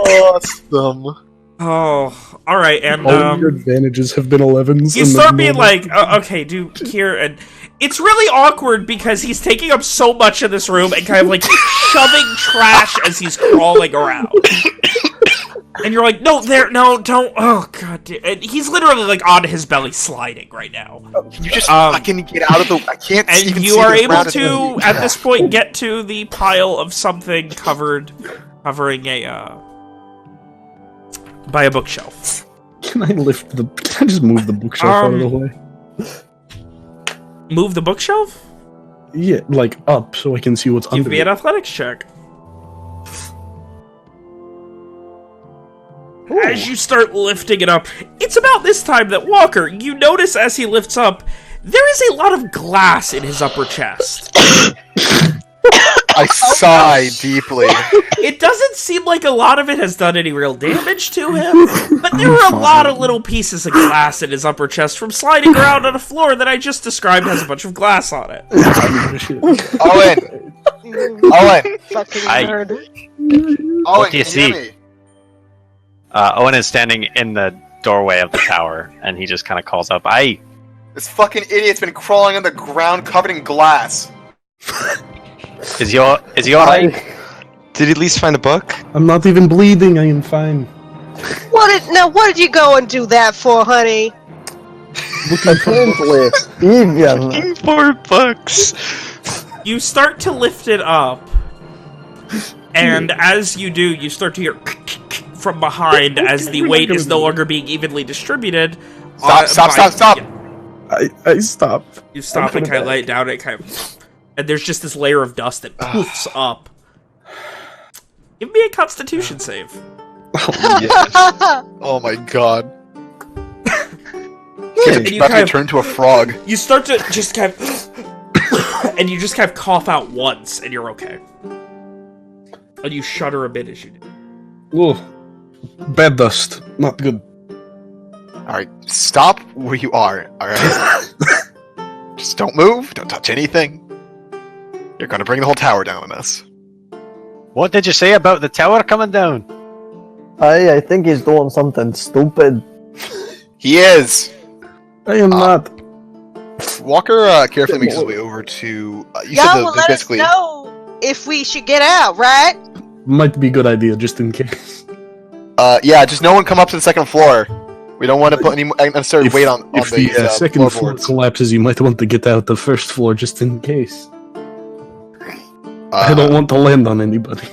Awesome. Oh, alright, and All your advantages have been 11s. you and start then being normal. like, okay, do here, and it's really awkward because he's taking up so much of this room and kind of like shoving trash as he's crawling around. And you're like, no, don't, oh god, and he's literally like on his belly sliding right now. Can you just fucking get out of the... I can't And even you see are the able ground to, at this point, get to the pile of something covering by a bookshelf. Can I just move the bookshelf out of the way? Move the bookshelf? Yeah, like up so I can see what's Give under me it. an athletics check. As you start lifting it up, it's about this time that Walker, you notice as he lifts up, there is a lot of glass in his upper chest. I sigh deeply. It doesn't seem like a lot of it has done any real damage to him, but there are a lot of little pieces of glass in his upper chest from sliding around on a floor that I just described has a bunch of glass on it. Owen! Owen! Fucking I- nerd. Owen, do you can you hear see? me? Owen is standing in the doorway of the tower, and he just kind of calls up, This fucking idiot's been crawling on the ground covered in glass. Is he alright? Did he at least find a book? I'm not even bleeding. I am fine. What did you go and do that for, honey? Apparently, Evian. 4 books. You start to lift it up, and as you do, you start to hear from behind as the weight is no longer being evenly distributed. Stop. I stopped. You stop and kind of lay it down, and and there's just this layer of dust that poofs up. Give me a Constitution save. Oh my god. And you about to kind of- turn to a frog. You start to just kind of, and you just kind of cough out once, and you're okay. And you shudder a bit as you do. Oh, bad dust. Not good. Alright, stop where you are, alright? Just don't move, don't touch anything. You're gonna bring the whole tower down on us. What did you say about the tower coming down? I think he's doing something stupid. He is! I am not. Walker carefully makes his way over to... you said Y'all the will let us basically... know if we should get out, right? Might be a good idea, just in case. yeah, just no one come up to the second floor. We don't want to put any unnecessary weight on If the the second floor floorboards. collapses, you might want to get out the first floor, just in case. I don't want to land on anybody.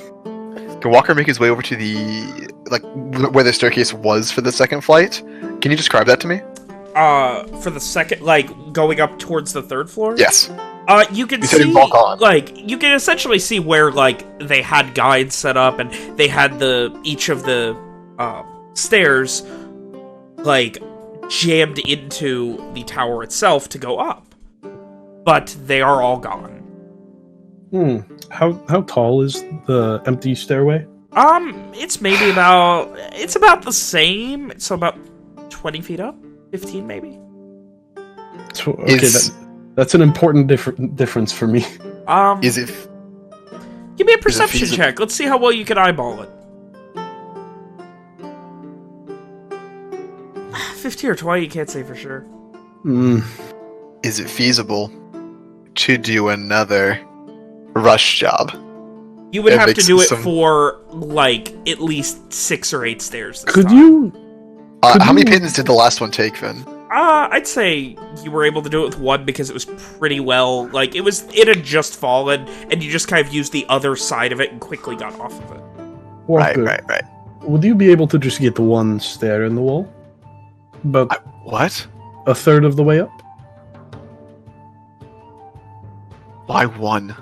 Can Walker make his way over to the... where the staircase was for the second flight? Can you describe that to me? For the second, going up towards the third floor? Yes. You can You said see, it'd walk on. you can essentially see where, they had guides set up, and they had each of the, stairs, jammed into the tower itself to go up. But they are all gone. How tall is the empty stairway? It's maybe it's about the same, so about 20 feet up? 15 maybe? Okay, that's an important difference for me. Is it... Give me a perception check. Let's see how well you can eyeball it. 15 or 20, you can't say for sure. Is it feasible to do another rush job? You would It have to makes do it some- for, at least 6 or 8 stairs. Could you? How many pittance did the last one take, then? I'd say you were able to do it with 1 because it was pretty well, it had just fallen, and you just kind of used the other side of it and quickly got off of it. Walker, Right. Would you be able to just get the one stair in the wall? About What? a third of the way up? Why one?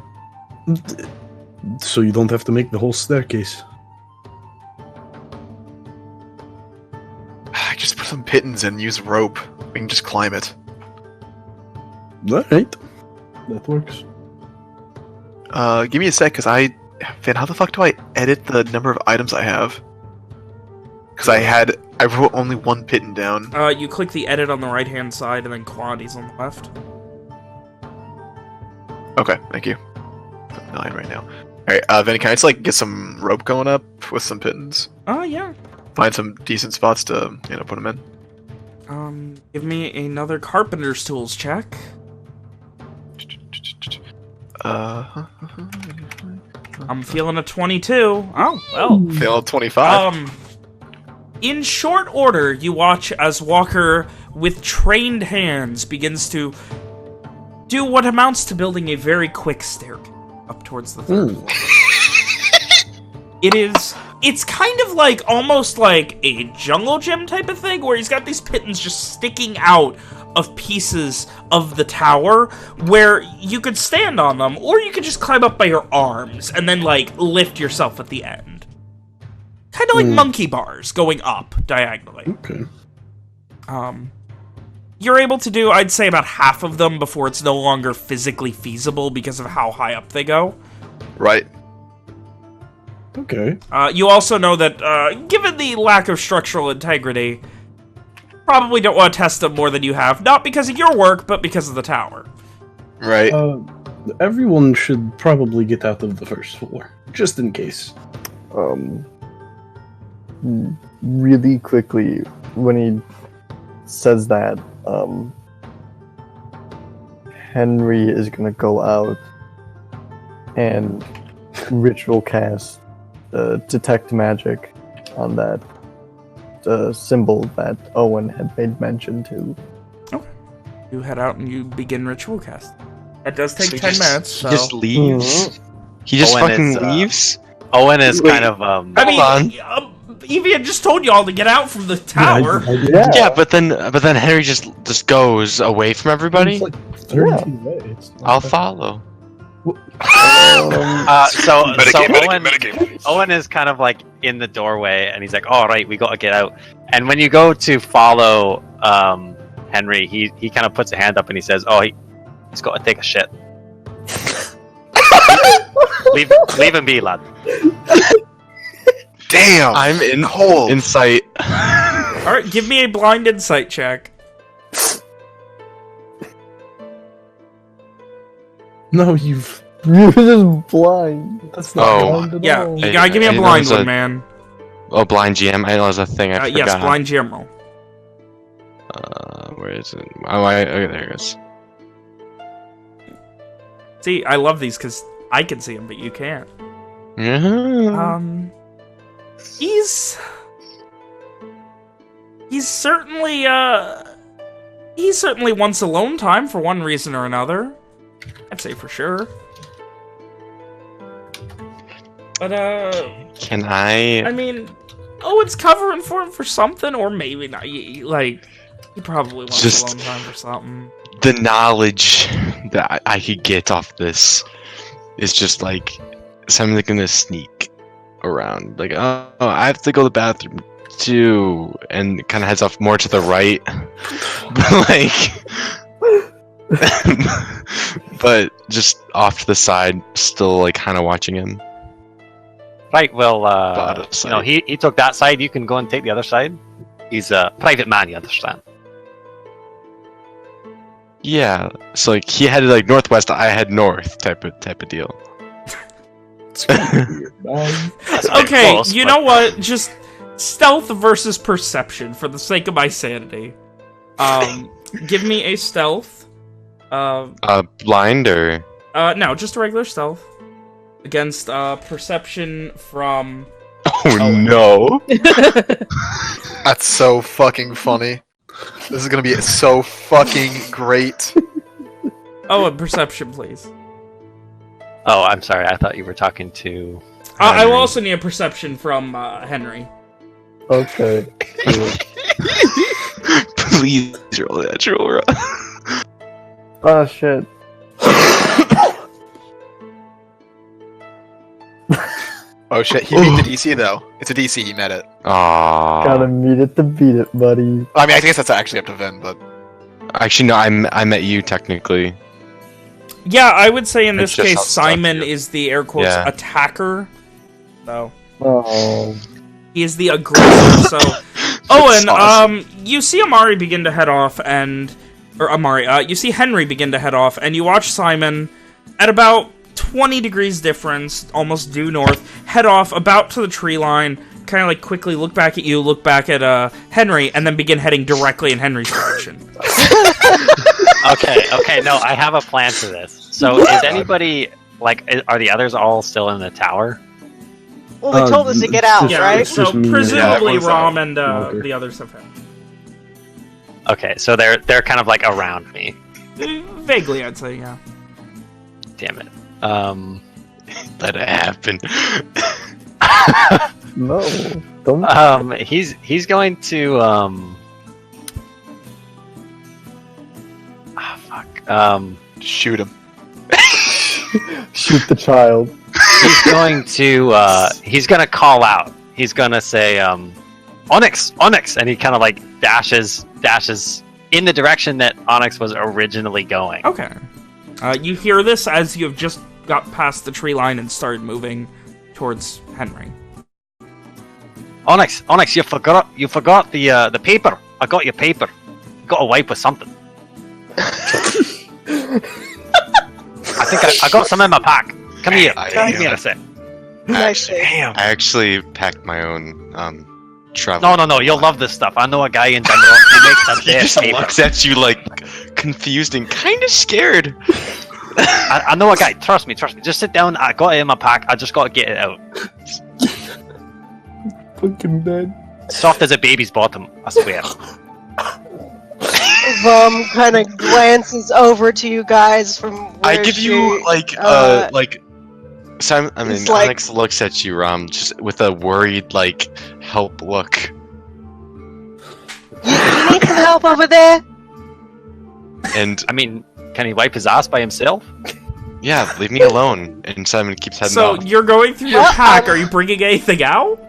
So you don't have to make the whole staircase. Just put some pittance and use rope. We can just climb it. Alright. That works. Give me a sec, because Finn, how the fuck do I edit the number of items I have? Because I wrote only 1 pitton down. You click the edit on the right-hand side, and then quantities on the left. Okay, thank you. 9 right now. Alright, Vinny, can I just, get some rope going up with some pittons? Oh, yeah. Find some decent spots to, put them in. Give me another carpenter's tools check. I'm feeling a 22. Oh, well. Fail 25. In short order, you watch as Walker, with trained hands, begins to do what amounts to building a very quick staircase up towards the third floor. It's kind of almost like a jungle gym type of thing, where he's got these pittons just sticking out of pieces of the tower, where you could stand on them, or you could just climb up by your arms, and then, lift yourself at the end. Kind of like monkey bars going up diagonally. Okay. You're able to do, I'd say, about half of them before it's no longer physically feasible because of how high up they go. Right. Okay. You also know that, given the lack of structural integrity, probably don't want to test them more than you have. Not because of your work, but because of the tower. Right. Everyone should probably get out of the first floor, just in case. Really quickly, when he says that, Henry is gonna go out and ritual cast detect magic on that symbol that Owen had made mention to. You head out and you begin ritual cast. That does take So 10 minutes, so... He just leaves? He just Owen fucking is, leaves? Owen is Wait. kind of I mean, Evian just told y'all to get out from the tower. Yeah, but then Henry just goes away from everybody? It's like 30 Yeah. feet away. It's not I'll that- follow. so Metagame. Owen is kind of like in the doorway, and he's like, "All right, we got to get out." And when you go to follow Henry, he kind of puts a hand up and he says, "Oh, he's got to take a shit. leave him be, lad." Damn. I'm in cold. insight. Alright, give me a blind insight check. No, you've... You're just blind. That's not Oh. blind at Yeah, all. you gotta give me I a know blind it's one, a- man. Oh, blind GM. I know there's a thing. I forgot. Yes, blind GM roll. Where is it? Oh, okay, there it is. See, I love these because I can see them, but you can't. Yeah. He's certainly wants alone time for one reason or another. I'd say for sure. But Can I... I mean, it's covering for him for something, or maybe not. He probably wants Just- alone time for something. The knowledge that I could get off this is just like something gonna sneak around. Like, oh, I have to go to the bathroom too, and kind of heads off more to the right. But just off to the side, still like kind of watching him. Right. Well, Out of sight. he took that side. You can go and take the other side. He's a private man, you understand. Yeah, so like he headed like northwest, I head north, type of deal. That's a bit Okay, close, you but- know what? Just stealth versus perception for the sake of my sanity. Give me a stealth. Blind or No, just a regular stealth against perception from. oh no! That's so fucking funny. This is gonna be so fucking great. Oh, and perception, please. Oh, I'm sorry. I thought you were talking to. I will also need a perception from Henry. Okay. Please roll that natural. Oh shit. Oh shit, he beat the DC though. It's a DC, he met it. Gotta Aww. meet it to beat it, buddy. I mean, I guess that's actually up to Vin, but... Actually, no. I met you technically. Yeah, I would say in It's this just case how stuff Simon you- is the air quotes Yeah. attacker. So Oh. he is the aggressor. So Owen, awesome. you see Amari begin to head off, you see Henry begin to head off, and you watch Simon at about 20 degrees difference, almost due north, head off about to the tree line, kind of like quickly look back at you, look back at Henry, and then begin heading directly in Henry's direction. Okay, no, I have a plan for this. So, is anybody are the others all still in the tower? Well, they told us to get out, Yeah, right? So just me and- presumably Yeah, everyone's Rom and Walker. the others have had. Okay, so they're kind of like around me. Vaguely, I'd say, yeah. Damn it. Let it happen. No. Don't. He's going to fuck. Shoot him. Shoot the child. He's going to he's gonna call out. He's gonna say Onyx, and he kind of like dashes in the direction that Onyx was originally going. Okay. You hear this as you have just got past the tree line and started moving towards Henry. Onyx, you forgot the paper. I got your paper. You got to wipe with something. I think I got some in my pack. Come here. Come here a sec. Nice. I actually packed my own travel. No. You'll love this stuff. I know a guy in Denver. He makes the He best just paper. looks at you like confused and kind of scared. I know a guy. Trust me. Just sit down. I got it in my pack. I just got to get it out. Fucking dead. Soft as a baby's bottom. I swear. Vom kind of glances over to you guys from where I give you she, like Simon. I mean, it's like- Onyx looks at you, just with a worried, like, help look. You need some help over there? And I mean, can he wipe his ass by himself? yeah, leave me alone. And Simon keeps heading So off. you're going through your pack. Are you bringing anything out?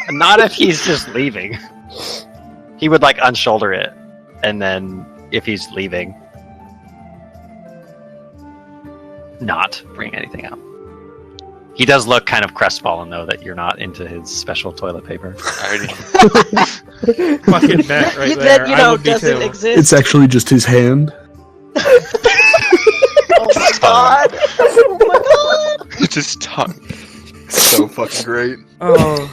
Not if he's just leaving. He would like unshoulder it, and then if he's leaving, not bring anything out. He does look kind of crestfallen though that you're not into his special toilet paper. Fucking bet right there. That, I would be doesn't too. exist. It's actually just his hand. Oh my god! Oh my god! Just talk. So fucking great. Oh.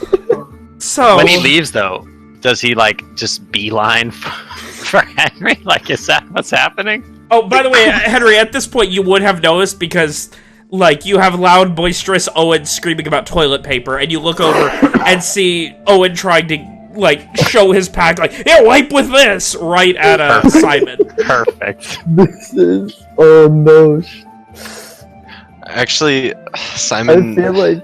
So When he leaves though, does he like just beeline for Henry? Like, is that what's happening? Oh, by the way, Henry, at this point you would have noticed because, like, you have loud, boisterous Owen screaming about toilet paper, and you look over and see Owen trying to, like, show his pack, like, yeah, wipe with this, right at Simon. Perfect. This is oh no. Actually, I Simon. feel like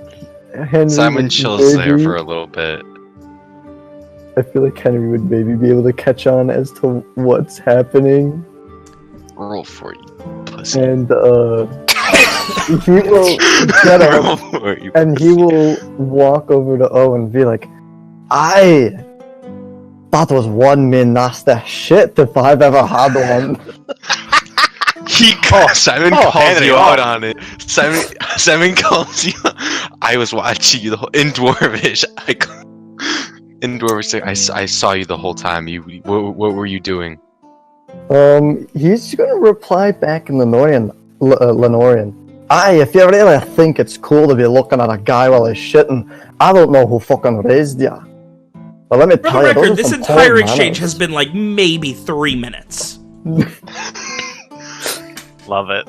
Henry Simon would chills there maybe- for a little bit. I feel like Henry would maybe be able to catch on as to what's happening, Roll for you, pussy. and he will get Roll up for you. and he will walk over to Owen and be like, "Aye, that was one mean nasty shit if I've ever had one." Simon calls Henry, you out on it. Simon calls you. I was watching you the whole in Dwarvish. In Dwarvish, I saw you the whole time. What were you doing? He's gonna reply back in Lenorian. Aye, if you really think it's cool to be looking at a guy while he's shitting, I don't know who fucking raised ya. But let me For the tell you, those record, are this some entire poor exchange manners. has been, like, maybe 3 minutes. Love it.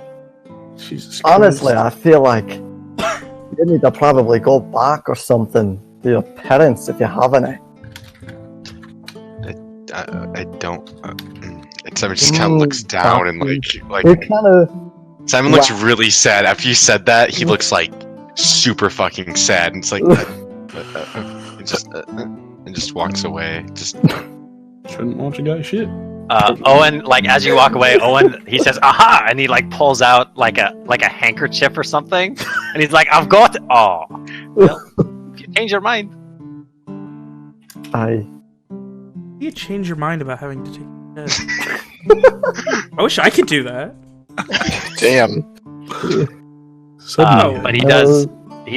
Jesus Christ. Honestly, I feel like you need to probably go back or something to your parents if you have any. I don't. Simon just kind of looks down and He like. kind of Simon looks really sad. After you said that, he looks like super fucking sad. And it's like, and just walks away. Just Shouldn't watch a guy shit. Owen, like as you walk away, Owen he says "aha" and he like pulls out like a handkerchief or something, and he's like, "I've got it." Oh, well, if you change your mind. You change your mind about having to take a test. I wish I could do that. Damn. Oh, But he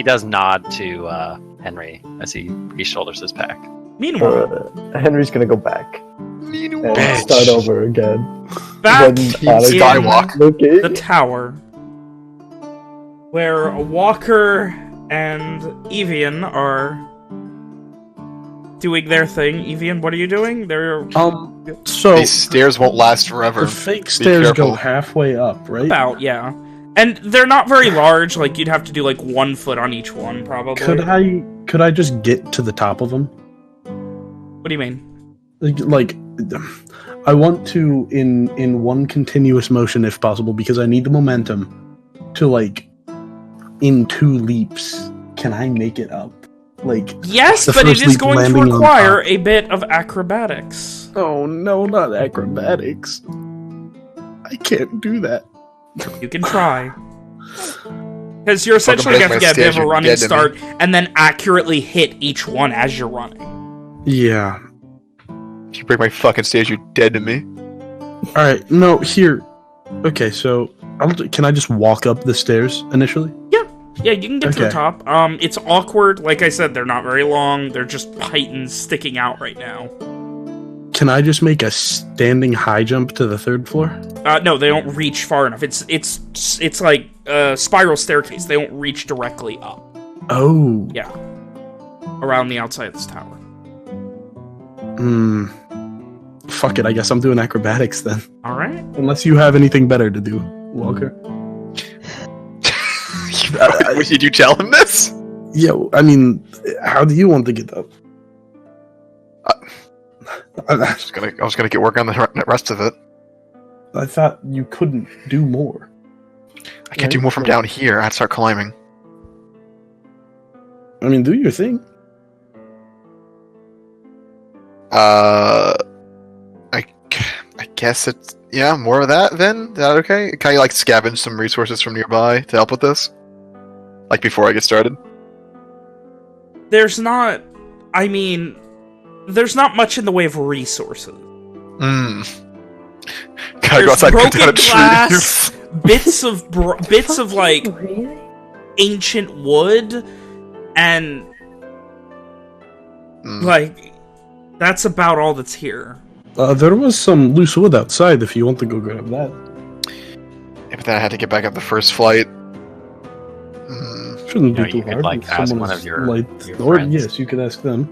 does nod to Henry as he shoulders his pack. Meanwhile, Henry's gonna go back and Bitch. start over again. back Then in Alex- Skywalk. Okay. the tower, where Walker and Evian are doing their thing. Evian, what are you doing? They're So These stairs won't last forever. the fake stairs careful. go halfway up, right? about, yeah. And they're not very large, like you'd have to do like 1 foot on each one, probably. Could I just get to the top of them? What do you mean? Like, I want to in one continuous motion if possible because I need the momentum to like in 2 leaps. Can I make it up? Like Yes, the but it first is leap going to landing on require top. a bit of acrobatics. Oh no, not acrobatics. I can't do that. You can try. Because you're essentially break going to my get a bit of stairs, a you're running dead to me. start and then accurately hit each one as you're running. Yeah. If you break my fucking stairs, you're dead to me. All right. No, here. Okay, so can I just walk up the stairs initially? Yeah, you can get to the Okay. top. It's awkward. Like I said, they're not very long. They're just pythons sticking out right now. Can I just make a standing high jump to the 3rd floor? No, they don't reach far enough. It's like a spiral staircase. They don't reach directly up. Oh. Yeah. Around the outside of this tower. Fuck it, I guess I'm doing acrobatics then. Alright. Unless you have anything better to do, Walker. Did you tell him this? Yeah, I mean, how do you want to get up? I was gonna get work on the rest of it. I thought you couldn't do more. I can't do more from down here. I'd start climbing. I mean, do your thing. I guess it's more of that then. Is that okay? Can I like scavenge some resources from nearby to help with this? Like before I get started? There's not much in the way of resources. Gotta There's go outside and cut broken down a tree. glass, bits of like Really? ancient wood, and like that's about all that's here. There was some loose wood outside if you want to go grab that. Yeah, but then I had to get back up the first flight. Shouldn't You be too could, hard. like, if ask someone one is of your or friends. yes, you could ask them.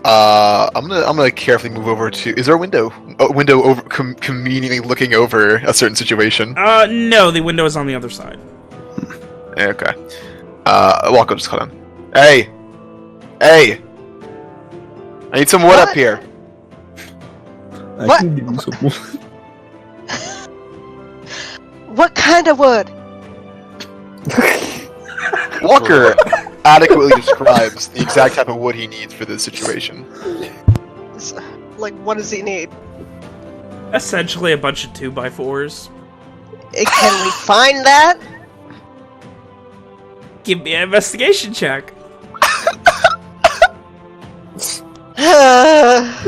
I'm gonna carefully move over to. Is there a window? A window over, conveniently looking over a certain situation. No, the window is on the other side. Okay. Walker just cut on. Hey! I need some wood up here. I What? can give you some wood. What kind of wood? Walker adequately describes the exact type of wood he needs for this situation. Like, what does he need? Essentially a bunch of 2x4s. Can we find that? Give me an investigation check.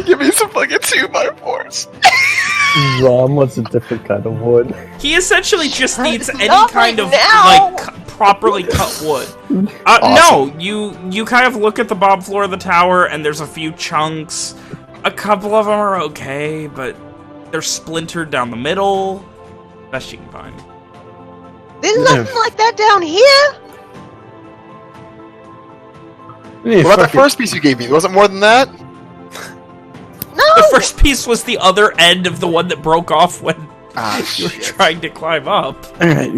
Give me some fucking 2x4s. Rum was a different kind of wood. He essentially just needs any Not kind right of now! like properly cut wood. Awesome. No, you kind of look at the bottom floor of the tower, and there's a few chunks. A couple of them are okay, but they're splintered down the middle. Best you can find. There's Yeah. nothing like that down here. Hey, What about fuck the it. first piece you gave me? There wasn't more than that? No. The first piece was the other end of the one that broke off when you were Shit. trying to climb up. Alright,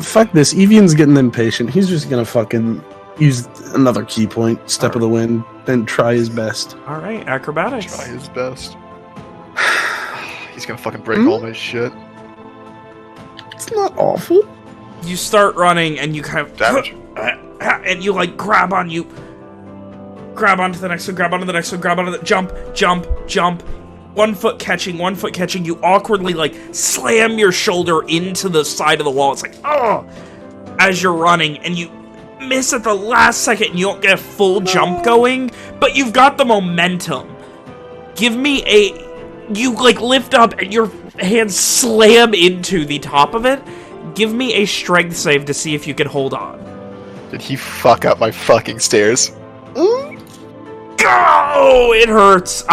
fuck this. Evian's getting impatient. He's just gonna fucking use another key point, step of the wind, then try his best. All right, acrobatics. Try his best. He's gonna fucking break all my shit. It's not awful. You start running, and you kind of Damage. and you like grab onto the next one, grab onto the next one, grab onto the jump. 1 foot catching, 1 foot catching. You awkwardly like slam your shoulder into the side of the wall. It's like, oh, as you're running, and you miss at the last second, and you don't get a full jump going, but you've got the momentum. Give me you like lift up, and your hands slam into the top of it. Give me a strength save to see if you can hold on. Did he fuck up my fucking stairs? Oh, it hurts.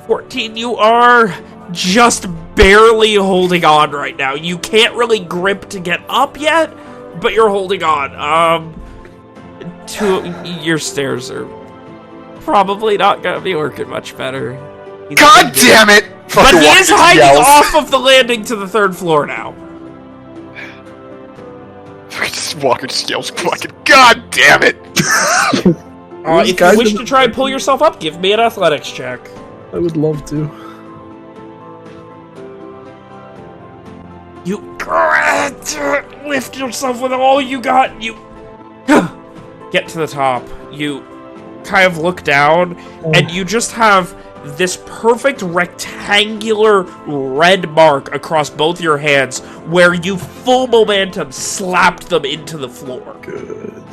14, you are just barely holding on right now. You can't really grip to get up yet, but you're holding on. Your stairs are probably not gonna be working much better. God damn it! But Fucking he Walker is just hiding yells. off of the landing to the 3rd floor now. Walker just yells, fucking God damn it! If you wish to try and pull yourself up, give me an athletics check. I would love to. You lift yourself with all you got. You get to the top. You kind of look down, and you just have this perfect rectangular red mark across both your hands where you full momentum slapped them into the floor. Good.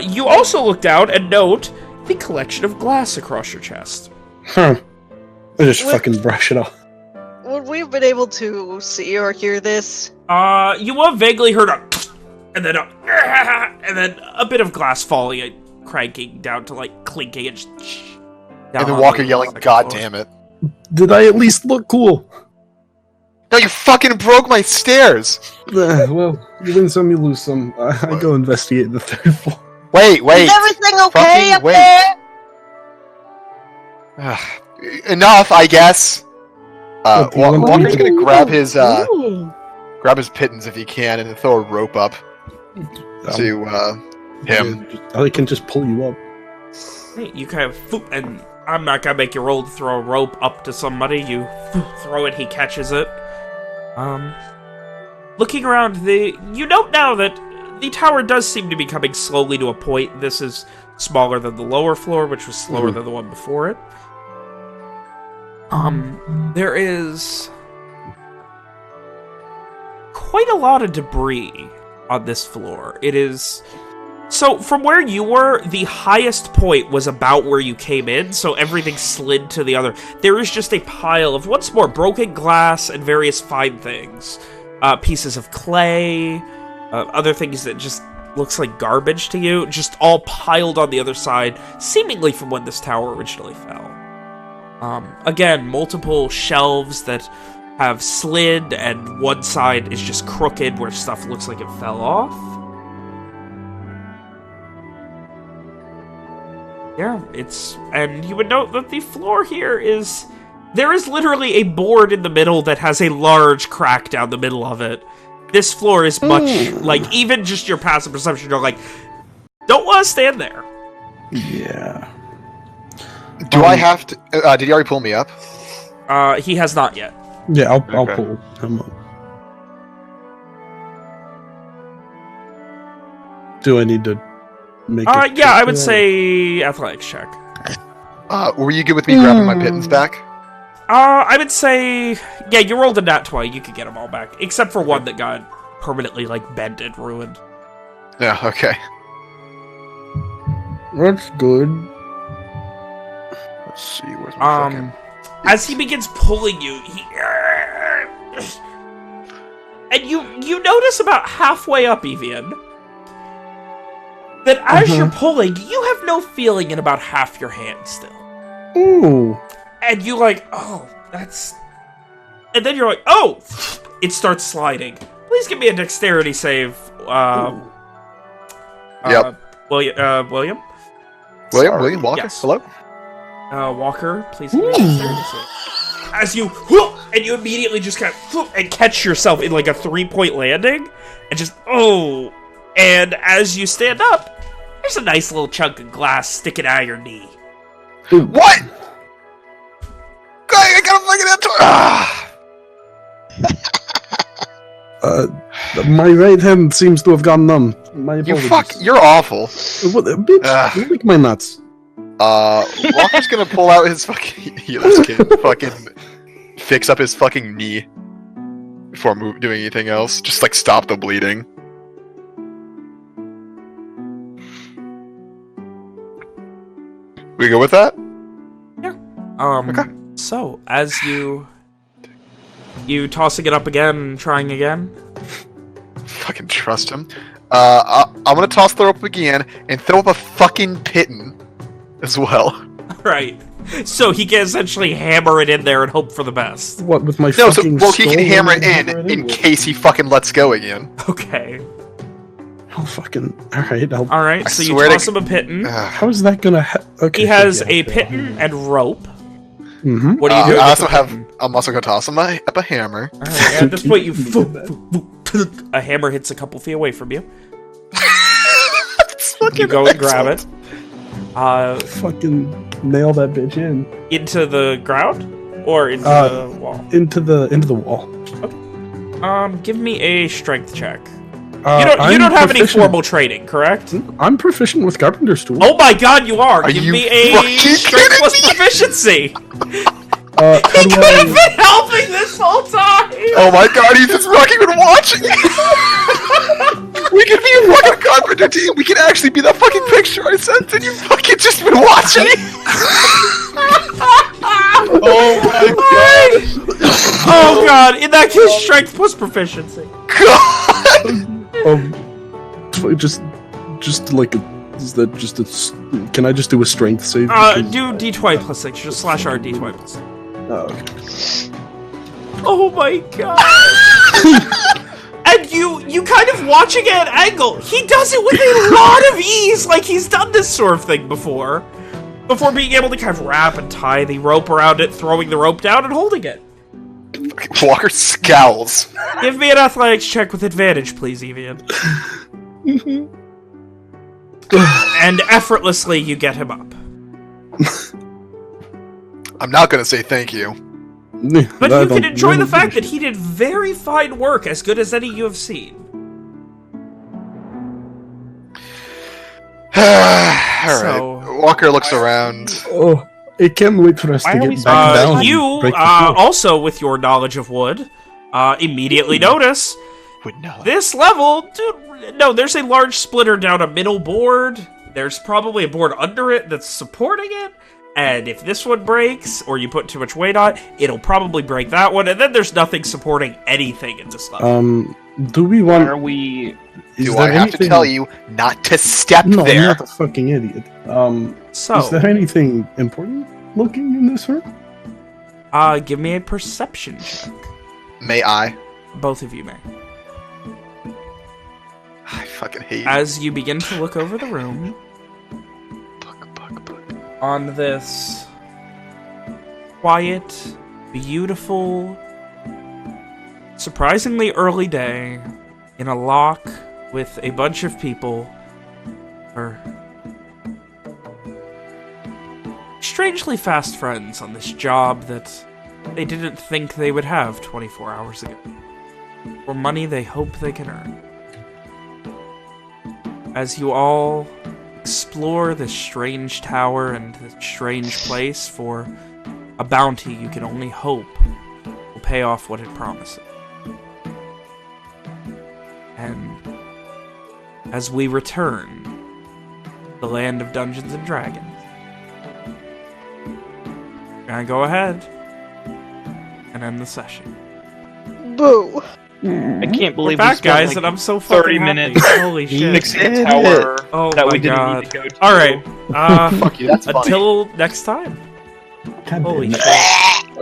You also look down and note the collection of glass across your chest. Huh. I just fucking brush it off. would we have been able to see or hear this? You will have vaguely heard a and then a bit of glass falling and cranking down to like clinking and And then Walker yelling, "God damn it!" Did I at least look cool? No, you fucking broke my stairs. Well, you win some, you lose some. I go investigate the third floor. Wait. Is everything okay up wait. there? Enough, I guess. What do you want Walker's to gonna grab his pittance if he can, and then throw a rope up to him. I can just pull you up. You kind of and I'm not gonna make you roll to throw a rope up to somebody. You throw it, he catches it. Looking around, you note now that the tower does seem to be coming slowly to a point. This is smaller than the lower floor, which was slower than the one before it. There is quite a lot of debris on this floor. It is... So, from where you were, the highest point was about where you came in, so everything slid to the other. There is just a pile of, once more, broken glass and various fine things. Pieces of clay, other things that just looks like garbage to you, just all piled on the other side, seemingly from when this tower originally fell. Again, multiple shelves that have slid, and one side is just crooked where stuff looks like it fell off. Yeah, and you would note that the floor here there is literally a board in the middle that has a large crack down the middle of it. This floor is much, like, even just your passive perception, you're like, don't want to stand there. Yeah. Do I have to... did he already pull me up? He has not yet. Yeah, I'll pull him up. Do I need to make a yeah, I would say athletics check. Were you good with me grabbing my pittance back? I would say... Yeah, you rolled a nat 20, you could get them all back. Except for one that got permanently, like, bent and ruined. Yeah, okay. That's good. Let's see, where's my fucking... As he begins pulling you, and you notice about halfway up, Evian, that as you're pulling, you have no feeling in about half your hand still. Ooh. And you like, oh, that's... And then you're like, oh! It starts sliding. Please give me a dexterity save. Yep. William? William Walker? Yes. Hello? Walker, please give me a dexterity save. As you, and you immediately just kind of, and catch yourself in like a 3-point landing, and just, oh! And as you stand up, there's a nice little chunk of glass sticking out of your knee. What?! I got a fucking my right hand seems to have gone numb. My apologies. You're awful. What, bitch, you lick my nuts. Walker's gonna pull out his fucking healer's kit, fucking fix up his fucking knee before doing anything else. Just like stop the bleeding. We go with that? Yeah. Okay. So, as you tossing it up again, trying again? Fucking trust him. I'm gonna toss the rope again and throw up a fucking pitten as well. Right. So he can essentially hammer it in there and hope for the best. What, with my No, fucking so, well, he can skull hammer it and in case he fucking lets go again. Okay. I'll fucking... Alright, Alright, so you toss him a pitten. How is that gonna... Okay, he has a pitten and rope. Mm-hmm. What do you do? I'm also gonna toss him a hammer. Alright, at this point, a hammer hits a couple feet away from you. You go and grab it. Fucking nail that bitch in. Into the ground? Or into the wall? Into the wall. Okay. Give me a strength check. You don't have any formal training, correct? I'm proficient with carpenter's tools. Oh my god, you are! Give you me a strength plus proficiency! He How do could have been helping this whole time! Oh my god, he's just not even watching! We could be a fucking carpenter team! We could actually be that fucking picture I sent and you fucking just been watching! Oh my god! Oh god, in that case, strength plus proficiency. Just like a. Is that just a? Can I just do a strength save? Do d20 plus 6. Just slash r d20 plus 6. Oh, okay. Oh my god. And you kind of watching at an angle. He does it with a lot of ease, like he's done this sort of thing before being able to kind of wrap and tie the rope around it, throwing the rope down and holding it. Walker scowls. Give me an athletics check with advantage, please, Evian. And effortlessly, you get him up. I'm not gonna say thank you. But you can enjoy the fact that he did very fine work, as good as any you have seen. Alright. Walker looks around. Oh, I can't wait for us to get back down. You, also with your knowledge of wood, immediately notice this level, dude, no, there's a large splitter down a middle board. There's probably a board under it that's supporting it. And if this one breaks, or you put too much weight on it, it'll probably break that one. And then there's nothing supporting anything in this level. Do we want... Are we... Do I have to tell you not to step there? No, I'm not a fucking idiot. Is there anything important looking in this room? Give me a perception check. May I? Both of you may. I fucking hate it. As you begin to look over the room... on this quiet, beautiful, surprisingly early day in a lock with a bunch of people or strangely fast friends on this job that they didn't think they would have 24 hours ago. For money they hope they can earn. As you all explore this strange tower and this strange place for a bounty you can only hope will pay off what it promises. And as we return to the land of Dungeons and Dragons, I'm gonna go ahead and end the session. Boo! I can't believe we're back, we spent, guys, like, and I'm so 30 fucking minutes happy. Holy shit! fixing a tower oh that my we didn't god! need to go to. All right, Fuck you, that's funny. until next time. God Holy damn it. shit!